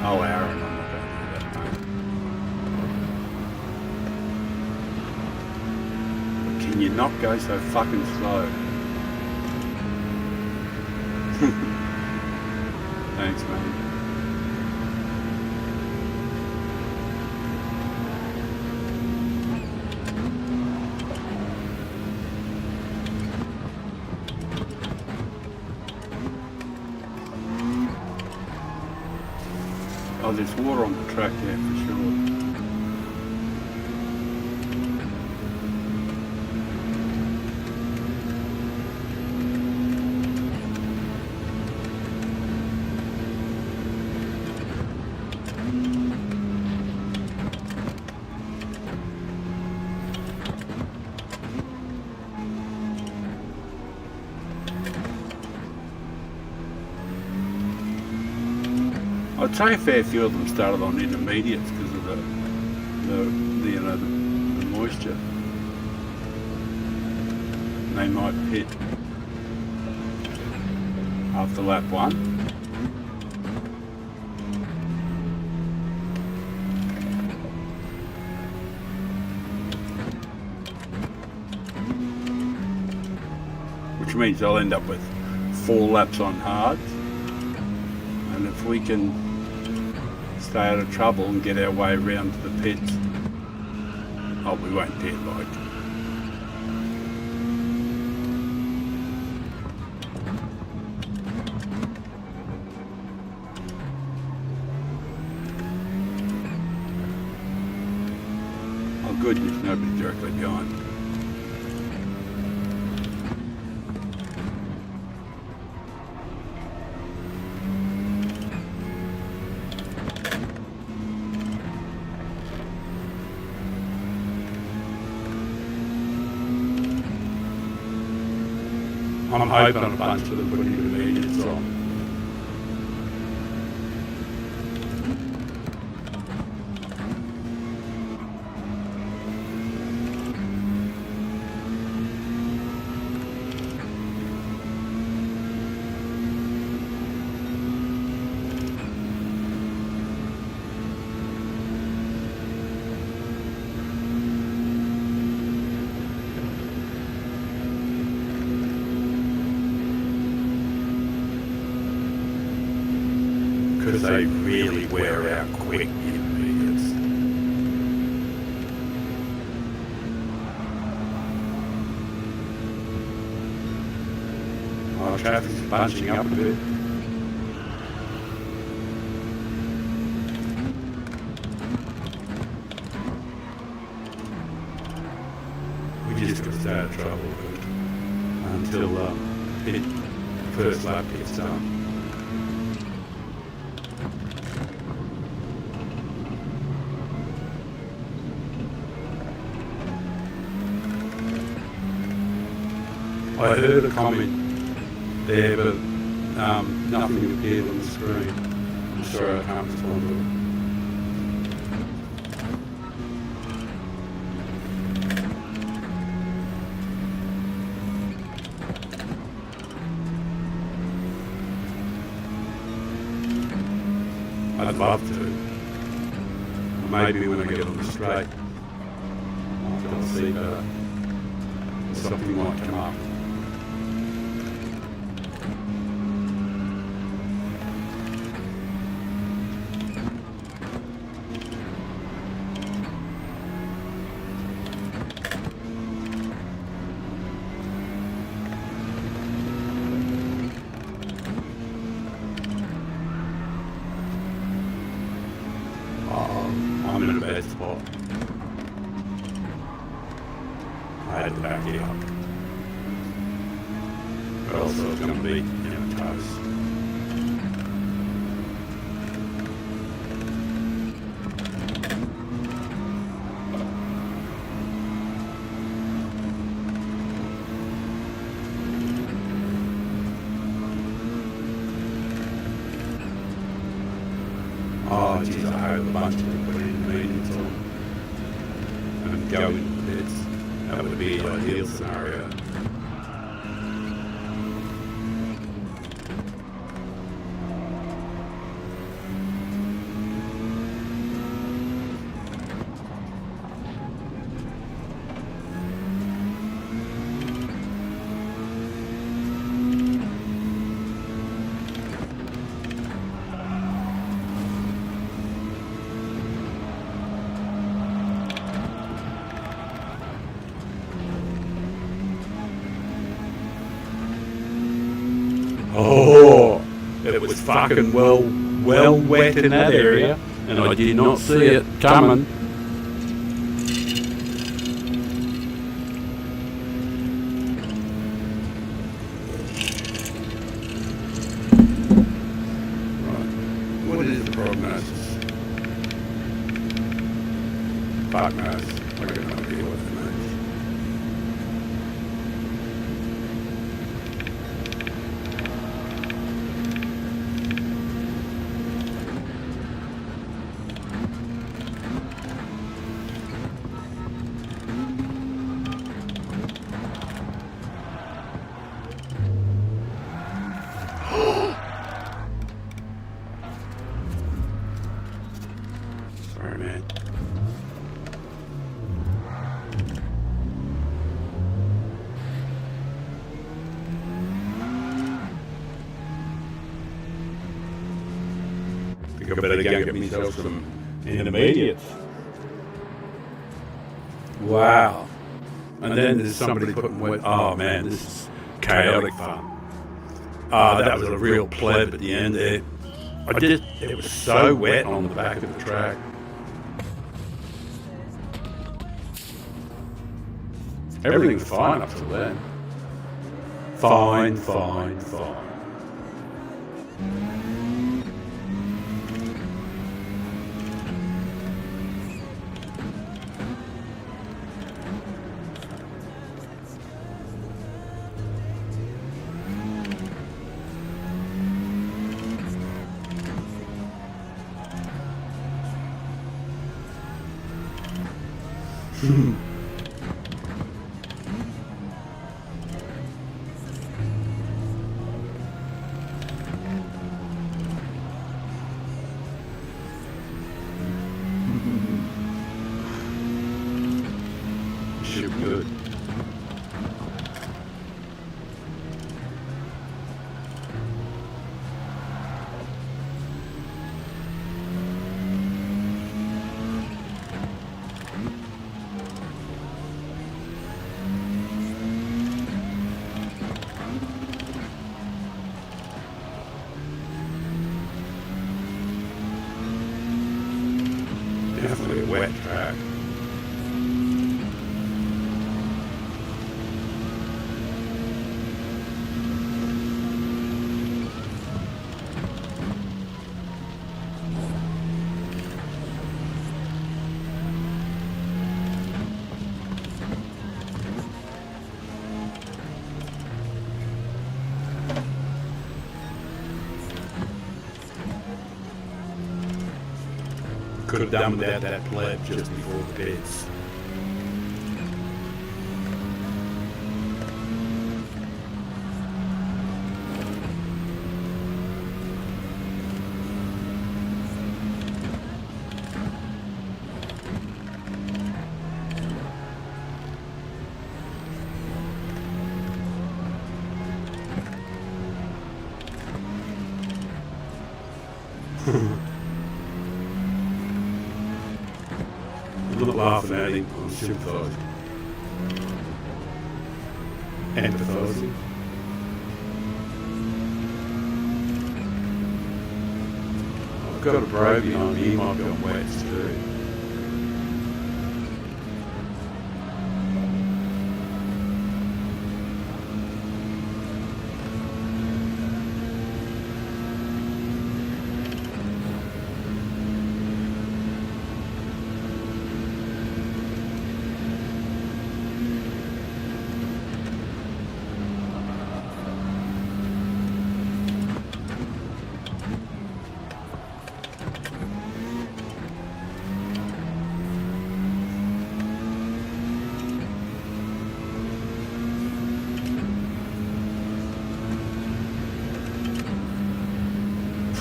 Oh, Aaron, I'm not going to do that, mate. Can you not go so fucking slow? Thanks, man. Oh, there's water on the track there for sure. I'd say a fair few of them started on intermediates because of the you know the moisture. They might pit after lap 1. Which means I'll end up with 4 laps on hards. And if we can stay out of trouble and get our way around to the pits, oh, we won't pit like. Oh good, there's nobody directly behind. I'm hoping a bunch of them put intermediates on. Because they really wear out quick, the intermediates. Oh, traffic's bunching up a bit. We just got to stay out of trouble until the first lap gets done. I heard a comment there, but nothing appeared on the screen. I'm sorry, I can't respond to it. I'd love to. Maybe when I get on the straight, I'll see better. Something might come up. I'm in a bad spot. I had to back it up. But also it's going to be toast. geez, I have a bunch to put in meetings on and go into pits. That would be the ideal scenario. Oh, it was fucking well wet in that area, and I did not see it coming. Right, what is the prognosis? Fuck knows. I got no idea what it means. Sorry, man. I think I better go and get myself some intermediates. Wow. And then there's somebody putting wet. Oh man, this is chaotic fun. That was a real pleb at the end there. It was so wet on the back of the track. Everything was fine up till then. Fine. Should be good. Definitely a wet track. Could have done without that pleb just before the pits. I'm not laughing at him, I'm sympathising. Empathising. I've got a bro behind me, he might be on wets too.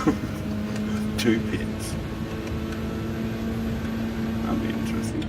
2 pits. That'll be interesting.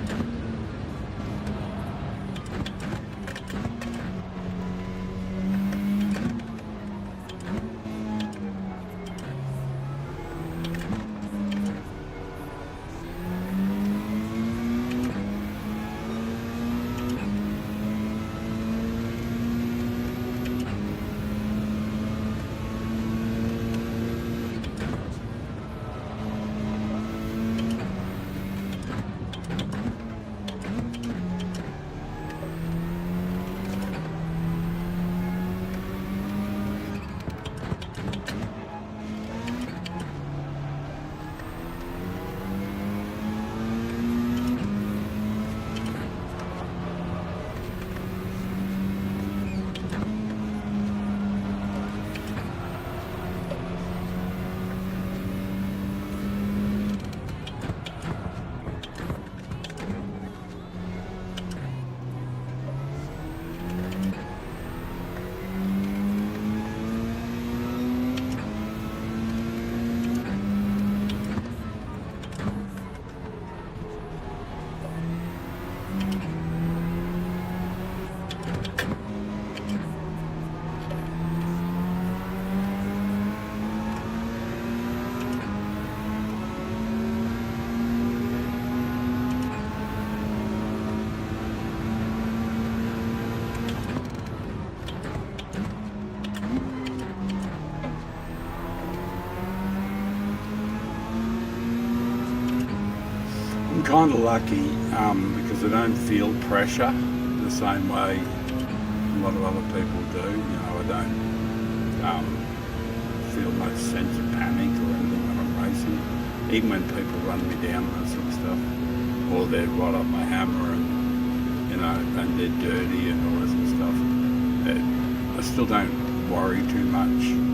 I'm kind of lucky because I don't feel pressure the same way a lot of other people do. You know, I don't feel no sense of panic or anything when I'm racing. Even when people run me down and that sort of stuff, or they're right up my hammer and, you know, and they're dirty and all that sort of stuff, I still don't worry too much.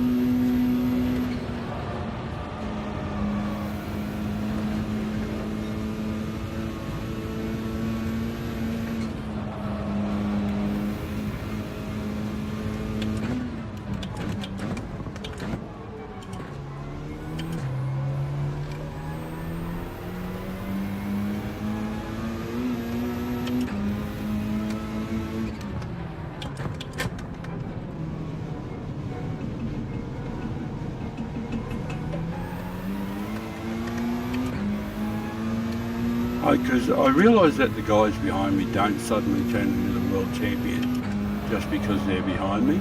Because I realise that the guys behind me don't suddenly turn into the world champion just because they're behind me.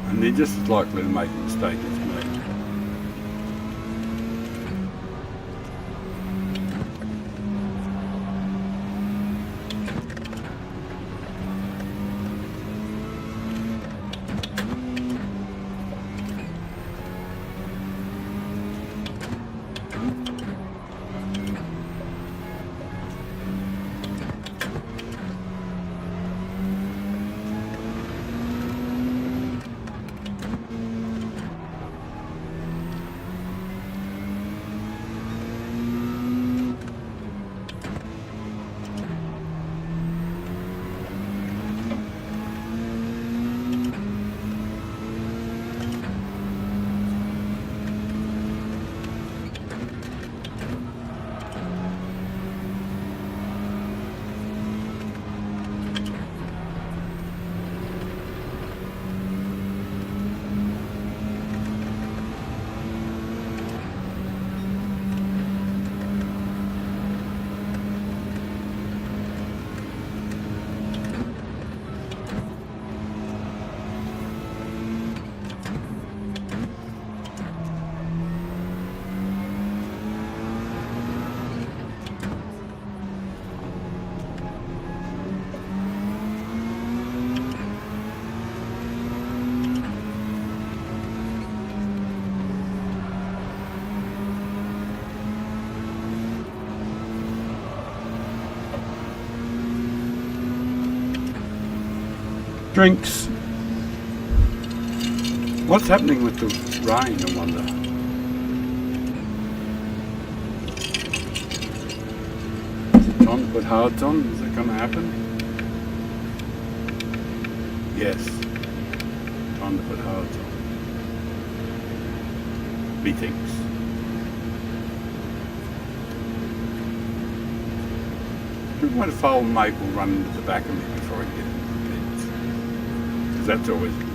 And they're just as likely to make a mistake as me. Drinks. What's happening with the rain, I wonder? Is it Put hards on. Is that going to happen? Yes. Time to put hards on. Methinks. Why the foul maple run into the back of me before I get into the beds? Because that's always a concern.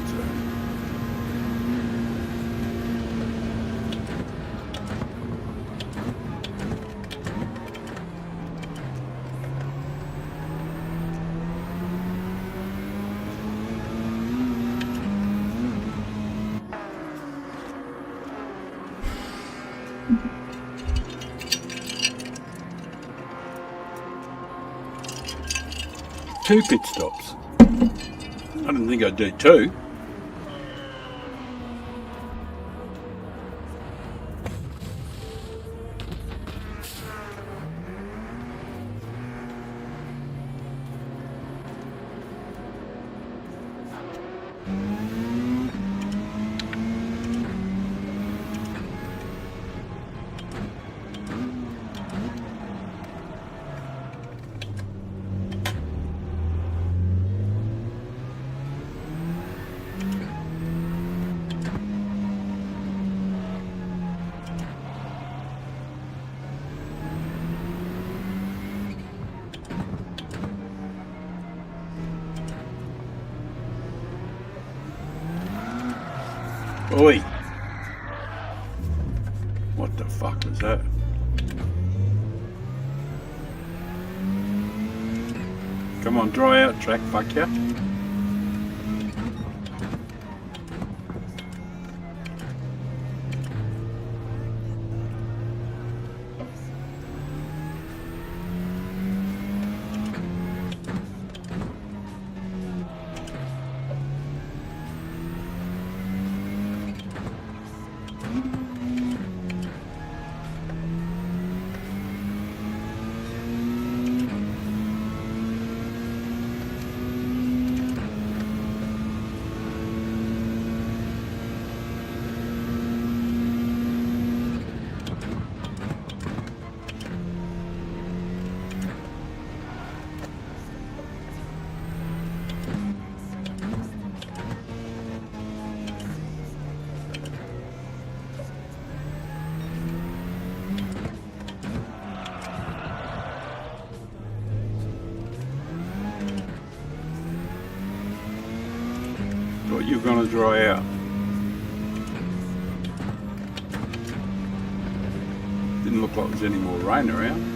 Two pit stops. I didn't think I'd do two. Oi! What the fuck was that? Come on, dry out track, fuck ya. Thought you were going to dry out. Didn't look like there's any more rain around.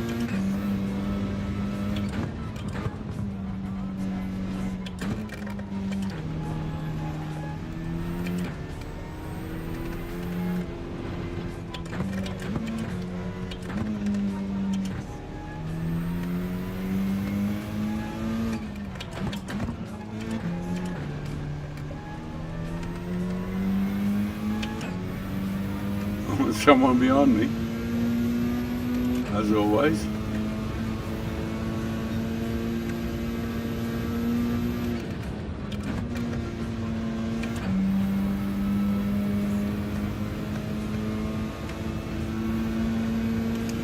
There's someone behind me, as always.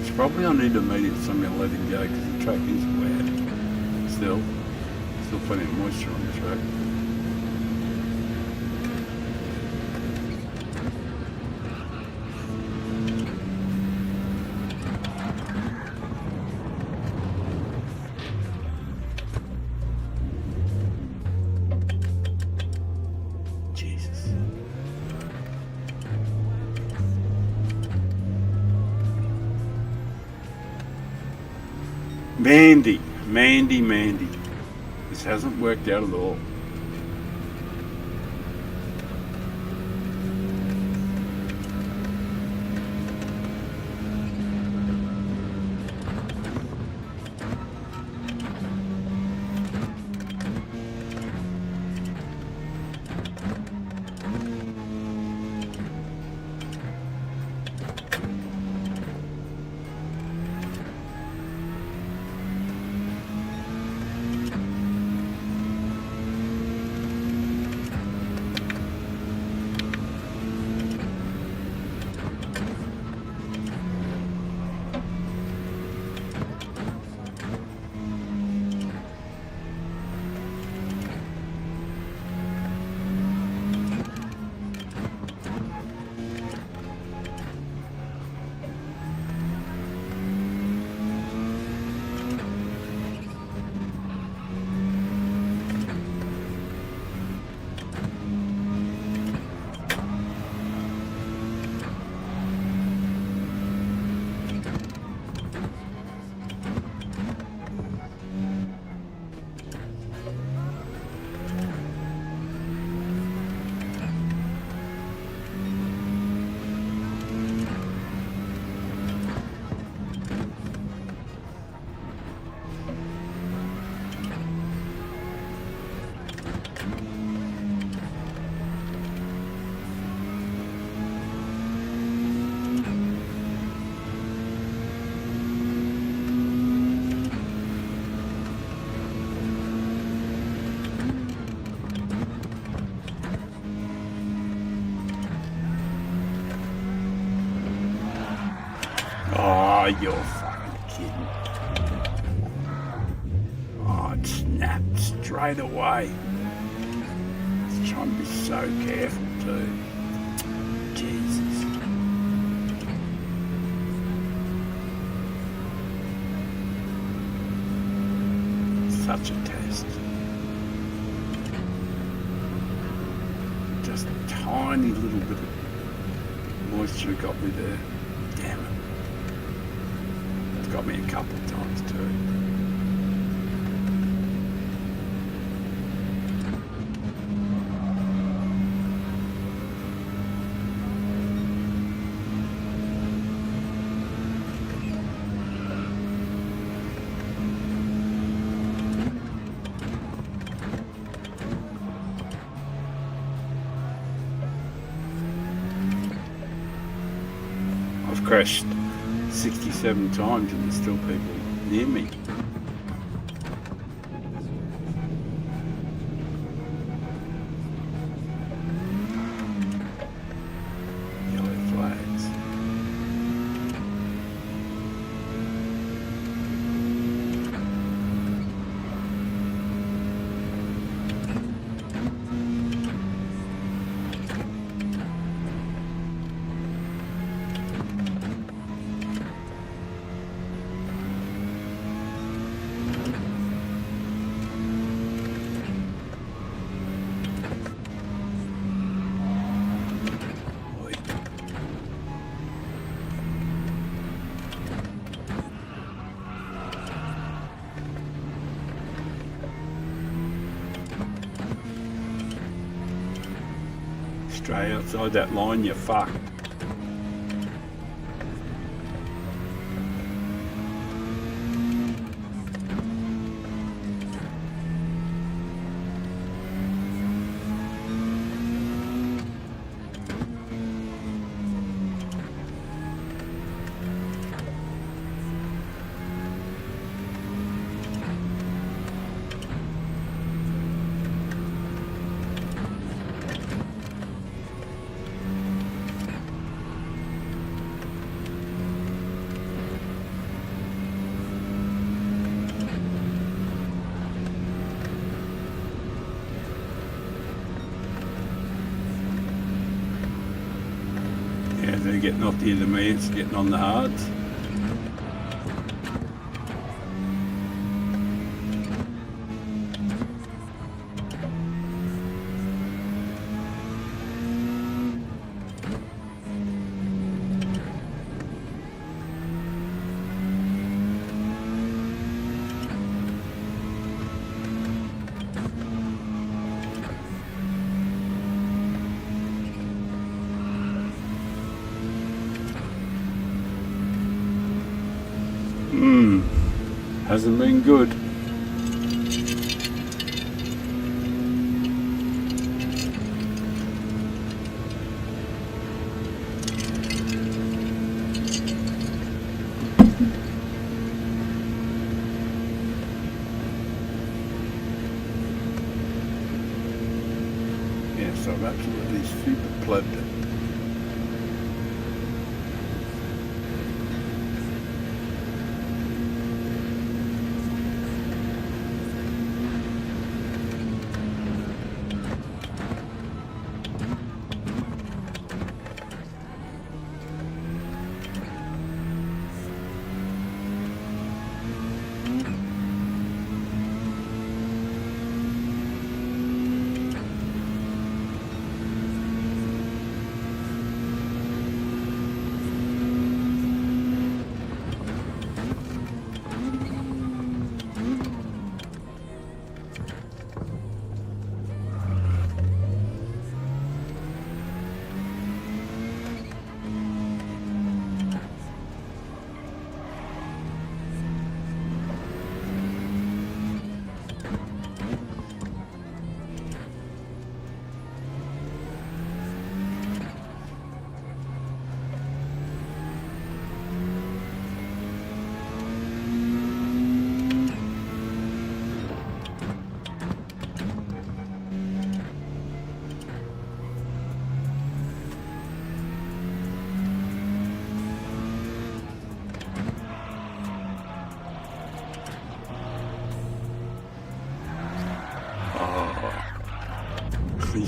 It's probably I need to immediately somebody let him go because the track is wet. Still plenty of moisture on the track. Mandy. This hasn't worked out at all. Oh, you're fucking kidding. Oh, it snapped straight away. It's trying to be so careful too. Jesus. Such a test. Just a tiny little bit of moisture got me there. Damn it. It's got me a couple of times too. I've crashed 67 times and there's still people near me. Yellow flags. Straight outside that line, you're fucked. Yeah, they're getting off the intermediates, getting on the hards. Hasn't been good. Yeah, so I've absolutely super plugged it.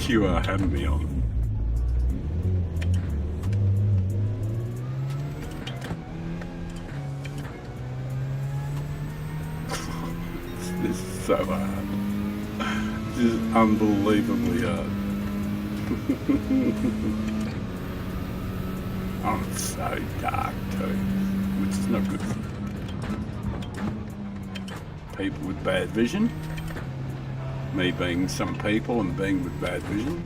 You are having me on. This is so hard. This is unbelievably hard. Oh, it's so dark too, which is not good for people with bad vision. Me being some people and being with bad vision.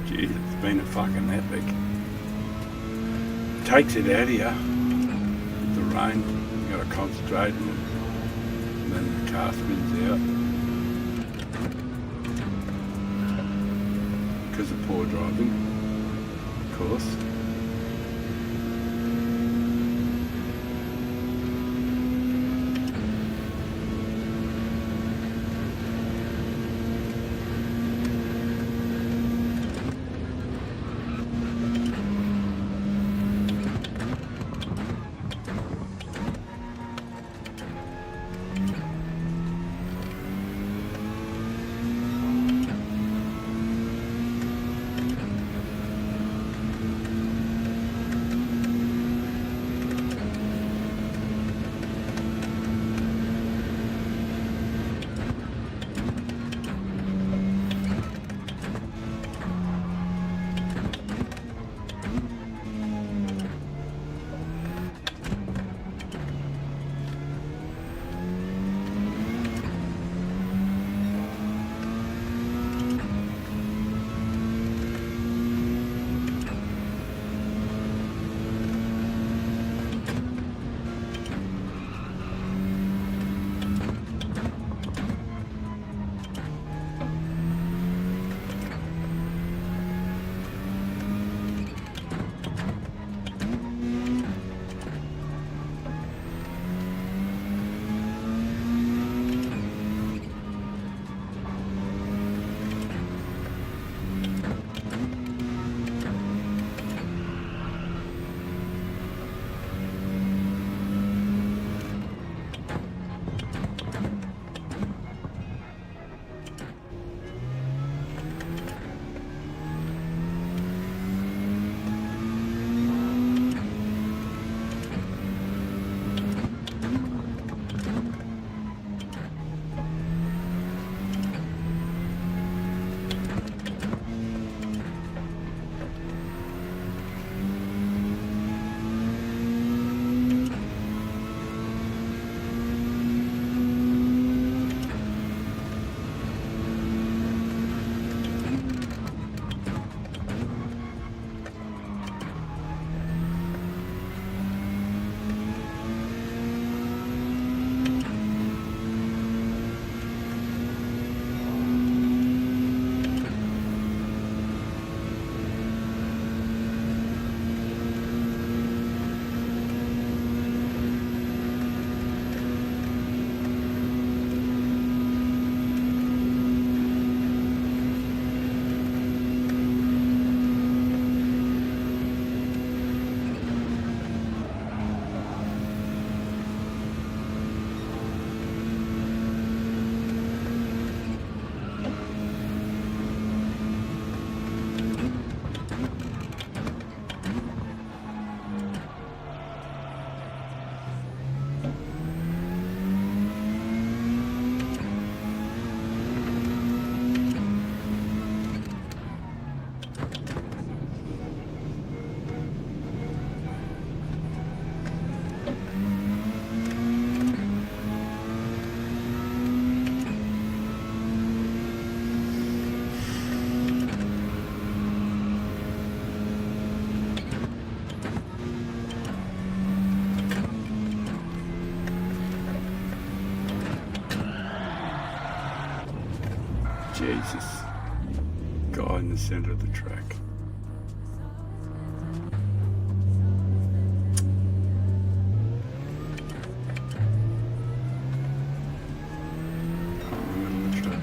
Jeez, it's been a fucking epic. Takes it out of you. With the rain, you gotta concentrate and then the car spins out. Because of poor driving, of course. Jesus. Guy in the centre of the track. I'm in the track.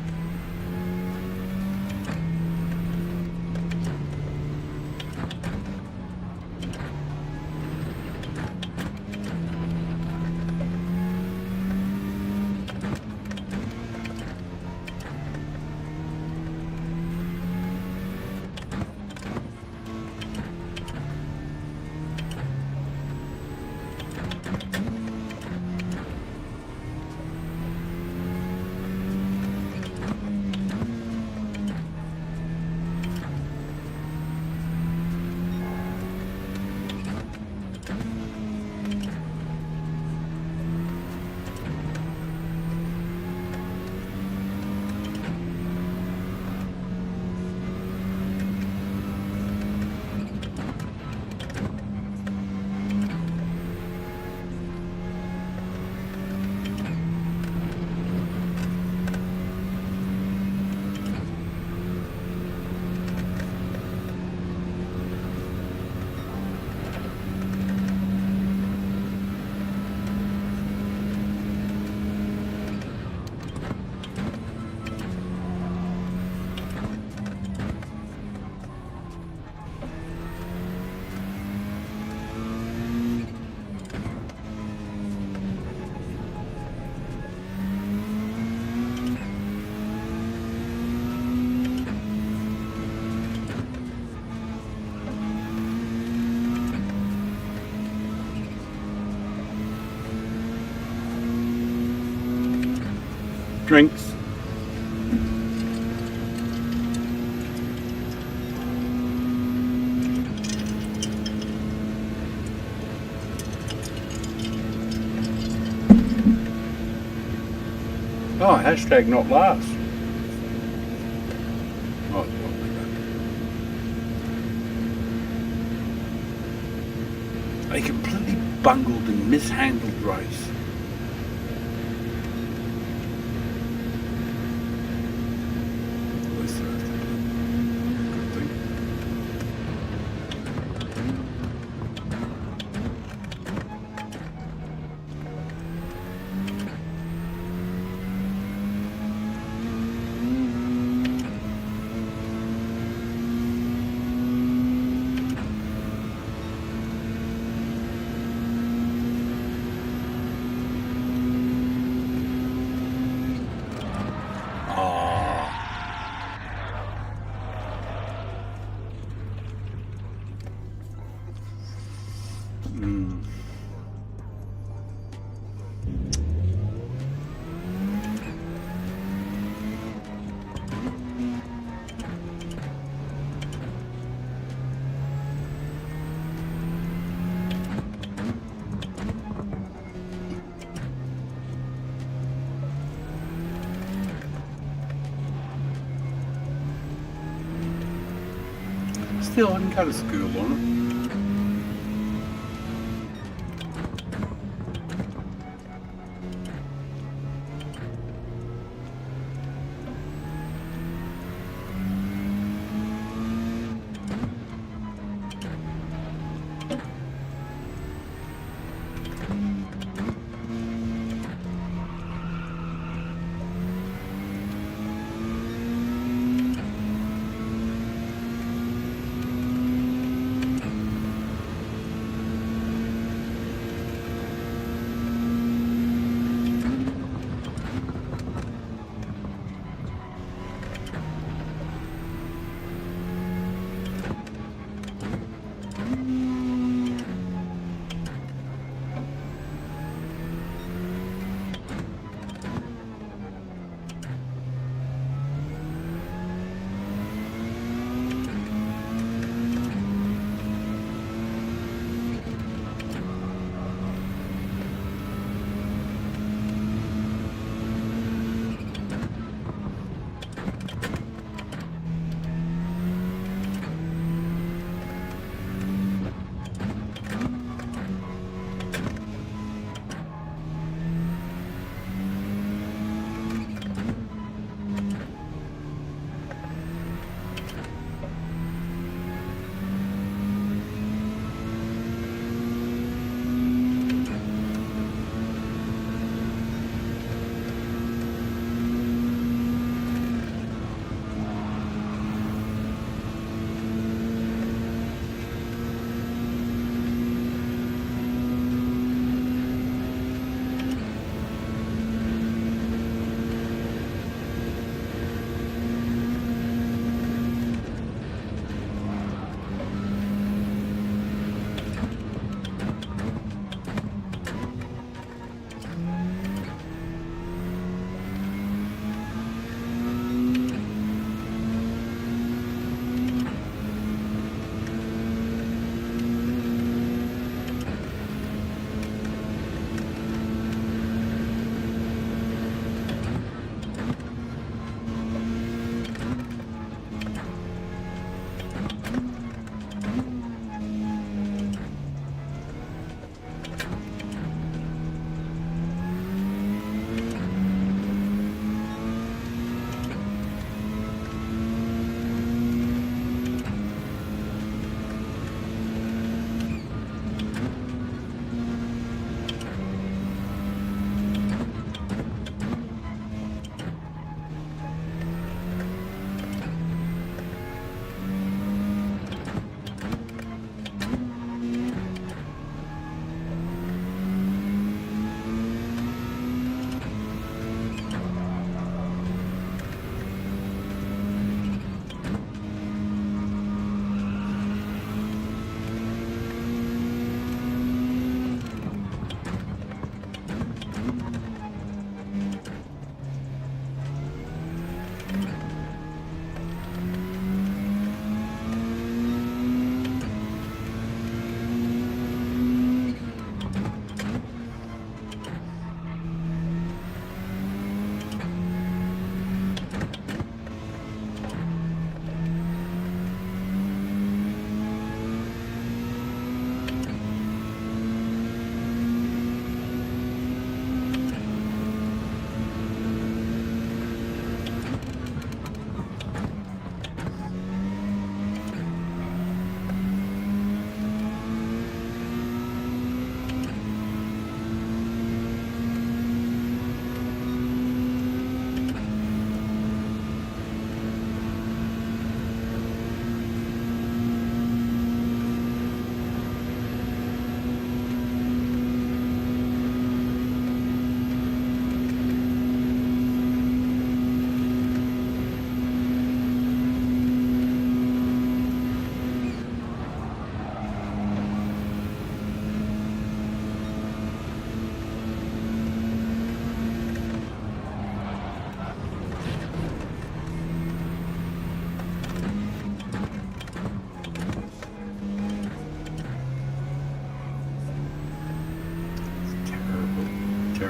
Drinks. Oh, hashtag not last. Oh, a completely bungled and mishandled race. At least that's a good thing. Still, I can go to school on it.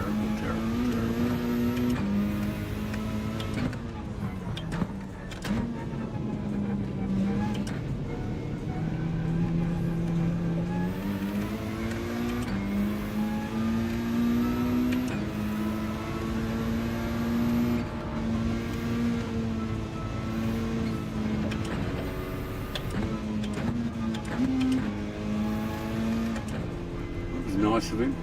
Terrible, terrible, terrible. That was nice of him.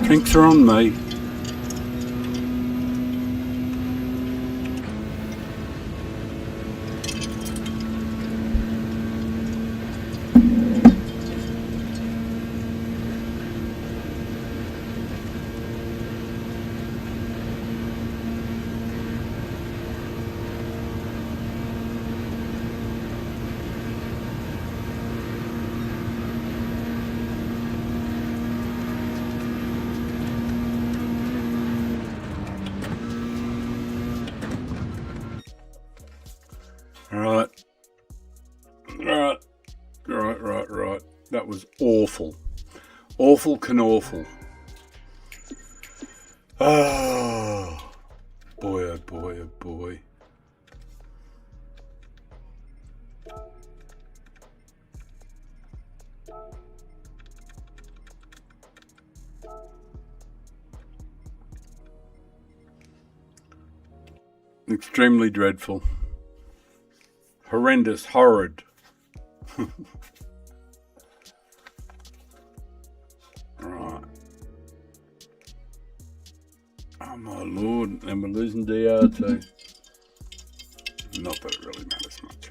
Drinks are on me. Right. That was awful. Awful can awful. Oh, boy, oh boy, oh boy. Extremely dreadful. Horrendous, horrid. Right. Oh my lord, and we're losing DR too. Not that it really matters much.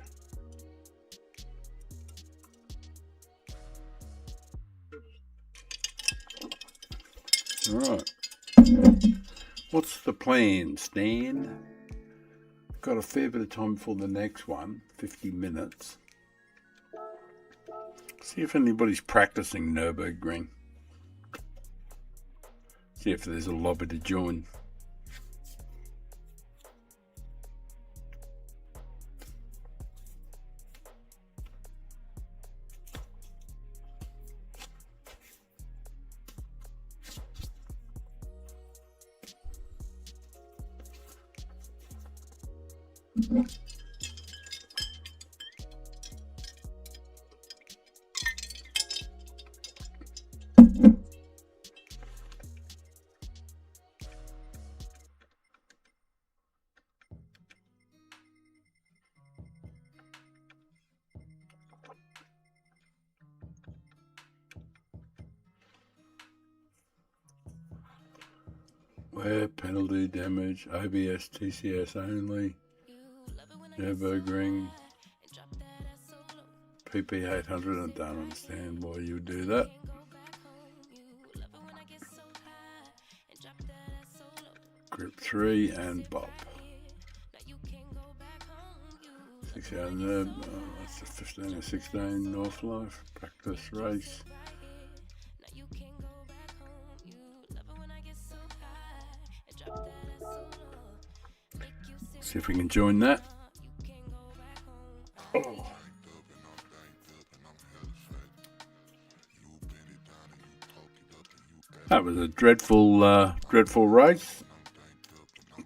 Right. What's the plan, Stan? Got a fair bit of time before the next one, 50 minutes. See if anybody's practicing Nurburgring. See if there's a lobby to join. Wear penalty damage, ABS, TCS only, Nurburgring, PP 800. I don't understand why you would do that. Group 3 and Bob. 6 hours Nurb, that's the 15 or 16 North Life. Practice race. See if we can join that. Oh. That was a dreadful race.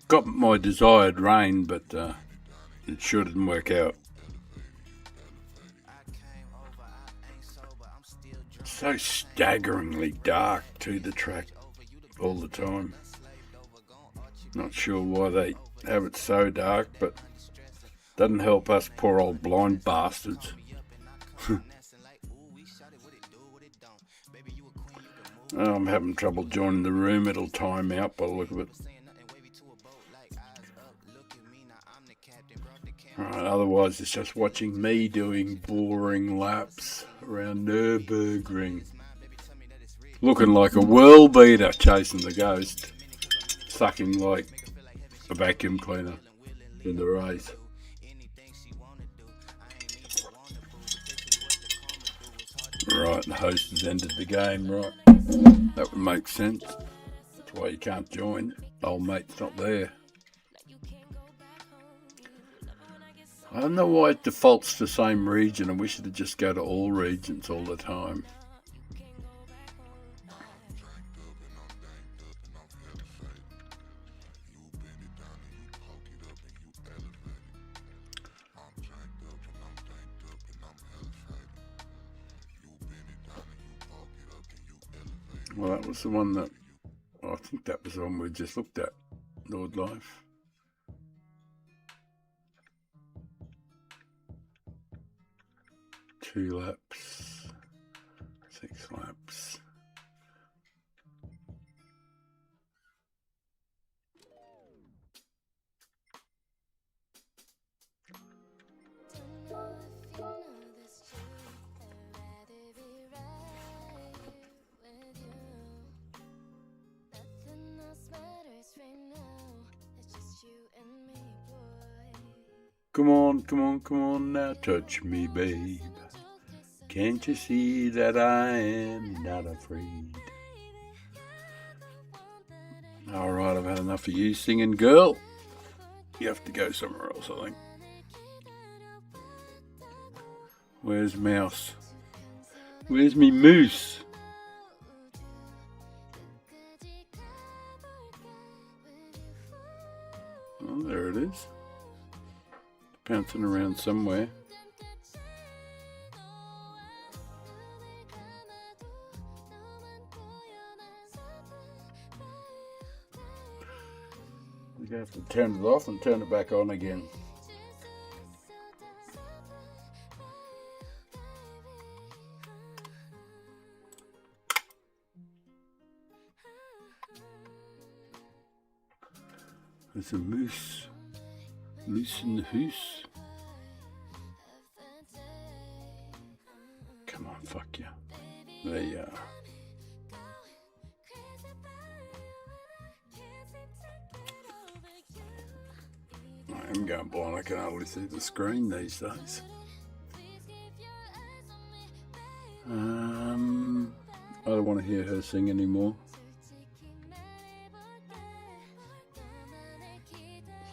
Got my desired rain, but it sure didn't work out. It's so staggeringly dark to the track all the time. Not sure why they have it so dark, but doesn't help us poor old blind bastards. I'm having trouble joining the room. It'll time out by the look of it. Alright, otherwise it's just watching me doing boring laps around Nurburgring. Looking like a world beater chasing the ghost. Sucking like a vacuum cleaner in the race. Right, the host has ended the game, right. That would make sense. That's why you can't join. Old mate's not there. I don't know why it defaults to the same region. I wish it'd just go to all regions all the time. Well, that was the one that, I think that was the one we just looked at, Lord Life. Two laps, 6 laps. Come on, come on, come on now, touch me, babe. Can't you see that I am not afraid? Alright, I've had enough of you singing, girl. You have to go somewhere else, I think. Where's Mouse? Where's me moose? Oh, there it is. Bouncing around somewhere. You have to turn it off and turn it back on again. There's a moose. Moose in the hoose. Come on, fuck you. There you are. I am going blind. I can hardly see the screen these days. I don't want to hear her sing anymore.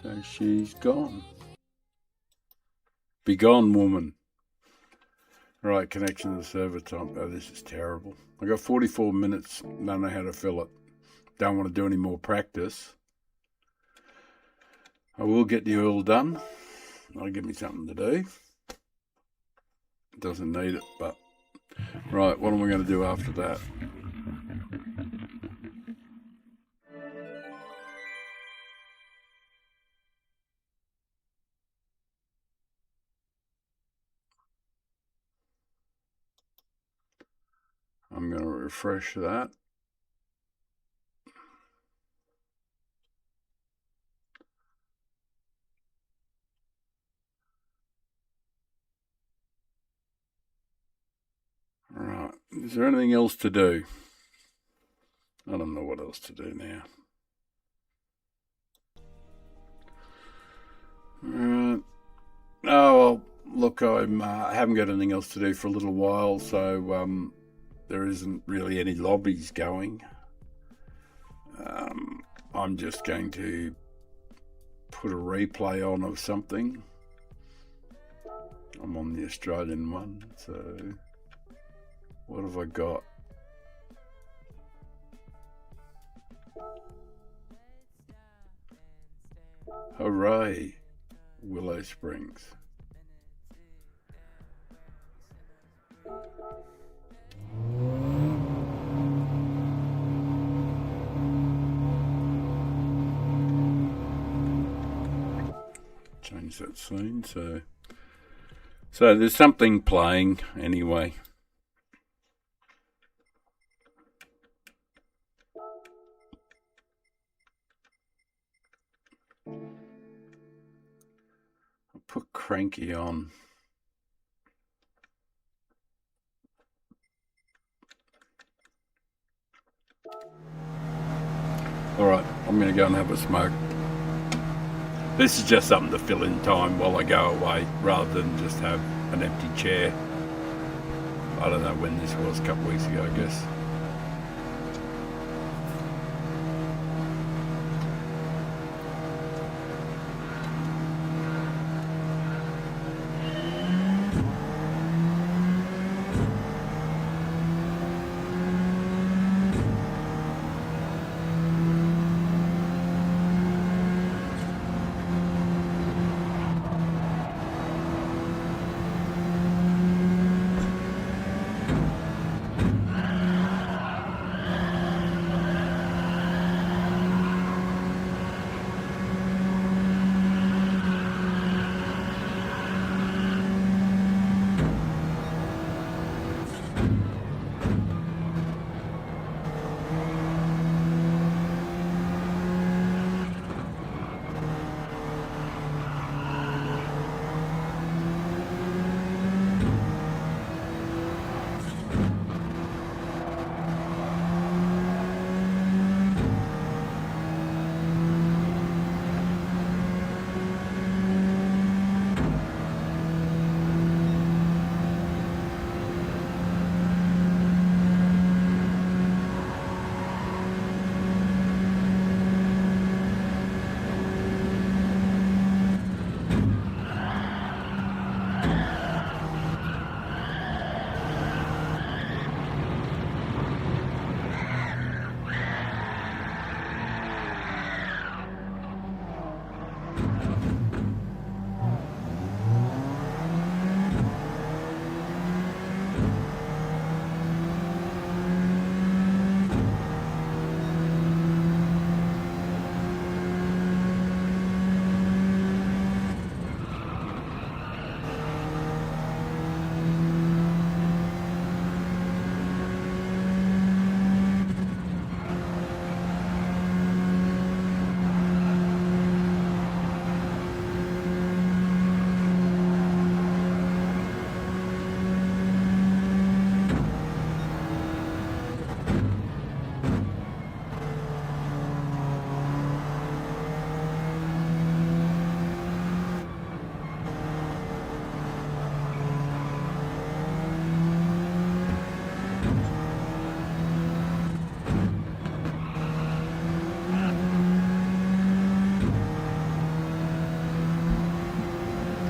So she's gone. Be gone, woman. Right, connection to the server time. Oh, this is terrible. I got 44 minutes. Don't know how to fill it. Don't want to do any more practice. I will get the oil done. That'll give me something to do. Doesn't need it, but... Right, what am I going to do after that? I'm going to refresh that. Right, is there anything else to do? I don't know what else to do now. Oh, well, look, I haven't got anything else to do for a little while, so there isn't really any lobbies going. I'm just going to put a replay on of something. I'm on the Australian one, so what have I got? Hooray, Willow Springs. Change that scene, so there's something playing anyway. I'll put Cranky on. Alright, I'm going to go and have a smoke. This is just something to fill in time while I go away, rather than just have an empty chair. I don't know when this was, a couple of weeks ago, I guess.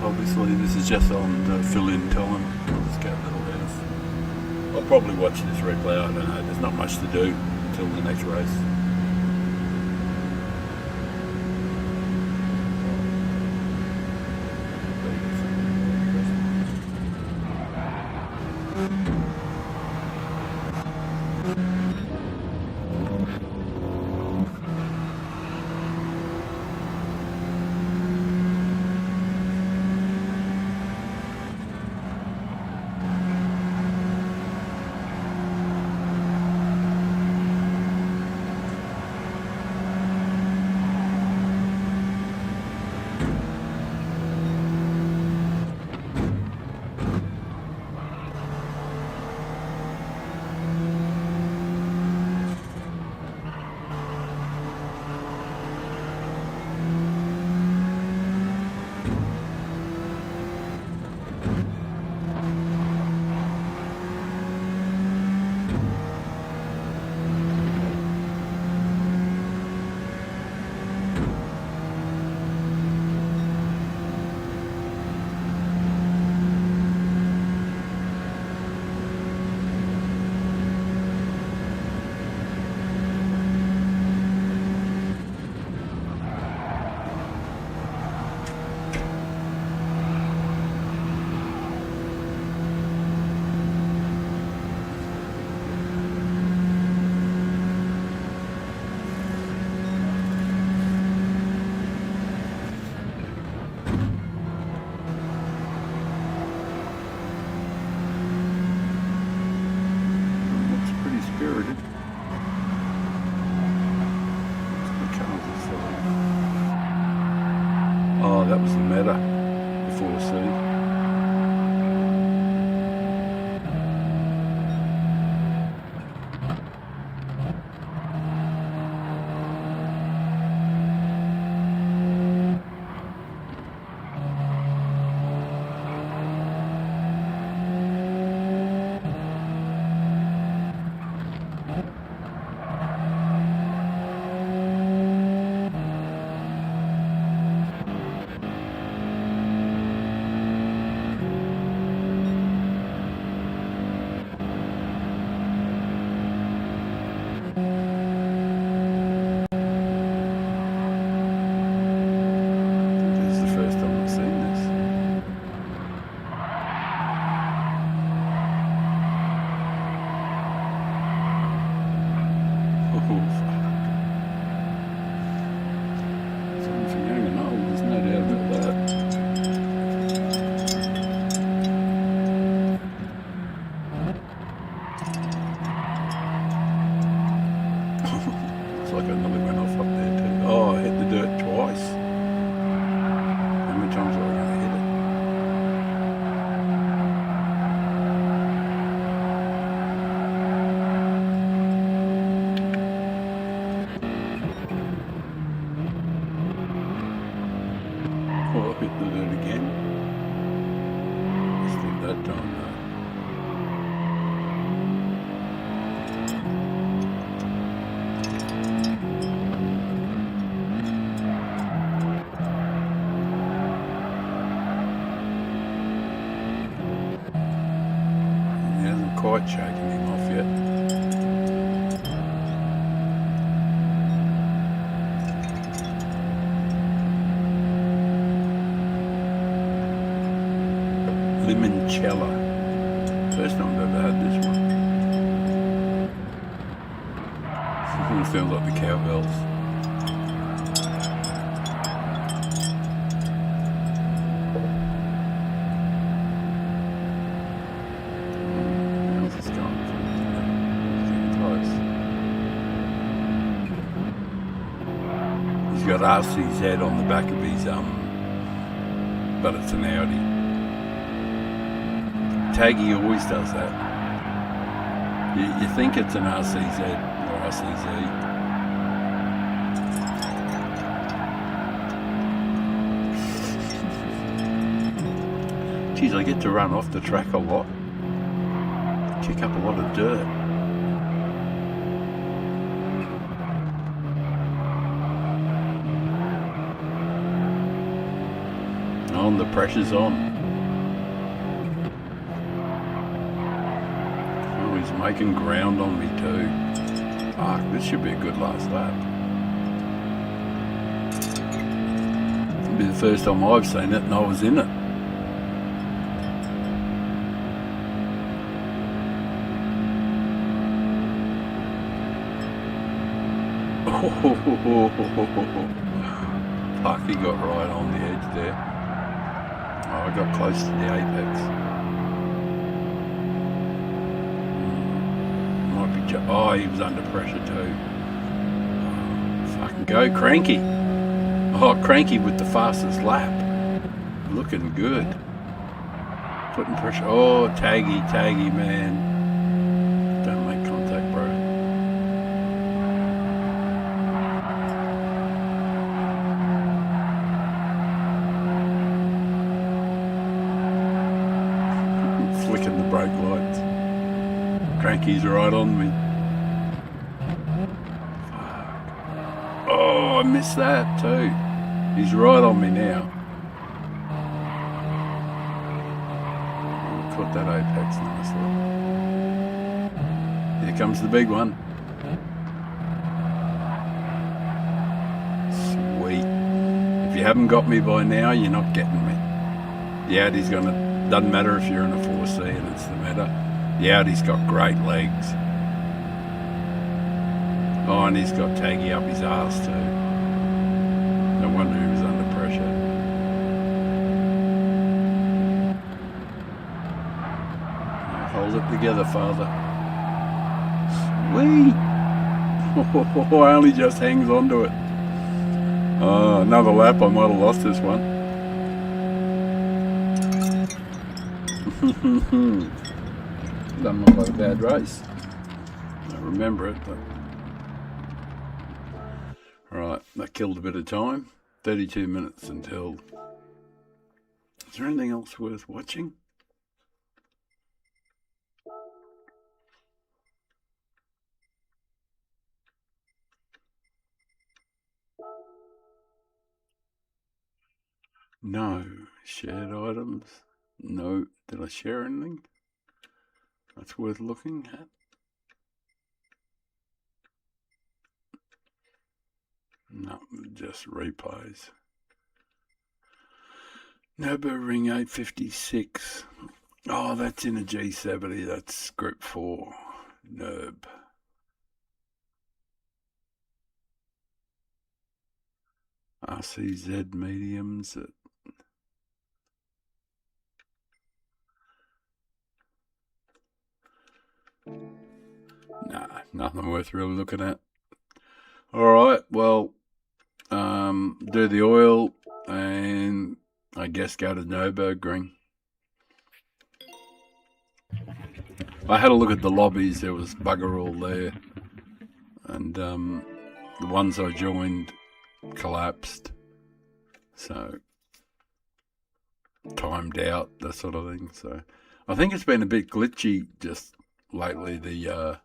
Obviously this is just on the fill-in time. I'll just go a little bit. I'll probably watch this replay, I don't know. There's not much to do until the next race. that was the meta, the 4C. This is the first time I've seen this. Oh, fuck. Something for young and old, there's no doubt about that. It's like I nearly went off up there too. Oh, I hit the dirt twice. How many times are I going to hit it? Oh, I hit the dirt again. Let's do that time though. He hasn't quite shaken him off yet. Limoncello. First time I've ever had this one. It sounds like the cowbells. How's this going? Getting close. He's got RCZ on the back of his but it's an Audi. Taggy always does that. You think it's an RCZ or RCZ. Geez, I get to run off the track a lot. Kick up a lot of dirt. On, the pressure's on. He's making ground on me too. Fuck, this should be a good last lap. It'll be the first time I've seen it and I was in it. Fuck, he got right on the edge there. Oh, I got close to the apex. Oh, he was under pressure too. Oh, fucking go, Cranky. Oh, Cranky with the fastest lap. Looking good. Putting pressure. Oh, taggy, man. Don't make contact, bro. Flicking the brake lights. Cranky's right on me. Fuck. Oh, I missed that too. He's right on me now. Caught that apex nicely. Here comes the big one. Sweet. If you haven't got me by now, you're not getting me. The Audi's gonna, doesn't matter if you're in a 4C and it's the meta. The Audi's got great legs. Oh, and he's got Taggy up his arse too. No wonder he was under pressure. Hold it together, father. Sweet! Oh, I only just hangs onto it. Another lap, I might have lost this one. Doesn't look like a bad race. I don't remember it, but... Right, that killed a bit of time. 32 minutes until... Is there anything else worth watching? No. Shared items? No. Did I share anything? That's worth looking at. No, just replays. Nurburgring 856. Oh, that's in a G70. That's Group 4. Nurb. RCZ mediums. Nah, nothing worth really looking at. Alright, well, do the oil and I guess go to Nurburgring. I had a look at the lobbies, there was bugger all there. And the ones I joined collapsed. So, timed out, that sort of thing. So, I think it's been a bit glitchy just lately, the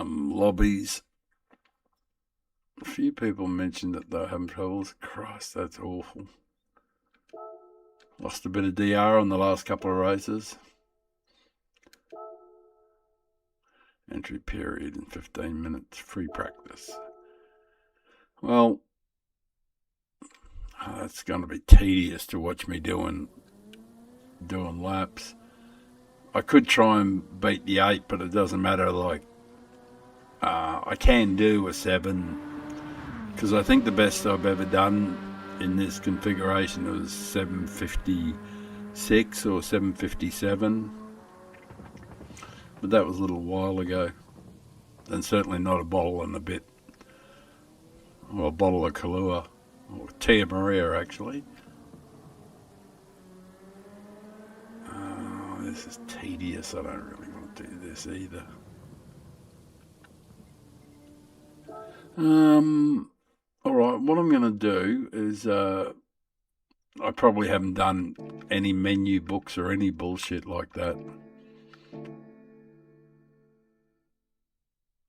lobbies. A few people mentioned that they're having troubles. Christ, that's awful. Lost a bit of DR on the last couple of races. Entry period in 15 minutes. Free practice. Well, that's going to be tedious to watch me doing laps. I could try and beat the 8, but it doesn't matter. Like, I can do a 7, because I think the best I've ever done in this configuration was 756 or 757. But that was a little while ago. And certainly not a bottle and a bit. Or a bottle of Kahlua. Or Tia Maria, actually. This is tedious. I don't really want to do this either. Alright, what I'm going to do is... I probably haven't done any menu books or any bullshit like that.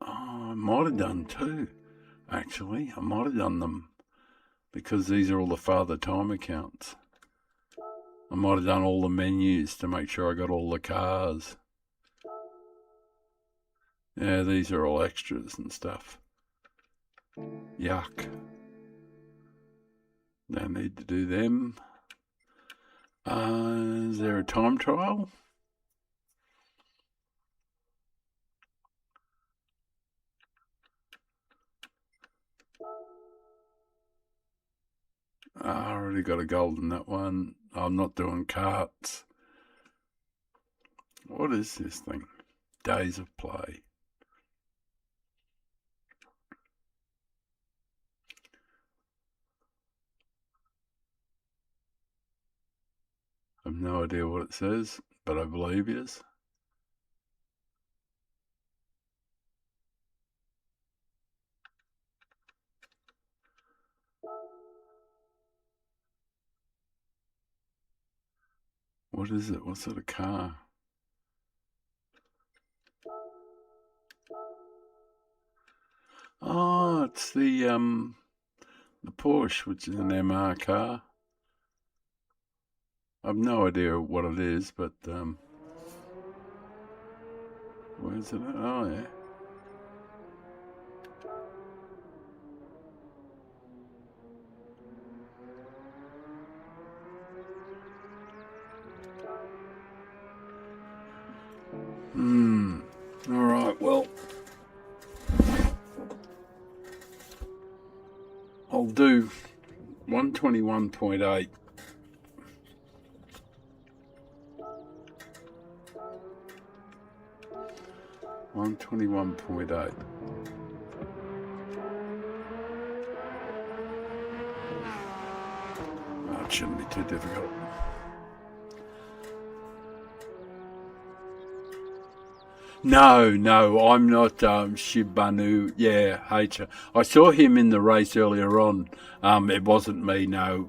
I might have done 2, actually. I might have done them because these are all the Father Time accounts. I might have done all the menus to make sure I got all the cars. Yeah, these are all extras and stuff. Yuck. Don't need to do them. Is there a time trial? I already got a gold in that one. I'm not doing carts. What is this thing? Days of play. I've no idea what it says, but I believe yes. What is it? What sort of car? Oh, it's the Porsche, which is an MR car. I've no idea what it is, but where's it? Oh, yeah. All right. Well, I'll do 121.8. $121.8. Oh, it shouldn't be too difficult. No, I'm not Shibanu. Yeah, H. I saw him in the race earlier on. It wasn't me. No,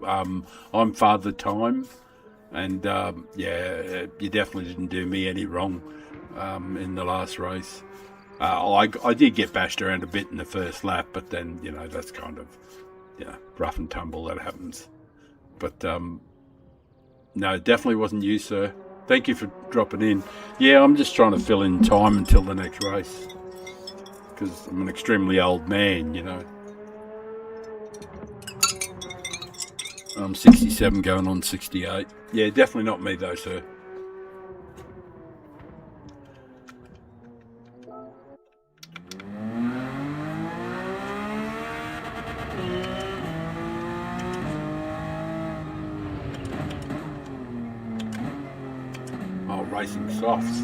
I'm Father Time, and yeah, you definitely didn't do me any wrong in the last race. I did get bashed around a bit in the first lap, but then that's kind of rough and tumble that happens. But no, definitely wasn't you, sir. Thank you for dropping in. Yeah, I'm just trying to fill in time until the next race because I'm an extremely old man. I'm 67 going on 68. Yeah, definitely not me though, sir. Oh, racing softs.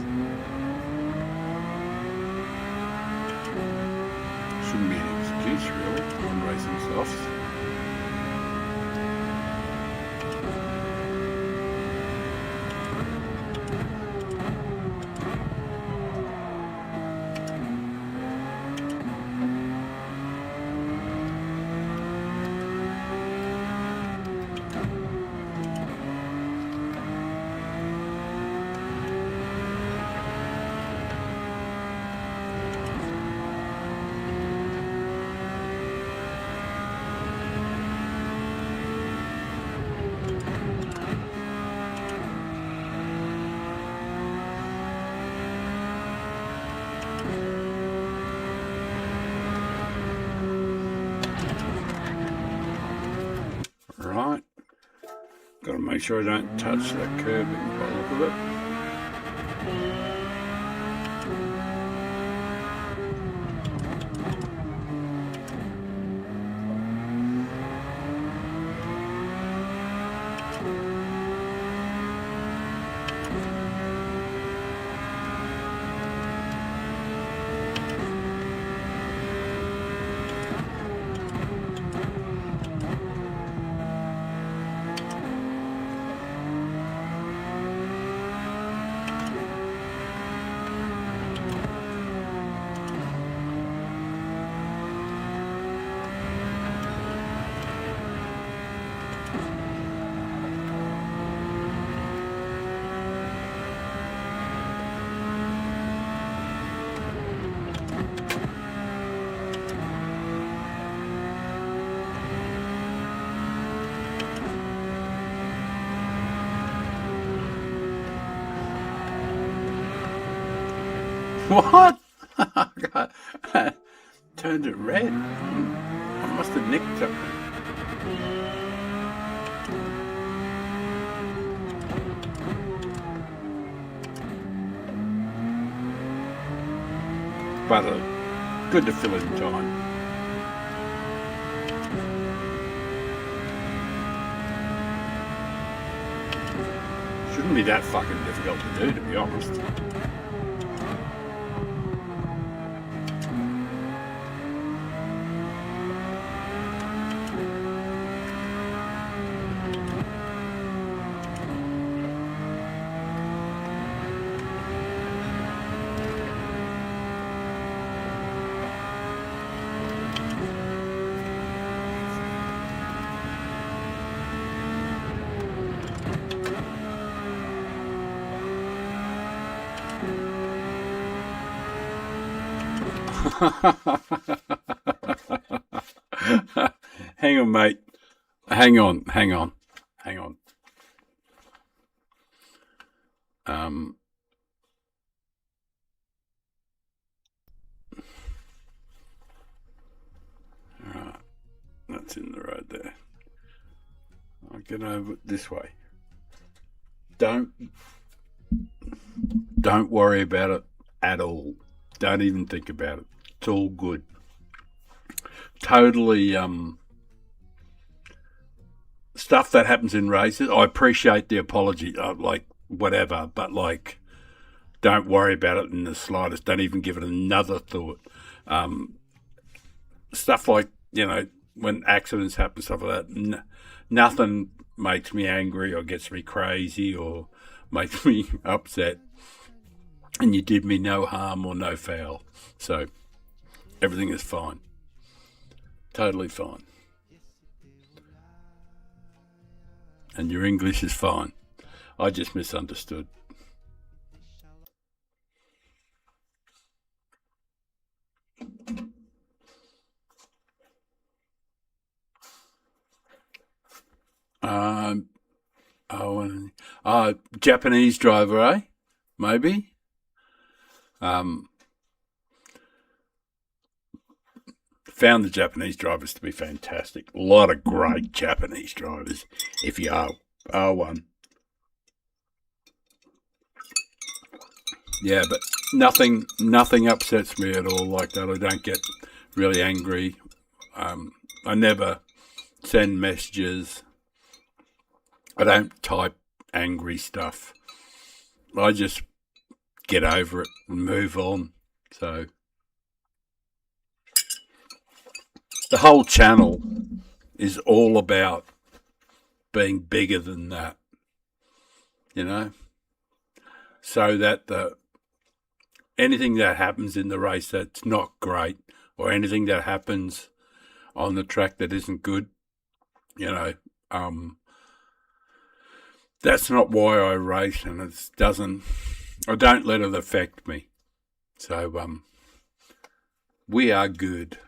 Shouldn't be an excuse, really, on racing softs. Right. Got to make sure I don't touch that curbing by the look of it. What? Turned it red. I must have nicked something. But good to fill in time. Shouldn't be that fucking difficult to do, to be honest. Hang on, mate. Hang on. Right, that's in the road there. I'll get over it this way. Don't worry about it at all. Don't even think about it. It's all good. Totally stuff that happens in races. I appreciate the apology, like whatever, but like don't worry about it in the slightest. Don't even give it another thought. Stuff like when accidents happen, stuff like that. Nothing makes me angry or gets me crazy or makes me upset. and you did me no harm or no foul. So everything is fine. Totally fine. And your English is fine. I just misunderstood. Um, Japanese driver, eh? Maybe. Found the Japanese drivers to be fantastic. A lot of great Japanese drivers. If you are one, yeah, but nothing upsets me at all like that. I don't get really angry. I never send messages. I don't type angry stuff. I just get over it and move on. So the whole channel is all about being bigger than that, you know, so that anything that happens in the race that's not great, or anything that happens on the track that isn't good, you know, that's not why I race, and I don't let it affect me. So we are good.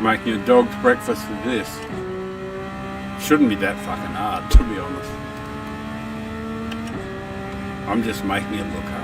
Making a dog's breakfast for this. Shouldn't be that fucking hard, to be honest. I'm just making it look hard.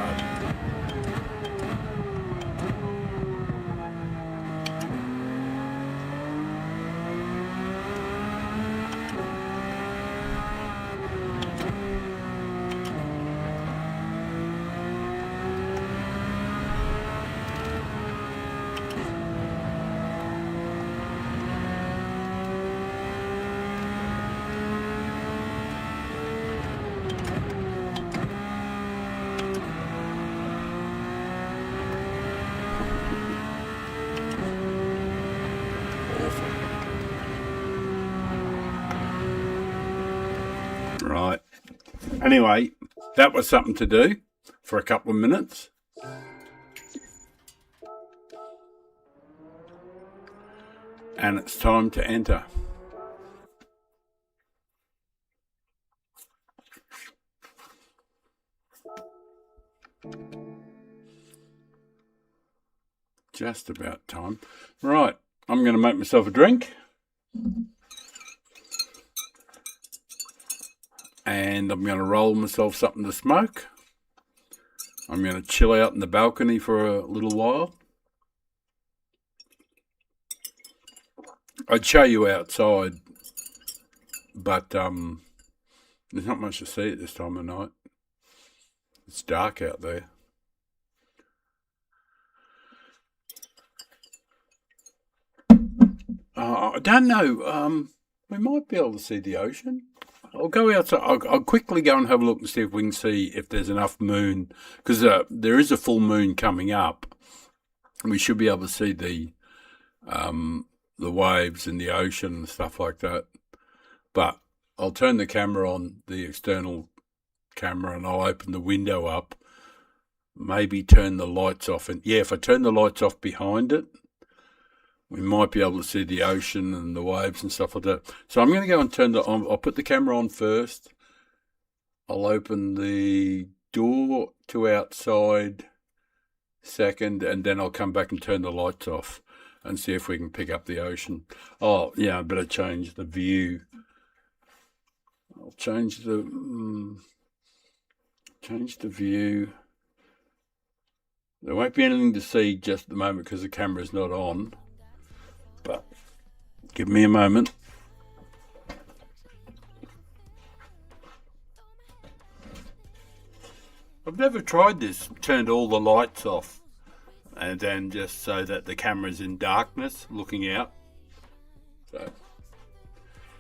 Right. Anyway, that was something to do for a couple of minutes. And it's time to enter. Just about time. Right. I'm going to make myself a drink. And I'm going to roll myself something to smoke. I'm going to chill out in the balcony for a little while. I'd show you outside, but there's not much to see at this time of night. It's dark out there. I don't know. We might be able to see the ocean. I'll go outside. I'll quickly go and have a look and see if we can see if there's enough moon, because there is a full moon coming up. We should be able to see the waves in the ocean and stuff like that. But I'll turn the camera on, the external camera, and I'll open the window up. Maybe turn the lights off. And yeah, if I turn the lights off behind it, we might be able to see the ocean and the waves and stuff like that. So I'm going to go and I'll put the camera on first. I'll open the door to outside second, and then I'll come back and turn the lights off and see if we can pick up the ocean. Oh, yeah, I better change the view. I'll change the view. There won't be anything to see just at the moment because the camera's not on. But give me a moment. I've never tried this, turned all the lights off and then just so that the camera's in darkness looking out. So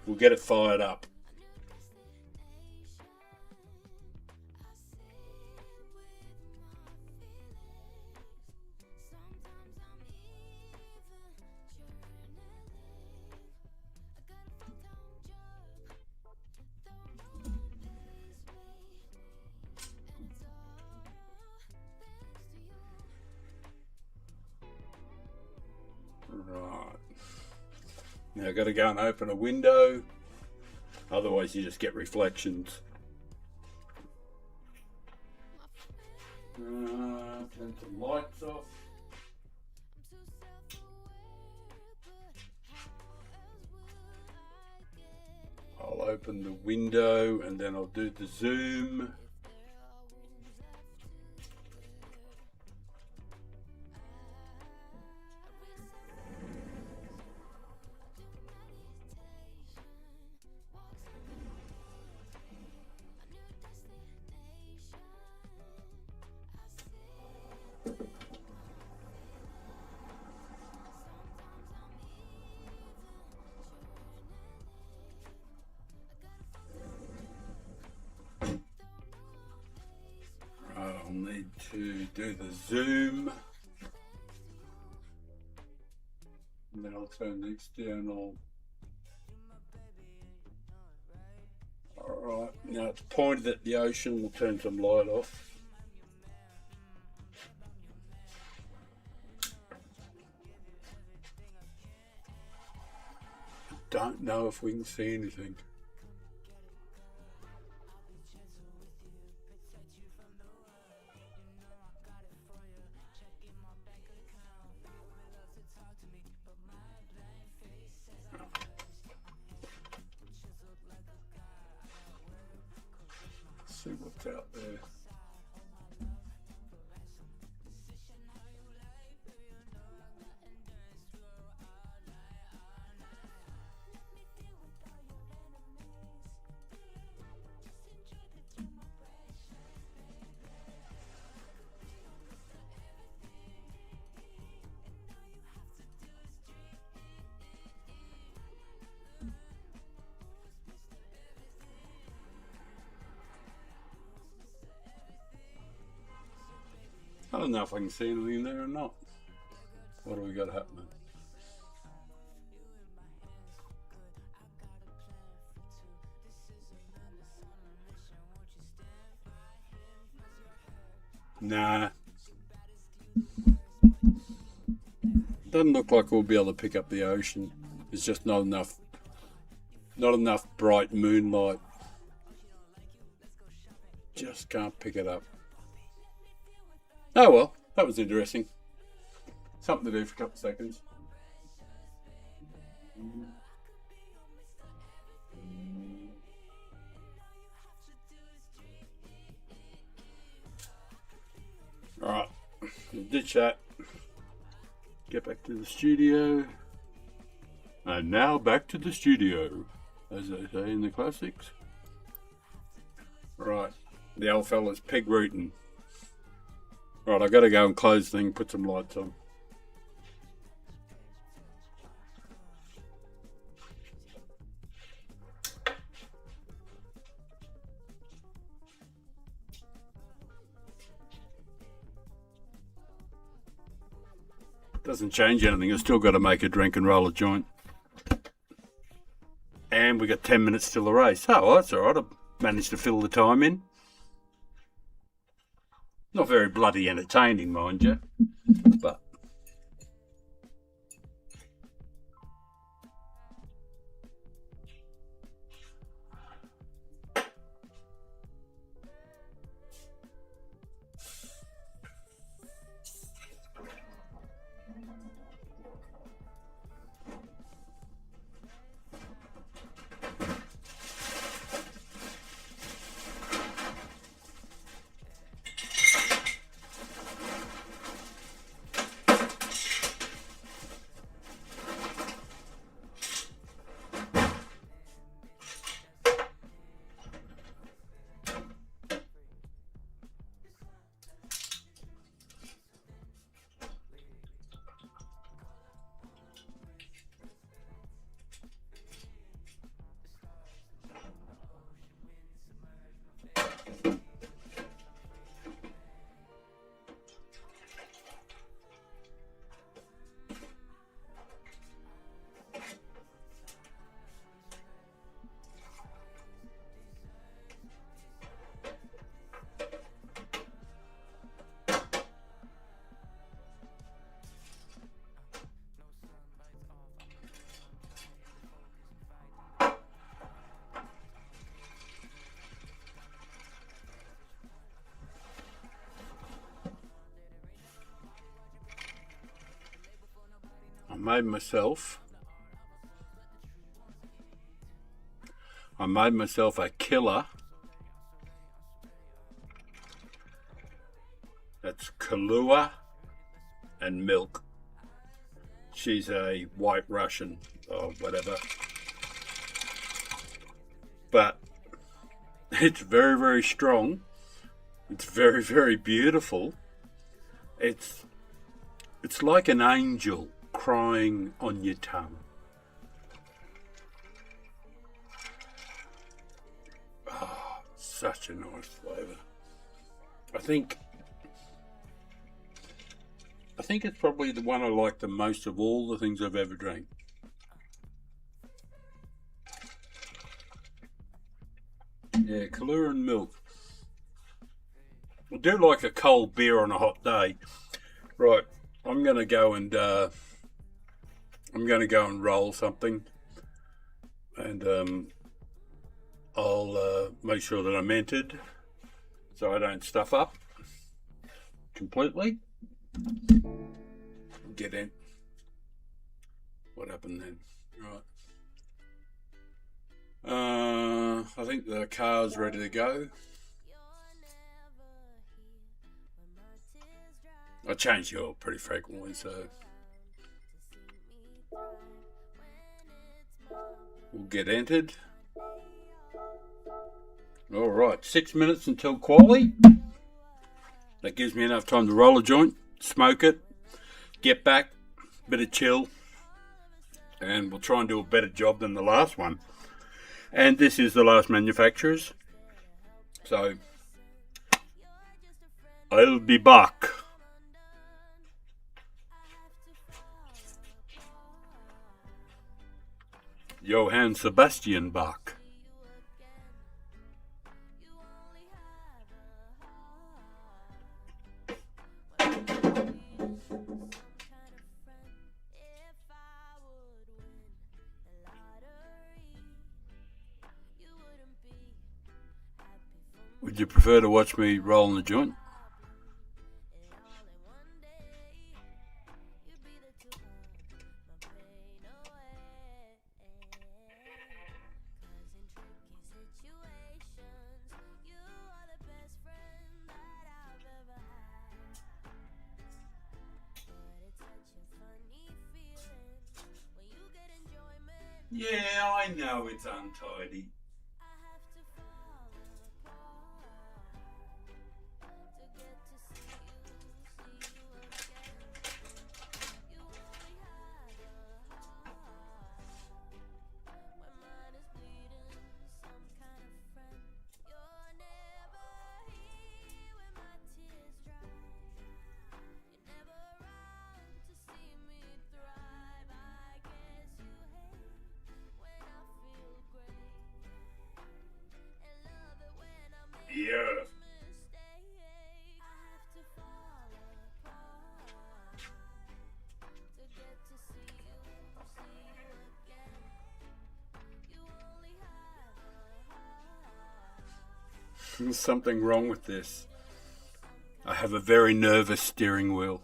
we'll get it fired up. Right. Now I've got to go and open a window, otherwise you just get reflections. Turn some lights off. I'll open the window and then I'll do the zoom. I'll need to do the zoom, and then I'll turn the external. Alright, now it's pointed at the ocean. We'll turn some light off. I don't know if we can see anything. It's out there. I don't know if I can see anything there or not. What do we got happening? Nah. Doesn't look like we'll be able to pick up the ocean. There's just not enough bright moonlight. Just can't pick it up. Oh well, that was interesting. Something to do for a couple of seconds. Alright, ditch that. Get back to the studio. And now back to the studio, as they say in the classics. Right, the old fella's pig rooting. Right, I've got to go and close the thing, put some lights on. Doesn't change anything, I've still got to make a drink and roll a joint. And we got 10 minutes till the race. Oh, well, that's alright, I've managed to fill the time in. Not very bloody entertaining, mind you, but I made myself a killer. That's Kahlua and milk. She's a white Russian or whatever. But it's very, very strong. It's very, very beautiful. It's like an angel crying on your tongue. Oh, such a nice flavour. I think it's probably the one I like the most of all the things I've ever drank. Yeah, Kahlua and milk. I do like a cold beer on a hot day. Right, I'm gonna go and roll something, and I'll make sure that I'm entered so I don't stuff up completely. Get in. What happened then? Right. I think the car's ready to go. I change the oil pretty frequently, so we'll get entered. All right, 6 minutes until quali. That gives me enough time to roll a joint, smoke it, get back, bit of chill, and we'll try and do a better job than the last one. And this is the last manufacturer's, so I'll be back. Johann Sebastian Bach. Would you prefer to watch me rolling the joint? Yeah, I know it's untidy. Yeah. There's something wrong with this. I have a very nervous steering wheel.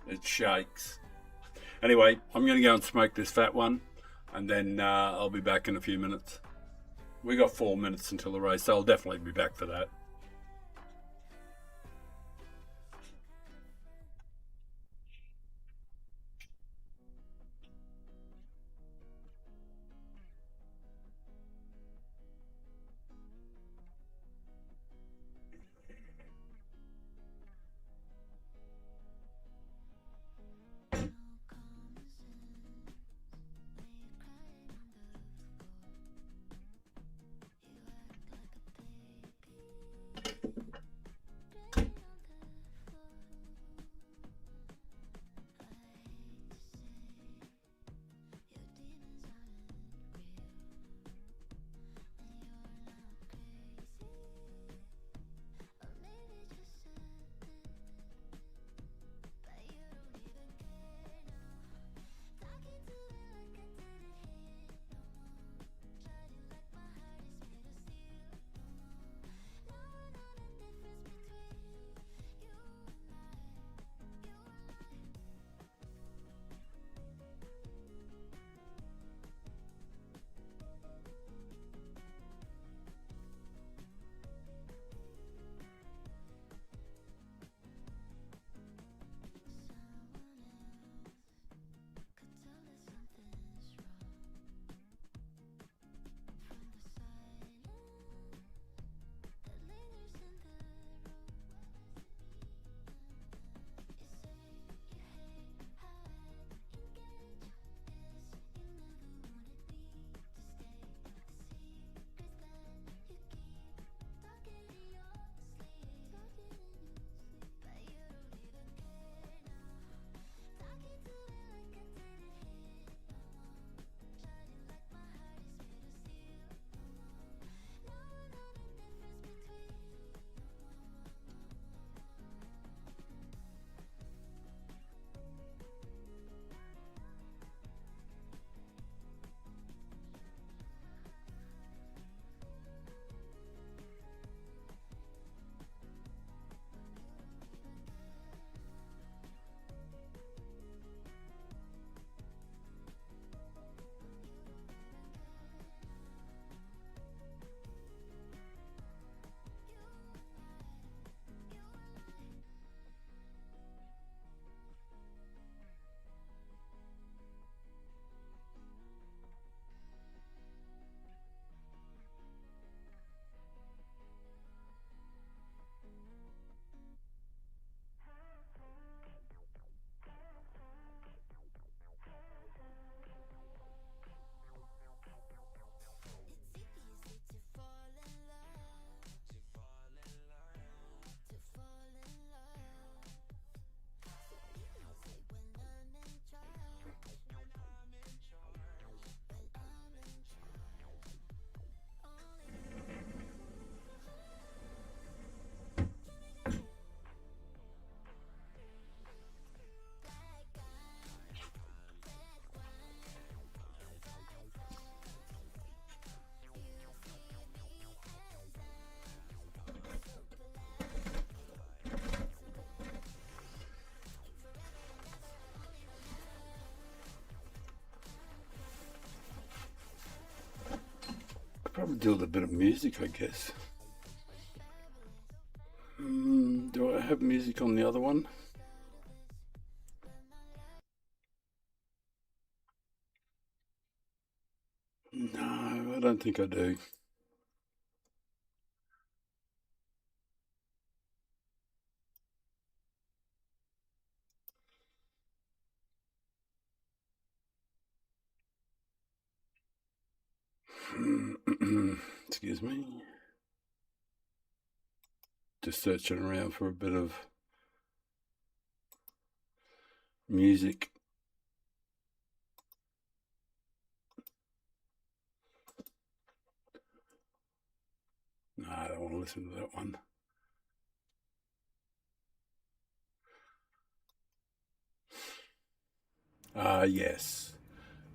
It shakes. Anyway, I'm going to go and smoke this fat one, and then I'll be back in a few minutes. We got 4 minutes until the race, so I'll definitely be back for that. Probably do a bit of music, I guess. Do I have music on the other one? No, I don't think I do. Excuse me. Just searching around for a bit of music. No, I don't want to listen to that one. Ah, yes.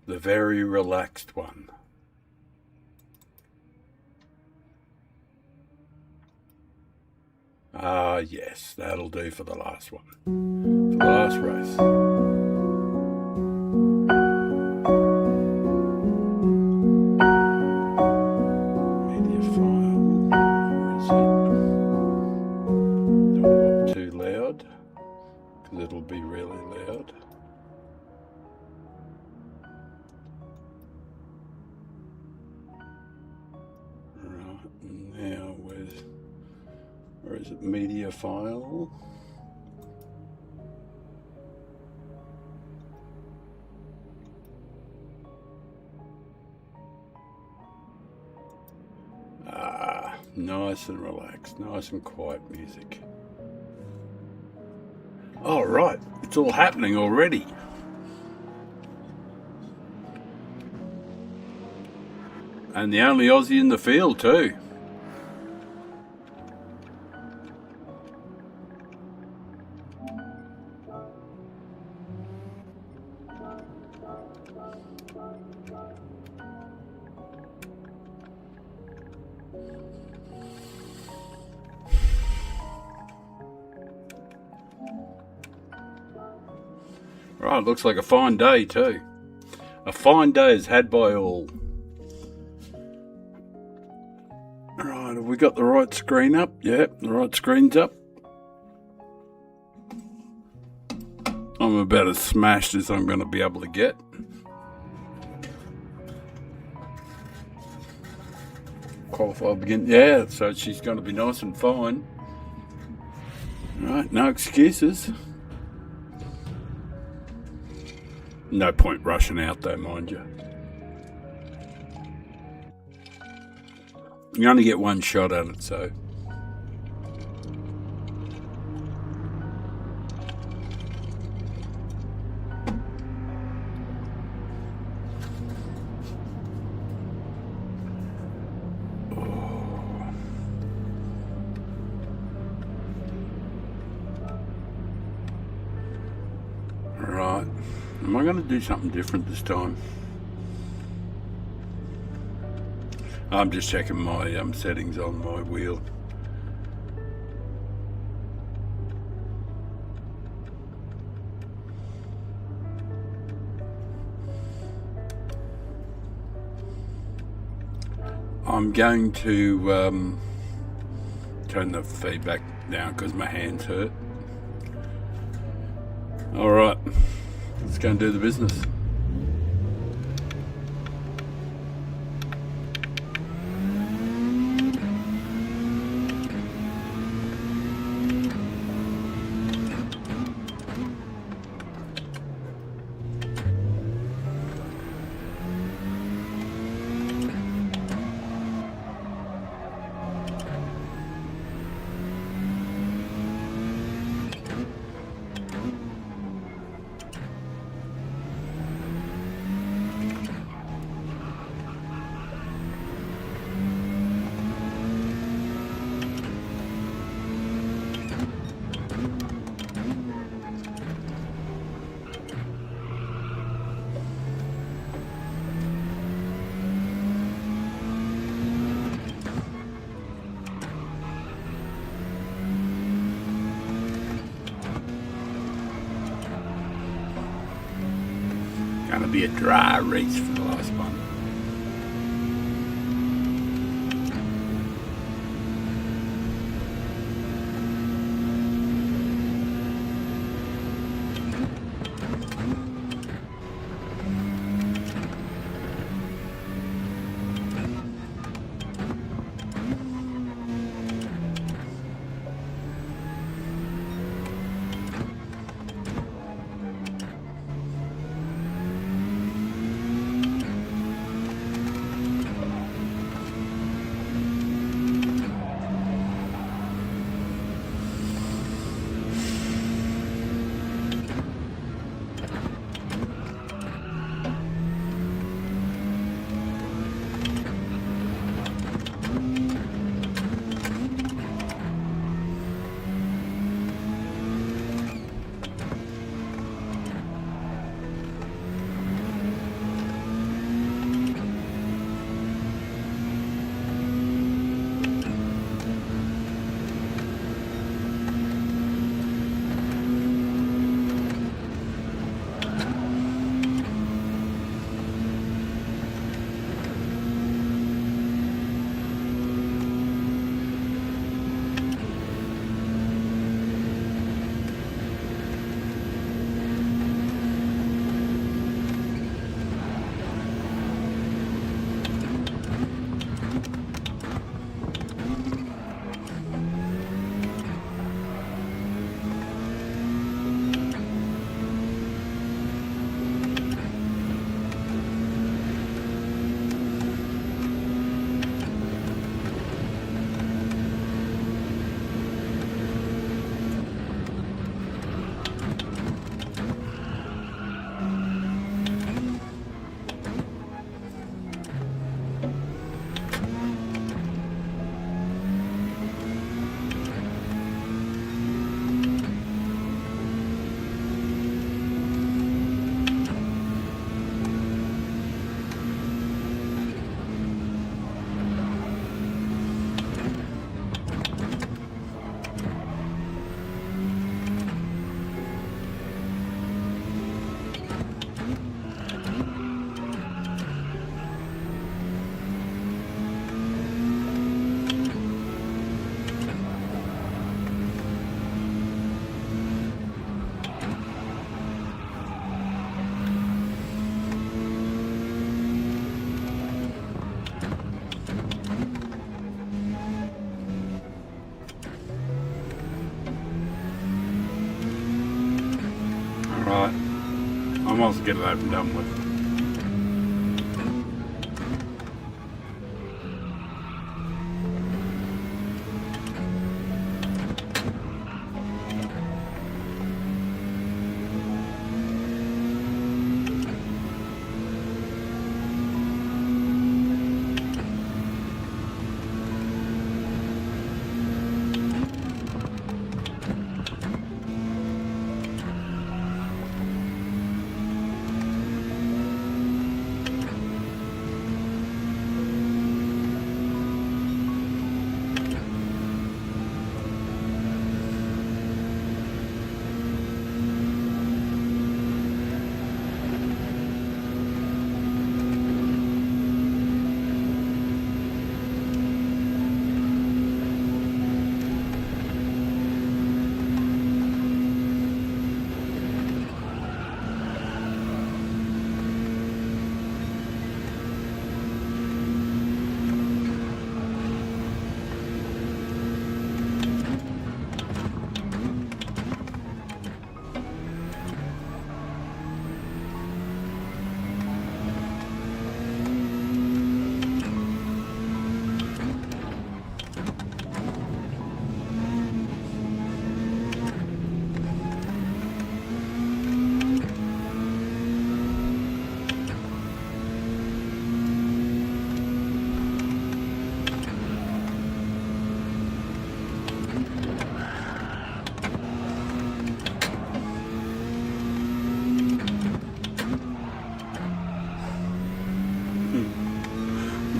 The very relaxed one. Ah, yes. That'll do for the last one. For the last race. Media file. Where is it? Don't want it too loud, because it'll be really loud. Right, now where is it? Media file. Ah, nice and relaxed, nice and quiet music. All right, it's all happening already. And the only Aussie in the field too. Right, looks like a fine day too. A fine day is had by all. Right, have we got the right screen up? Yep, the right screen's up. I'm about as smashed as I'm going to be able to get. Qualify begin. Yeah, so she's going to be nice and fine. Right, no excuses. No point rushing out though, mind you. You only get one shot at it, so. Right. Am I going to do something different this time? I'm just checking my settings on my wheel. I'm going to turn the feedback down because my hands hurt. All right, let's go and do the business. Gonna be a dry race for the last one. get it over and done with.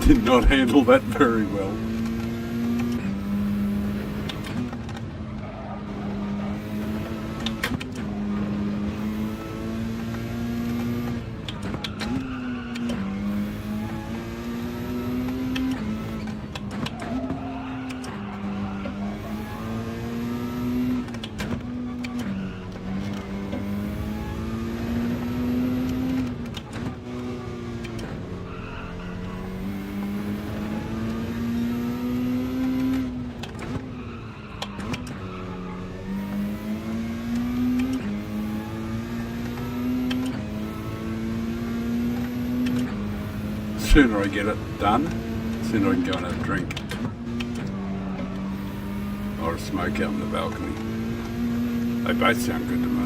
Did not handle that very well. Sooner I get it done, sooner I can go and have a drink. Or a smoke out on the balcony. They both sound good to me.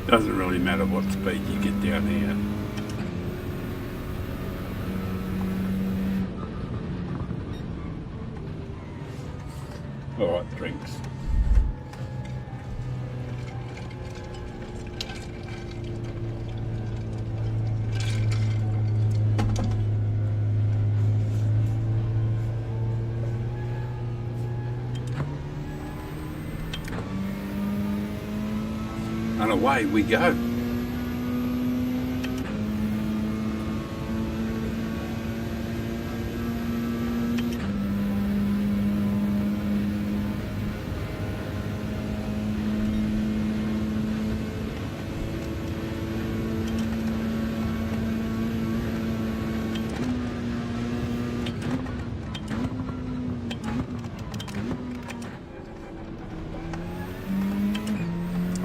Doesn't really matter what speed you get down here. Alright, drinks. And away we go.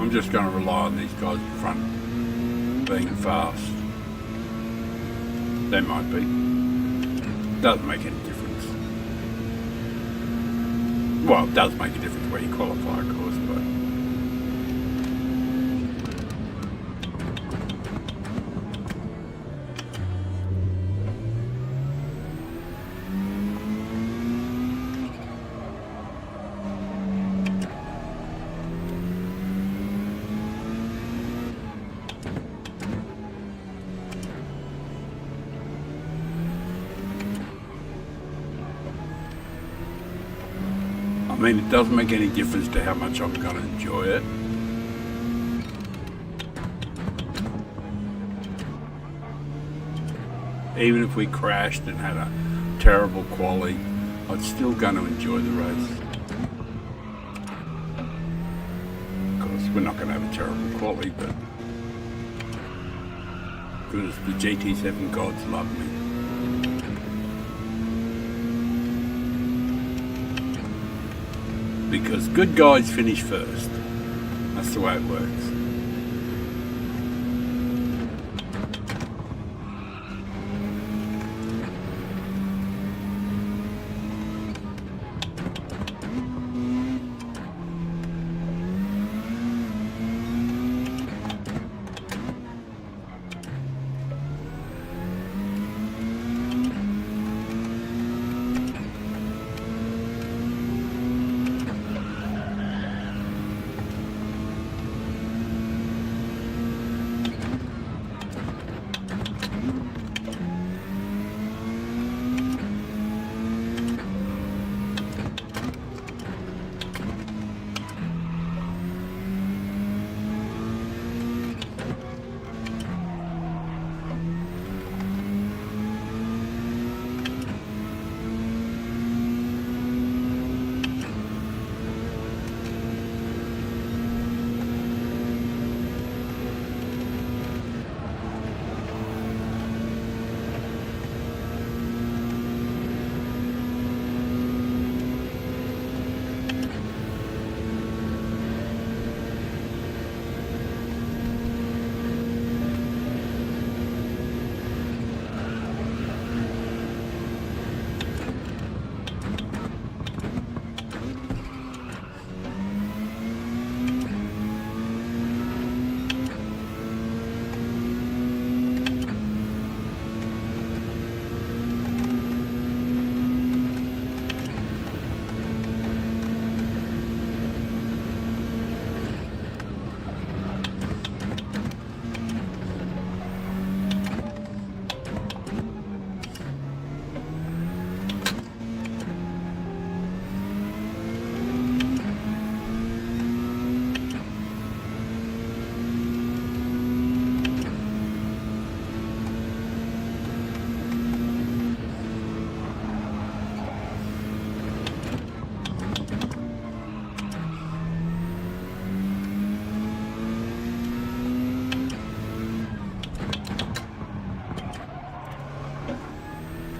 I'm just going to rely on these guys in front being fast. They might be. Doesn't make any difference. Well, it does make a difference where you qualify, of course, but I mean, it doesn't make any difference to how much I'm going to enjoy it. Even if we crashed and had a terrible quali, I'm still going to enjoy the race. Of course, we're not going to have a terrible quali, but because the GT7 gods love me. Because good guys finish first. That's the way it works.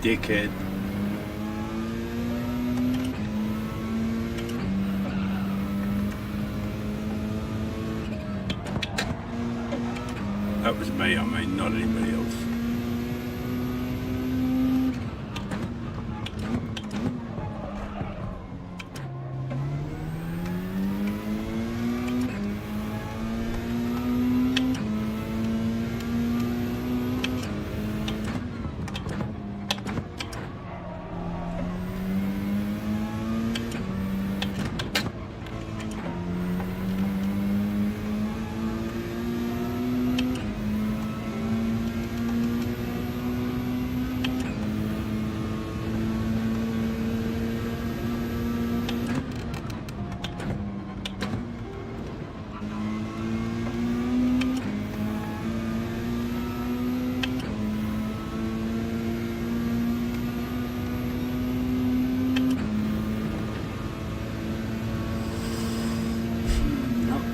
Dickhead. That was me, I mean, not anybody else.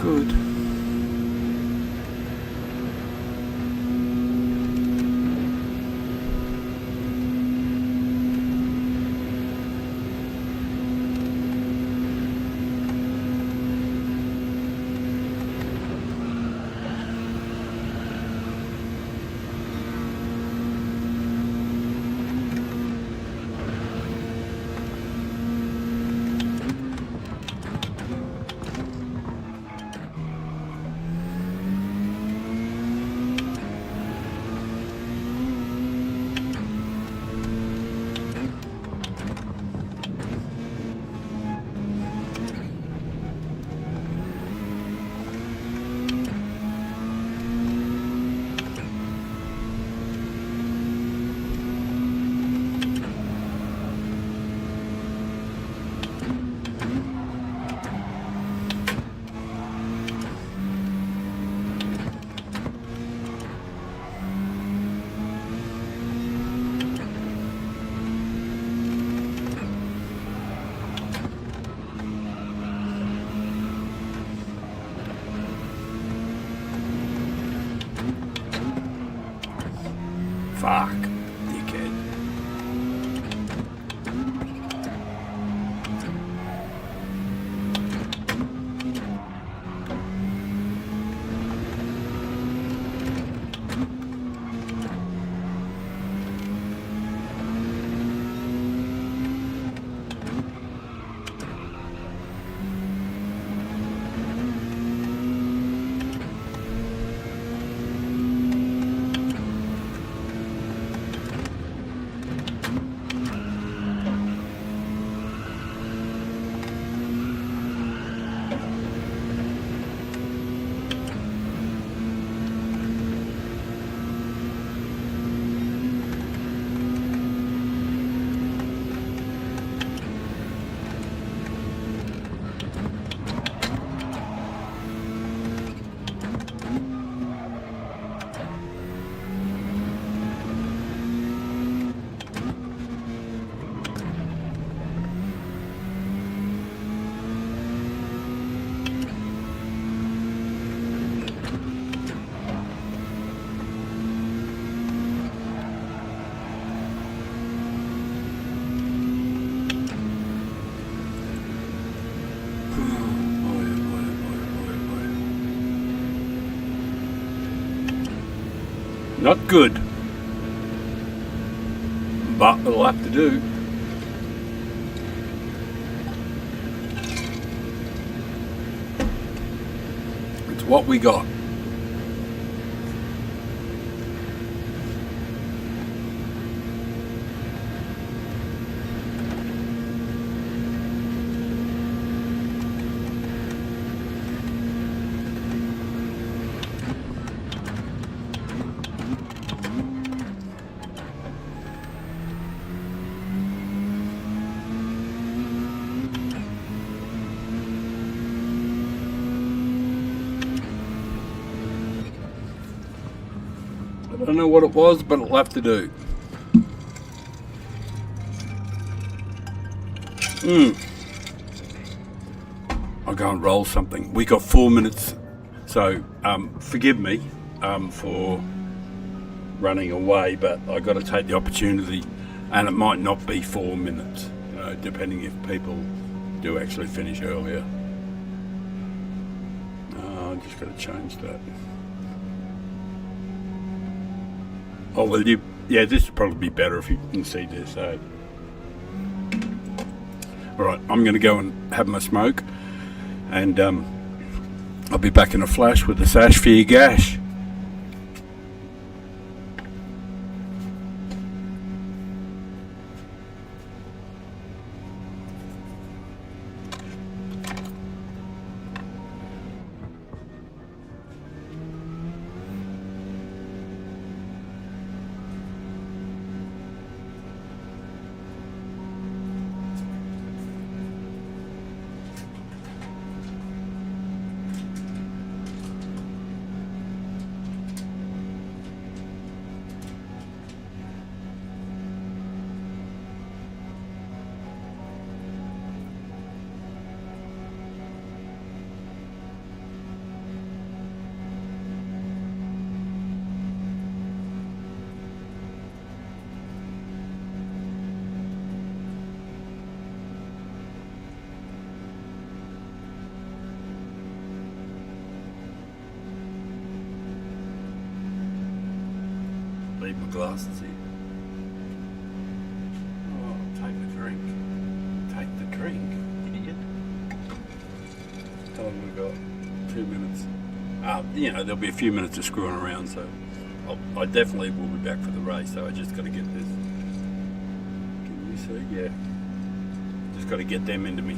Good. Fuck, dickhead. Not good, but it'll have to do. It's what we got. I don't know what it was, but it'll have to do. I'll go and roll something. We got 4 minutes, so forgive me for running away, but I got to take the opportunity, and it might not be 4 minutes, you know, depending if people do actually finish earlier. I'm just got to change that. Oh, well, yeah, this would probably be better if you can see this. So. All right, I'm going to go and have my smoke, and I'll be back in a flash with the sash for your gash. Leave my glasses here. Oh, take the drink. Take the drink, idiot. Tell them we've got 2 minutes. You know, there'll be a few minutes of screwing around, so I definitely will be back for the race, so I just got to get this. Can you see? Yeah. Just got to get them into me.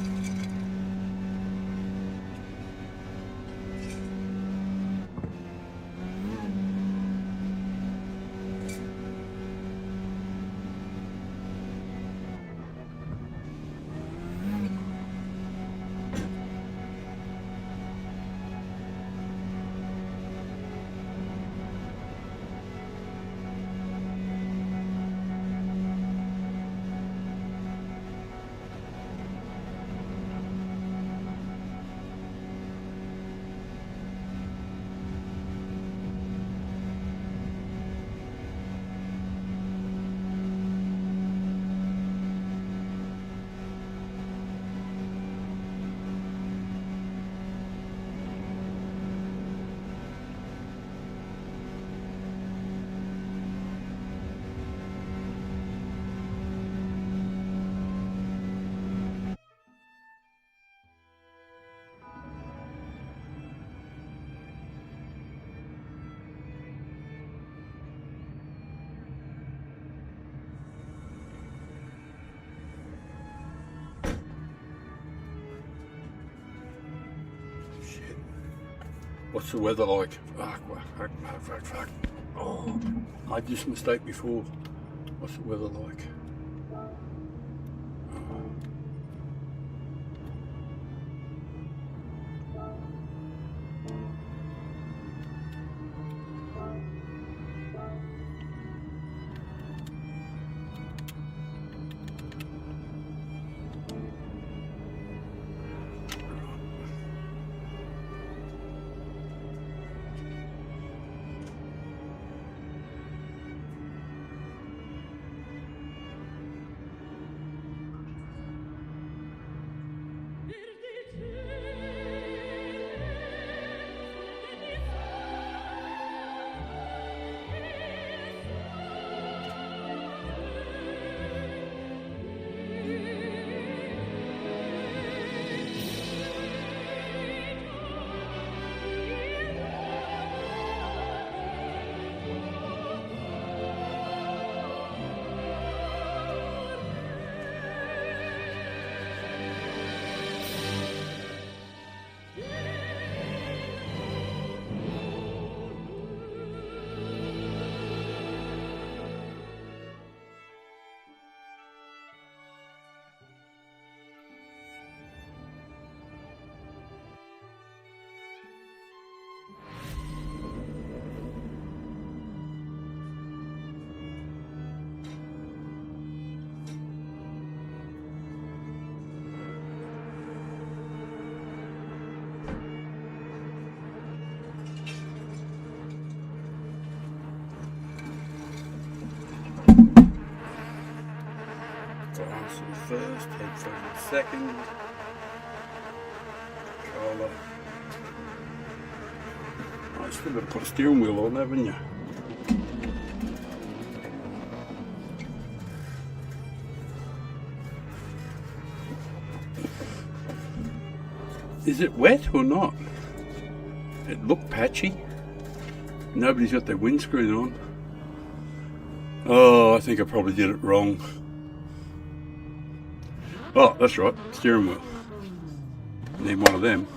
What's the weather like? Fuck. Oh, I made this mistake before. What's the weather like? Glass first, headphone second. Controller. Oh, you still got to put a steering wheel on, haven't you? Is it wet or not? It looked patchy. Nobody's got their windscreen on. Oh, I think I probably did it wrong. Oh, that's right, steering wheel. Need one of them.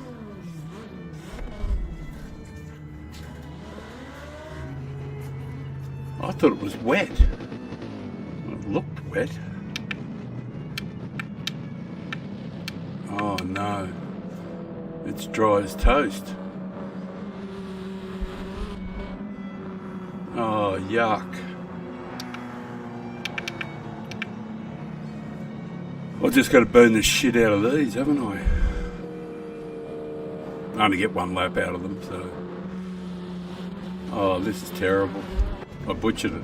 I thought it was wet. It looked wet. Oh no, it's dry as toast. Oh, yuck. I've just got to burn the shit out of these, haven't I? I only get one lap out of them, so... Oh, this is terrible. I butchered it.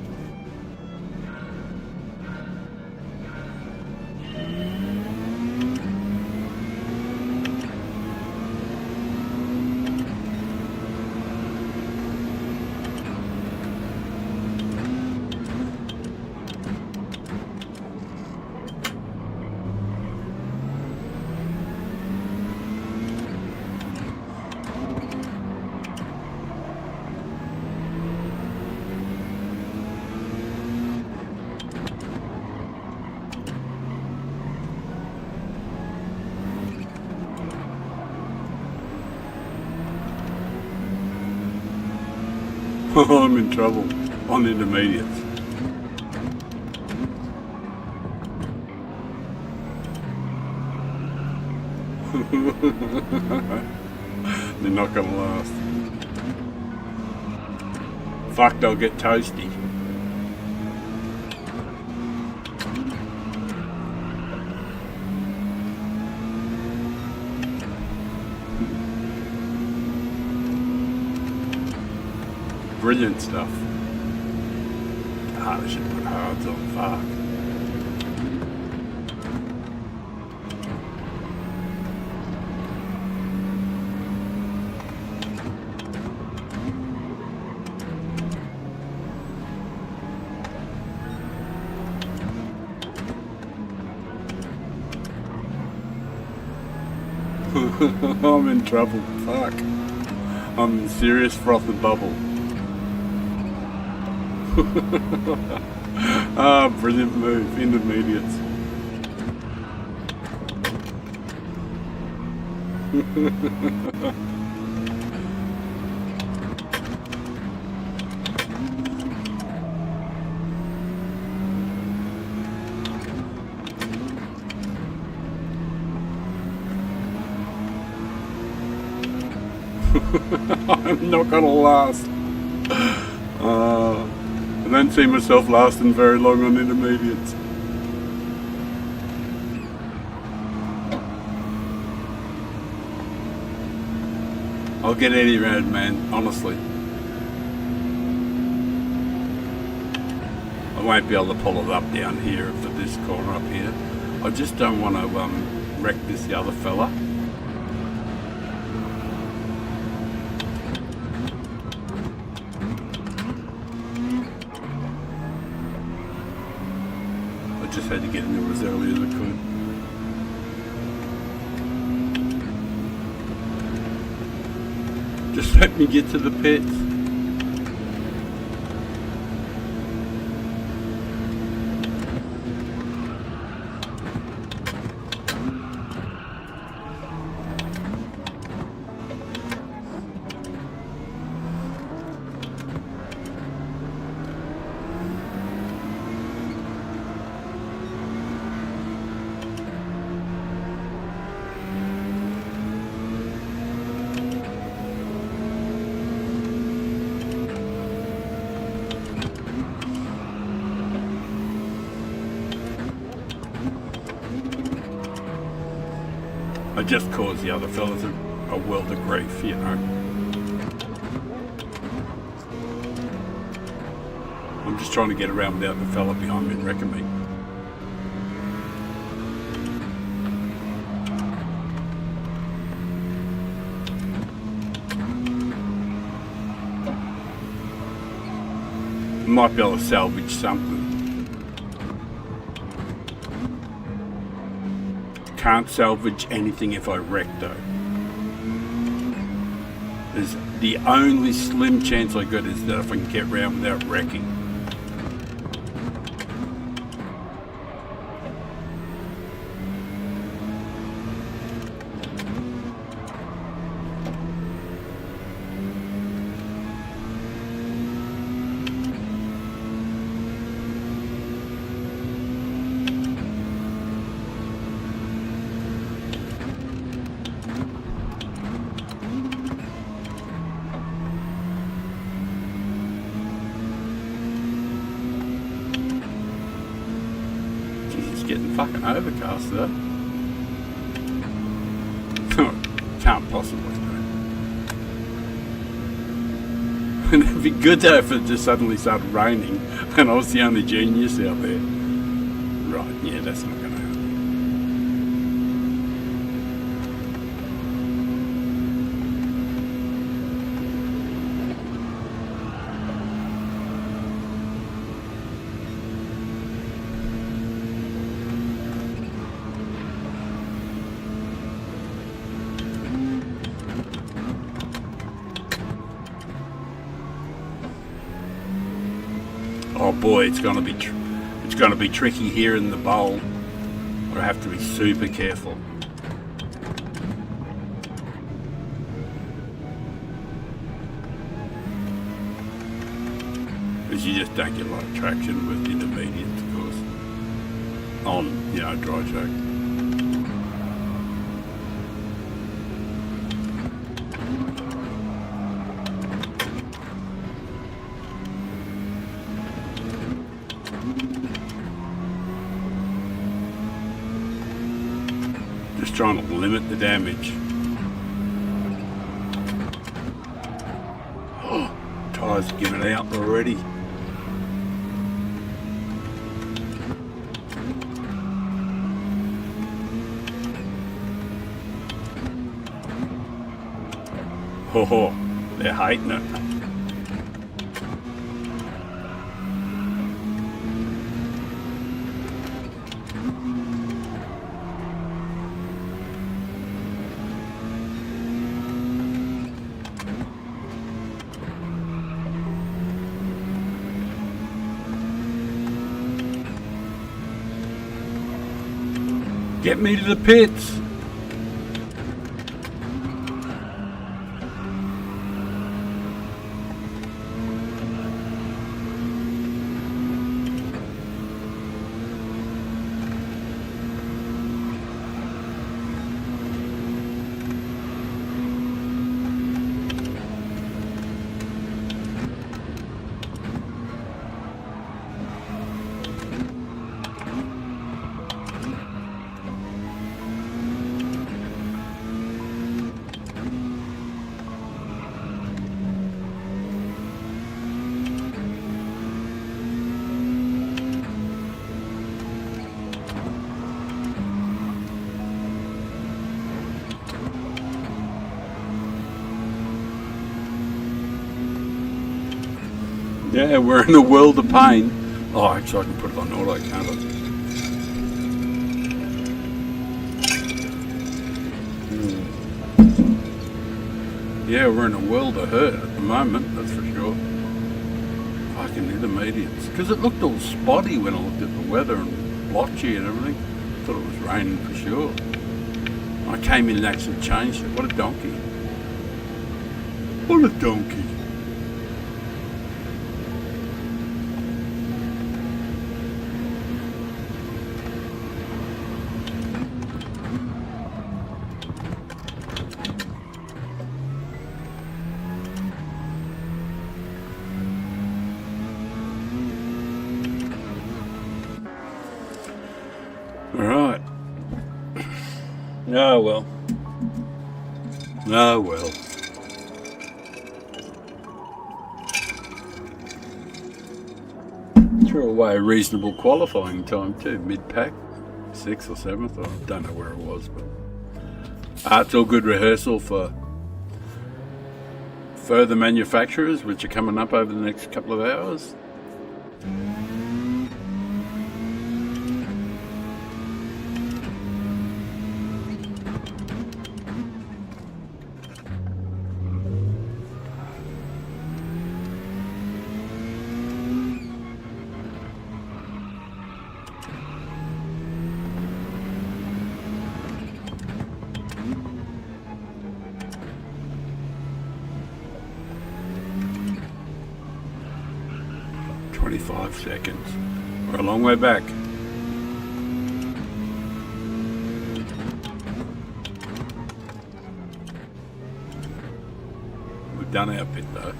I'm in trouble on intermediates. They're not gonna last. Fuck, they'll get toasty. Brilliant stuff. Ah, I should put hards on. Fuck. I'm in trouble. Fuck. I'm in serious froth and bubble. Ah, brilliant move. Intermediates. I'm not gonna last. I don't see myself lasting very long on intermediates. I'll get any road, man, honestly. I won't be able to pull it up down here for this corner up here. I just don't want to wreck this other fella. I just had to get into it as early as I could. Just let me get to the pits. I just caused the other fellas a world of grief, you know. I'm just trying to get around without the fella behind me wrecking me. Might be able to salvage something. Can't salvage anything if I wreck though. There's the only slim chance I got is that if I can get round without wrecking. Getting fucking overcast though. Can't possibly do. It'd be good though if it just suddenly started raining and I was the only genius out there. Right, yeah, that's not gonna happen. Oh boy, it's gonna be tricky here in the bowl. I have to be super careful. Because you just don't get a lot of traction with intermediates, of course, on, you know, dry track. Just trying to limit the damage. Oh, tyres are giving out already. Oh, they're hating it. Get me to the pits. Yeah, we're in a world of pain. Oh, actually, I can put it on auto, can't I? Yeah, we're in a world of hurt at the moment, that's for sure. Fucking intermediates. Because it looked all spotty when I looked at the weather and blotchy and everything. Thought it was raining for sure. I came in and actually changed it. What a donkey. What a donkey. Alright. Oh well. Oh well. Threw away a reasonable qualifying time too, mid-pack, 6th or 7th, I don't know where it was, but it's all good rehearsal for further manufacturers which are coming up over the next couple of hours. Seconds. We're a long way back. We've done our bit though.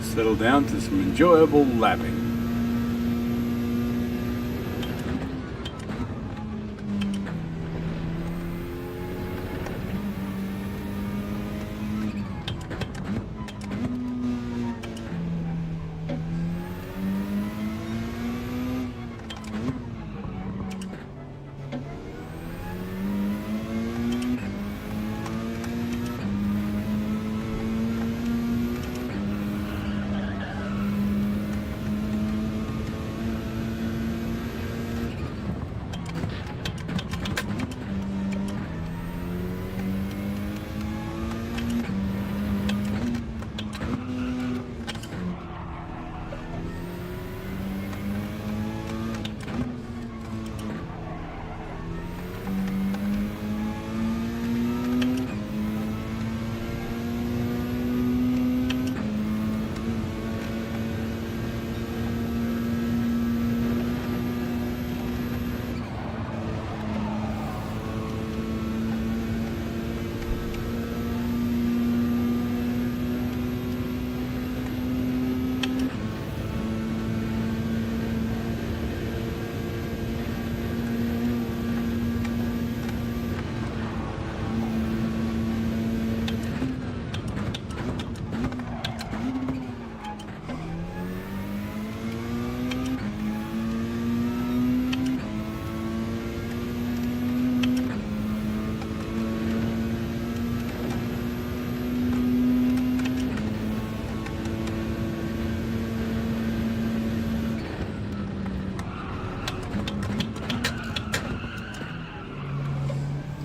Settle down to some enjoyable lapping.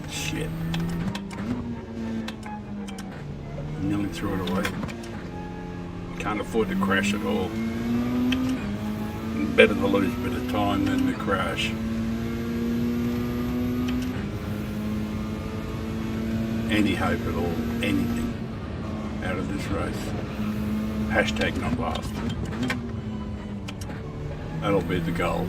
Shit. Nearly threw it away. Can't afford to crash at all. Better to lose a bit of time than to crash. Any hope at all, anything out of this race. Hashtag not last. That'll be the goal.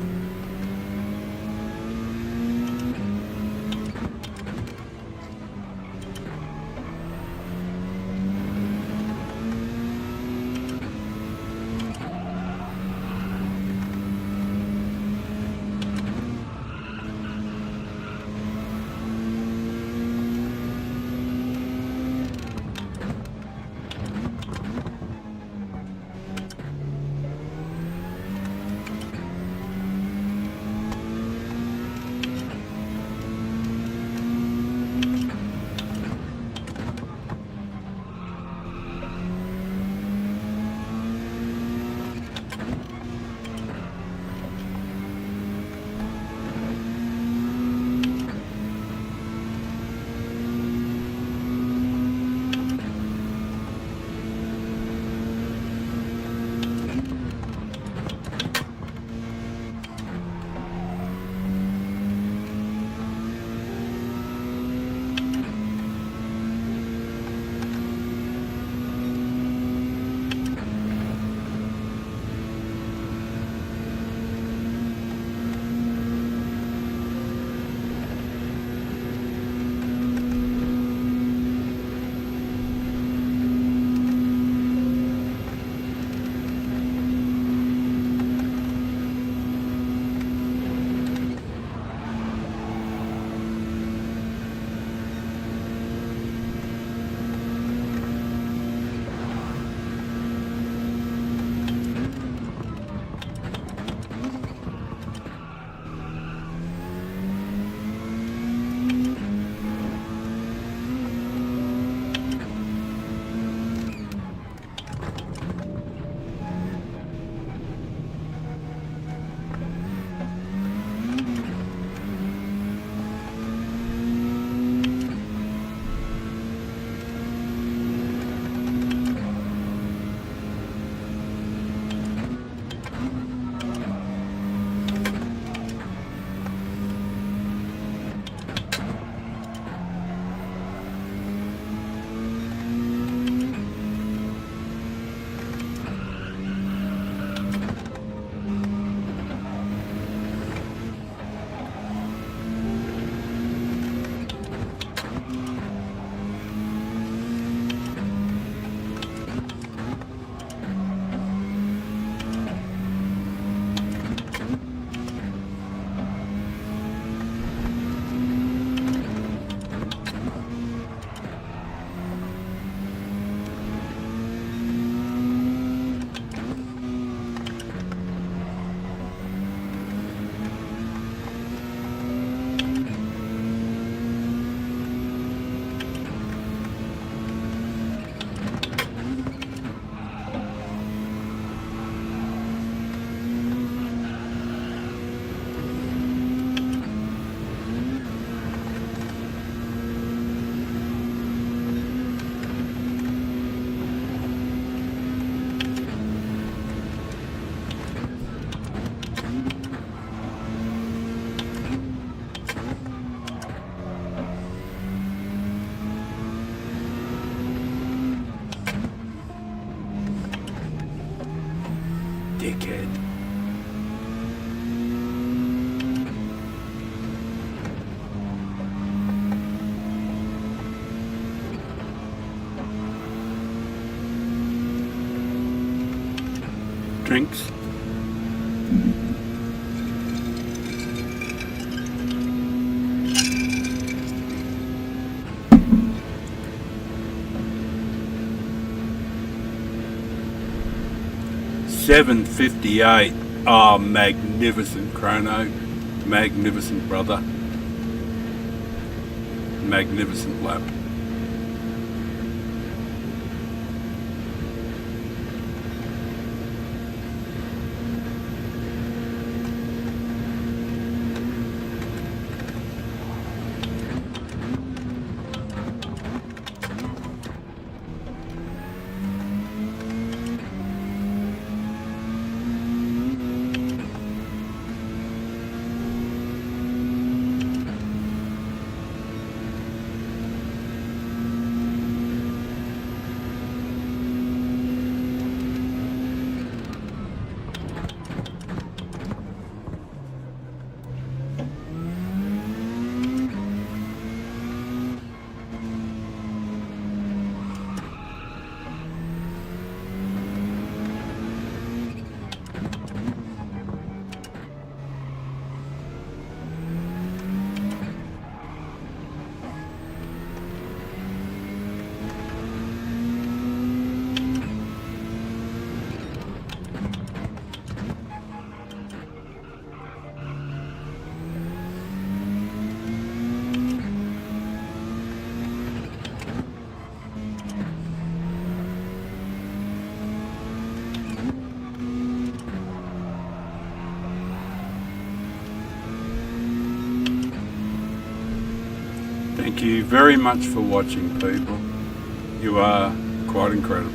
drinks. $7.58. Oh, magnificent chrono. Magnificent, brother. Magnificent lap. Thank you very much for watching, people. You are quite incredible.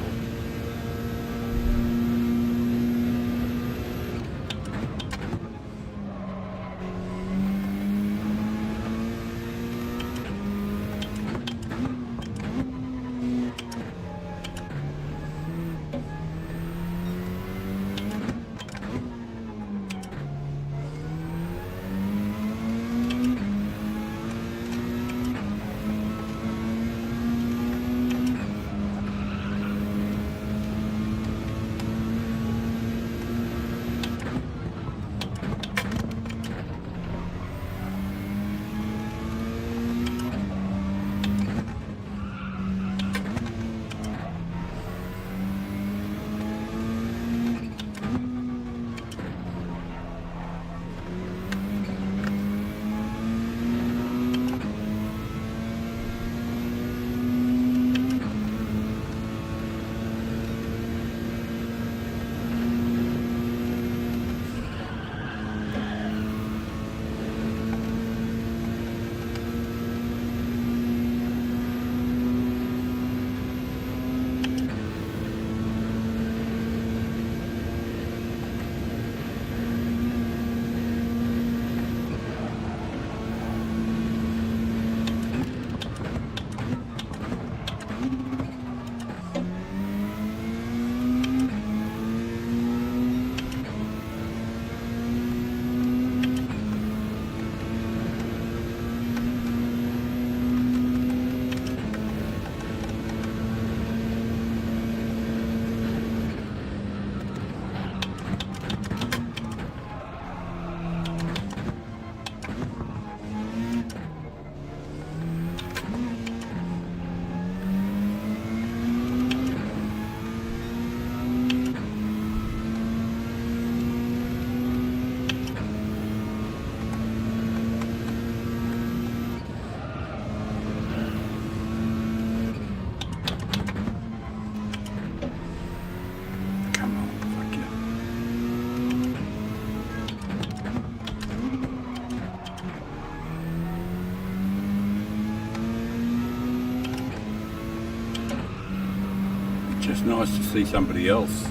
Just nice to see somebody else,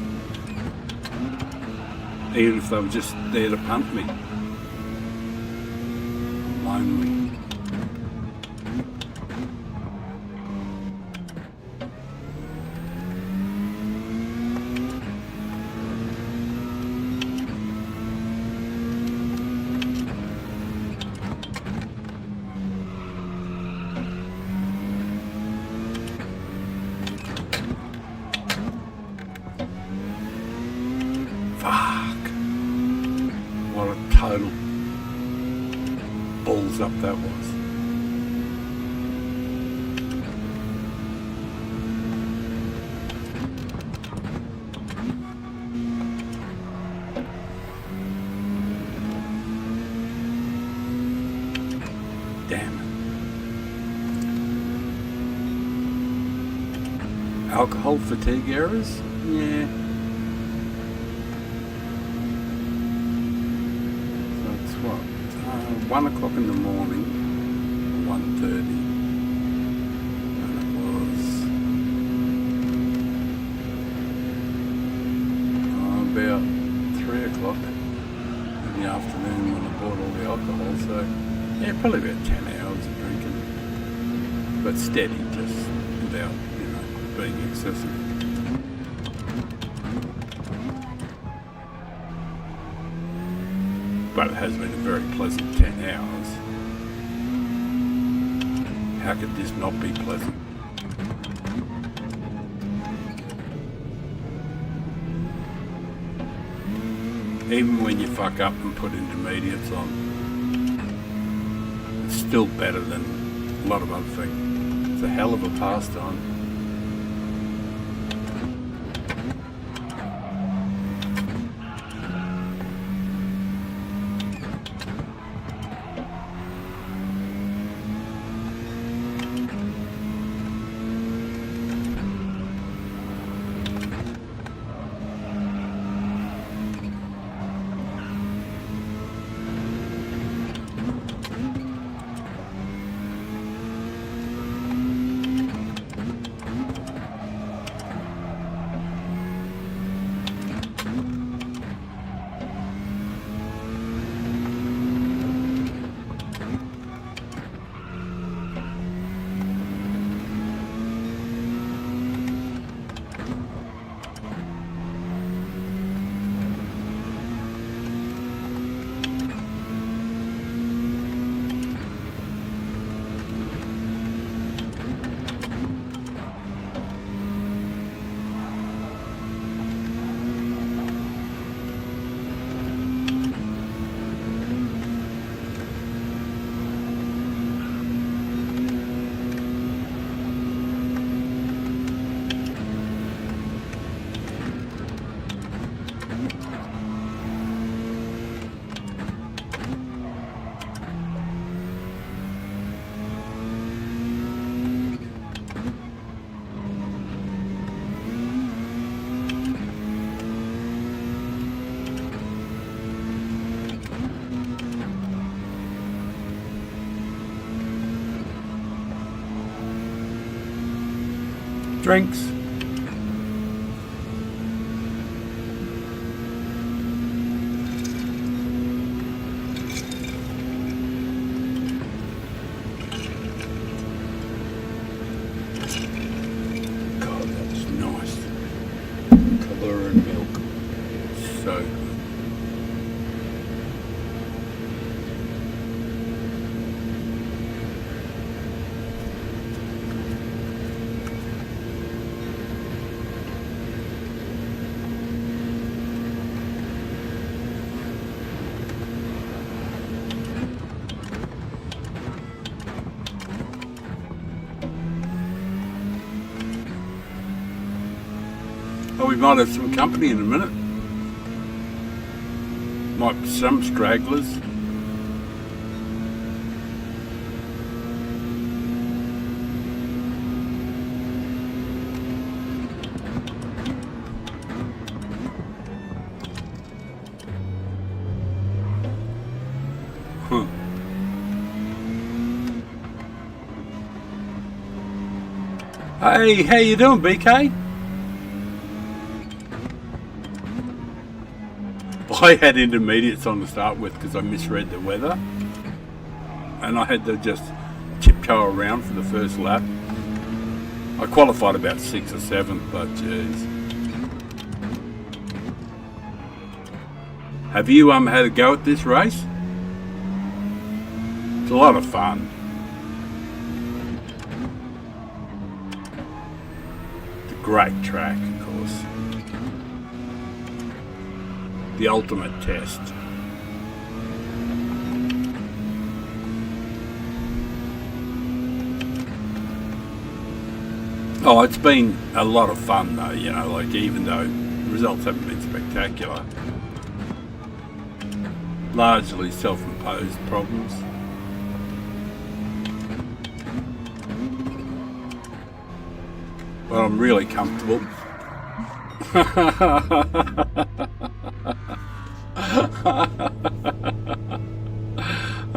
even if they were just there to punt me. Lonely. balls up that was. Damn. Alcohol fatigue errors? Yeah. So it's what? 1 o'clock in the morning, 1:30. And it was about 3 o'clock in the afternoon when I bought all the alcohol. So yeah, probably about 10 hours of drinking. But steady, just without, being excessive. But it has been a very pleasant 10 hours. How could this not be pleasant? Even when you fuck up and put intermediates on, it's still better than a lot of other things. It's a hell of a pastime. Drinks. God, that's nice. Colour and milk. So good. Oh, we might have some company in a minute. Might be some stragglers. Huh. Hey, how you doing, BK? I had intermediates on to start with because I misread the weather, and I had to just tiptoe around for the first lap. I qualified about 6th or 7th, but jeez. Have you had a go at this race? It's a lot of fun. It's a great track, of course. The ultimate test. Oh, it's been a lot of fun though, you know, like even though the results haven't been spectacular. Largely self-imposed problems. But I'm really comfortable.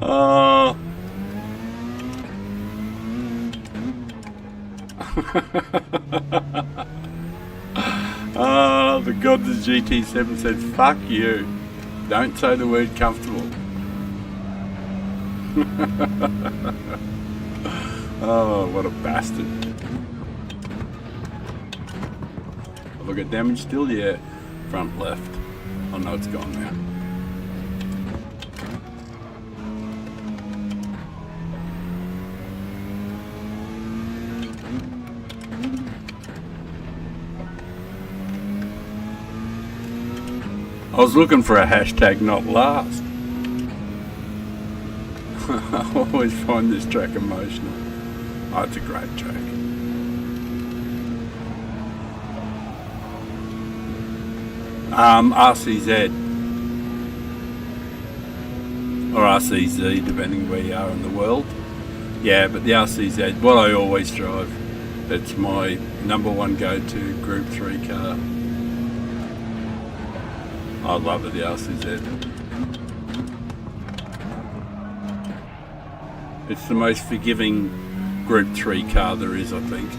Oh. Oh, the god of the GT7 said, fuck you. Don't say the word comfortable. Oh, what a bastard. Have I got damage still? Yeah. Front left. Oh no, it's gone now. I was looking for a hashtag not last. I always find this track emotional. Oh, it's a great track. RCZ. Or RCZ, depending where you are in the world. Yeah, but the RCZ, what I always drive, that's my number one go-to Group 3 car. I love it, the RCZ. It's the most forgiving Group 3 car there is, I think.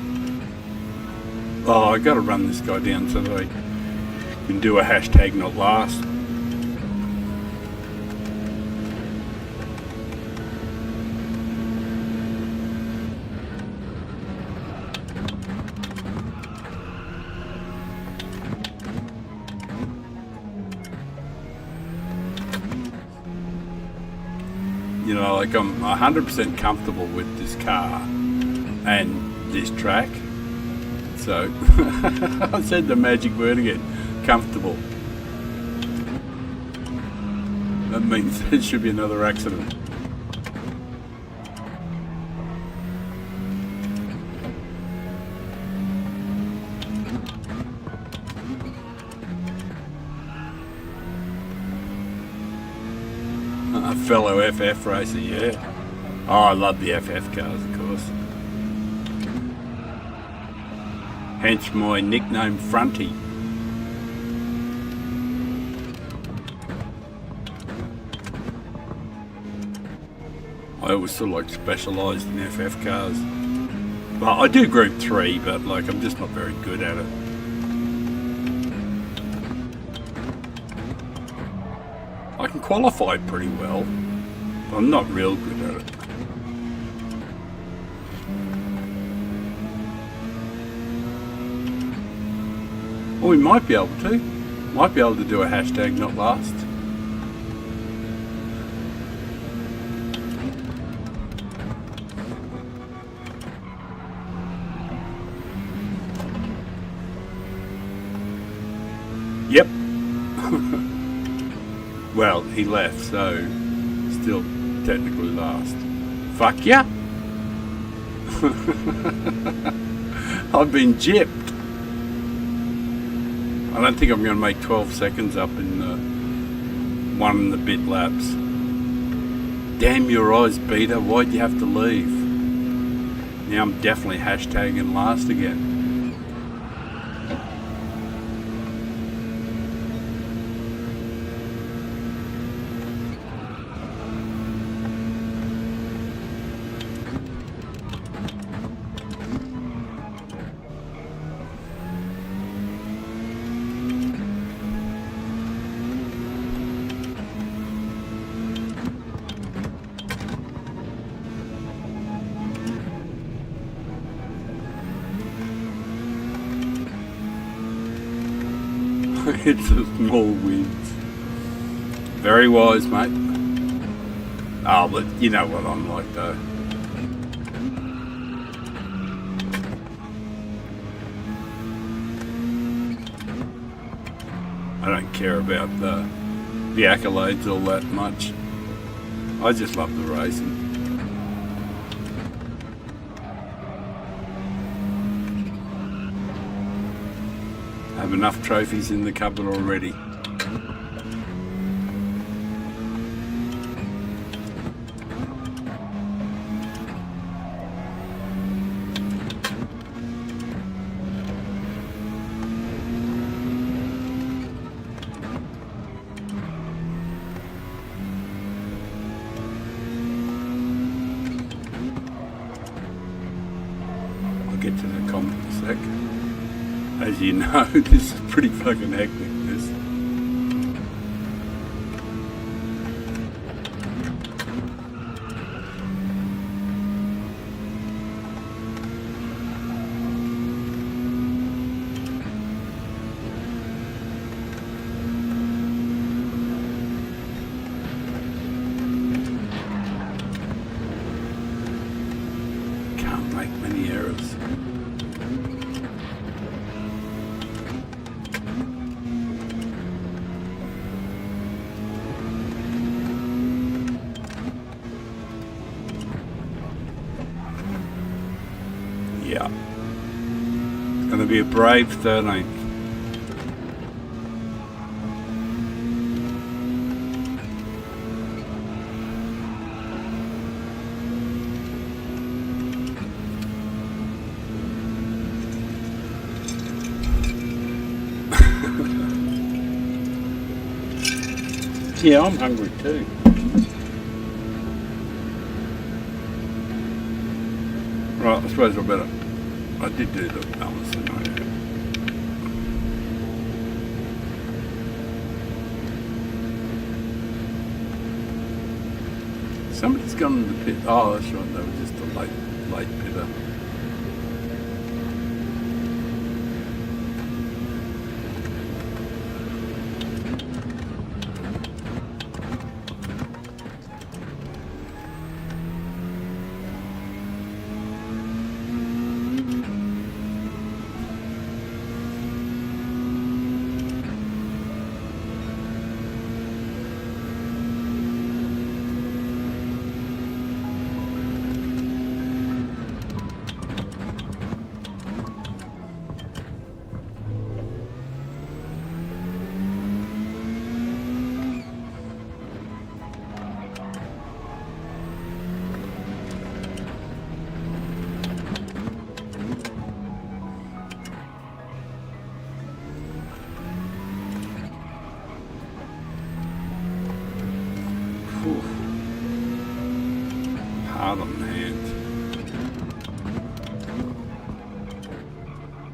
Oh, I gotta run this guy down so that I can do a hashtag not last. You know, like I'm 100% comfortable with this car and this track. So, I said the magic word again, comfortable. That means there should be another accident. A fellow FF racer, yeah. Oh, I love the FF cars, of course. Hence my nickname, Fronty. I always sort of like specialised in FF cars. Well, I do Group 3, but like I'm just not very good at it. I can qualify pretty well, but I'm not real good at it. Well, we might be able to. Might be able to do a hashtag not last. Yep. Well, he left, so still technically last. Fuck yeah! I've been gypped. I don't think I'm going to make 12 seconds up in the 1 and a bit laps. Damn your eyes, Peter, why'd you have to leave? Now I'm definitely hashtagging last again. It's a small wins. Very wise, mate. Oh, but you know what I'm like, though. I don't care about the accolades all that much. I just love the racing. have enough trophies in the cupboard already. Get to the comment in a sec. As you know, this is pretty fucking hectic, this. Can't make many errors. Yeah. It's going to be a brave 13th. Yeah, I'm hungry too. Right, I suppose I better. I did do the balance, didn't I? Somebody's gone in the pit. Oh, that's right. That was just a late pitter. Hard on the hands.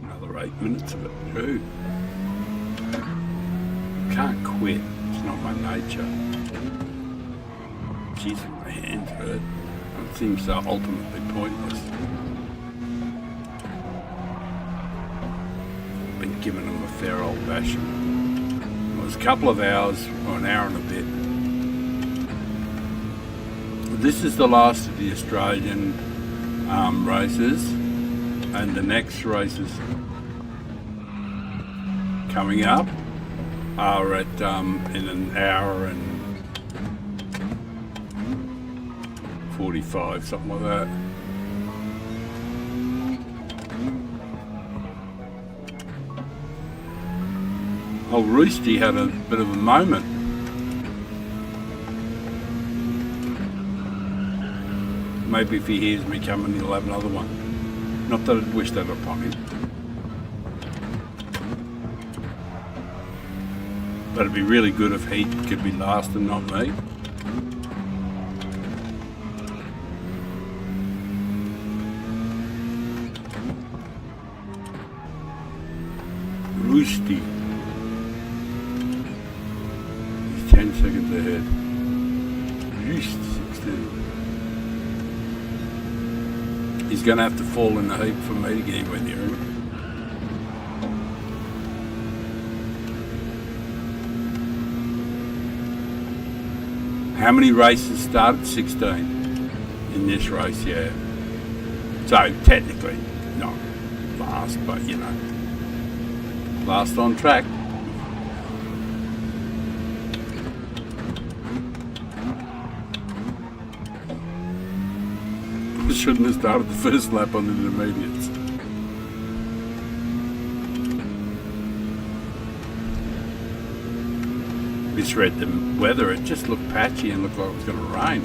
Another 8 minutes of it through. Can't quit. It's not my nature. Jeez, my hands hurt. It seems so ultimately pointless. Been giving them a fair old bashing. It was a couple of hours, or an hour and a bit. This is the last of the Australian races, and the next races coming up are at in an hour and 45, something like that. Oh, Roosty had a bit of a moment. Maybe if he hears me coming, he'll have another one. Not that I'd wish that upon him. But it'd be really good if he could be last and not me. Roosty. He's 10 seconds ahead. Roost, 16. He's going to have to fall in the heap for me to get anywhere near him. How many races started? 16 in this race, yeah. So technically not last, but you know, last on track. Shouldn't have started the first lap on the intermediates. misread the weather. It just looked patchy and looked like it was going to rain.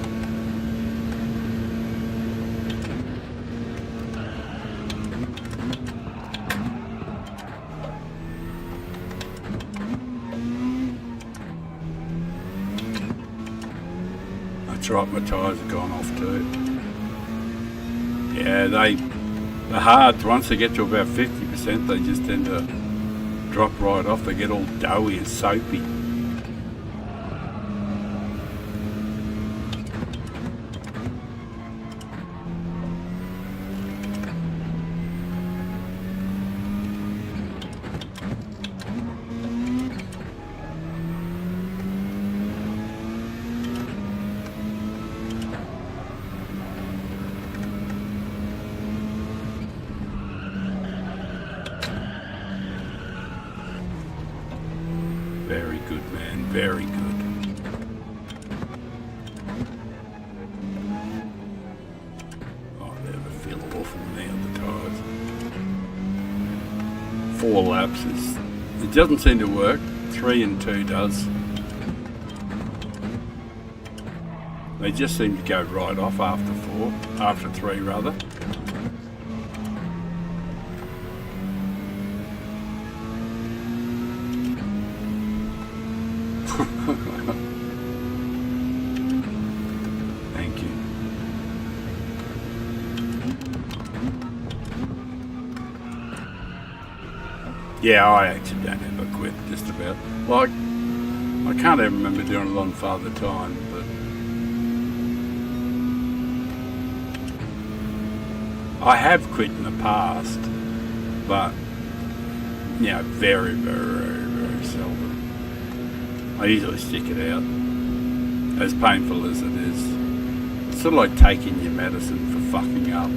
That's right, my tyres have gone off too. Yeah, they're hard. Once they get to about 50%, they just tend to drop right off. They get all doughy and soapy. Very good, man. Very good. Oh, they ever feel awful now, the tyres. 4 laps it doesn't seem to work. 3 and 2 does. They just seem to go right off after 3 rather. Thank you. Yeah, I actually don't ever quit, just about. Like, I can't even remember doing it on Father Time, but I have quit in the past, but, you know, very, very, very seldom. I usually stick it out, as painful as it is. It's sort of like taking your medicine for fucking up.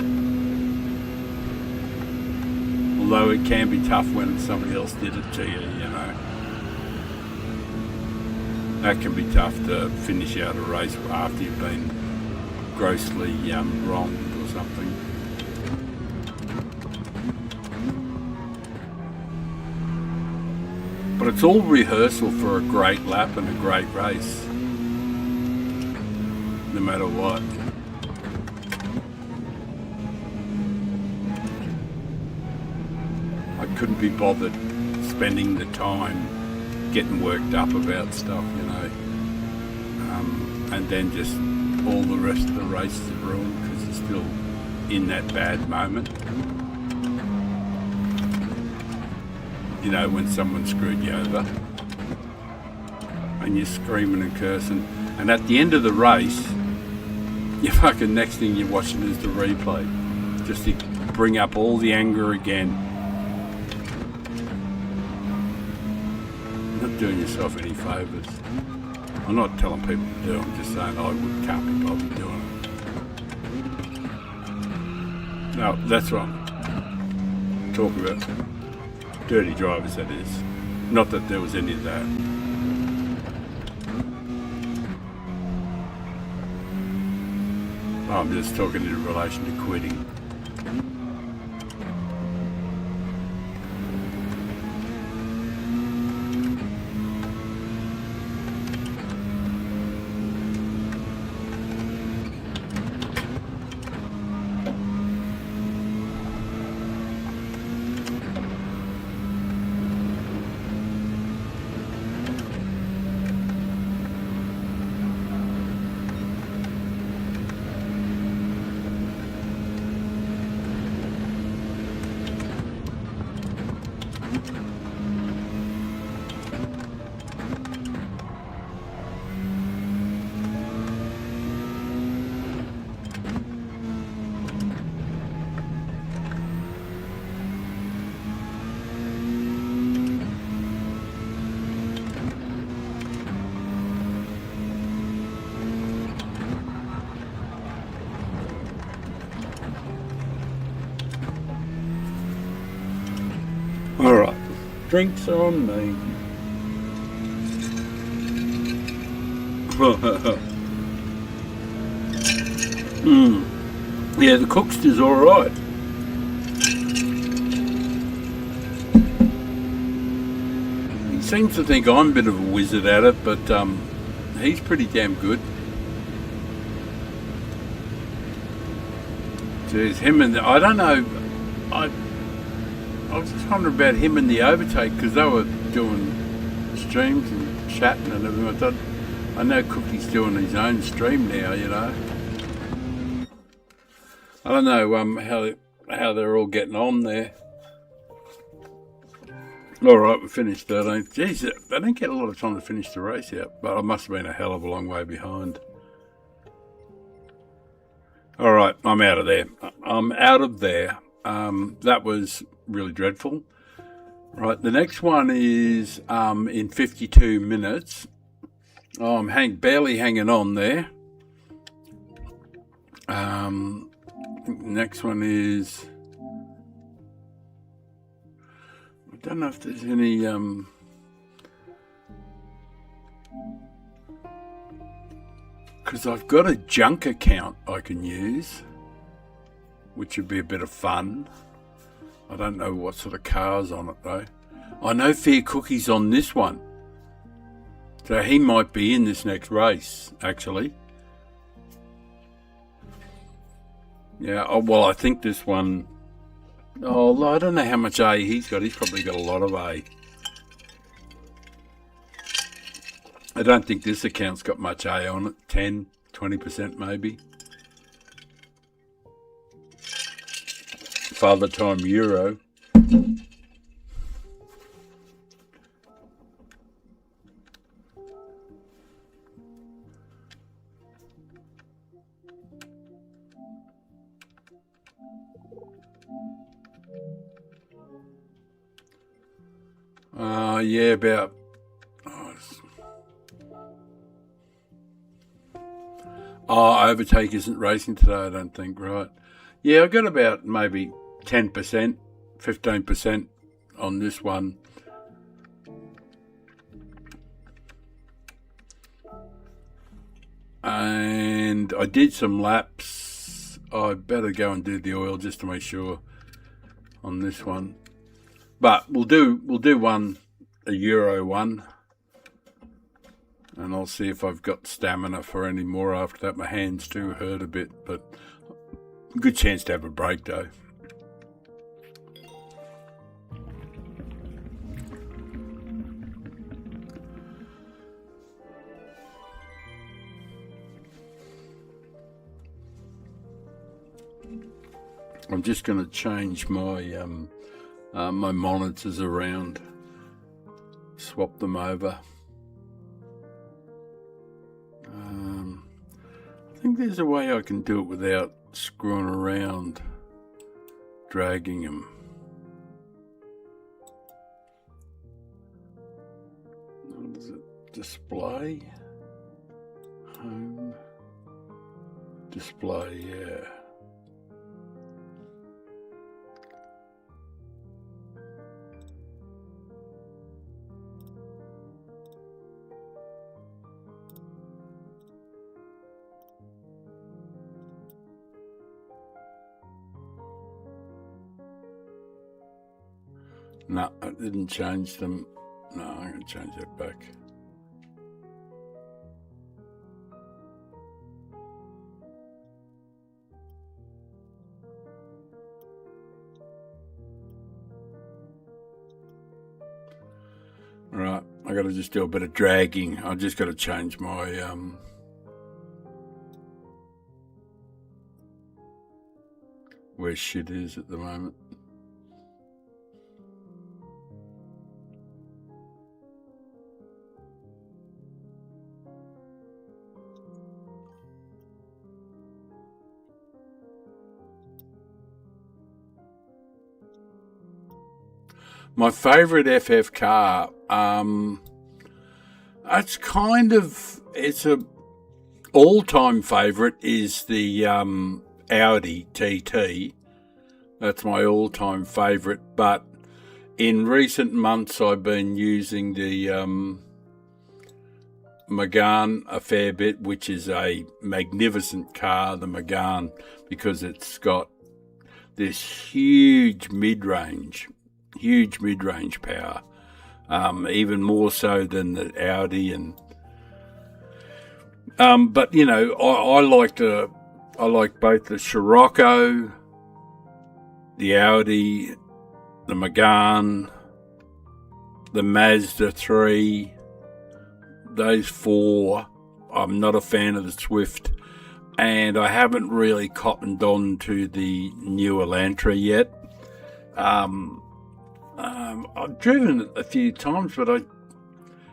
Although it can be tough when somebody else did it to you, you know. That can be tough to finish out a race after you've been grossly wronged or something. But it's all rehearsal for a great lap and a great race, no matter what. I couldn't be bothered spending the time getting worked up about stuff, you know, and then just all the rest of the race is ruined because you're still in that bad moment. You know, when someone screwed you over and you're screaming and cursing, and at the end of the race, you fucking next thing you're watching is the replay, just to bring up all the anger again. You're not doing yourself any favours. I'm not telling people to do it, I'm just saying I can't be bothered doing it. No, that's what I'm talking about. Dirty drivers, that is. Not that there was any of that. I'm just talking in relation to quitting. Alright, drinks on me. Yeah, the Cookster's alright. seems to think I'm a bit of a wizard at it, but he's pretty damn good. Jeez, him and I don't know. I was just wondering about him and the Overtake because they were doing streams and chatting and everything. I thought, I know Cookie's doing his own stream now, you know. I don't know how they're all getting on there. All right, we finished 13th. Geez, I didn't get a lot of time to finish the race out, but I must have been a hell of a long way behind. All right, I'm out of there. That was really dreadful. Right, the next one is in 52 minutes. Oh, I'm barely hanging on there. Next one is... I don't know if there's any... Because I've got a junk account I can use, which would be a bit of fun. I don't know what sort of car's on it though. I know Fair Cookie's on this one. So he might be in this next race, actually. Yeah, well, I think this one... Oh, I don't know how much A he's got. He's probably got a lot of A. I don't think this account's got much A on it. 10, 20% maybe. Father Time Euro. Yeah, about... Overtake isn't racing today, I don't think, right? Yeah, I got about maybe 10%, 15% on this one. And I did some laps. I better go and do the oil just to make sure on this one. But we'll do one, a Euro one. And I'll see if I've got stamina for any more after that. My hands do hurt a bit, but good chance to have a break though. I'm just going to change my my monitors around, swap them over. I think there's a way I can do it without screwing around, dragging them. What is it? Display? Home? Display, yeah. No, I didn't change them. No, I'm going to change that back. Right, I got to just do a bit of dragging. I just got to change my where shit is at the moment. My favourite FF car, it's a all-time favourite is the Audi TT. That's my all-time favourite, but in recent months I've been using the Megane a fair bit, which is a magnificent car, the Megane, because it's got this huge mid-range power. even more so than the Audi. And but you know, I like both the Scirocco, the Audi, the Megane, the Mazda 3. Those four. I'm not a fan of the Swift, and I haven't really cottoned on to the new Elantra yet. I've driven it a few times, but I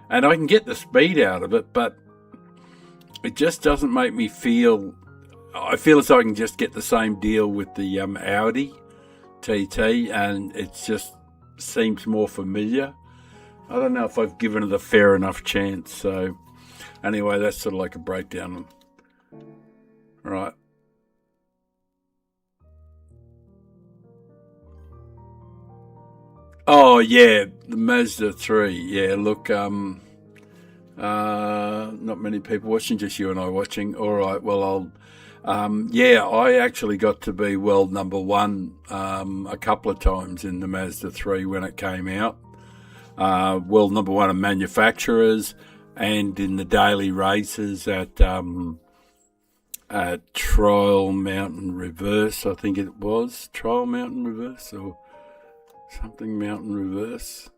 can get the speed out of it, but it just doesn't make me feel. I feel as though I can just get the same deal with the Audi TT, and it just seems more familiar. I don't know if I've given it a fair enough chance. So anyway, that's sort of like a breakdown. Right. Oh yeah, the Mazda 3. Yeah, look, not many people watching, just you and I watching. All right, well, I actually got to be world number one a couple of times in the Mazda 3 when it came out. World number one in manufacturers and in the daily races at Trial Mountain Reverse, I think it was. Trial Mountain Reverse or something Mountain Reverse.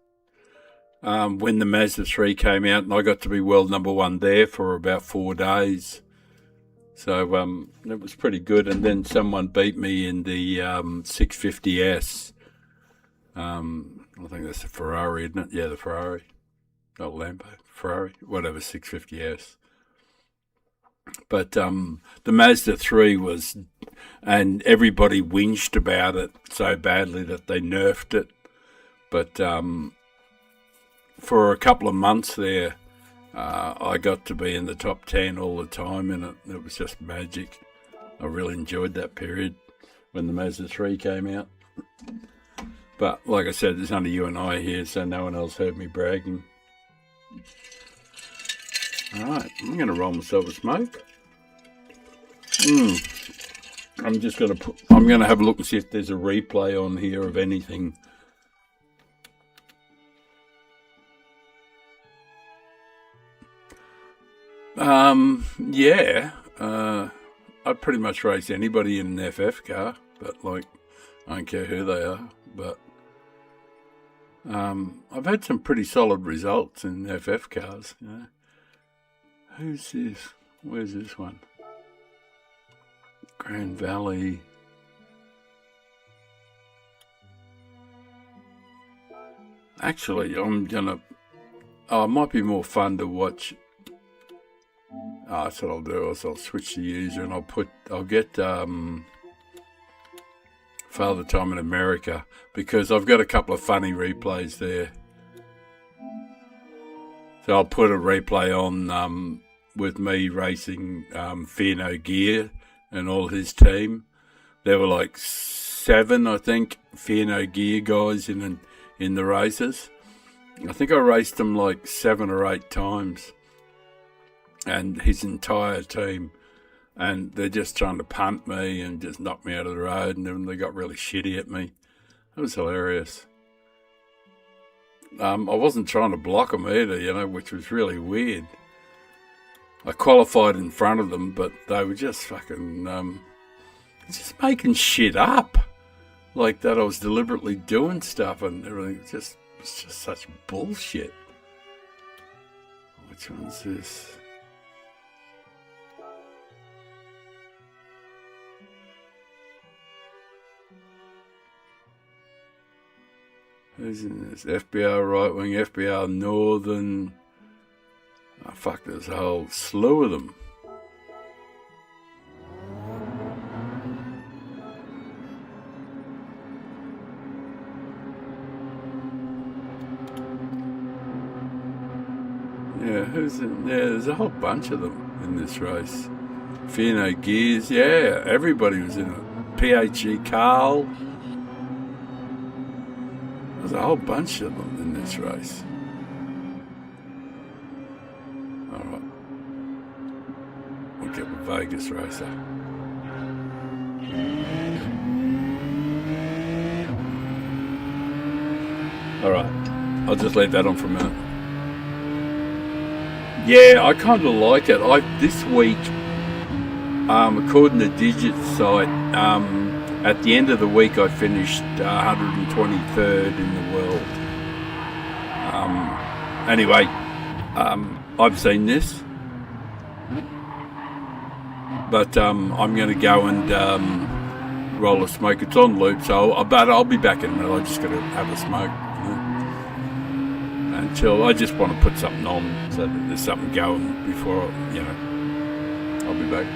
When the Mazda 3 came out, and I got to be world number one there for about 4 days. So it was pretty good. And then someone beat me in the 650S. I think that's a Ferrari, isn't it? Yeah, the Ferrari. Not Lambo. Ferrari. Whatever, 650S. But the Mazda 3 was... And everybody whinged about it so badly that they nerfed it. But for a couple of months there, I got to be in the top 10 all the time, and it was just magic. I really enjoyed that period when the Mazda 3 came out. But like I said, there's only you and I here, so no one else heard me bragging. All right, I'm going to roll myself a smoke. I'm going to have a look and see if there's a replay on here of anything. Yeah. I'd pretty much race anybody in an FF car, but like, I don't care who they are. But I've had some pretty solid results in FF cars. You know. Who's this? Where's this one? Grand Valley. Actually, it might be more fun to watch. That's what I'll do. I'll switch the user and I'll get Father Time in America, because I've got a couple of funny replays there. So I'll put a replay on with me racing Fear No Gear and all his team. There were like 7, I think, Fear No Gear guys in the races. I think I raced them like 7 or 8 times, and his entire team, and they're just trying to punt me and just knock me out of the road, and then they got really shitty at me. It was hilarious. I wasn't trying to block them either, you know, which was really weird. I qualified in front of them, but they were just fucking just making shit up, like that I was deliberately doing stuff and everything. It's just such bullshit. Which one's this? Who's in this? FBR right wing, FBR northern. Oh, fuck, there's a whole slew of them. Yeah, who's in there? There's a whole bunch of them in this race. Fear No Gears, yeah, everybody was in it. PHE Carl. There's a whole bunch of them in this race. Alright. We'll get the Vegas racer. Alright. I'll just leave that on for a minute. Yeah, I kind of like it. This week, according to Digit's site, at the end of the week I finished 123rd in the world. Anyway, I've seen this, but I'm going to go and roll a smoke. It's on loop, so but I'll be back in a minute. I just got to have a smoke. Until I just want to put something on so that there's something going before, I'll be back.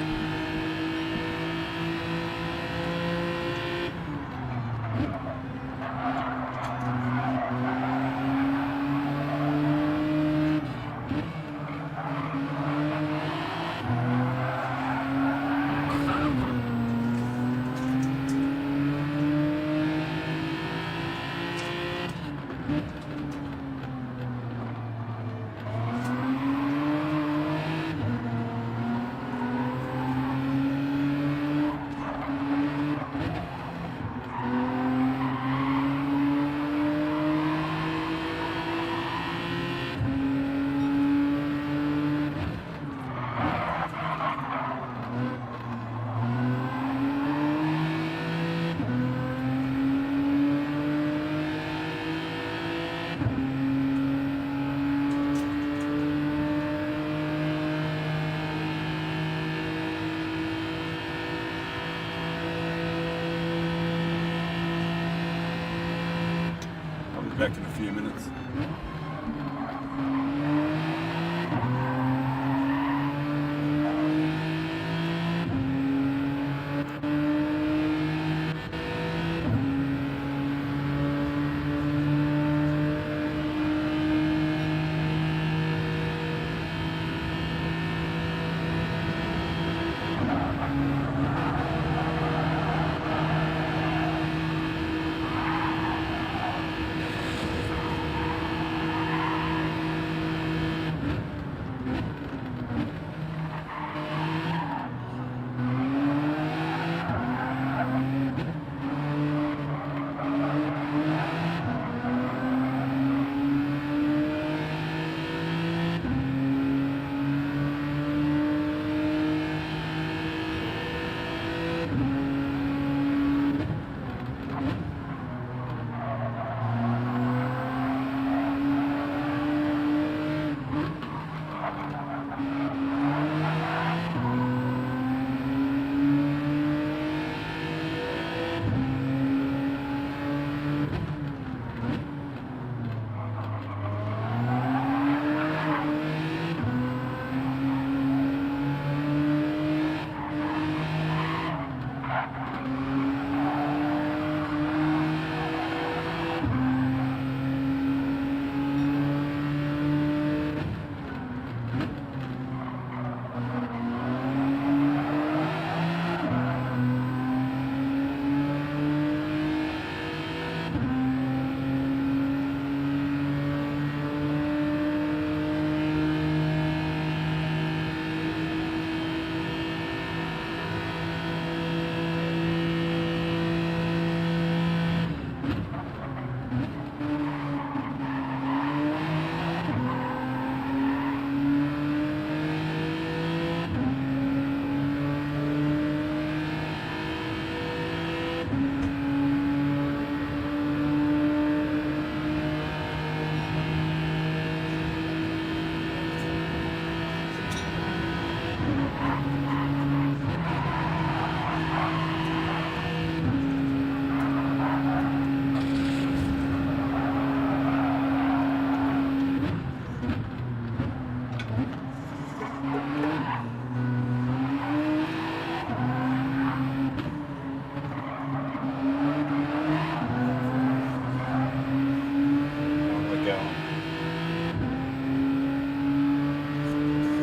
Back in a few minutes.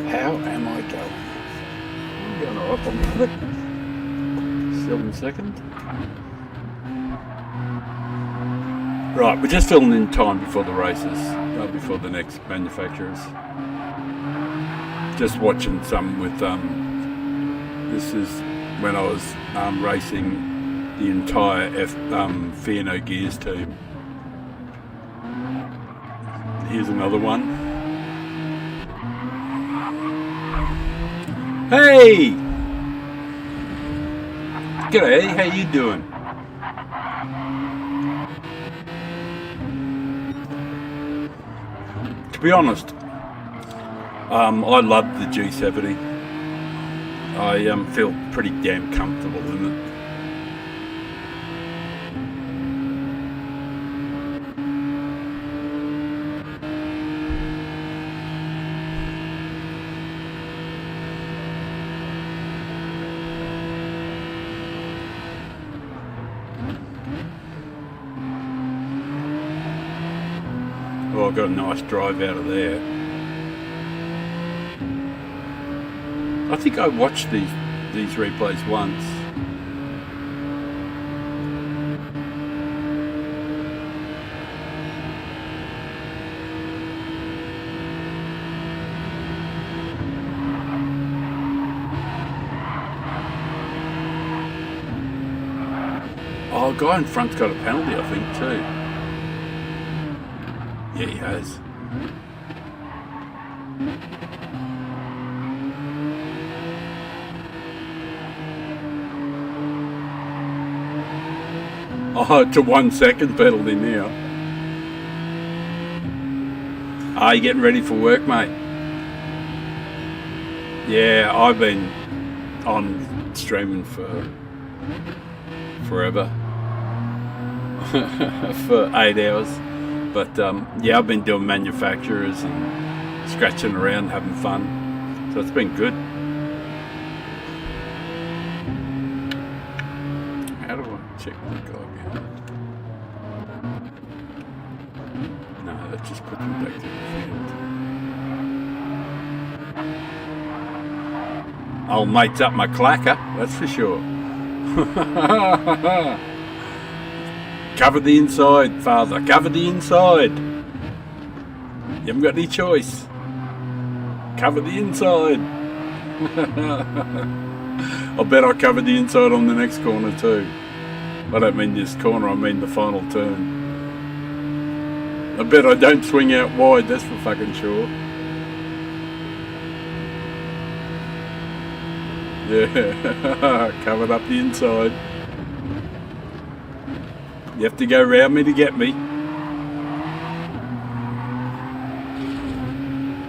How am I going? I'm going up on it. 7 seconds. Right, we're just filling in time before the races, before the next manufacturers. Just watching some with, this is when I was racing the entire Fear No Gears team. Here's another one. Hey! G'day, how you doing? To be honest, I love the G70. I feel pretty damn comfortable in it. Oh, I got a nice drive out of there. I think I watched these replays once. Oh, a guy in front's got a penalty, I think, too. Yeah, he has. Oh, it's a 1 second penalty now. Are you getting ready for work, mate? Yeah, I've been on streaming for forever. For 8 hours. But yeah, I've been doing manufacturers and scratching around, having fun. So it's been good. How do I check my guy again? No, that just puts me back to the field. Old mate's up my clacker, that's for sure. Cover the inside, father. Cover the inside. You haven't got any choice. Cover the inside. I bet I covered the inside on the next corner too. I don't mean this corner, I mean the final turn. I bet I don't swing out wide, that's for fucking sure. Yeah, covered up the inside. You have to go round me to get me.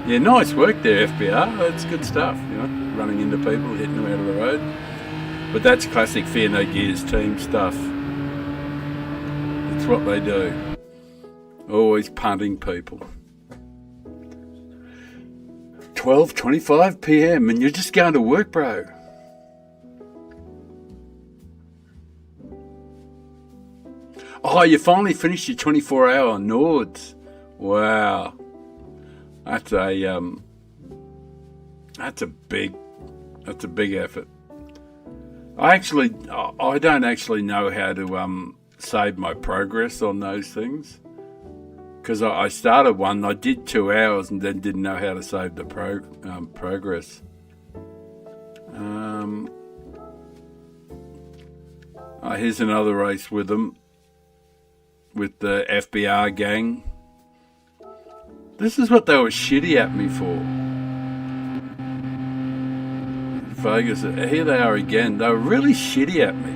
Yeah, nice work there, FBR. That's good stuff, you know, running into people, hitting them out of the road. But that's classic Fear No Gears team stuff. It's what they do. Always punting people. 12:25 PM and you're just going to work, bro. Oh, you finally finished your 24-hour Nords. Wow. That's a big effort. I don't actually know how to save my progress on those things. Because I started one, I did 2 hours and then didn't know how to save the progress. Here's another race with them. With the FBR gang. This is what they were shitty at me for. Vegas, here they are again. They were really shitty at me.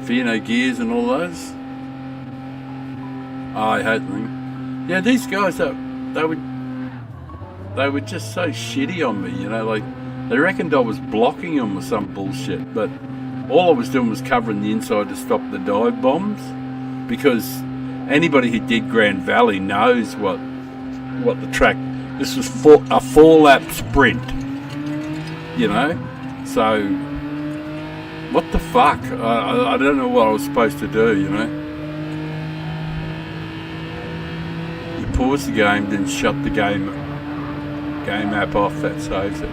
Fear No Gears and all those. I hate them. Yeah, these guys, they were just so shitty on me, you know, like they reckoned I was blocking them or some bullshit, but all I was doing was covering the inside to stop the dive bombs. Because anybody who did Grand Valley knows what the track. This was a 4-lap sprint, you know. So what the fuck? I don't know what I was supposed to do, you know. You pause the game, then shut the game app off. That saves it.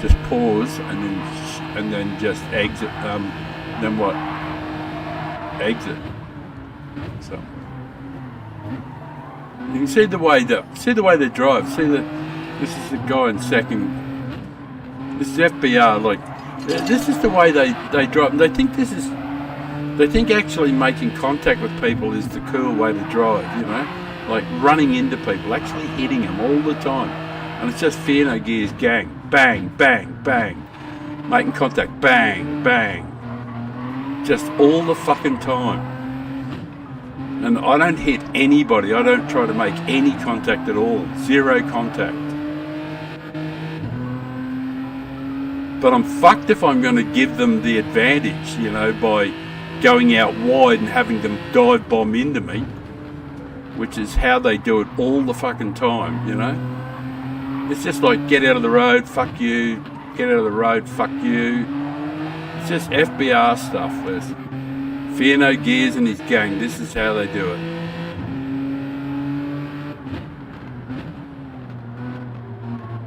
Just pause and then just exit. Then what? Exit. So you can see the way they drive. See that this is the guy in second. This is FBR. Like this is the way they drive. And they think actually making contact with people is the cool way to drive. You know, like running into people, actually hitting them all the time. And it's just Fear No Gear's gang. Bang, bang, bang. Making contact. Bang, bang. Just all the fucking time. And I don't hit anybody. I don't try to make any contact at all. Zero contact. But I'm fucked if I'm going to give them the advantage, you know, by going out wide and having them dive bomb into me, which is how they do it all the fucking time, you know. It's just like, get out of the road, fuck you. Get out of the road, fuck you. It's just FBR stuff. There's Fear No Gears and his gang. This is how they do it.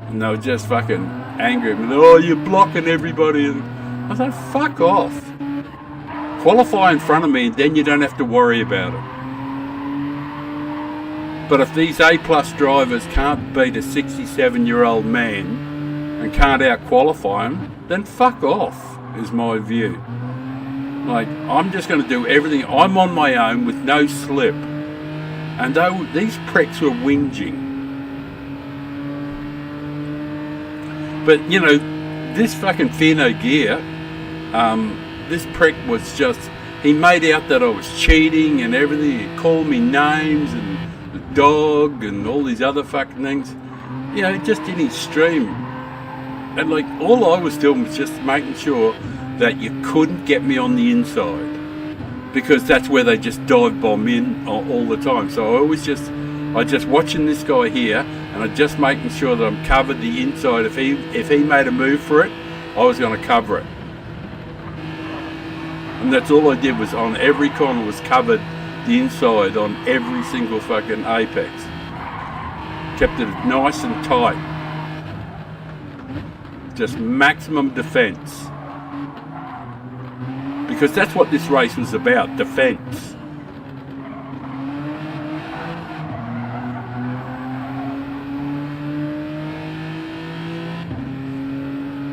And they were just fucking angry at me. Oh, you're blocking everybody. And I said, fuck off. Qualify in front of me and then you don't have to worry about it. But if these A-plus drivers can't beat a 67-year-old man and can't out-qualify him, then fuck off, is my view. Like, I'm just going to do everything. I'm on my own with no slip. And these pricks were whinging. But, you know, this fucking Fear No Gear, this prick was just, he made out that I was cheating and everything. He called me names and the dog and all these other fucking things. You know, just in his stream. And like, all I was doing was just making sure that you couldn't get me on the inside. Because that's where they just dive bomb in all the time. So I just watching this guy here, and I just making sure that I'm covered the inside. If he made a move for it, I was going to cover it. And that's all I did, was on every corner was covered the inside on every single fucking apex. Kept it nice and tight. Just maximum defense. Because that's what this race was about, defense.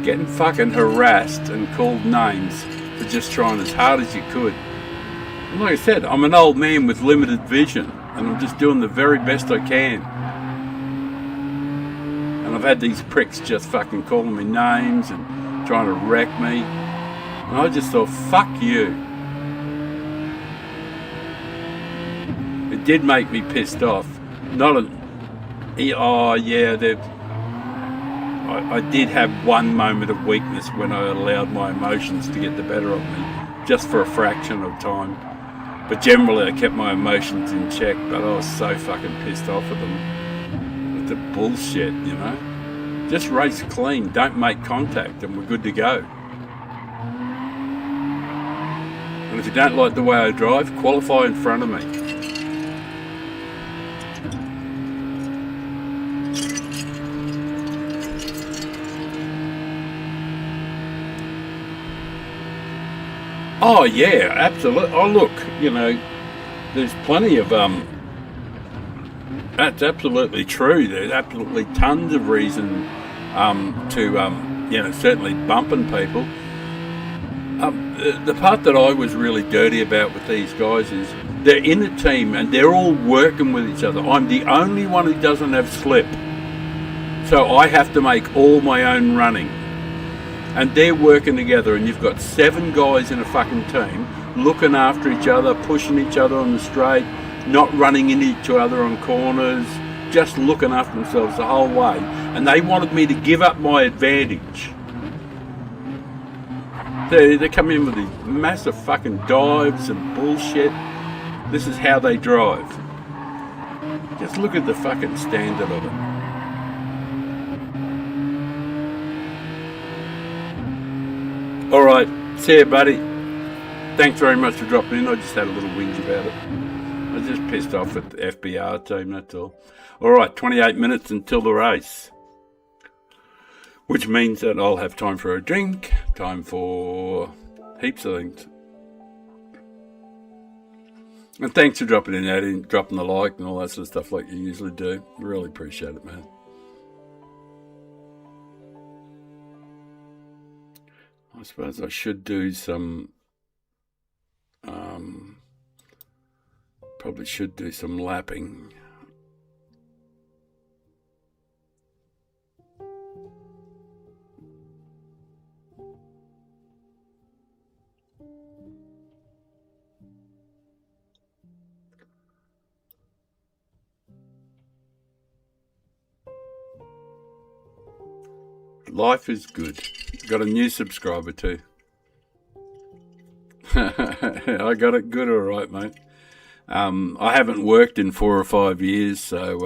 Getting fucking harassed and called names for just trying as hard as you could. And like I said, I'm an old man with limited vision, and I'm just doing the very best I can. And I've had these pricks just fucking calling me names and trying to wreck me. And I just thought, fuck you. It did make me pissed off. I did have one moment of weakness when I allowed my emotions to get the better of me, just for a fraction of time. But generally I kept my emotions in check, but I was so fucking pissed off at them. With the bullshit, you know. Just race clean, don't make contact, and we're good to go. And if you don't like the way I drive, qualify in front of me. Oh yeah, absolutely. Oh look, you know, there's plenty of that's absolutely true. There's absolutely tons of reason to certainly bumping people. The part that I was really dirty about with these guys is they're in a team and they're all working with each other. I'm the only one who doesn't have slip, so I have to make all my own running. And they're working together, and you've got 7 guys in a fucking team looking after each other, pushing each other on the straight, not running into each other on corners, just looking after themselves the whole way. And they wanted me to give up my advantage. They come in with these massive fucking dives and bullshit. This is how they drive. Just look at the fucking standard of it. Alright, see you buddy. Thanks very much for dropping in. I just had a little whinge about it. I was just pissed off at the FBR team, that's all. Alright, 28 minutes until the race. Which means that I'll have time for a drink, time for heaps of things. And thanks for dropping in, Eddie, dropping the like and all that sort of stuff like you usually do. Really appreciate it, man. I suppose I should do some, probably should do some lapping. Life is good. Got a new subscriber too. I got it good, all right, mate. I haven't worked in 4 or 5 years, so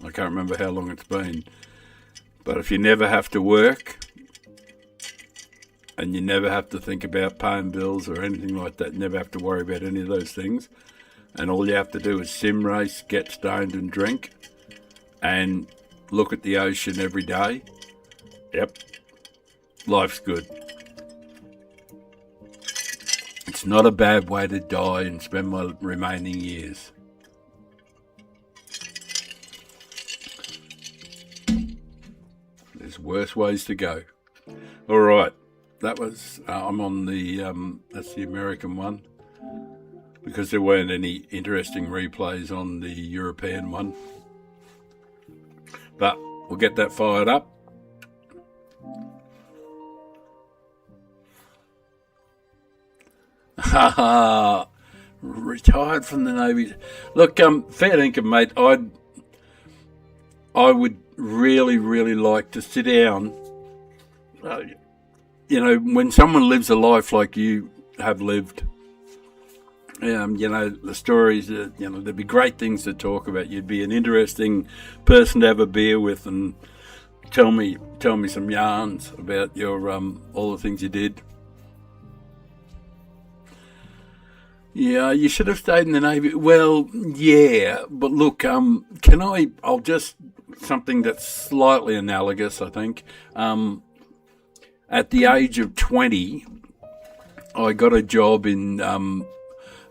I can't remember how long it's been. But if you never have to work and you never have to think about paying bills or anything like that, never have to worry about any of those things, and all you have to do is sim race, get stoned and drink, and look at the ocean every day, yep, life's good. It's not a bad way to die and spend my remaining years. There's worse ways to go. All right, that was, I'm on the, that's the American one, because there weren't any interesting replays on the European one. But we'll get that fired up. Retired from the Navy. Look, fair dinkum, mate. I would really like to sit down. When someone lives a life like you have lived, the stories, there'd be great things to talk about. You'd be an interesting person to have a beer with and tell me some yarns about your all the things you did. Yeah, you should have stayed in the Navy. Well, yeah, but look, I'll just, something that's slightly analogous, I think. At the age of 20, I got a job in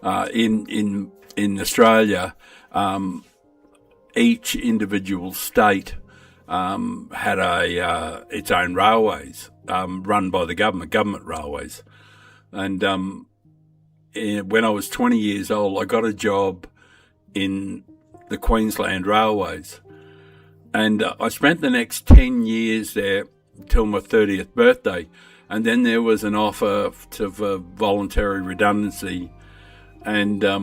Australia. Each individual state had its own railways run by the government railways, and when I was 20 years old, I got a job in the Queensland Railways, and I spent the next 10 years there till my 30th birthday, and then there was an offer for voluntary redundancy. And I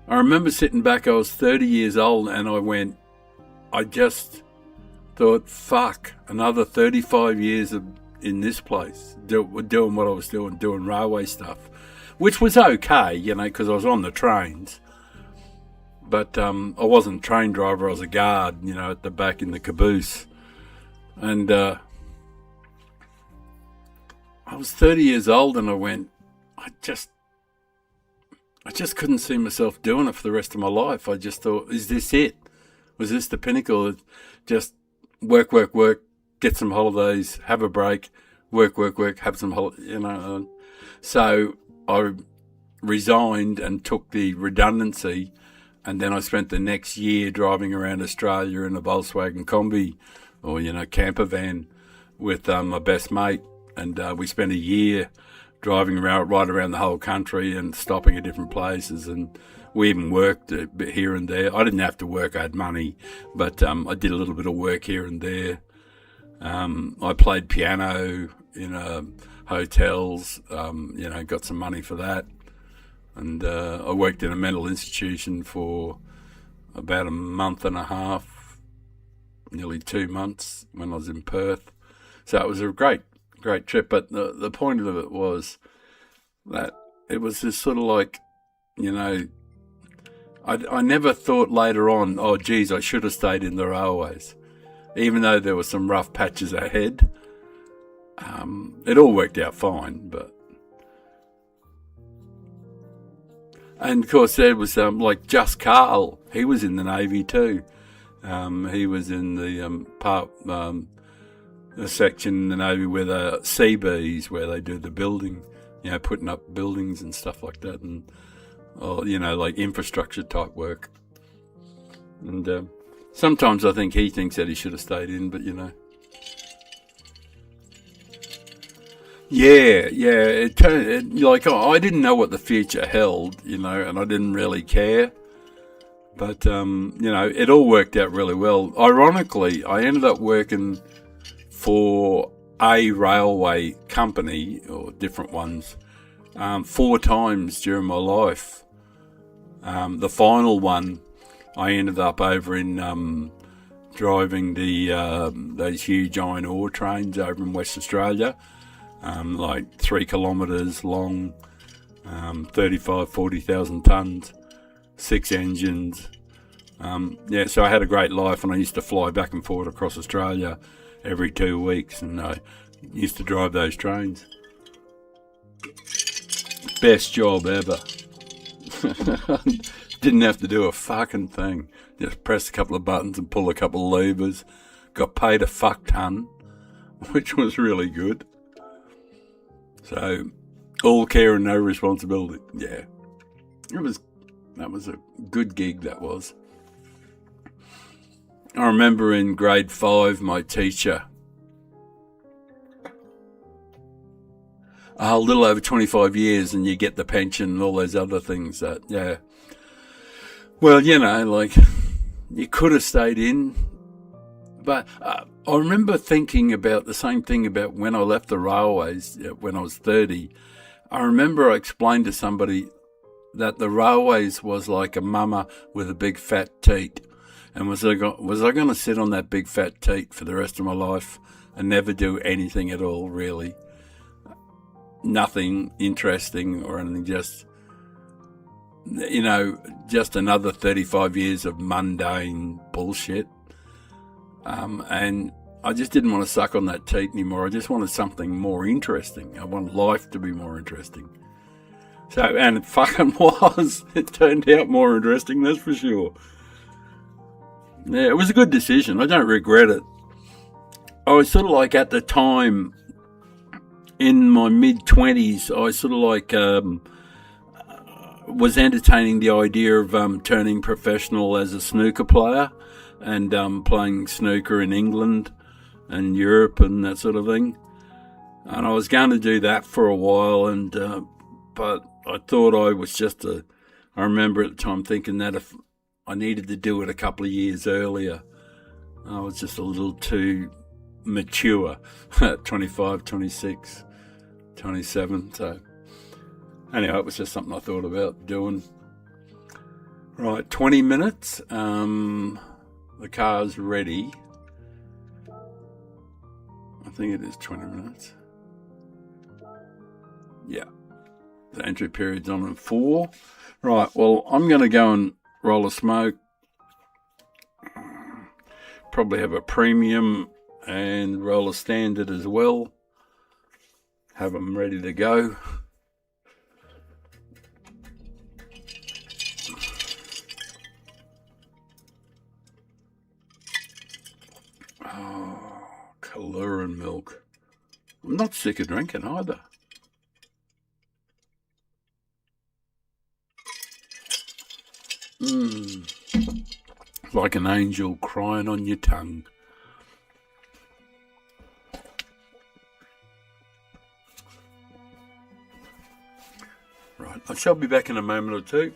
remember sitting back, I was 30 years old, and I just thought, fuck, another 35 years in this place, doing what I was doing railway stuff, which was okay, because I was on the trains. But I wasn't a train driver, I was a guard, at the back in the caboose. And I was 30 years old, and I just couldn't see myself doing it for the rest of my life. I just thought, is this it? Was this the pinnacle? Just work, get some holidays, have a break, work, have some holidays, So I resigned and took the redundancy, and then I spent the next year driving around Australia in a Volkswagen Combi, or, camper van with my best mate. And we spent a year driving right around the whole country and stopping at different places, and we even worked a bit here and there. I didn't have to work, I had money, but I did a little bit of work here and there. I played piano in hotels, got some money for that. And I worked in a mental institution for about a month and a half, nearly 2 months when I was in Perth. So it was a great trip. But the point of it was that it was just sort of like, I never thought later on, oh, geez, I should have stayed in the railways. Even though there were some rough patches ahead, it all worked out fine. And of course there was like Just Carl, he was in the Navy too. He was in the the section in the Navy where the CBs, where they do the building, putting up buildings and stuff like that, and like infrastructure type work. And sometimes I think he thinks that he should have stayed in, but Yeah, it turned I didn't know what the future held, and I didn't really care. But it all worked out really well. Ironically, I ended up working for a railway company, or different ones, 4 times during my life. The final one, I ended up over in driving those huge iron ore trains over in West Australia, like 3 kilometres long, 40,000 tonnes, 6 engines. So I had a great life, and I used to fly back and forth across Australia every 2 weeks, and I used to drive those trains. Best job ever. Didn't have to do a fucking thing. Just press a couple of buttons and pull a couple of levers. Got paid a fuck ton, which was really good. So, all care and no responsibility. Yeah. That was a good gig, that was. I remember in grade 5, my teacher, a little over 25 years and you get the pension and all those other things yeah. Well, you could have stayed in, but I remember thinking about the same thing about when I left the railways when I was 30. I remember I explained to somebody that the railways was like a mama with a big fat teat. And was I going to sit on that big fat teat for the rest of my life and never do anything at all, really? Nothing interesting or anything, just another 35 years of mundane bullshit. And I just didn't want to suck on that teat anymore. I just wanted something more interesting. I wanted life to be more interesting. So, and it fucking was. It turned out more interesting, that's for sure. Yeah, it was a good decision. I don't regret it. I was sort of like, at the time, in my mid-20s, I sort of like was entertaining the idea of turning professional as a snooker player and playing snooker in England and Europe and that sort of thing. And I was going to do that for a while, but I thought I was I remember at the time thinking that if I needed to do it a couple of years earlier, I was just a little too mature at 25, 26, 27. So anyway, it was just something I thought about doing. Right, 20 minutes. The car's ready. I think it is 20 minutes. Yeah. The entry period's on at 4. Right, well, I'm going to go and roll a smoke. Probably have a premium and roll a standard as well. Have them ready to go. Oh, Kaluran milk. I'm not sick of drinking either. Like an angel crying on your tongue. Right, I shall be back in a moment or two.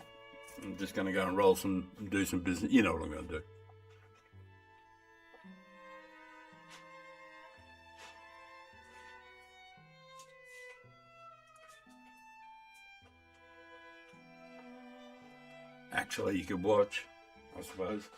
I'm just going to go and do some business. You know what I'm going to do. Actually, you could watch, I suppose.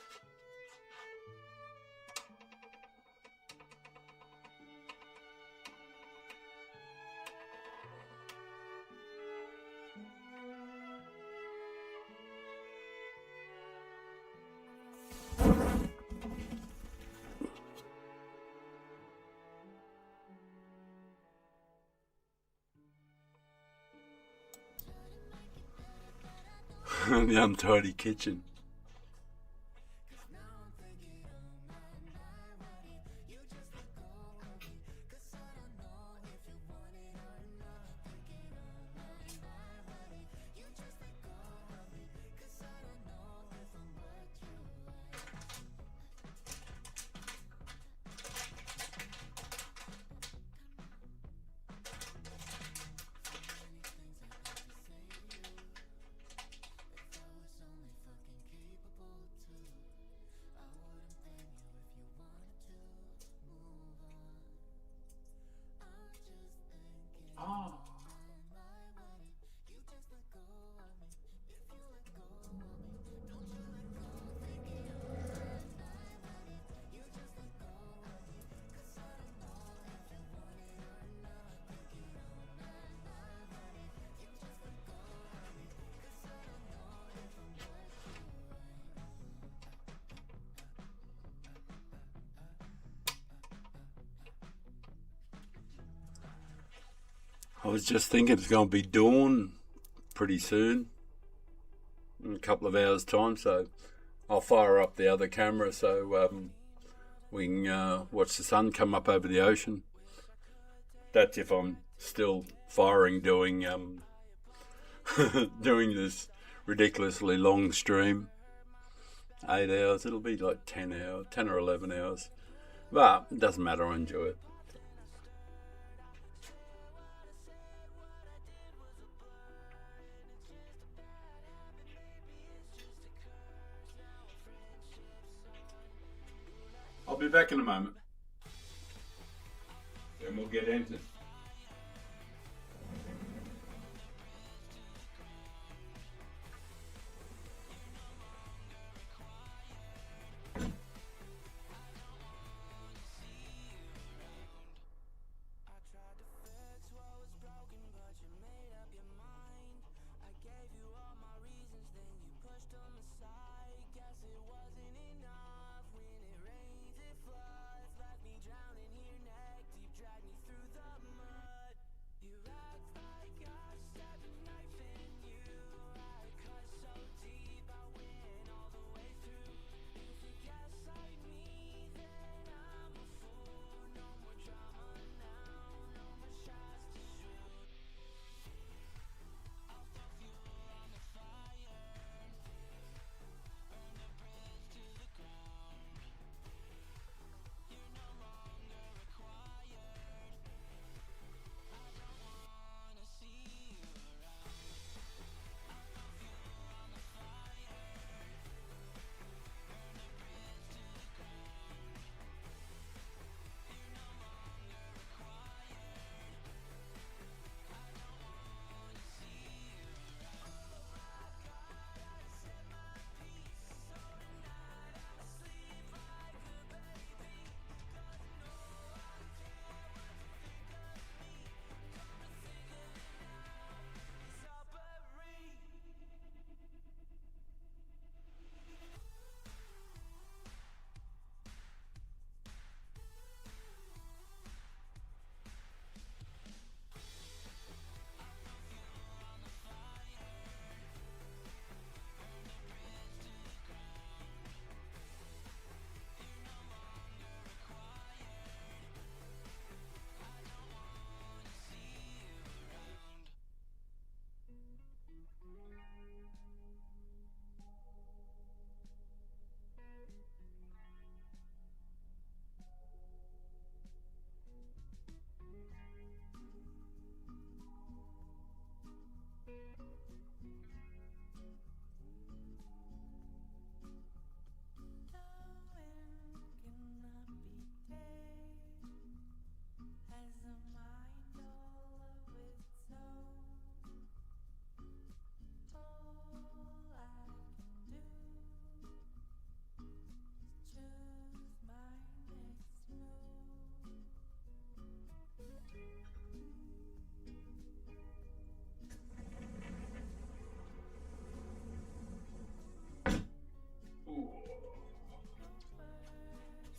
The untidy kitchen. was just thinking it's going to be dawn pretty soon, in a couple of hours' time, so I'll fire up the other camera so we can watch the sun come up over the ocean. That's if I'm still firing doing doing this ridiculously long stream. 8 hours, it'll be like 10 or 11 hours. But it doesn't matter, I enjoy it. I'll be back in a moment. Then we'll get into it.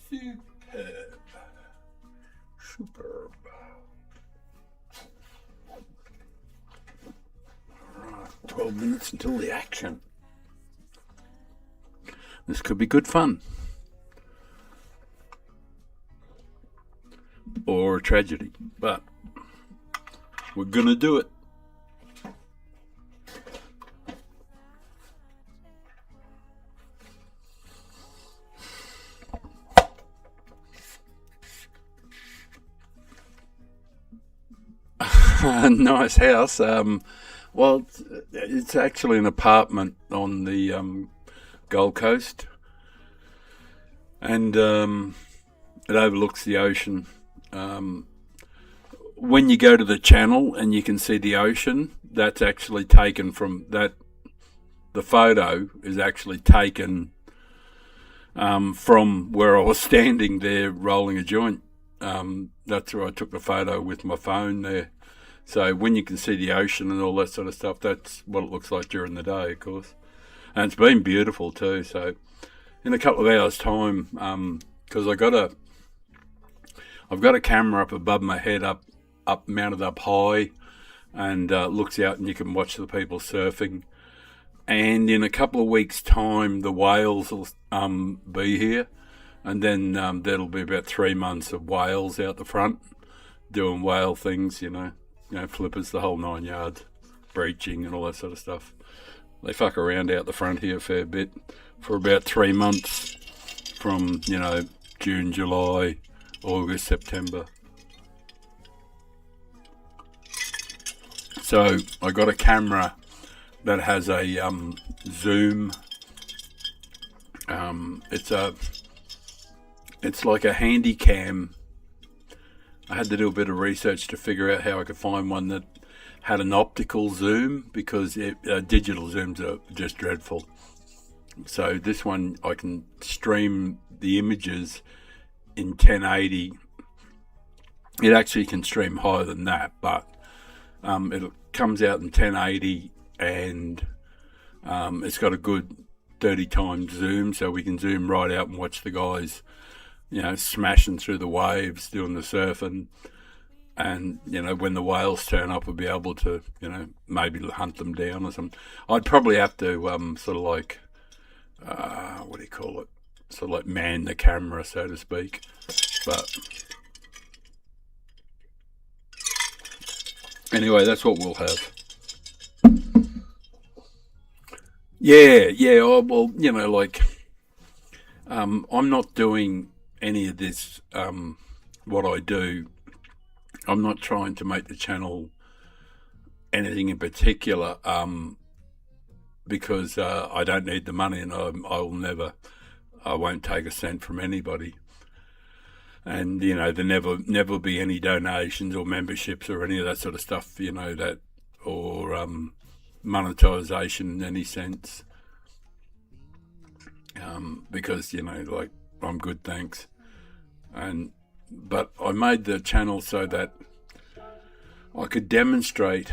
Superb. Superb. Alright, 12 minutes until the action. This could be good fun. Or a tragedy. But we're gonna do it. Nice house. Well, it's actually an apartment on the Gold Coast, and it overlooks the ocean. When you go to the channel and you can see the ocean, that's actually taken from that. The photo is actually taken from where I was standing there rolling a joint. That's where I took the photo with my phone there. So when you can see the ocean and all that sort of stuff, that's what it looks like during the day, of course. And it's been beautiful too. So in a couple of hours' time, because I've got a camera up above my head, up mounted up high, and looks out and you can watch the people surfing. And in a couple of weeks' time, the whales will be here, and then that'll be about 3 months of whales out the front doing whale things, flippers, the whole 9 yards, breaching and all that sort of stuff. They fuck around out the front here a fair bit for about 3 months from, June, July, August, September. So I got a camera that has a zoom. It's like a handy cam. I had to do a bit of research to figure out how I could find one that had an optical zoom, because digital zooms are just dreadful. So this one, I can stream the images in 1080. It actually can stream higher than that, but it comes out in 1080, and it's got a good 30 times zoom, so we can zoom right out and watch the guys, smashing through the waves, doing the surfing. And, when the whales turn up, we'll be able to, maybe hunt them down or something. I'd probably have to sort of like, what do you call it? Sort of like man the camera, so to speak. But anyway, that's what we'll have. Yeah. Oh, well, I'm not doing any of this, what I do. I'm not trying to make the channel anything in particular, because I don't need the money, and I won't take a cent from anybody. And, there never be any donations or memberships or any of that sort of stuff, or monetization in any sense. Because, I'm good, thanks. But I made the channel so that I could demonstrate,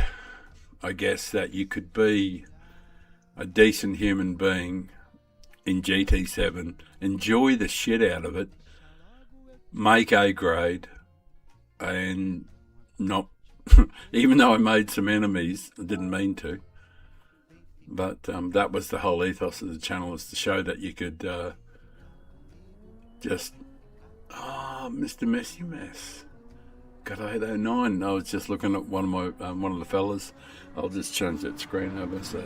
I guess, that you could be a decent human being in GT7, enjoy the shit out of it, make A grade, and not, even though I made some enemies, I didn't mean to. But that was the whole ethos of the channel, was to show that you could just... Mr. Messy Mess. Got 809. I was just looking at one of the fellas. I'll just change that screen over so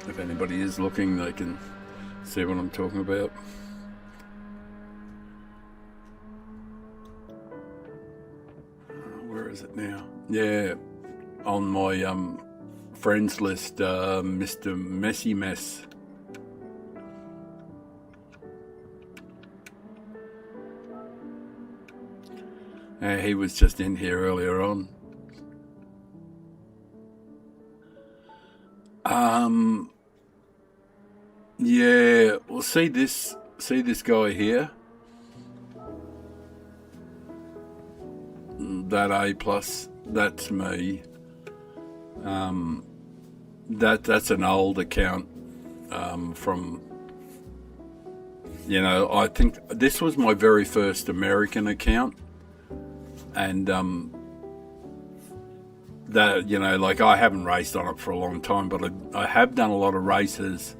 if anybody is looking, they can see what I'm talking about. Where is it now? Yeah, on my friends list, Mr. Messy Mess. He was just in here earlier on. Yeah, well, see this guy here? That A+, that's me. That's an old account from, I think this was my very first American account. And that, I haven't raced on it for a long time, but I have done a lot of races,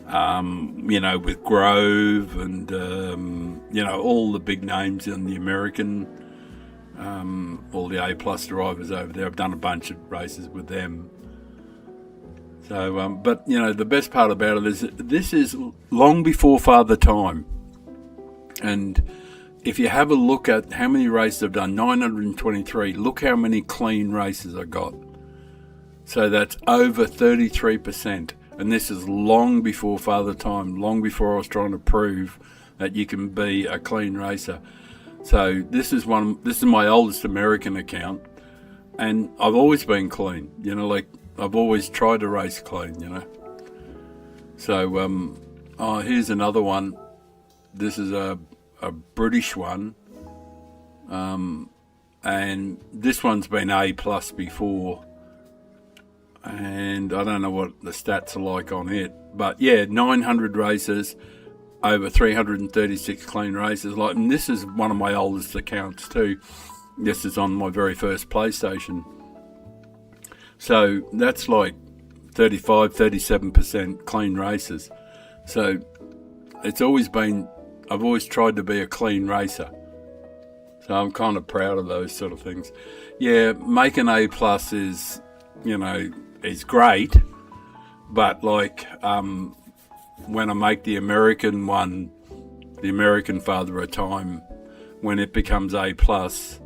with Grove and, all the big names in the American, all the A+ drivers over there. I've done a bunch of races with them. So, but, the best part about it is this is long before Father Time. And if you have a look at how many races I've done, 923, look how many clean races I got. So that's over 33%. And this is long before Father Time, long before I was trying to prove that you can be a clean racer. So this is my oldest American account. And I've always been clean, I've always tried to race clean, So, here's another one. This is a British one, and this one's been A+ before, and I don't know what the stats are like on it, but yeah, 900 races, over 336 clean races. And this is one of my oldest accounts too. This is on my very first PlayStation. So that's like 35, 37% clean races. So it's always been, I've always tried to be a clean racer. So I'm kind of proud of those sort of things. Yeah, making A plus is, is great. But like when I make the American one, the American Father of Time, when it becomes A plus,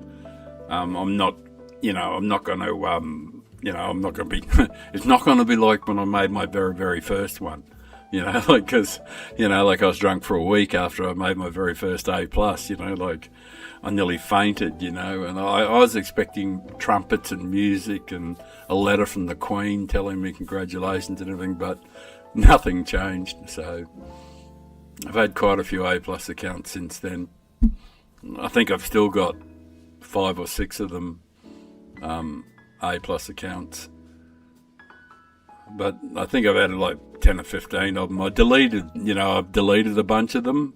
I'm not going to, I'm not going to be, it's not going to be like when I made my very, very first one. Because I was drunk for a week after I made my very first A plus, like I nearly fainted, and I was expecting trumpets and music and a letter from the Queen telling me congratulations and everything, but nothing changed. So I've had quite a few A plus accounts since then. I think I've still got 5 or 6 of them A plus accounts. But I think I've added like 10 or 15 of them. I've deleted a bunch of them.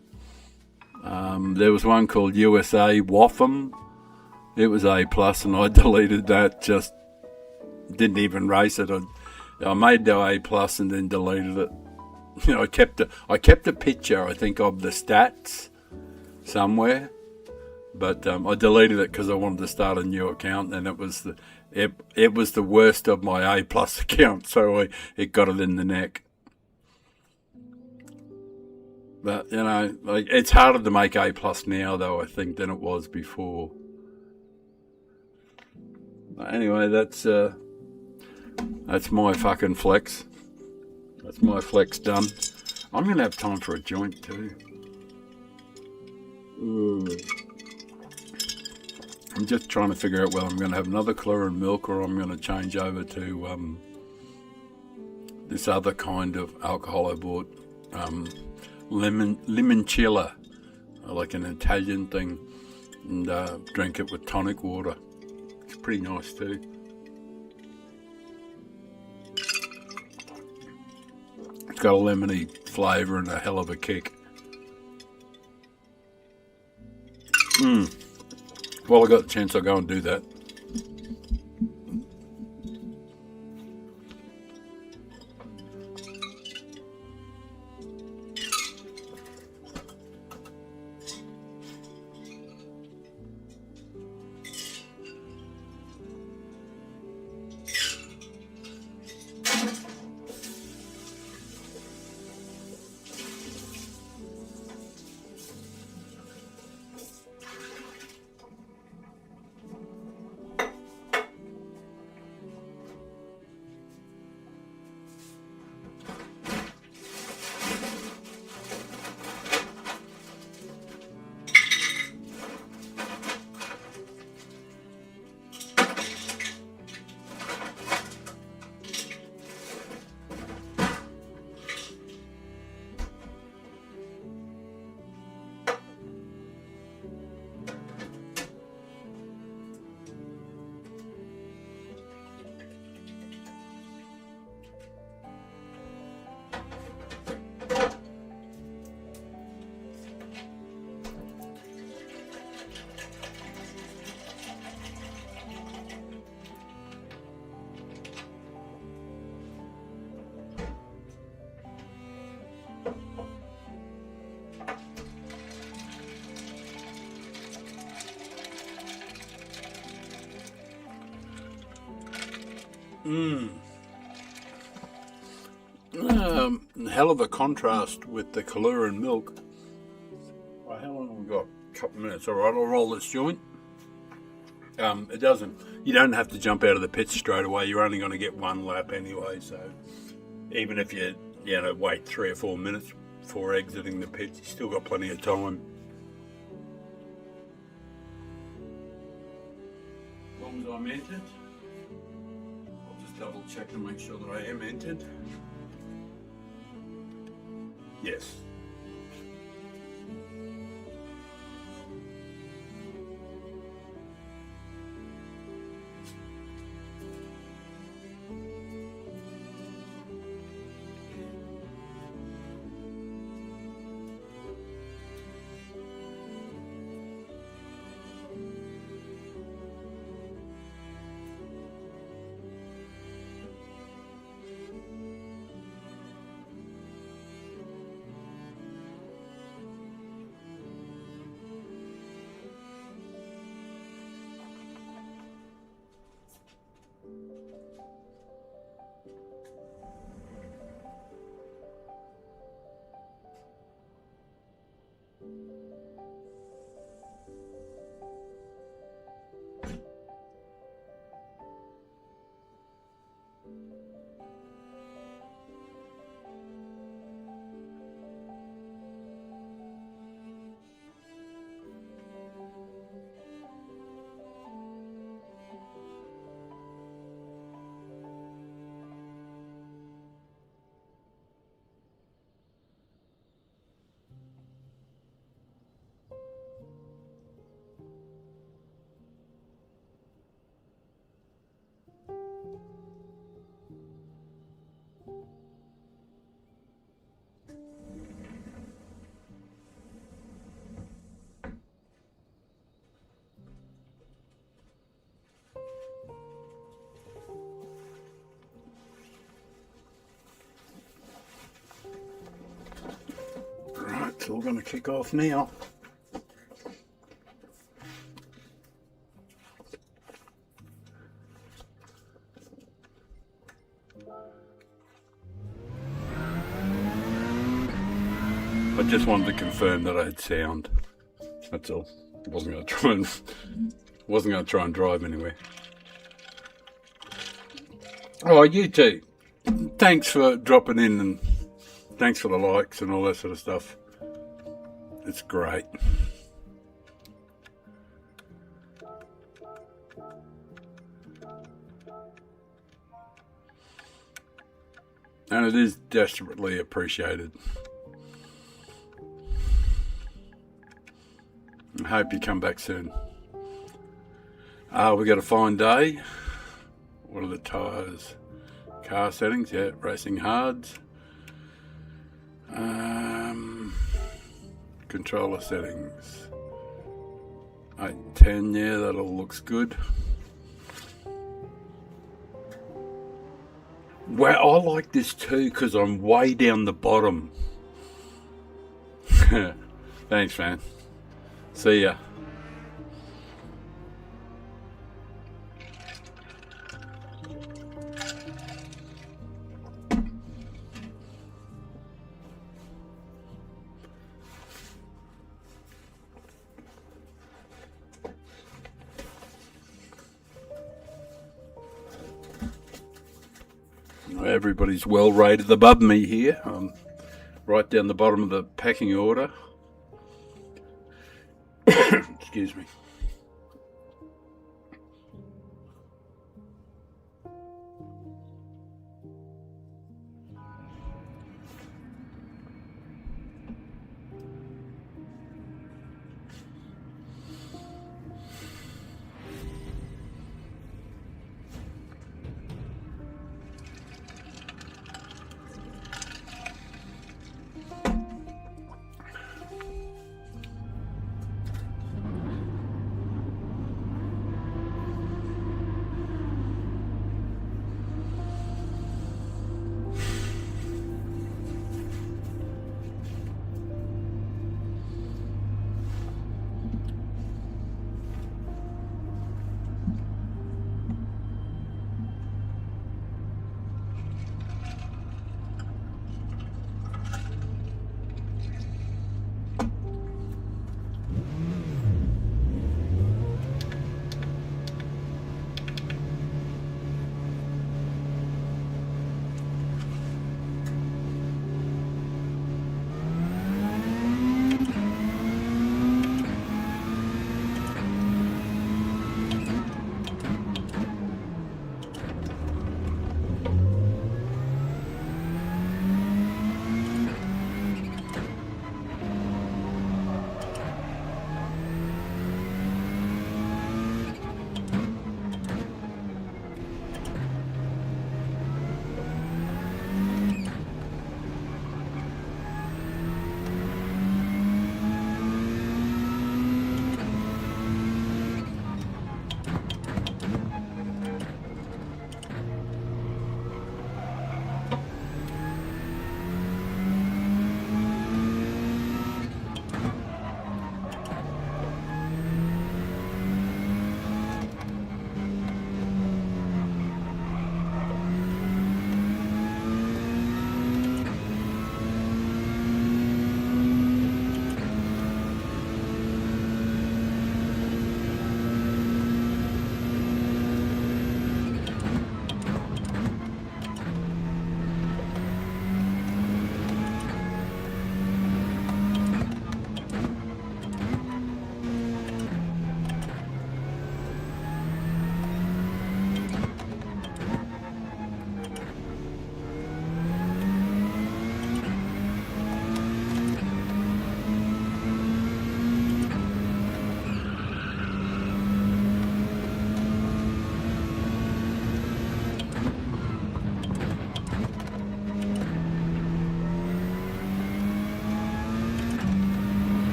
There was one called USA Waffam. It was A plus, and I deleted that. Just didn't even race it. I made the A plus and then deleted it. I kept a picture, I think, of the stats somewhere, but I deleted it because I wanted to start a new account, and it was the worst of my A plus account, so it got it in the neck. But it's harder to make A plus now, though, I think, than it was before. But anyway, that's my fucking flex. That's my flex done. I'm gonna have time for a joint too. Ooh. I'm just trying to figure out whether I'm going to have another Kahlua and milk or I'm going to change over to this other kind of alcohol I bought, limoncello, like an Italian thing, and drink it with tonic water. It's pretty nice too. It's got a lemony flavour and a hell of a kick. While I got the chance, I'll go and do that. Hell of a contrast with the Kahlua and milk. Well, how long have we got? A couple of minutes. All right, I'll roll this joint. You don't have to jump out of the pits straight away. You're only going to get one lap anyway. So even if you wait 3 or 4 minutes before exiting the pits, you still got plenty of time. As long as I'm entered, I'll just double check and make sure that I am entered. Yes. all going to kick off now. I just wanted to confirm that I had sound. That's all. I wasn't going to try and drive anywhere. Oh, you too. Thanks for dropping in and thanks for the likes and all that sort of stuff. It's great. And it is desperately appreciated. I hope you come back soon. We got a fine day. What are the tyres? Car settings, yeah, racing hards. Controller settings. 8, 10, yeah, that all looks good. Well, I like this too because I'm way down the bottom. Thanks, man. See ya. Everybody's well rated above me here. I'm right down the bottom of the packing order. Excuse me.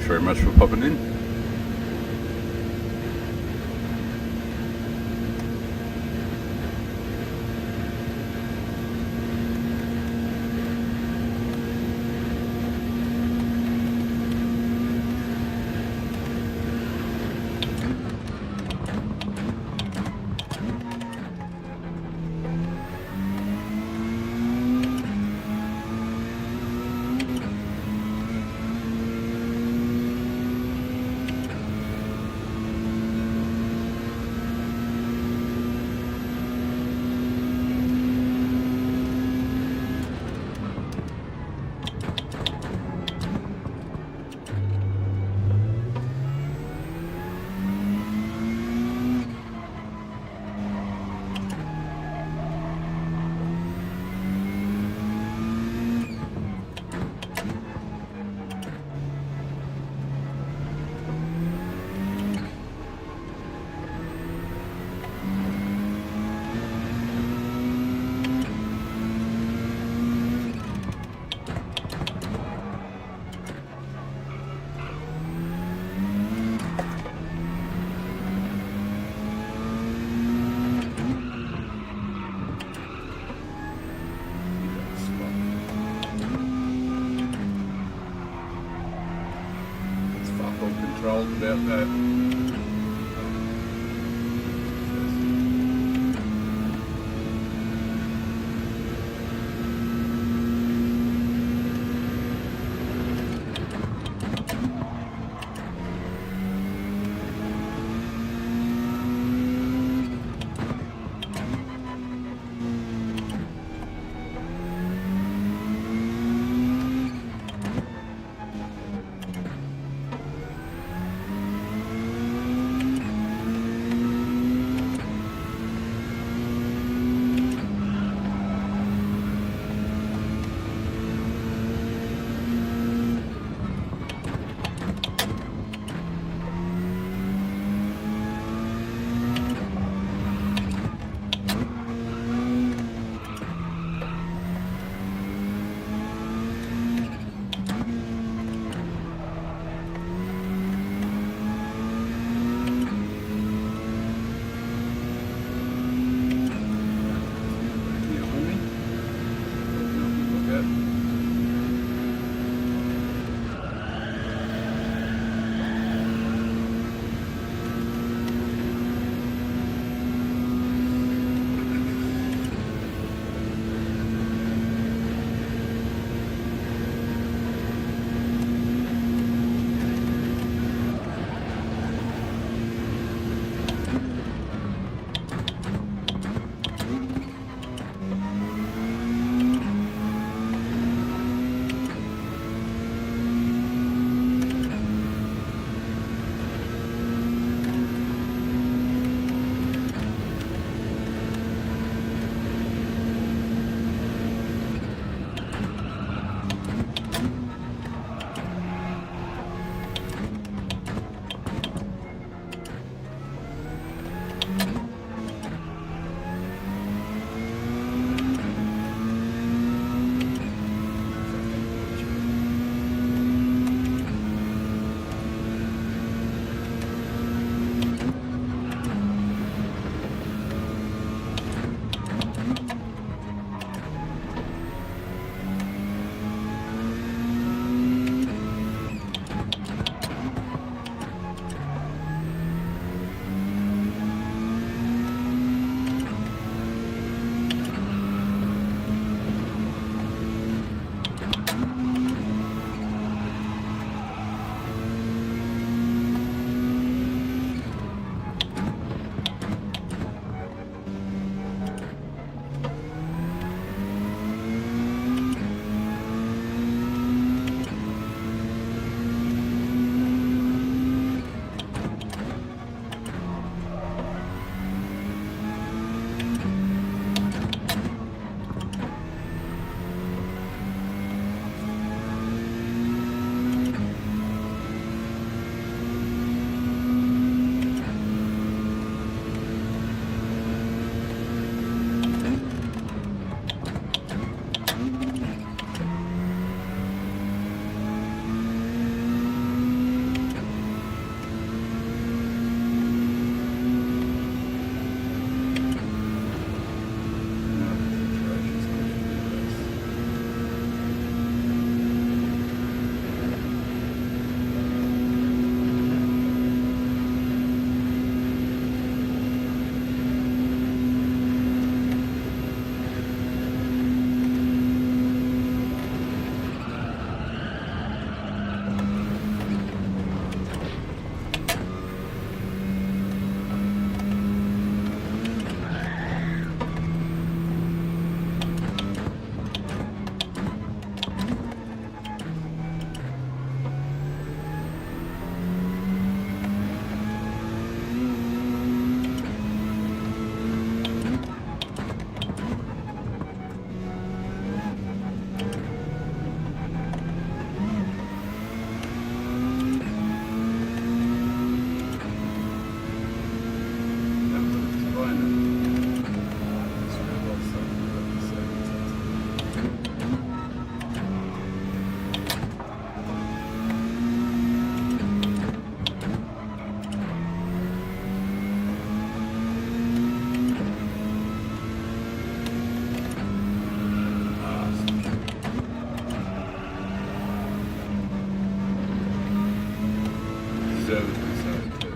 very much for popping in. It's fuck all controlled about that. conservatively so too.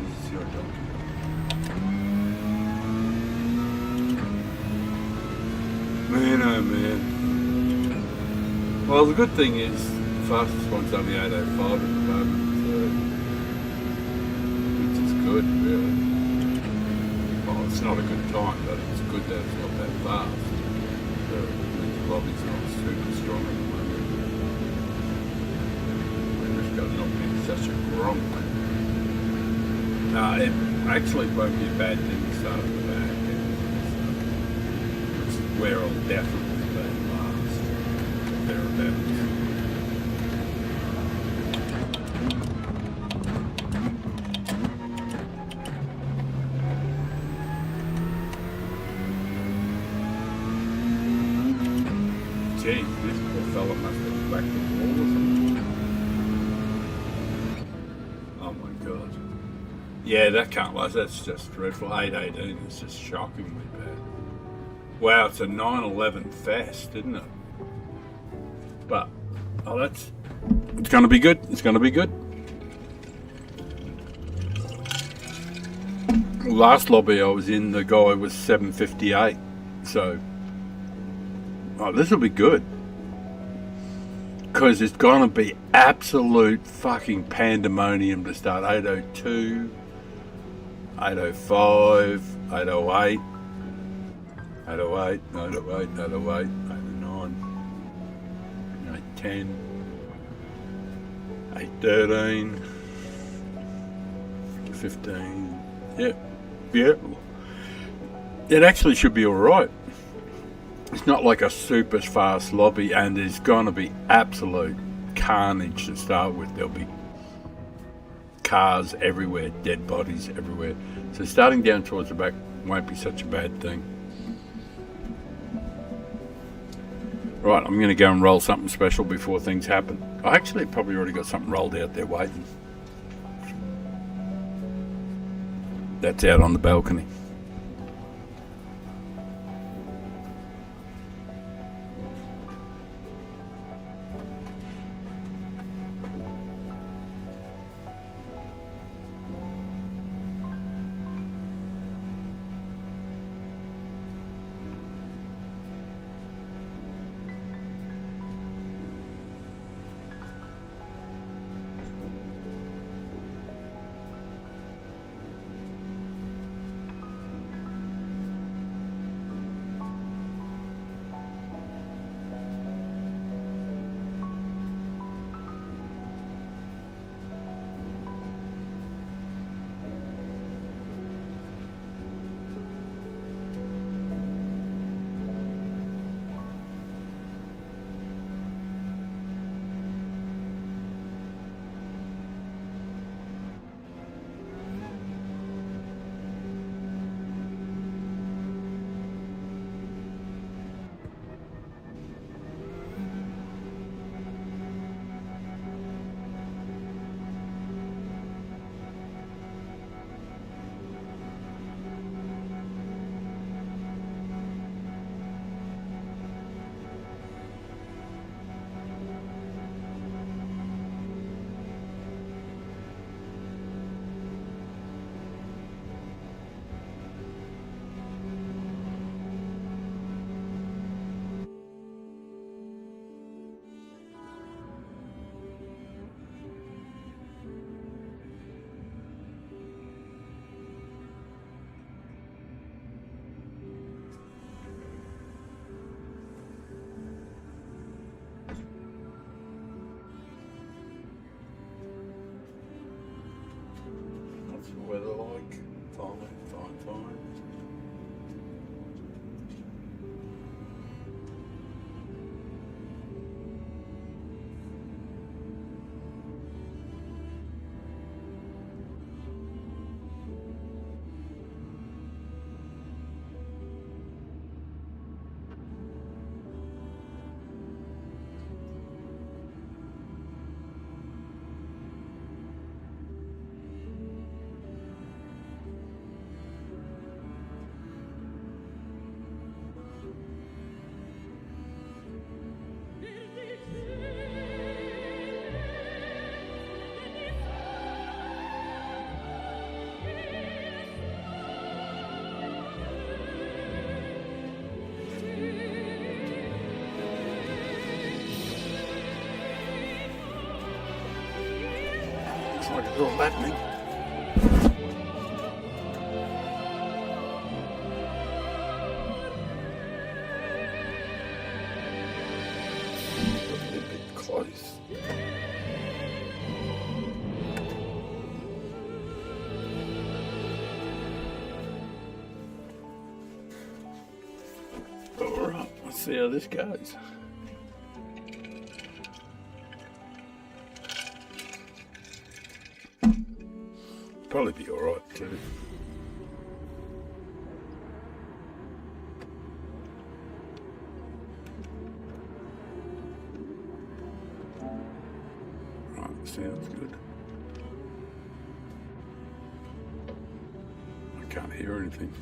This is your donkey. Man, oh man. Well, the good thing is the fastest one's only 805 at the moment, so, which is good, really. Well, it's not a good time, but it's good that it's not that fast. The lobby's not super strong at the moment. We've just got not being such a gronk. It actually won't be a bad thing to start at the back. Which is where I'll definitely be last. Thereabouts. Gee, this poor fella must have whacked the wall or something. Oh my god. Yeah, that can't last. That's just dreadful. 818 is just shockingly bad. Wow, it's a 911 fest, isn't it? But, oh, it's going to be good. It's going to be good. Last lobby I was in, the guy was 758. So, oh, this will be good. Because it's going to be absolute fucking pandemonium to start. 802, 805, 808, 808, 808, 808, 809, 810, 813, 15. Yeah. Yeah. It actually should be alright. It's not like a super fast lobby, and there's going to be absolute carnage to start with. There'll be cars everywhere, dead bodies everywhere. So starting down towards the back won't be such a bad thing. Right, I'm going to go and roll something special before things happen. I actually probably already got something rolled out there waiting. That's out on the balcony. like it's all happening. A bit close. Alright, let's see how this goes. Probably be alright too. Right, sounds good. I can't hear anything.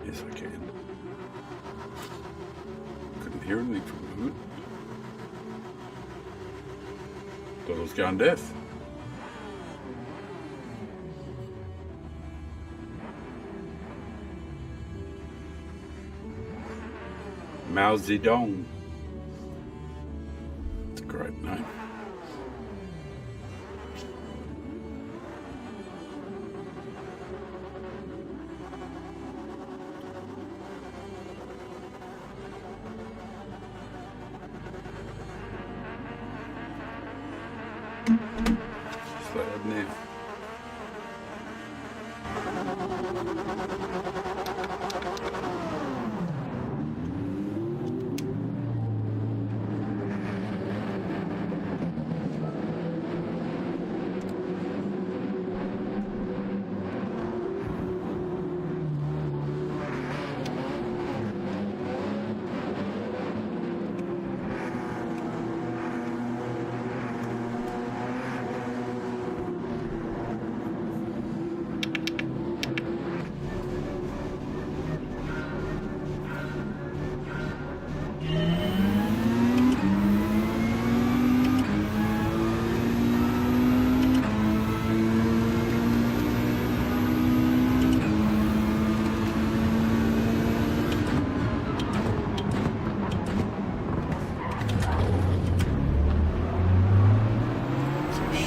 Yes, I can. Couldn't hear anything for a moment. Thought I was going deaf. Mao Zedong. It's a great name. Slow it now.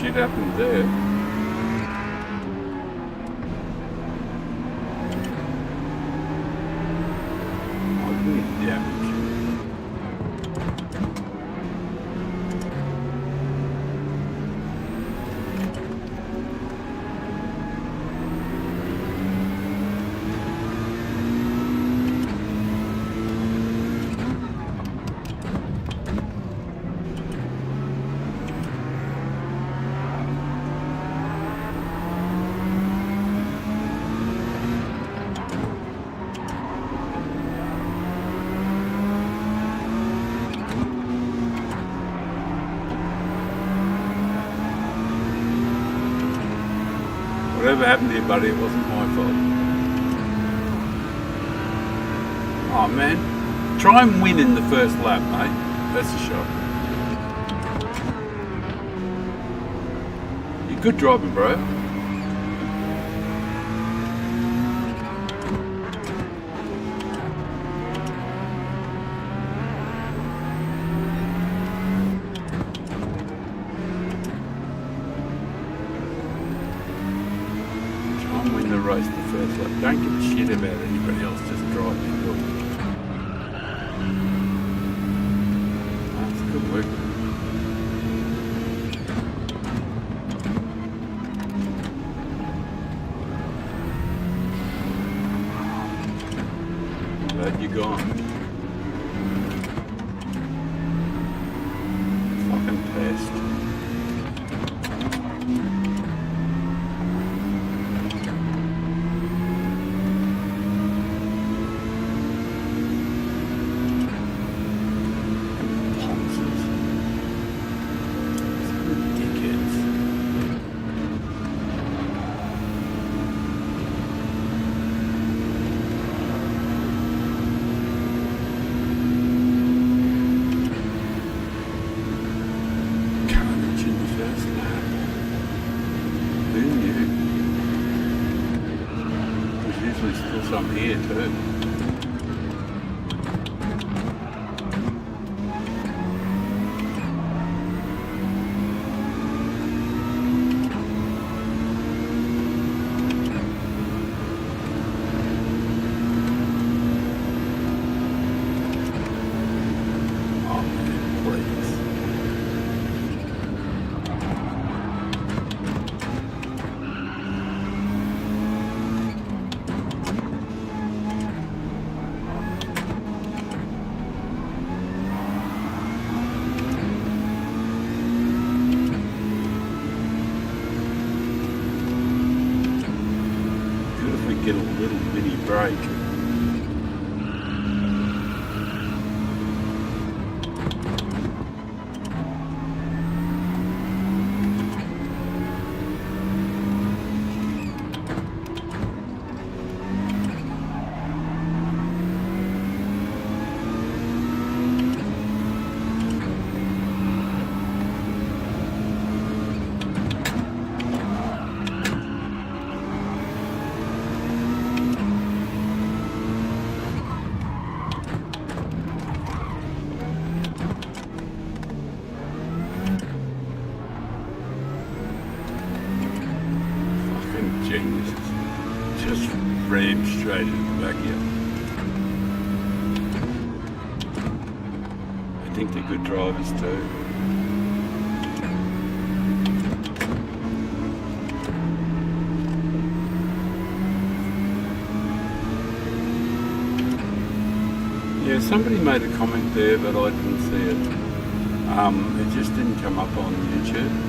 Shit happened there. I didn't damage. Whatever happened to you, buddy, it wasn't my fault. Oh man, try and win in the first lap, mate. That's a shot. You're good driving, bro. Win the race the first lap. Don't give a shit about anybody else, just drive and do it. That's good work. Glad you're gone. Fucking pest. Still some here too. break. Geniuses. Just rammed straight into the back here. I think they're good drivers too. Yeah, somebody made a comment there, but I didn't see it. It just didn't come up on YouTube.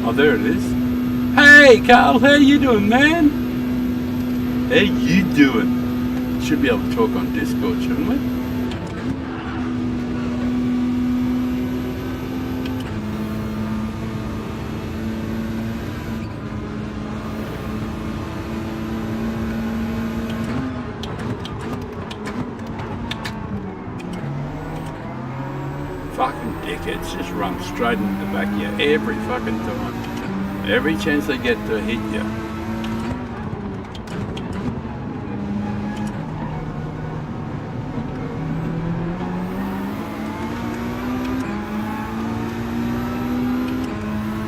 Oh, there it is. Hey, Carl, how you doing, man? How you doing? Should be able to talk on Discord, shouldn't we? Fucking dickheads just run straight into the back of you every fucking time. Every chance they get to hit you.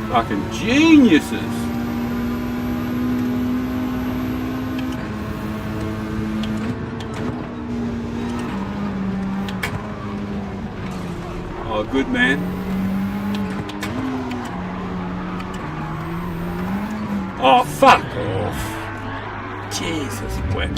Fucking geniuses. Oh, good man. Oh, fuck off. Jesus, wet.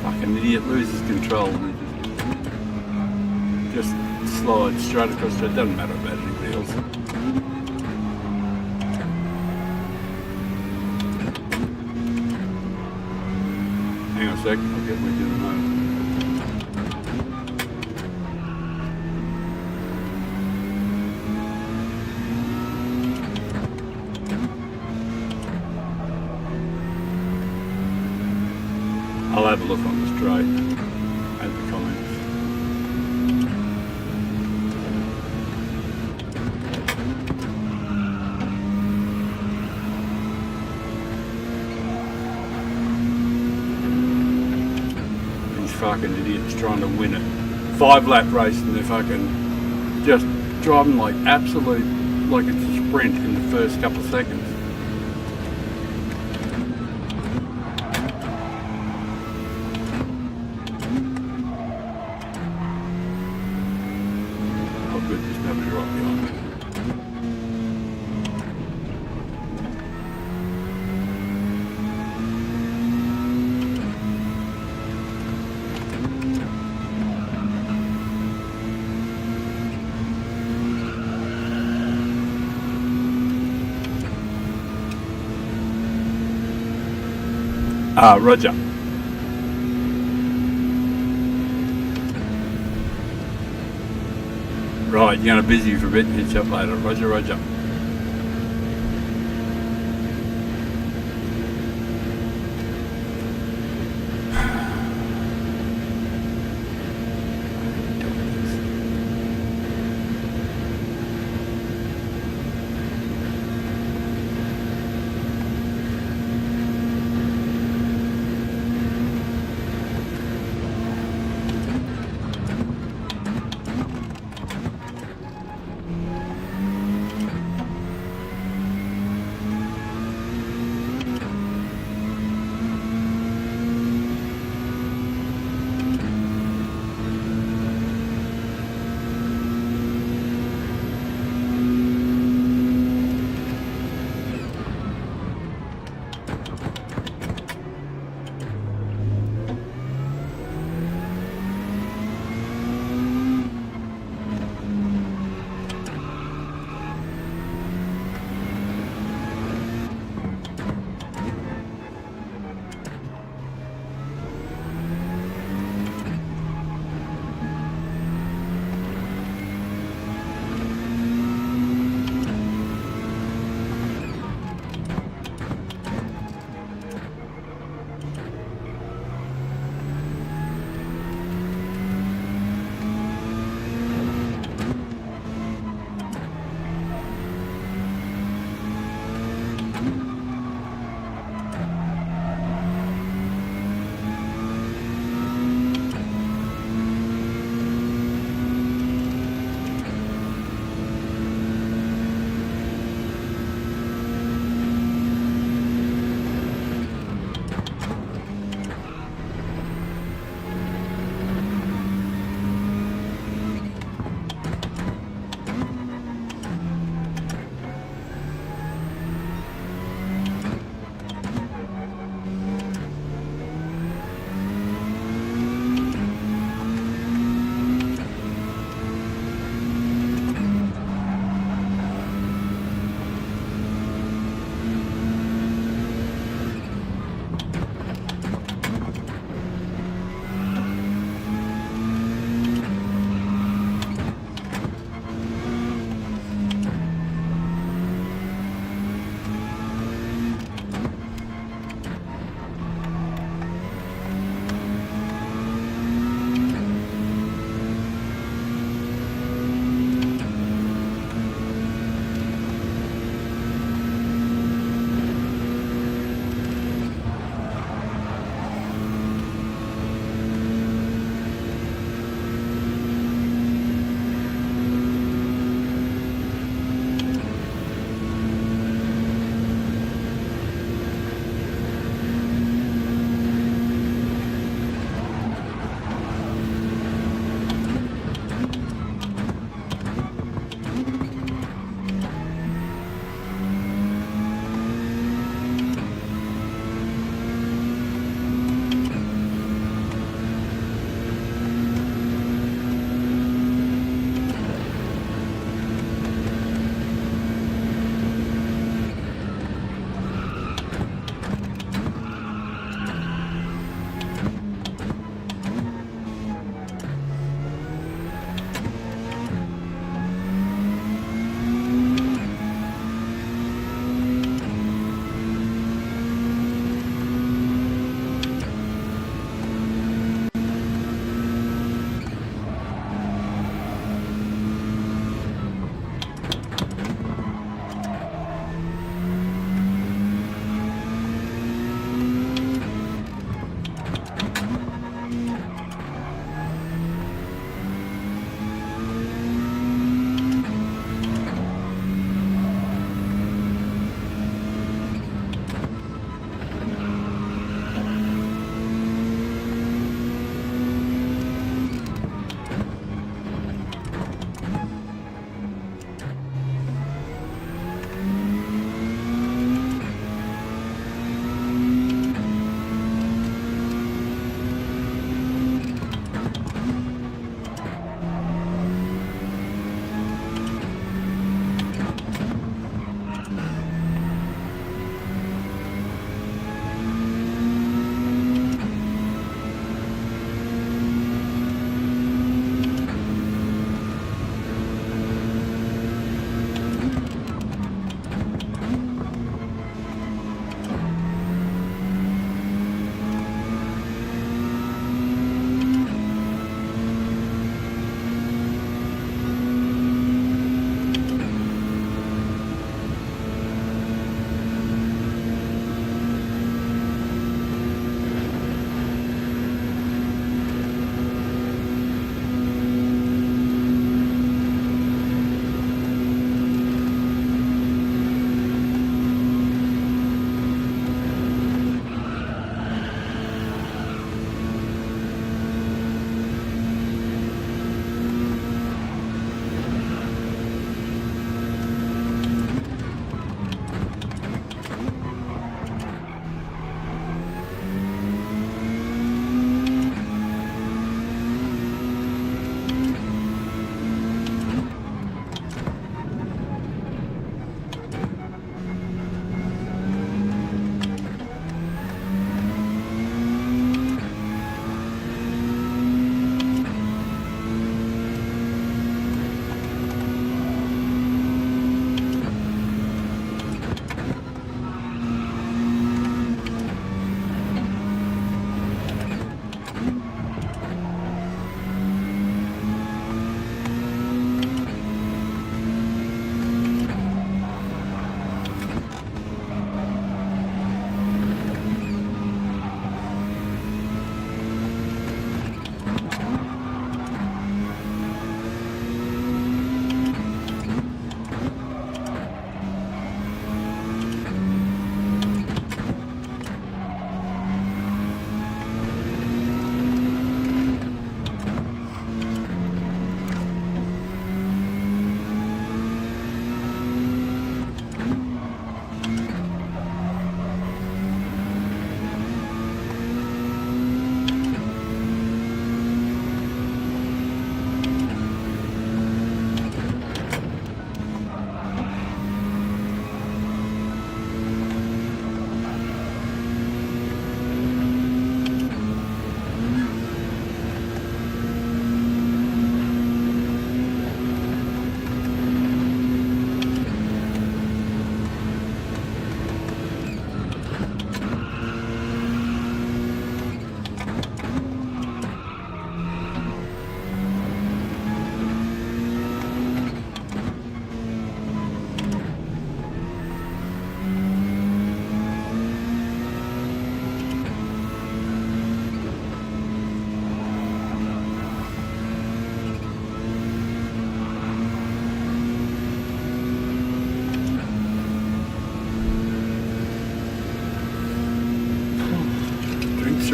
Fucking idiot loses control and just slides straight across the... It doesn't matter about anybody else. Hang on a sec, I'll get my dinner home. I'll have a look on the straight at the comments. Fucking idiots trying to win it. 5-lap race and they're fucking just driving like absolute, like it's a sprint in the first couple of seconds. Oh good, there's nobody right behind me. Roger. Right, you're going to busy for a bit and hit you up later. Roger, roger.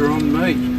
pressure on me.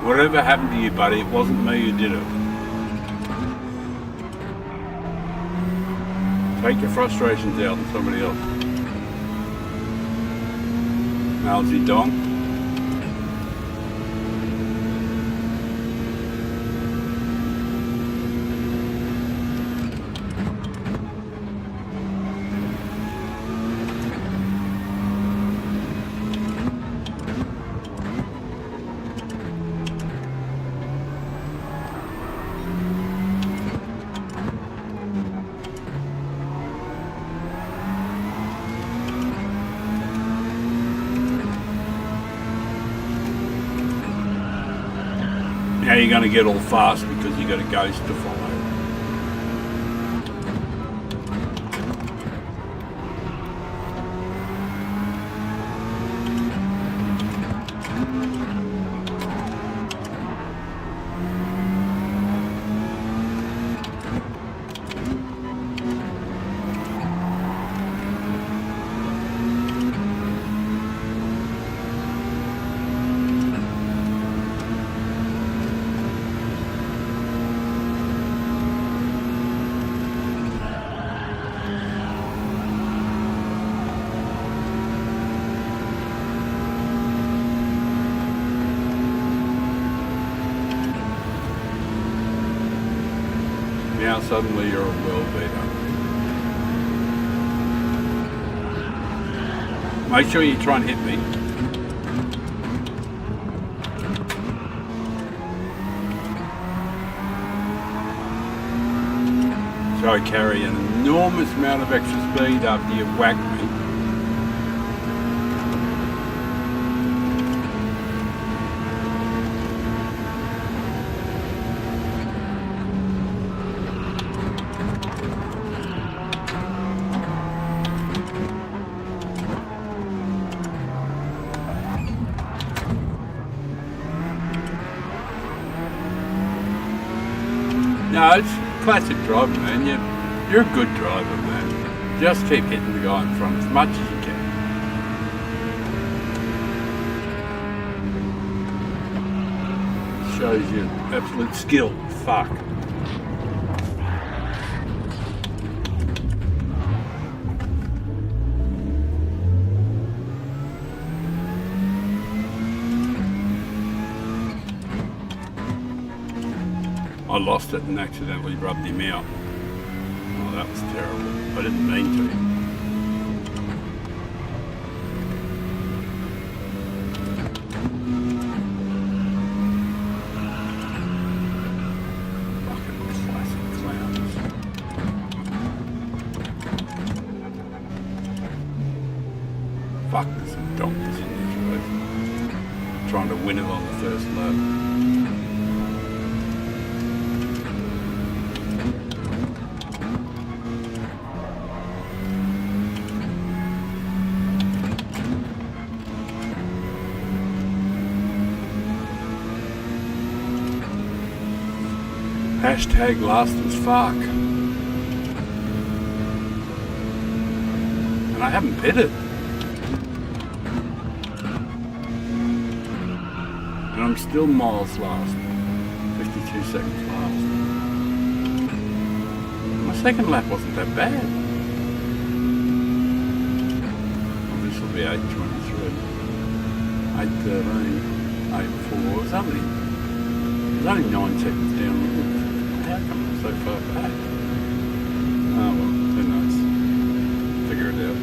Whatever happened to you, buddy, it wasn't me who did it. Take your frustrations out on somebody else. Malsy Dong. Now you're going to get all fast because you got a ghost to follow. Now suddenly you're a world beater. Make sure you try and hit me. So I carry an enormous amount of extra speed after you whack me. No, it's classic driving, man. You're a good driver, man. Just keep hitting the guy in front as much as you can. Shows you absolute skill. Fuck. I lost it and accidentally rubbed him out. Oh, that was terrible. I didn't mean to. Fucking classic clowns. Fuck, there's some donkeys in this road. Trying to win it on the first lap. Hashtag last as fuck. And I haven't pitted. And I'm still miles last. 52 seconds last. My second lap wasn't that bad. Well, this will be 8:23. 8:13. 8:04. It was only 9 seconds down. How come I'm so far back? Oh well, who knows? Figure it out.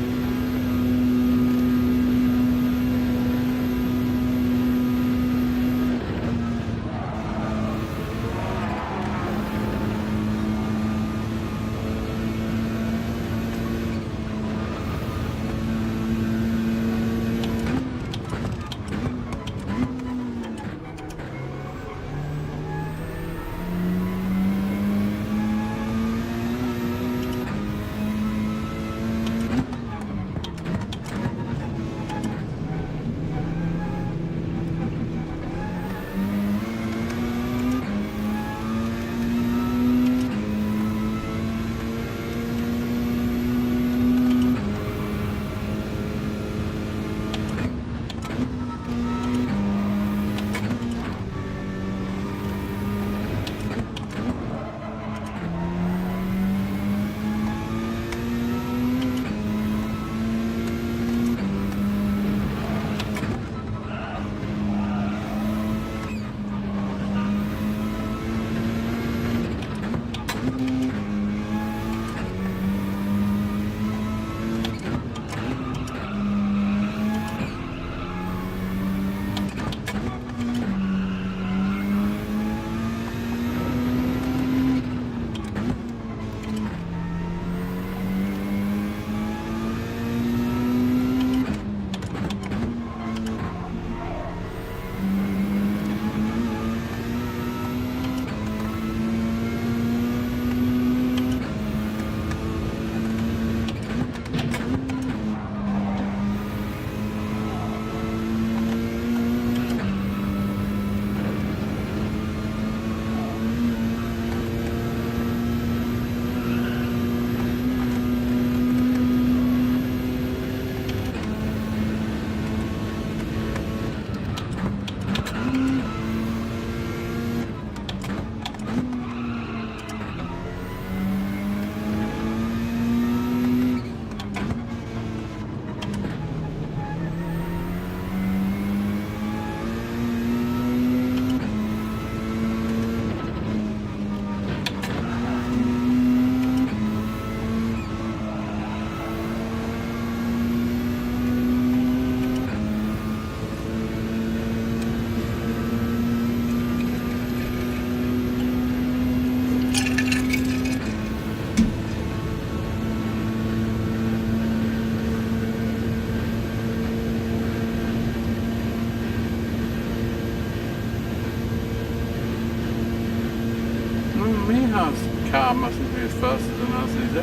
Miha's car mustn't be as fast as an RCZ.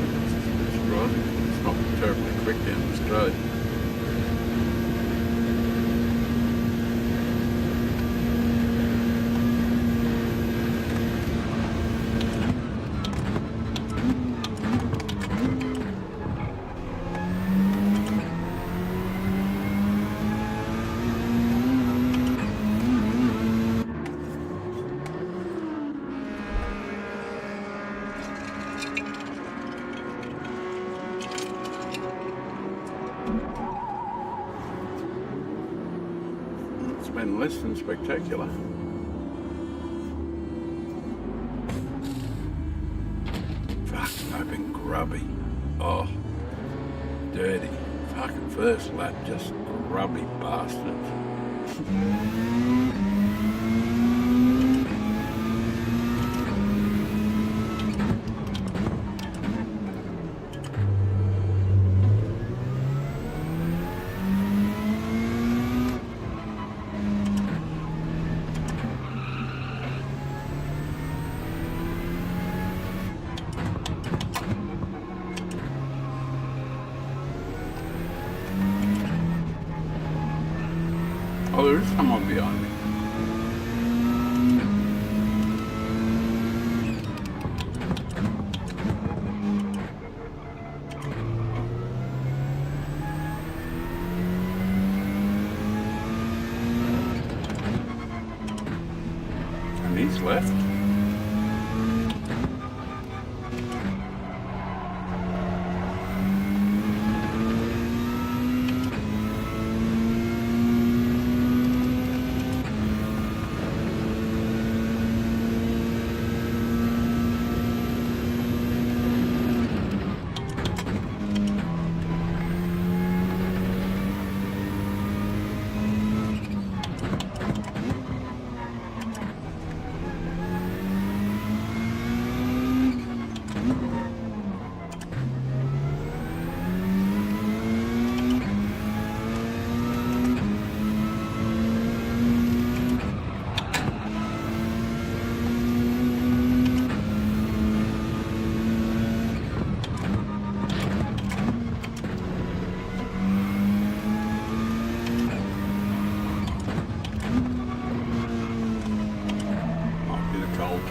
It's surprising. It's not terribly quick down the straight. It's been less than spectacular. Fucking I've been grubby. Oh, dirty. Fucking first lap, just grubby bastards. Oh, there is someone behind me.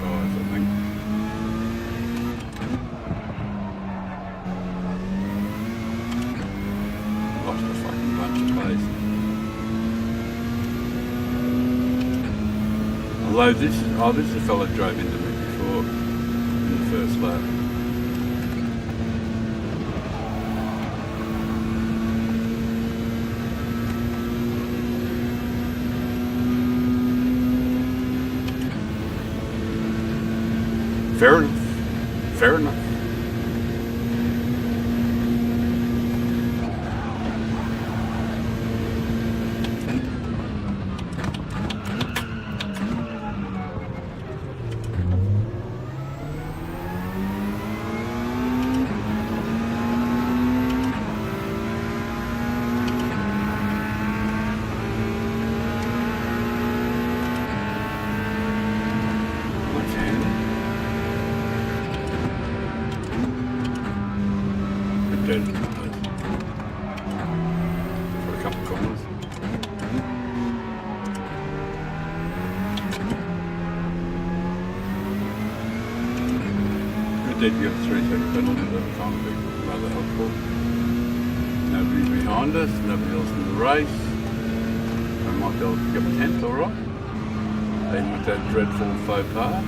tyres, I think. Lost a fucking bunch of pace. Although this is a fella drove into me before in the first lap. Fair enough. Fair enough. Dead. For a couple of corners. Good did get a 3-second penalty, that was kind of big, rather helpful. Nobody behind us, nobody else in the race. I might be able to pick up a 10th, alright. Even with that dreadful faux pas.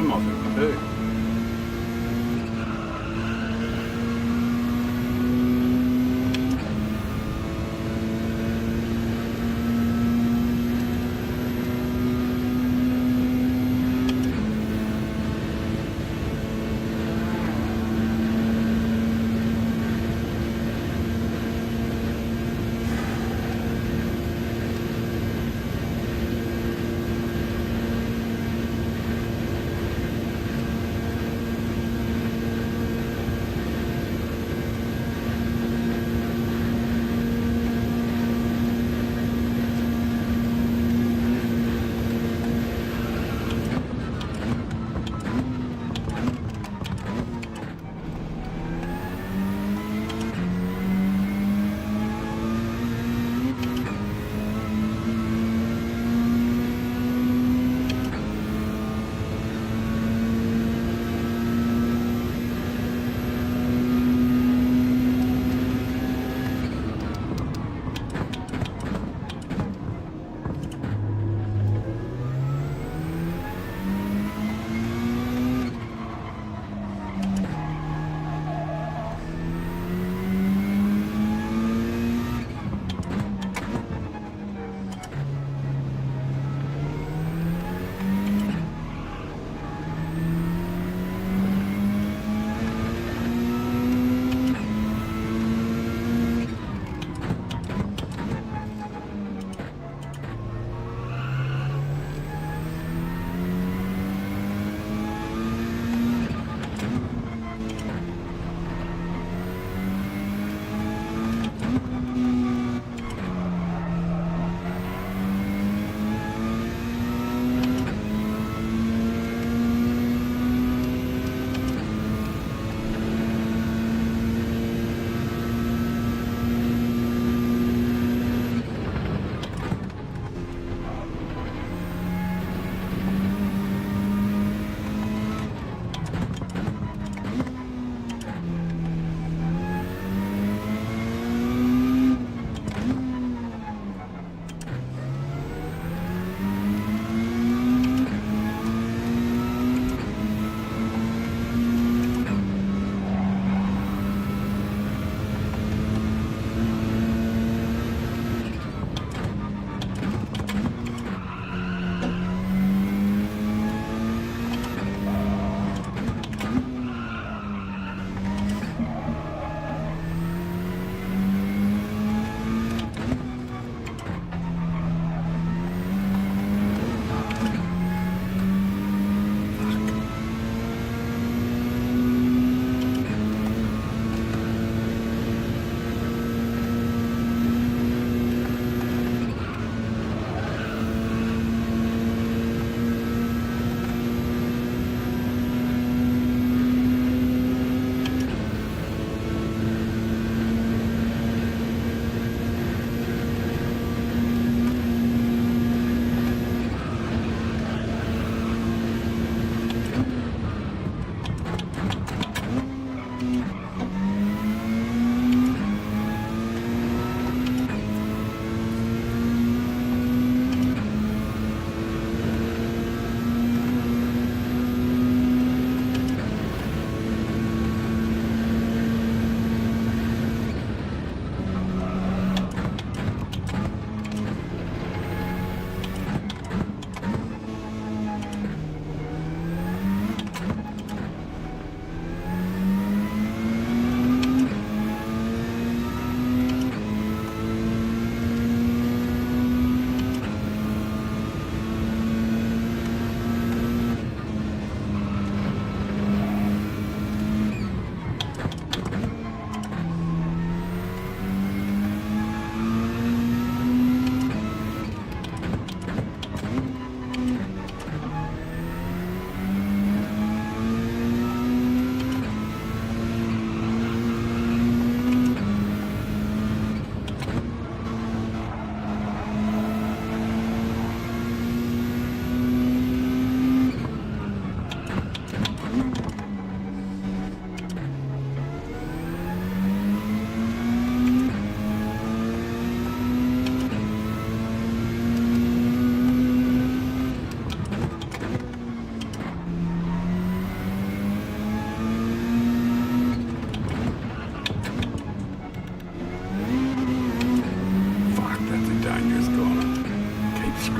time off it too.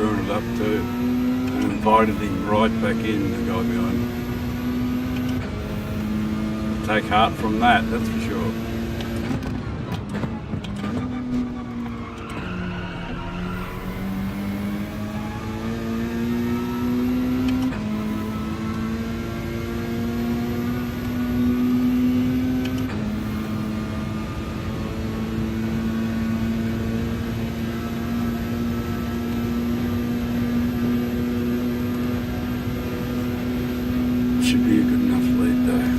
screwing it up too, and invited him right back in, the guy behind him. Take heart from that, that's for sure. Should be a good enough lead though.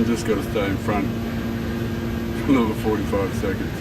Just got to stay in front for another 45 seconds.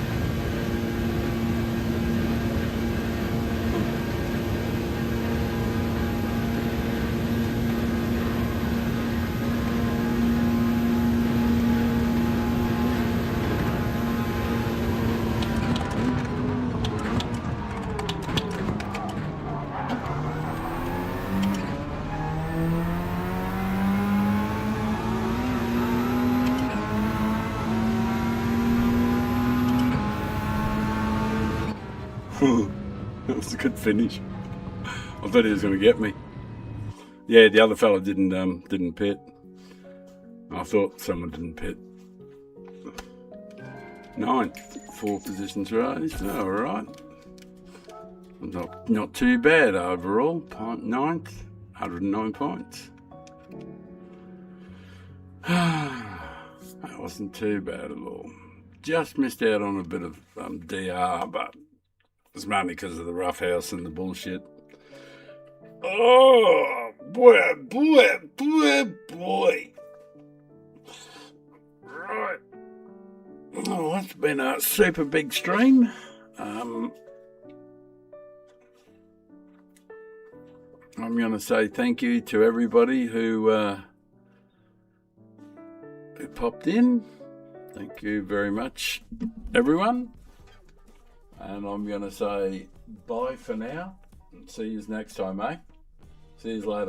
That was a good finish. I thought he was going to get me. Yeah, the other fella didn't pit. I thought someone didn't pit. 9th, 4 positions raised. All right. Not too bad overall. 9th, 109 points. That wasn't too bad at all. Just missed out on a bit of DR, but it's mainly because of the rough house and the bullshit. Oh, boy. Right. Oh, it's been a super big stream. I'm going to say thank you to everybody who popped in. Thank you very much, everyone. And I'm going to say bye for now. And see you next time, eh? See you later.